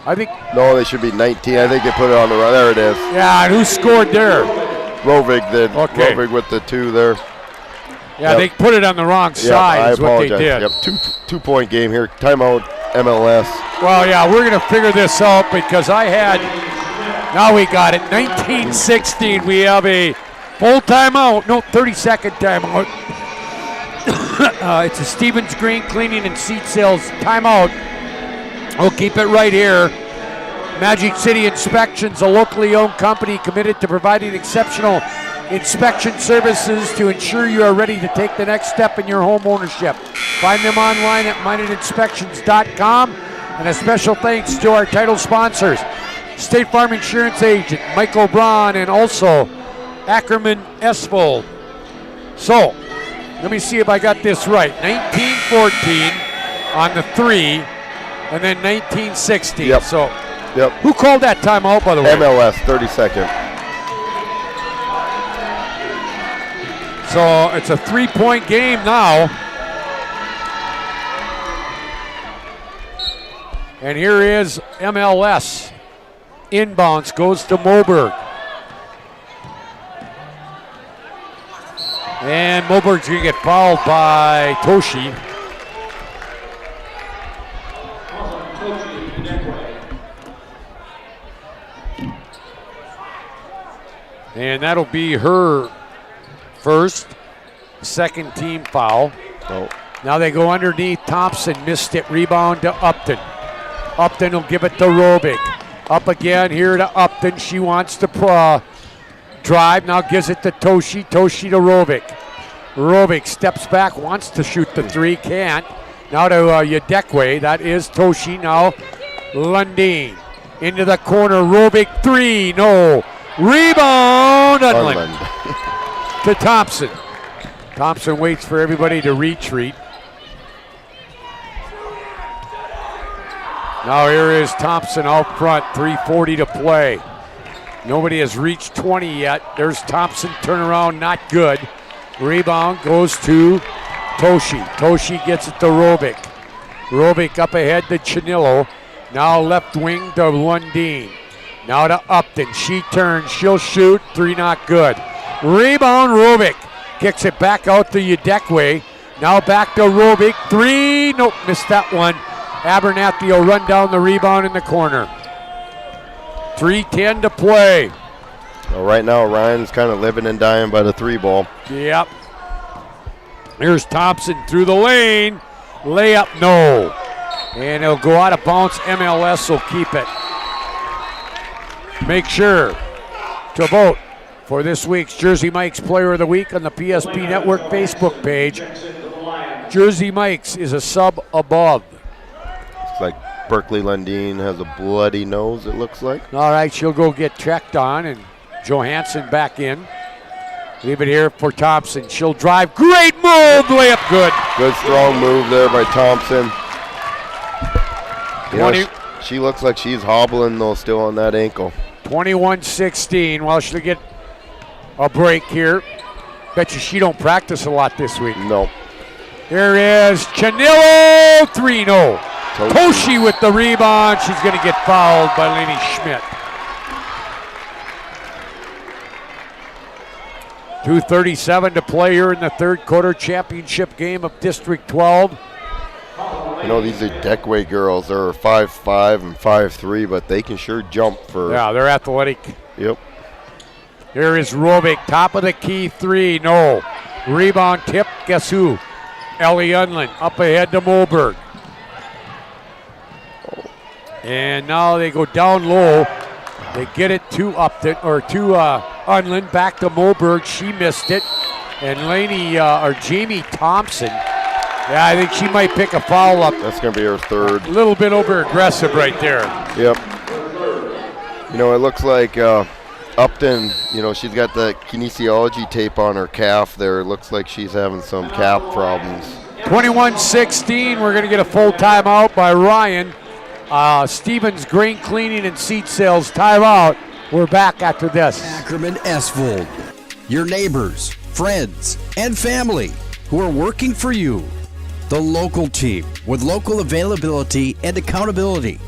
I think. No, they should be 19. I think they put it on the right. There it is. Yeah, and who scored there? Rovig did. Okay. Rovig with the two there. Yeah, they put it on the wrong side is what they did. Yep, two-point game here. Timeout, MLS. Well, yeah, we're going to figure this out because now we got it. 19-16, we have a full timeout. No, 30-second timeout. It's a Stevens Green Cleaning and Seat Sales timeout. We'll keep it right here. Magic City Inspections, a locally owned company committed to providing exceptional inspection services to ensure you are ready to take the next step in your home ownership. Find them online at mindedinspections.com. And a special thanks to our title sponsors, State Farm Insurance Agent Michael Braun and also Ackerman Esvold. So, let me see if I got this right. 19-14 on the three, and then 19-16. Yep. So, yep. Who called that timeout, by the way? MLS, 30-second. So it's a 3-point game now. And here is MLS. Inbounds goes to Moberg. And Moberg's going to get fouled by Toshi. And that'll be her first, second team foul. Oh. Now they go underneath. Thompson missed it. Rebound to Upton. Upton will give it to Robic. Up again here to Upton. She wants to drive. Now gives it to Toshi. Toshi to Robic. Robic steps back, wants to shoot the three, can't. Now to Yadekwe. That is Toshi. Now Lundeen. Into the corner. Robic, three. No. Rebound. Unland. To Thompson. Thompson waits for everybody to retreat. Now here is Thompson out front, 3:40 to play. Nobody has reached 20 yet. There's Thompson, turnaround, not good. Rebound goes to Toshi. Toshi gets it to Robic. Robic up ahead to Chanillo. Now left wing to Lundeen. Now to Upton. She turns, she'll shoot, three not good. Rebound, Robic. Kicks it back out to Yadekwe. Now back to Robic. Three. Nope, missed that one. Abernathy will run down the rebound in the corner. 3:10 to play. Well, right now, Ryan's kind of living and dying by the three ball. Yep. Here's Thompson through the lane. Layup, no. And it'll go out of bounds. MLS will keep it. Make sure to vote for this week's Jersey Mike's Player of the Week on the PSP Network Facebook page. Jersey Mike's is a sub above. Looks like Berkeley Lundeen has a bloody nose, it looks like. All right, she'll go get checked on, and Johansson back in. Leave it here for Thompson. She'll drive. Great move. Layup good. Good strong move there by Thompson. You know, she looks like she's hobbling though still on that ankle. 21-16. Well, she'll get a break here. Bet you she don't practice a lot this week. No. Here is Chanillo. 3-0. Toshi with the rebound. She's going to get fouled by Lainey Schmidt. 2:37 to play here in the third quarter championship game of District 12. You know, these are Deckway girls. They're 5'5" and 5'3", but they can sure jump for. Yeah, they're athletic. Yep. Here is Robick, top of the key, 3, no. Rebound tip, guess who? Ellie Unlin up ahead to Moberg. And now they go down low. They get it to Upton, or to Unlin, back to Moberg. She missed it. And Jamie Thompson, yeah, I think she might pick a foul up. That's going to be her third. A little bit over aggressive right there. Yep. You know, it looks like Upton, you know, she's got the kinesiology tape on her calf there. It looks like she's having some calf problems. 21-16, we're going to get a full timeout by Ryan. Stevens Grain Cleaning and Seat Sales timeout. We're back after this. Ackerman Esvold, your neighbors, friends, and family who are working for you. The local team with local availability and accountability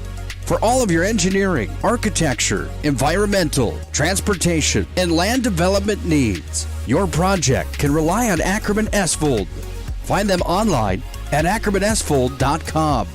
for all of your engineering, architecture, environmental, transportation, and land development needs. Your project can rely on Ackerman Esvold. Find them online at ackermanesvold.com.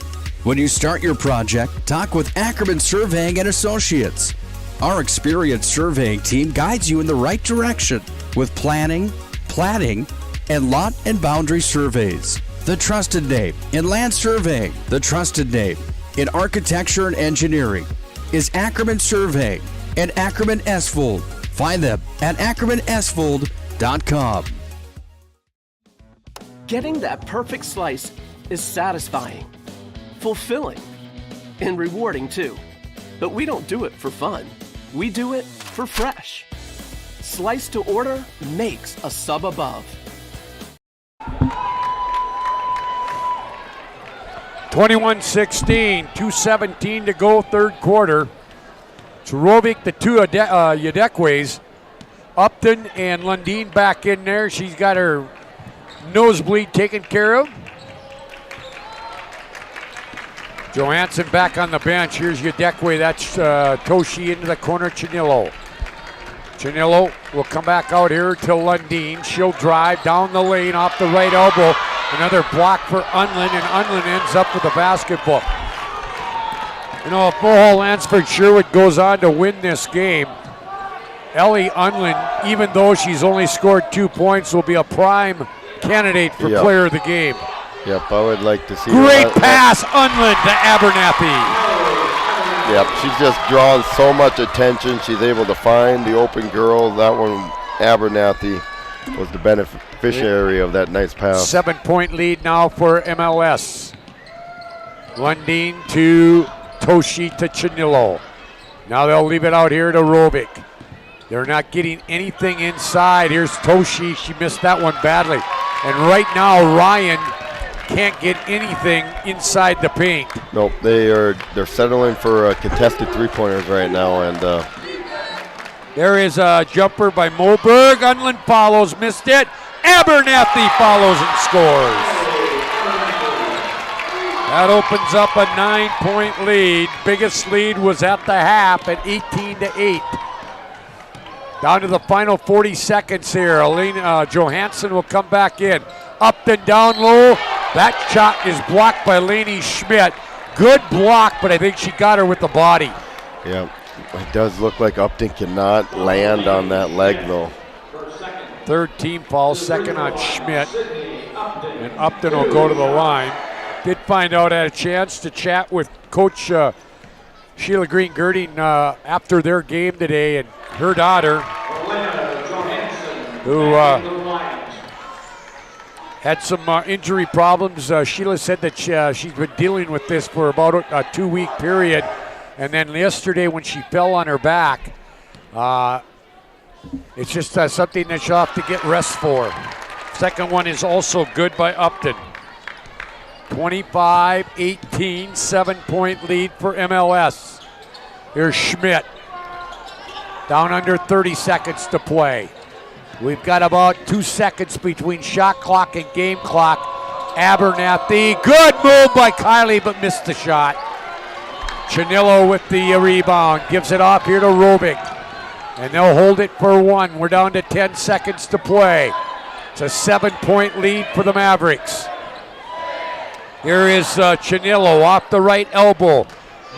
When you start your project, talk with Ackerman Surveying and Associates. Our experienced surveying team guides you in the right direction with planning, platting, and lot and boundary surveys. The trusted name in land surveying, the trusted name in architecture and engineering is Ackerman Surveying and Ackerman Esvold. Find them at ackermanesvold.com. Getting that perfect slice is satisfying, fulfilling, and rewarding too. But we don't do it for fun. We do it for fresh. Slice to order makes a sub above. 21-16, 2:17 to go, third quarter. It's Rovic, the two Yadekways. Upton and Lundeen back in there. She's got her nosebleed taken care of. Johansson back on the bench. Here's Yadekwe. That's Toshi into the corner. Chanillo will come back out here to Lundeen. She'll drive down the lane off the right elbow. Another block for Unlin, and Unlin ends up with the basketball. You know, if Mohall Lansford Sherwood goes on to win this game, Ellie Unlin, even though she's only scored 2 points, will be a prime candidate for player of the game. Yep, I would like to see Great pass, Unlin to Abernathy. Yep, she's just drawn so much attention. She's able to find the open girl. That one, Abernathy, was the beneficiary of that nice pass. 7-point lead now for MLS. Lundeen to Toshi to Chanillo. Now they'll leave it out here to Robic. They're not getting anything inside. Here's Toshi. She missed that one badly. And right now, Ryan can't get anything inside the paint. Nope, they're settling for contested three-pointers right now, and there is a jumper by Moberg. Unlin follows, missed it. Abernathy follows and scores. That opens up a 9-point lead. Biggest lead was at the half at 18-8. Down to the final 40 seconds here. Johansson will come back in. Up and down low. That shot is blocked by Lainey Schmidt. Good block, but I think she got her with the body. Yeah, it does look like Upton cannot land on that leg, though. Third team foul, second on Schmidt. And Upton will go to the line. Did find out I had a chance to chat with Coach Sheila Green-Girding after their game today, and her daughter, who had some injury problems. Sheila said that she's been dealing with this for about a 2-week period. And then yesterday when she fell on her back, it's just something that she'll have to get rest for. Second one is also good by Upton. 25-18, 7-point lead for MLS. Here's Schmidt. Down under 30 seconds to play. We've got about 2 seconds between shot clock and game clock. Abernathy, good move by Kylie, but missed the shot. Chanillo with the rebound, gives it off here to Robic. And they'll hold it for one. We're down to 10 seconds to play. It's a 7-point lead for the Mavericks. Here is Chanillo off the right elbow.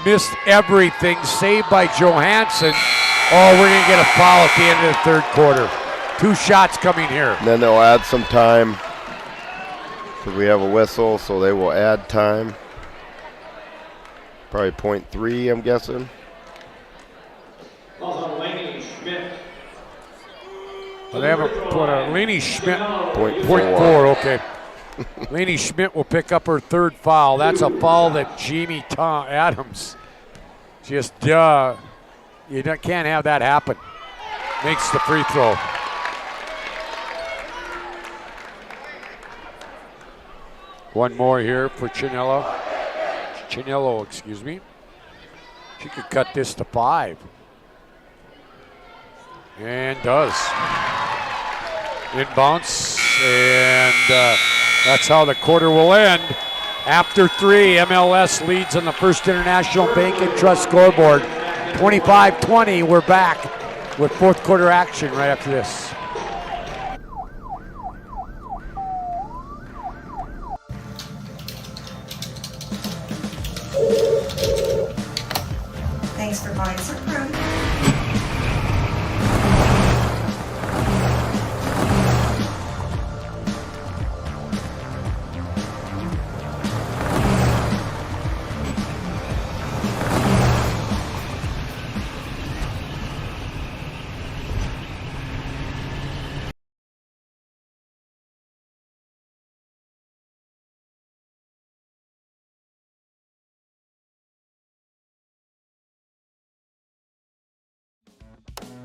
Missed everything, saved by Johansson. Oh, we're going to get a foul at the end of the third quarter. 2 shots coming here. And then they'll add some time because we have a whistle, so they will add time. Probably 0.3, I'm guessing. Well, they haven't put a Lainey Schmidt. 0.4, okay. Lainey Schmidt will pick up her 3rd foul. That's a foul that Jamie Adams just, you can't have that happen. Makes the free throw. One more here for Chanillo, excuse me. She could cut this to 5. And does. Inbounds, and that's how the quarter will end. After 3, MLS leads on the First International Bank and Trust scoreboard. 25-20, we're back with fourth quarter action right after this. Thanks for buying some prune.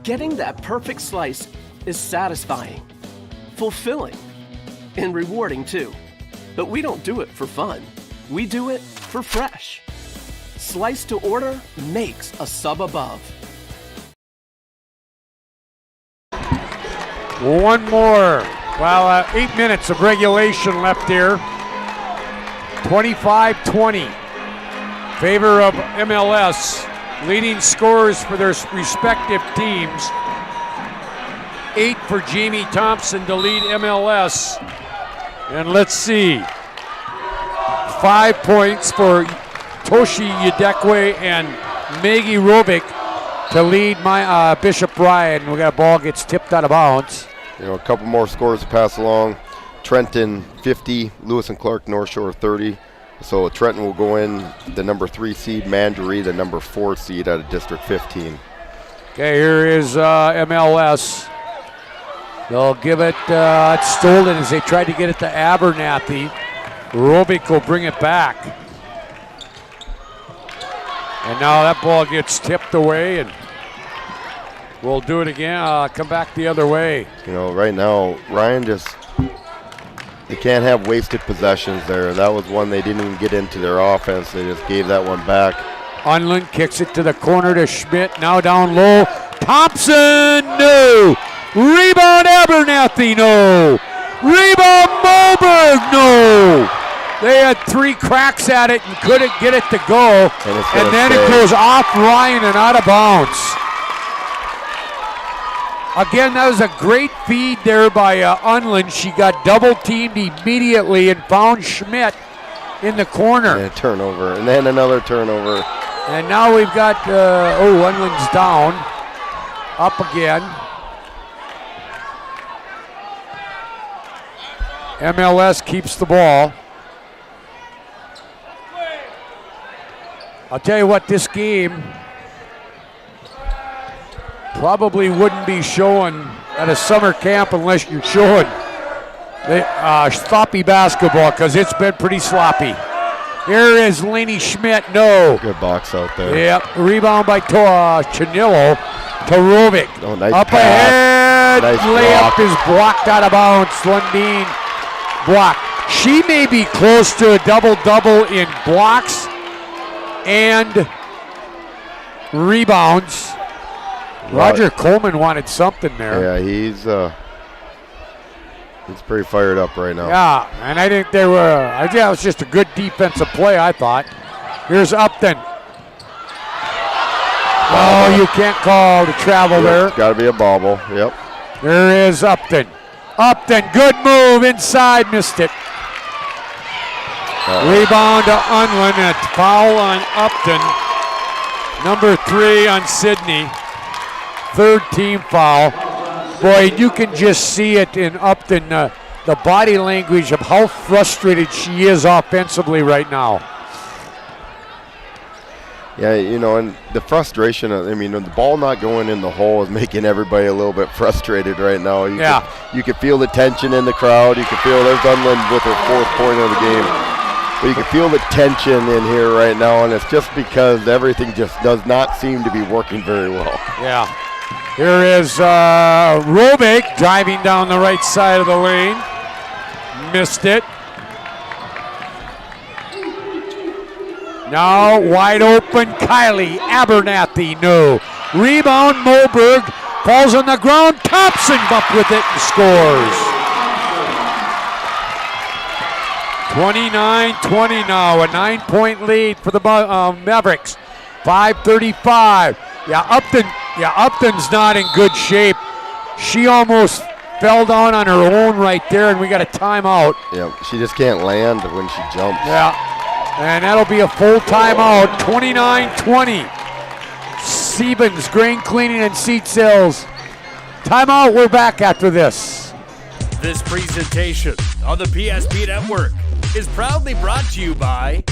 Getting that perfect slice is satisfying, fulfilling, and rewarding too. But we don't do it for fun. We do it for fresh. Slice to order makes a sub above. One more. Well, 8 minutes of regulation left here. 25-20. Favor of MLS. Leading scorers for their respective teams. 8 for Jamie Thompson to lead MLS. And let's see. 5 points for Toshi Yedekwe and Maggie Robic to lead my Bishop Ryan. We got a ball gets tipped out of bounds. A couple more scores to pass along. Trenton 50, Lewis and Clark North Shore 30. So Trenton will go in the number 3 seed, Mandaree the number 4 seed out of District 15. Okay, here is MLS. They'll give it, it's stolen as they tried to get it to Abernathy. Robic will bring it back. And now that ball gets tipped away, and we'll do it again, come back the other way. Right now, Ryan they can't have wasted possessions there. That was one they didn't even get into their offense. They just gave that one back. Unlund kicks it to the corner to Schmidt. Now down low. Thompson, no. Rebound Abernathy, no. Rebound Moberg, no. They had 3 cracks at it and couldn't get it to go. And then it goes off Ryan and out of bounds. Again, that was a great feed there by Unlund. She got double teamed immediately and found Schmidt in the corner. And a turnover, and then another turnover. And now we've got, Unlund's down. Up again. MLS keeps the ball. I'll tell you what, this game probably wouldn't be showing at a summer camp unless you're showing Sloppy basketball because it's been pretty sloppy. Here is Laney Schmidt. No. Good box out there. Yep. Rebound by Chanillo. Torovic. Oh, nice up pass. ahead. Nice Layup block. is blocked out of bounds. Lundeen blocked. She may be close to a double-double in blocks and rebounds. Roger Coleman wanted something there. Yeah, he's pretty fired up right now. Yeah, and I think it was just a good defensive play, I thought. Here's Upton. Oh, you can't call the travel there. It's got to be a bobble. Yep. There is Upton. Upton, good move inside, missed it. Rebound to Unwin, and a foul on Upton. Number 3 on Sydney. Third team foul. Boy, you can just see it in Upton, the body language of how frustrated she is offensively right now. Yeah, and the frustration, the ball not going in the hole is making everybody a little bit frustrated right now. You can feel the tension in the crowd. You can feel there's Unland with her 4th point of the game. But you can feel the tension in here right now, and it's just because everything just does not seem to be working very well. Yeah. Here is Robick driving down the right side of the lane. Missed it. Now wide open, Kylie Abernathy, no. Rebound, Moberg, falls on the ground, Thompson up with it and scores. 29-20 now, a 9-point lead for the Mavericks. 5:35. Upton's not in good shape. She almost fell down on her own right there, and we got a timeout. Yeah, she just can't land when she jumps. Yeah, and that'll be a full timeout. 29-20. Siebens, Grain Cleaning and Seat Sales. Timeout, we're back after this. This presentation on the PSP Network is proudly brought to you by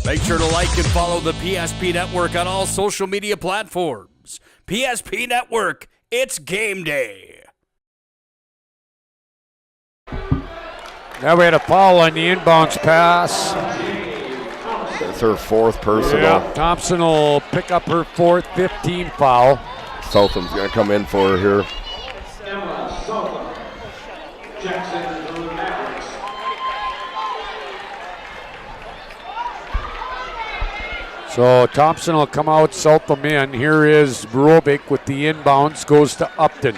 Make sure to like and follow the PSP Network on all social media platforms. PSP Network, it's game day. Now we had a foul on the inbounds pass. It's her 4th personal. Yeah, Thompson will pick up her 4th, 15 foul. Southam's going to come in for her here. So Thompson will come out, Southam in. Here is Robick with the inbounds, goes to Upton.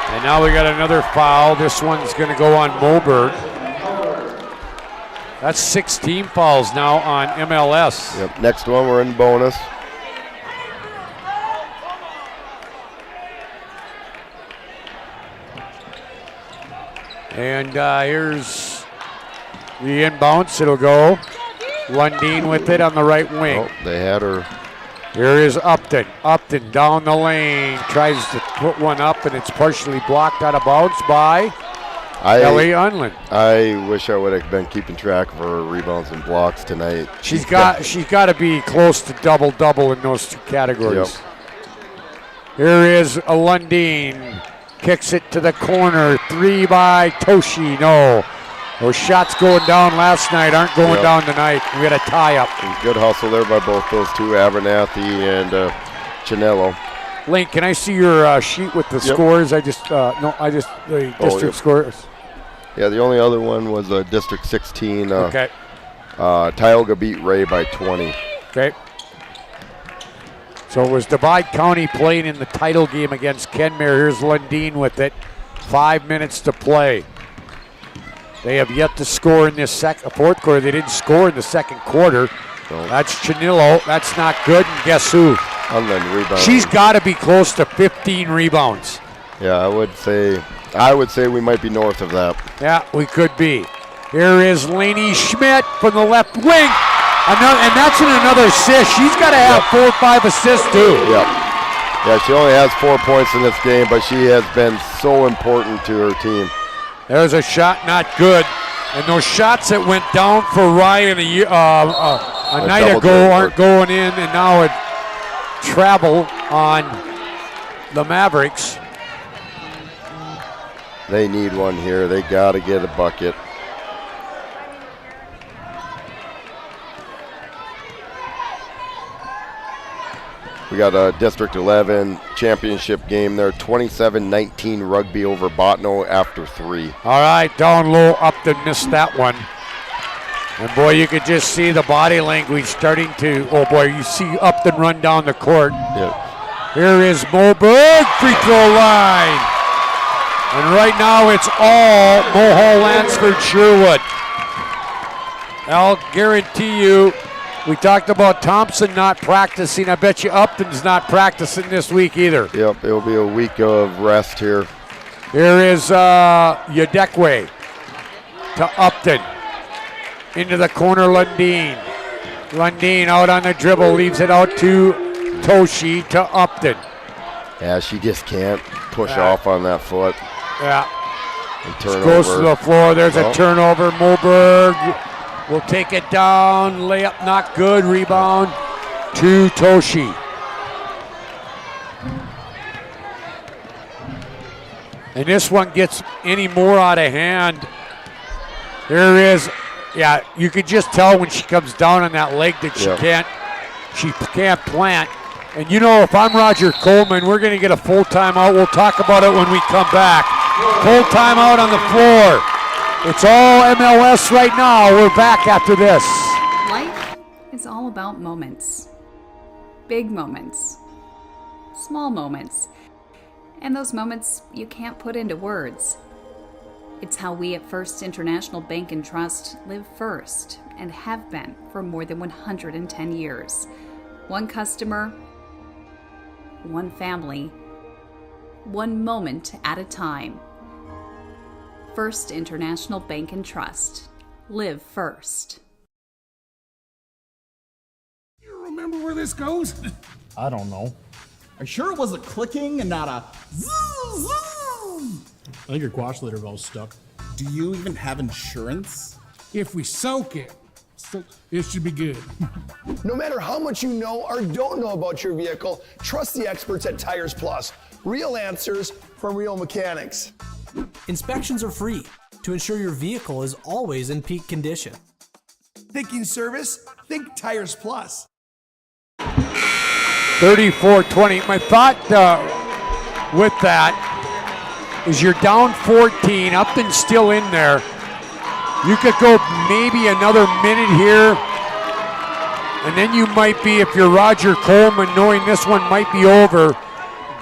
And now we got another foul. This one's going to go on Moberg. That's 16 fouls now on MLS. Yep. Next one, we're in bonus. And here's the inbounds. It'll go. Lundeen with it on the right wing. Oh, they had her. Here is Upton. Upton down the lane. Tries to put one up, and it's partially blocked out of bounds by Ellie Unland. I wish I would have been keeping track of her rebounds and blocks tonight. She's got to be close to double-double in those 2 categories. Yep. Here is a Lundeen. Kicks it to the corner. 3 by Toshi. No. Those shots going down last night aren't going down tonight. We got a tie-up. Good hustle there by both those 2, Abernathy and Chanello. Link, can I see your sheet with the scores? The district scores. Yeah, the only other one was District 16. Okay. Tioga beat Ray by 20. Okay. So it was Divide County playing in the title game against Kenmare. Here's Lundin with it. 5 minutes to play. They have yet to score in this fourth quarter. They didn't score in the second quarter. No. That's Chanillo. That's not good. And guess who? Unland rebound. She's got to be close to 15 rebounds. Yeah, I would say we might be north of that. Yeah, we could be. Here is Lainey Schmidt from the left wing. And that's in another assist. She's got to have 4 or 5 assists too. Yep. Yeah, she only has 4 points in this game, but she has been so important to her team. There's a shot, not good. And those shots that went down for Ryan a night ago aren't going in, and now it travel on the Mavericks. They need one here. They got to get a bucket. We got a District 11 championship game there, 27-19 rugby over Botno after 3. All right, down low, Upton missed that one. And boy, you could just see the body language starting to, oh boy, you see Upton run down the court. Yeah. Here is Moberg, free throw line. And right now it's all Mohall, Lansford, Sherwood. I'll guarantee you, we talked about Thompson not practicing. I bet you Upton's not practicing this week either. Yep, it'll be a week of rest here. Here is Yadekwe to Upton. Into the corner, Lundin. Lundin out on the dribble, leaves it out to Toshi to Upton. Yeah, she just can't push off on that foot. Yeah. And turn goes over. to the floor. There's a turnover. Moberg will take it down. Layup not good. Rebound to Toshi. And this one gets any more out of hand. There is, yeah, you could just tell when she comes down on that leg that she can't plant. And you know, if I'm Roger Coleman, we're going to get a full timeout. We'll talk about it when we come back. Full timeout on the floor. It's all MLS right now. We're back after this. Life is all about moments. Big moments. Small moments. And those moments you can't put into words. It's how we at First International Bank and Trust live first and have been for more than 110 years. One customer, one family, one moment at a time. First International Bank and Trust. Live first. You remember where this goes? I don't know. Are you sure it was a clicking and not a zoom, zoom? I think your quash litter valve's stuck. Do you even have insurance? If we soak it, it should be good. No matter how much you know or don't know about your vehicle, trust the experts at Tires Plus. Real answers from real mechanics. Inspections are free to ensure your vehicle is always in peak condition. Thinking service? Think Tires Plus. 34-20. My thought with that is you're down 14. Upton's still in there. You could go maybe another minute here, and then you might be, if you're Roger Coleman, knowing this one might be over,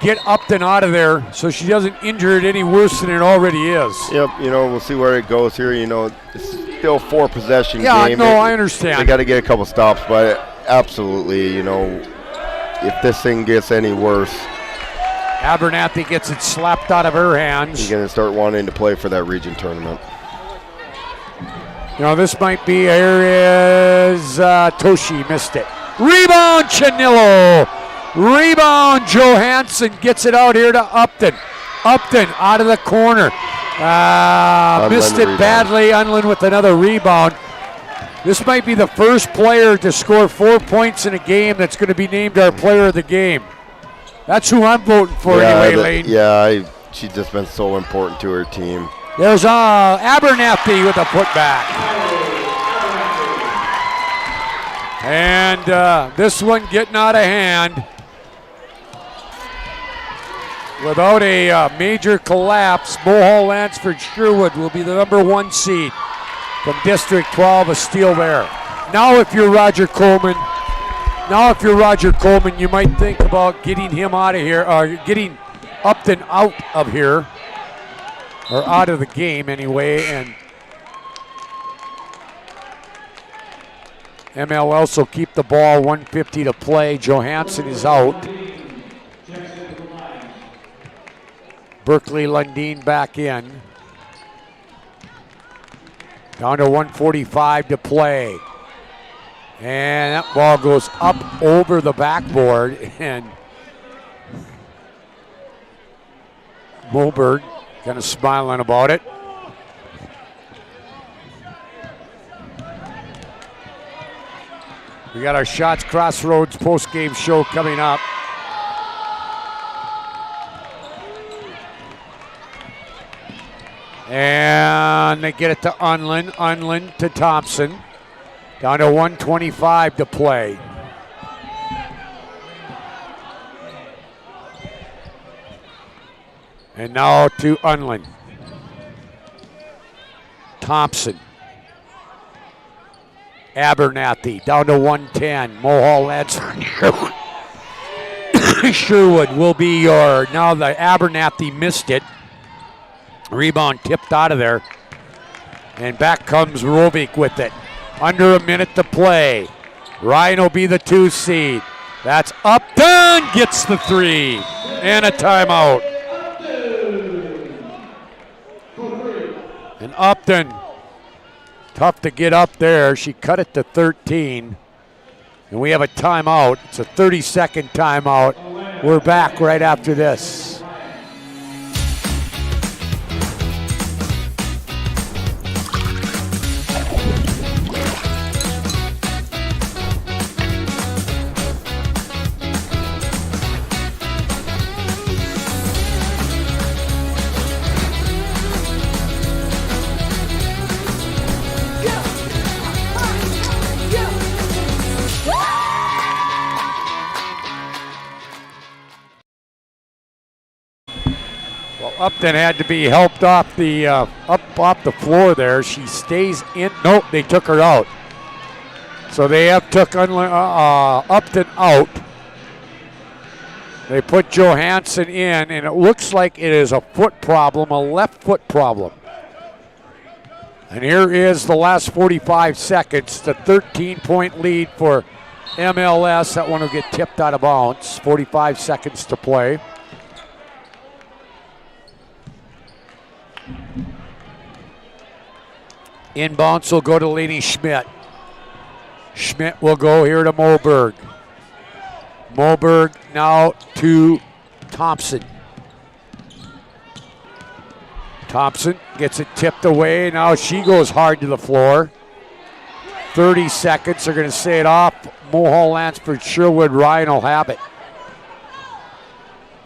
get Upton out of there so she doesn't injure it any worse than it already is. Yep, you know, we'll see where it goes here. You know, it's still 4-possession game. Yeah, no, I understand. They got to get a couple stops, but absolutely, you know, if this thing gets any worse, Abernathy gets it slapped out of her hands. You're going to start wanting to play for that region tournament. You know, this might be, here is Toshi, missed it. Rebound, Chanillo. Rebound, Johansson gets it out here to Upton. Upton out of the corner. Missed it badly. Unland with another rebound. This might be the first player to score 4 points in a game that's going to be named our player of the game. That's who I'm voting for anyway, Lane. Yeah, she's just been so important to her team. There's Abernathy with a putback. And this one getting out of hand. without a major collapse, Mulhall Lansford Sherwood will be the number 1 seed from District 12, a steal there. Now if you're Roger Coleman, you might think about getting him out of here, or getting Upton out of here, or out of the game anyway, and MLS will keep the ball, 1:50 to play. Johansson is out. Berkeley Lundin back in. Down to 1:45 to play. And that ball goes up over the backboard, and Moberg kind of smiling about it. We got our Shots Crossroads post-game show coming up. And they get it to Unlin. Unlin to Thompson. Down to 1:25 to play. And now to Unlin. Thompson. Abernathy down to 110. Mulhall Lansford Sherwood will be your, now the Abernathy missed it. Rebound tipped out of there. And back comes Rovic with it. Under a minute to play. Ryan will be the 2 seed. That's Upton, gets the 3. And a timeout. And Upton, tough to get up there. She cut it to 13. And we have a timeout. It's a 30-second timeout. We're back right after this. Upton had to be helped off the off the floor there. She stays in. Nope, they took her out. So they have took Upton out. They put Johansson in, and it looks like it is a foot problem, a left foot problem. And here is the last 45 seconds, the 13-point lead for MLS. That one will get tipped out of bounds. 45 seconds to play. Inbounds will go to Lainey Schmidt. Schmidt will go here to Moberg. Moberg now to Thompson. Thompson gets it tipped away. Now she goes hard to the floor. 30 seconds. They're going to say it off. Mulhall Lansford Sherwood. Ryan will have it.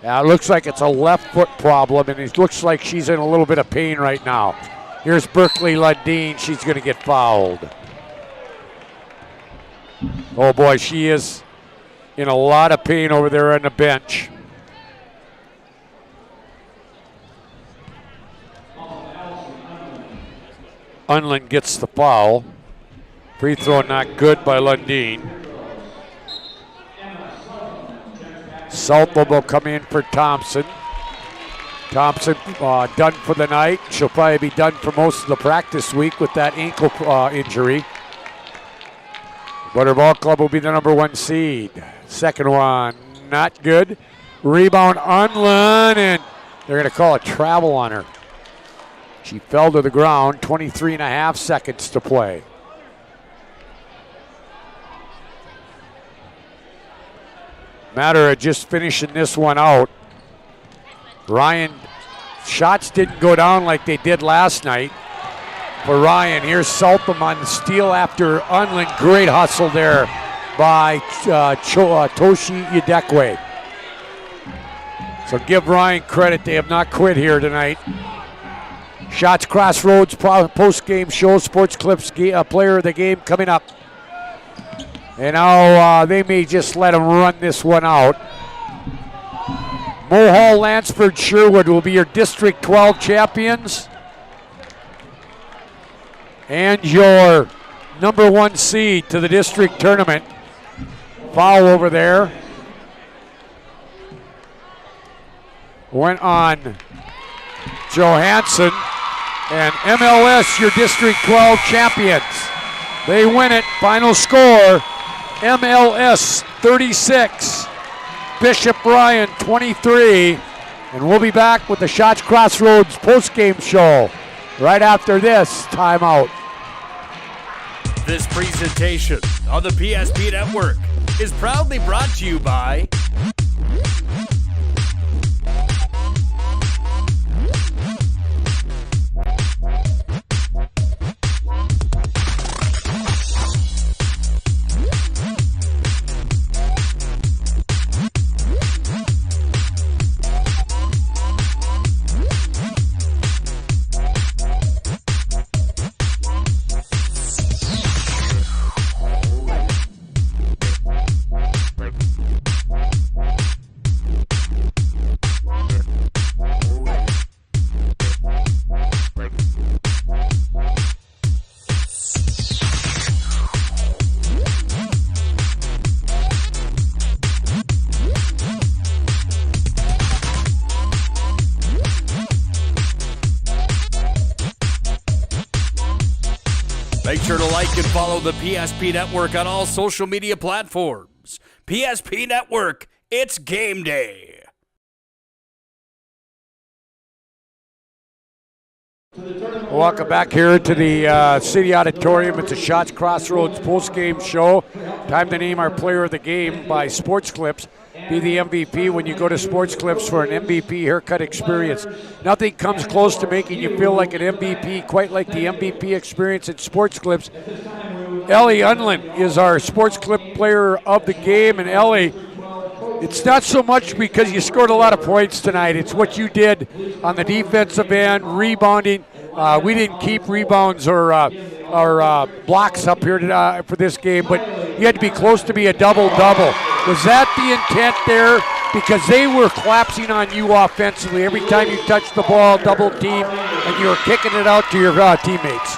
Now it looks like it's a left foot problem, and it looks like she's in a little bit of pain right now. Here's Berkeley Lundin. She's going to get fouled. Oh boy, she is in a lot of pain over there on the bench. Unlin gets the foul. Free throw not good by Lundin. Southall will come in for Thompson. Thompson done for the night. She'll probably be done for most of the practice week with that ankle injury. But her ball club will be the number 1 seed. Second one, not good. Rebound Unlin, and they're going to call a travel on her. She fell to the ground, 23 and a half seconds to play. Matter of just finishing this one out. Ryan, shots didn't go down like they did last night for Ryan. Here's Southam on the steal after Unlin. Great hustle there by Toshi Yadekwe. So give Ryan credit. They have not quit here tonight. Shots Crossroads post-game show. Sports Clips player of the game coming up. And now they may just let him run this one out. Mohall, Lansford, Sherwood will be your District 12 champions. And your number 1 seed to the district tournament. Foul over there. Went on Johansson. And MLS, your District 12 champions. They win it. Final score, MLS 36, Bishop Ryan 23. And we'll be back with the Shots Crossroads postgame show right after this timeout. This presentation on the PSP Network is proudly brought to you by Make sure to like and follow the PSP Network on all social media platforms. PSP Network, it's game day. Welcome back here to the City Auditorium. It's a Shots Crossroads postgame show. Time to name our player of the game by Sports Clips. Be the MVP when you go to Sports Clips for an MVP haircut experience. Nothing comes close to making you feel like an MVP, quite like the MVP experience at Sports Clips. Ellie Unland is our Sports Clip player of the game. And Ellie, it's not so much because you scored a lot of points tonight. It's what you did on the defensive end, rebounding. We didn't keep rebounds or blocks up here for this game, but you had to be close to be a double-double. Was that the intent there? Because they were collapsing on you offensively. Every time you touched the ball, double team, and you were kicking it out to your teammates.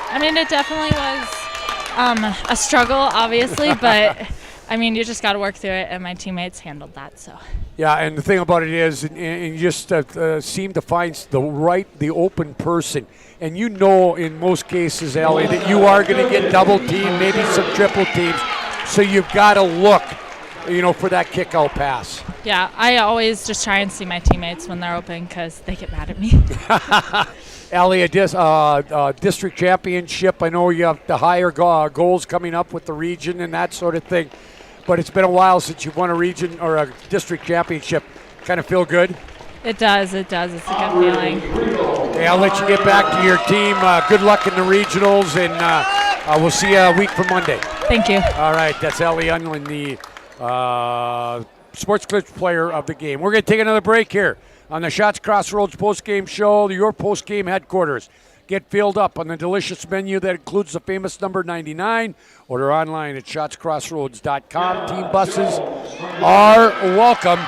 I mean, it definitely was a struggle, obviously, but I mean, you just got to work through it, and my teammates handled that. So. Yeah, and the thing about it is, and you just seem to find the open person. And you know, in most cases, Ellie, that you are going to get double teamed, maybe some triple teams. So you've got to look, for that kick-out pass. Yeah, I always just try and see my teammates when they're open because they get mad at me. Ellie, a district championship. I know you have the higher goals coming up with the region and that sort of thing. But it's been a while since you've won a region or a district championship. Kind of feel good? It does. It's a good feeling. Okay, I'll let you get back to your team. Good luck in the regionals, and we'll see you a week from Monday. Thank you. All right, that's Ellie Unland, the Sports Clips player of the game. We're going to take another break here on the Shots Crossroads postgame show, your postgame headquarters. Get filled up on the delicious menu that includes the famous number 99. Order online at shotscrossroads.com. Team buses are welcome.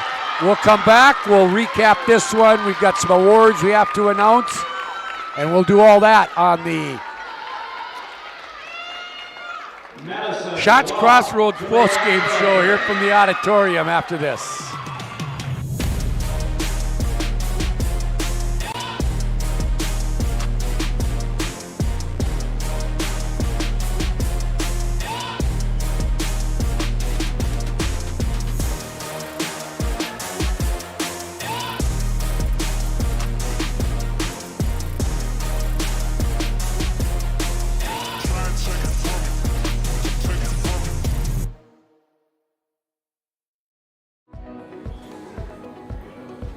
We'll come back. We'll recap this one. We've got some awards we have to announce. And we'll do all that on the Shots Crossroads postgame show here from the auditorium after this.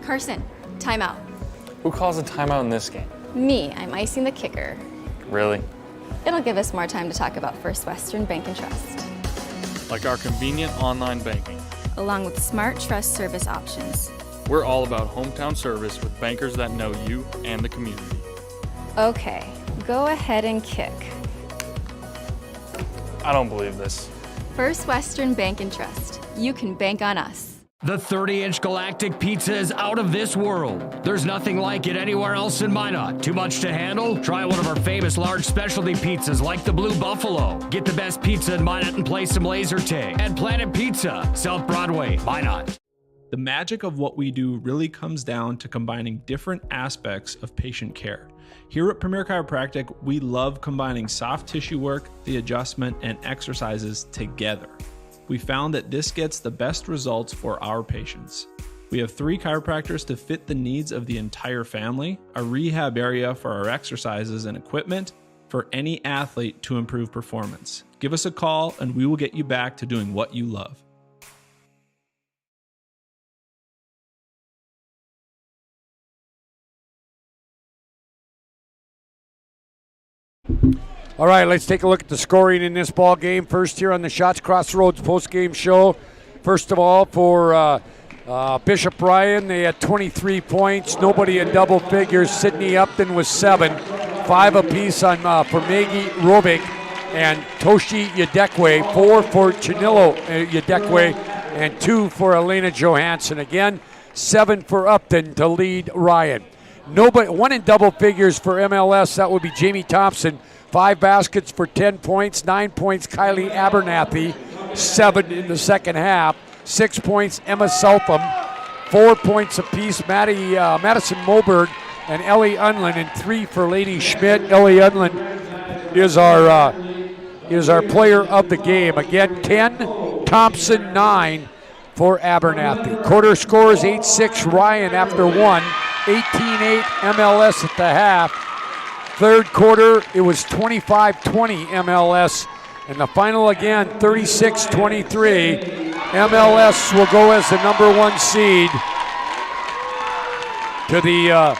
Carson, timeout. Who calls a timeout in this game? Me, I'm icing the kicker. Really? It'll give us more time to talk about First Western Bank and Trust. Like our convenient online banking. Along with smart trust service options. We're all about hometown service with bankers that know you and the community. Okay, go ahead and kick. I don't believe this. First Western Bank and Trust. You can bank on us. The 30-inch Galactic Pizza is out of this world. There's nothing like it anywhere else in Minot. Too much to handle? Try one of our famous large specialty pizzas like the Blue Buffalo. Get the best pizza in Minot and play some laser tag. At Planet Pizza, South Broadway, Minot. The magic of what we do really comes down to combining different aspects of patient care. Here at Premier Chiropractic, we love combining soft tissue work, the adjustment, and exercises together. We found that this gets the best results for our patients. We have 3 chiropractors to fit the needs of the entire family, a rehab area for our exercises and equipment for any athlete to improve performance. Give us a call and we will get you back to doing what you love. All right, let's take a look at the scoring in this ball game. First here on the Shots Crossroads post-game show. First of all, for Bishop Ryan, they had 23 points. Nobody in double figures. Sydney Upton was 7. 5 apiece on for Maggie Robick and Toshi Yadekwe. 4 for Chanilo Yadekwe and 2 for Elena Johansson. Again, 7 for Upton to lead Ryan. Nobody, 1 in double figures for MLS. That would be Jamie Thompson. 5 baskets for 10 points. 9 points, Kylie Abernathy. 7 in the second half. 6 points, Emma Southam. 4 points apiece, Madison Moberg and Ellie Unland, and 3 for Lady Schmidt. Ellie Unland is our player of the game. Again, 10, Thompson 9 for Abernathy. Quarter scores 8-6 Ryan after 1. 18-8 MLS at the half. Third quarter, it was 25-20 MLS. And the final again, 36-23. MLS will go as the number 1 seed to the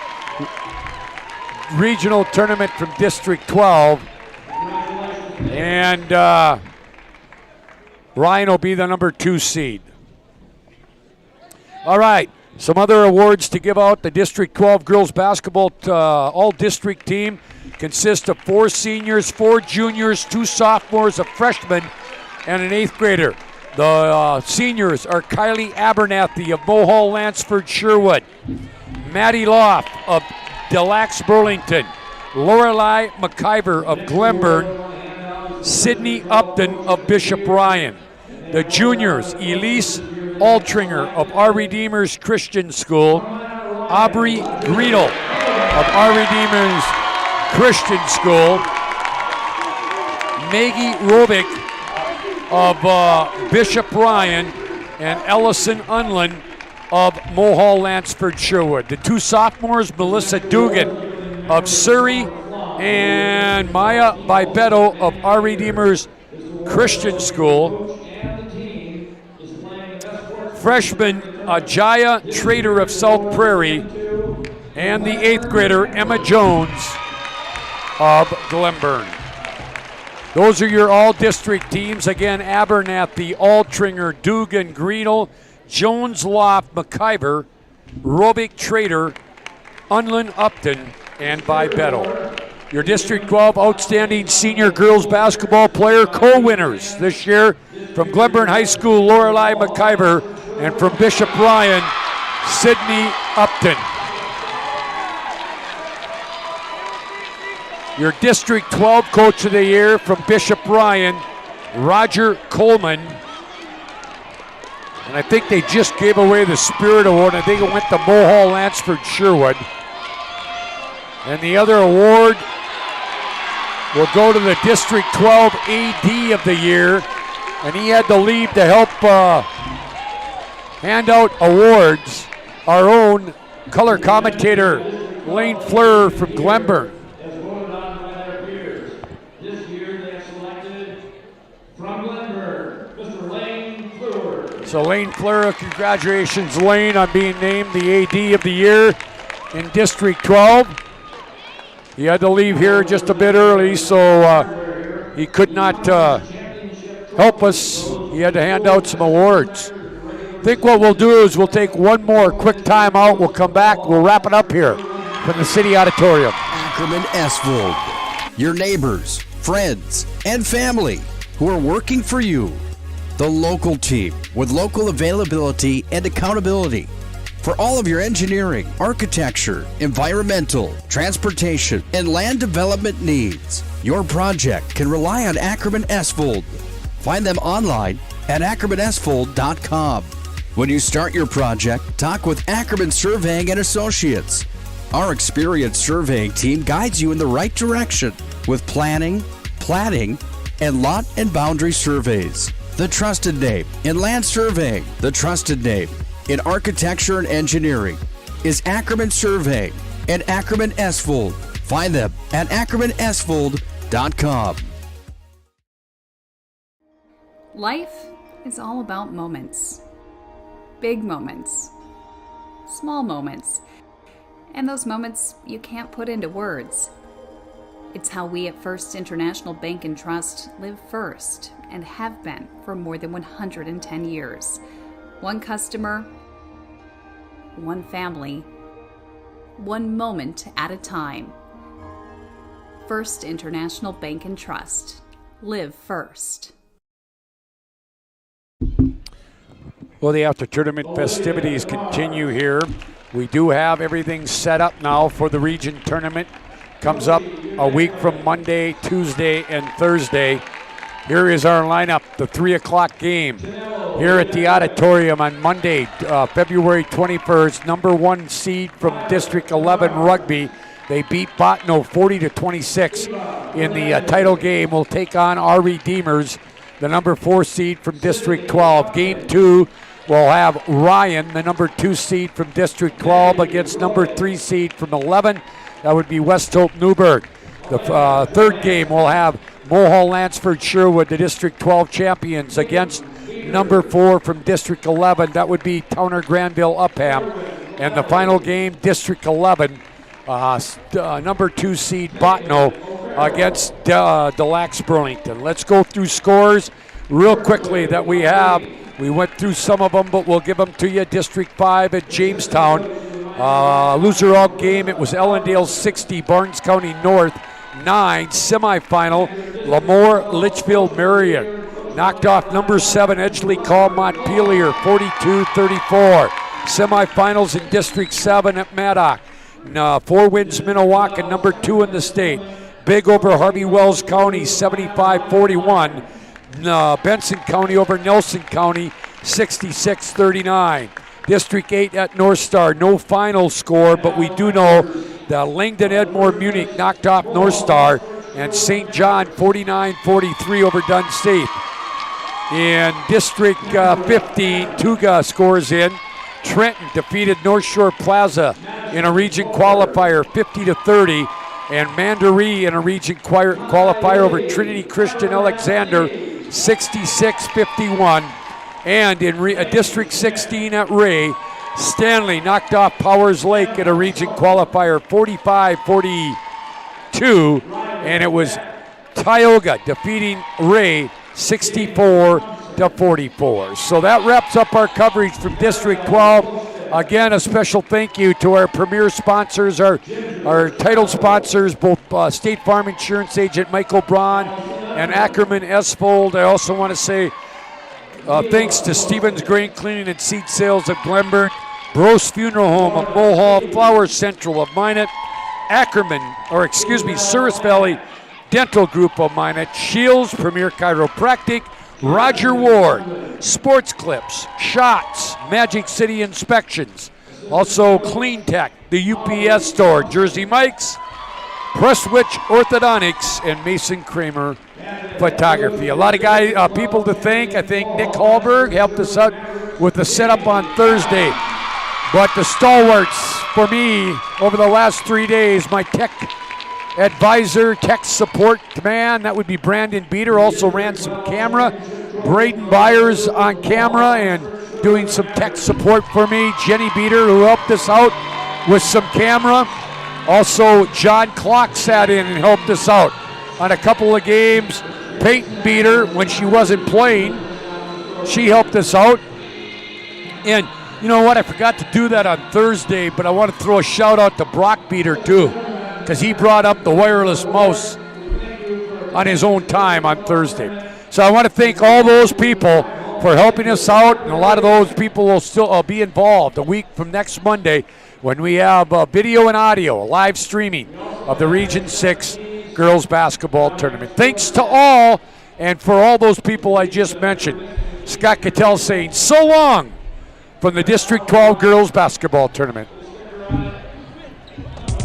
regional tournament from District 12. And Ryan will be the number 2 seed. All right. Some other awards to give out. The District 12 girls basketball all-district team consists of 4 seniors, 4 juniors, 2 sophomores, a freshman, and an 8th grader. The seniors are Kylie Abernathy of Mohall, Lansford, Sherwood, Maddie Loff of Delax, Burlington, Lorelei McIver of Glenburn, Sydney Upton of Bishop Ryan. The juniors, Elise Altringer of Our Redeemers Christian School, Aubrey Greedle of Our Redeemers Christian School, Maggie Robick of Bishop Ryan, and Ellison Unland of Mohall, Lansford, Sherwood. The 2 sophomores, Melissa Dugan of Surrey and Maya Bibetto of Our Redeemers Christian School. Freshman Ajaya Trader of South Prairie, and the 8th grader Emma Jones of Glenburn. Those are your all-district teams. Again, Abernathy, Altringer, Dugan, Greenell, Jones, Loft, McIver, Robick, Trader, Unland, Upton, and Bibetto. Your District 12 Outstanding Senior Girls Basketball Player co-winners this year from Glenburn High School, Lorelei McIver, and from Bishop Ryan, Sydney Upton. Your District 12 Coach of the Year from Bishop Ryan, Roger Coleman. And I think they just gave away the Spirit Award. I think it went to Mohall, Lansford, Sherwood. And the other award will go to the District 12 AD of the Year. And he had to leave to help hand out awards. Our own color commentator, Lane Fleur from Glenburn. This year they have selected from Glenburn, Mr. Lane Fleur. So Lane Fleur, congratulations Lane on being named the AD of the year in District 12. He had to leave here just a bit early, so he could not help us. He had to hand out some awards. I think what we'll do is we'll take one more quick timeout. We'll come back. We'll wrap it up here from the City Auditorium. Ackerman Esvold, your neighbors, friends, and family who are working for you. The local team with local availability and accountability. For all of your engineering, architecture, environmental, transportation, and land development needs, your project can rely on Ackerman Esvold. Find them online at ackermanesvold.com. When you start your project, talk with Ackerman Surveying and Associates. Our experienced surveying team guides you in the right direction with planning, platting, and lot and boundary surveys. The trusted name in land surveying, the trusted name in architecture and engineering is Ackerman Surveying and Ackerman Esvold. Find them at ackermanesvold.com. Life is all about moments. Big moments. Small moments. And those moments you can't put into words. It's how we at First International Bank and Trust live first and have been for more than 110 years. One customer, one family, one moment at a time. First International Bank and Trust. Live first. Well, the after-tournament festivities continue here. We do have everything set up now for the region tournament. Comes up a week from Monday, Tuesday, and Thursday. Here is our lineup, the 3 o'clock game. Here at the auditorium on Monday, February 21st, number 1 seed from District 11 Rugby. They beat Botno 40-26 in the title game. Will take on our Redeemers, the number 4 seed from District 12. Game 2 will have Ryan, the number 2 seed from District 12, against number 3 seed from 11. That would be West Hope Newburgh. The third game will have Mohall Lansford Sherwood, the District 12 champions, against number 4 from District 11. That would be Towner Granville Upham. And the final game, District 11, number 2 seed Botno against Delax Burlington. Let's go through scores real quickly that we have. We went through some of them, but we'll give them to you. District 5 at Jamestown. Loser out game, it was Ellendale 60, Barnes County North 9. Semifinal, Lemoore Litchfield Marion. Knocked off number 7, Edgeley Call Montpelier 42-34. Semifinals in District 7 at Maddock. 4 wins Minnewaca, number 2 in the state. Big over Harvey Wells County 75-41. Benson County over Nelson County 66-39. District 8 at North Star, no final score, but we do know that Langdon Edmore Munich knocked off North Star, and St. John 49-43 over Dunseith. In District 15, Tuga scores in. Trenton defeated North Shore Plaza in a region qualifier 50-30, and Mandaree in a region qualifier over Trinity Christian Alexander 66-51. And in District 16 at Ray, Stanley knocked off Powers Lake in a region qualifier 45-42, and it was Tioga defeating Ray 64-44. So that wraps up our coverage from District 12. Again, a special thank you to our premier sponsors, our title sponsors, both State Farm Insurance Agent Michael Braun and Ackerman Esvold. I also want to say thanks to Stevens Grain Cleaning and Seed Sales of Glenburn, Bros Funeral Home of Mohall, Flower Central of Minot, Service Valley Dental Group of Minot, Shields, Premier Chiropractic, Roger Ward, Sports Clips, Shots, Magic City Inspections, also Clean Tech, the UPS Store, Jersey Mike's, Prestwich Orthodontics, and Mason Kramer Photography. A lot of people to thank. I think Nick Hallberg helped us out with the setup on Thursday. But the stalwarts for me over the last 3 days, my tech advisor, tech support man, that would be Brandon Beater, also ran some camera. Braden Byers on camera and doing some tech support for me. Jenny Beater, who helped us out with some camera. Also, John Clock sat in and helped us out on a couple of games. Peyton Beater, when she wasn't playing, she helped us out. And you know what? I forgot to do that on Thursday, but I want to throw a shout out to Brock Beater too, because he brought up the wireless mouse on his own time on Thursday. So I want to thank all those people for helping us out, and a lot of those people will still be involved a week from next Monday when we have video and audio, live streaming of the Region 6 girls basketball tournament. Thanks to all, and for all those people I just mentioned. Scott Cattell saying so long from the District 12 girls basketball tournament.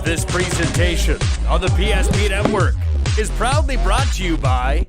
This presentation on the PSP Network is proudly brought to you by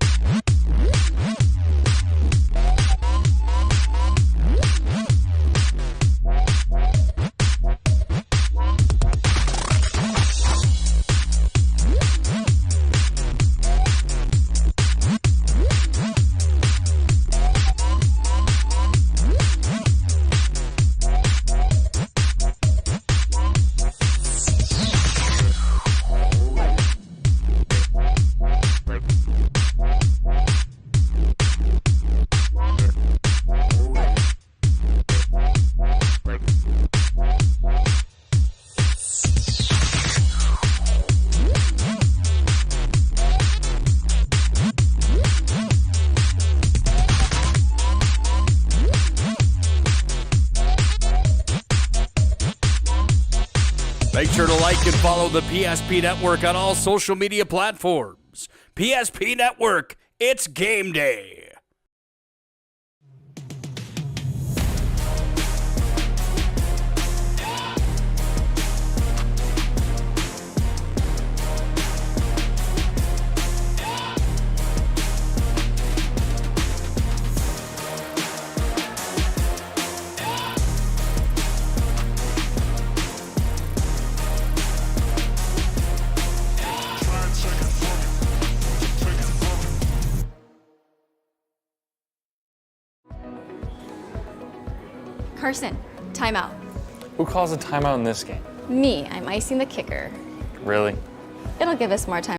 Make sure to like and follow the PSP Network on all social media platforms. PSP Network, it's game day. Carson, timeout. Who calls a timeout in this game? Me, I'm icing the kicker. Really? It'll give us more time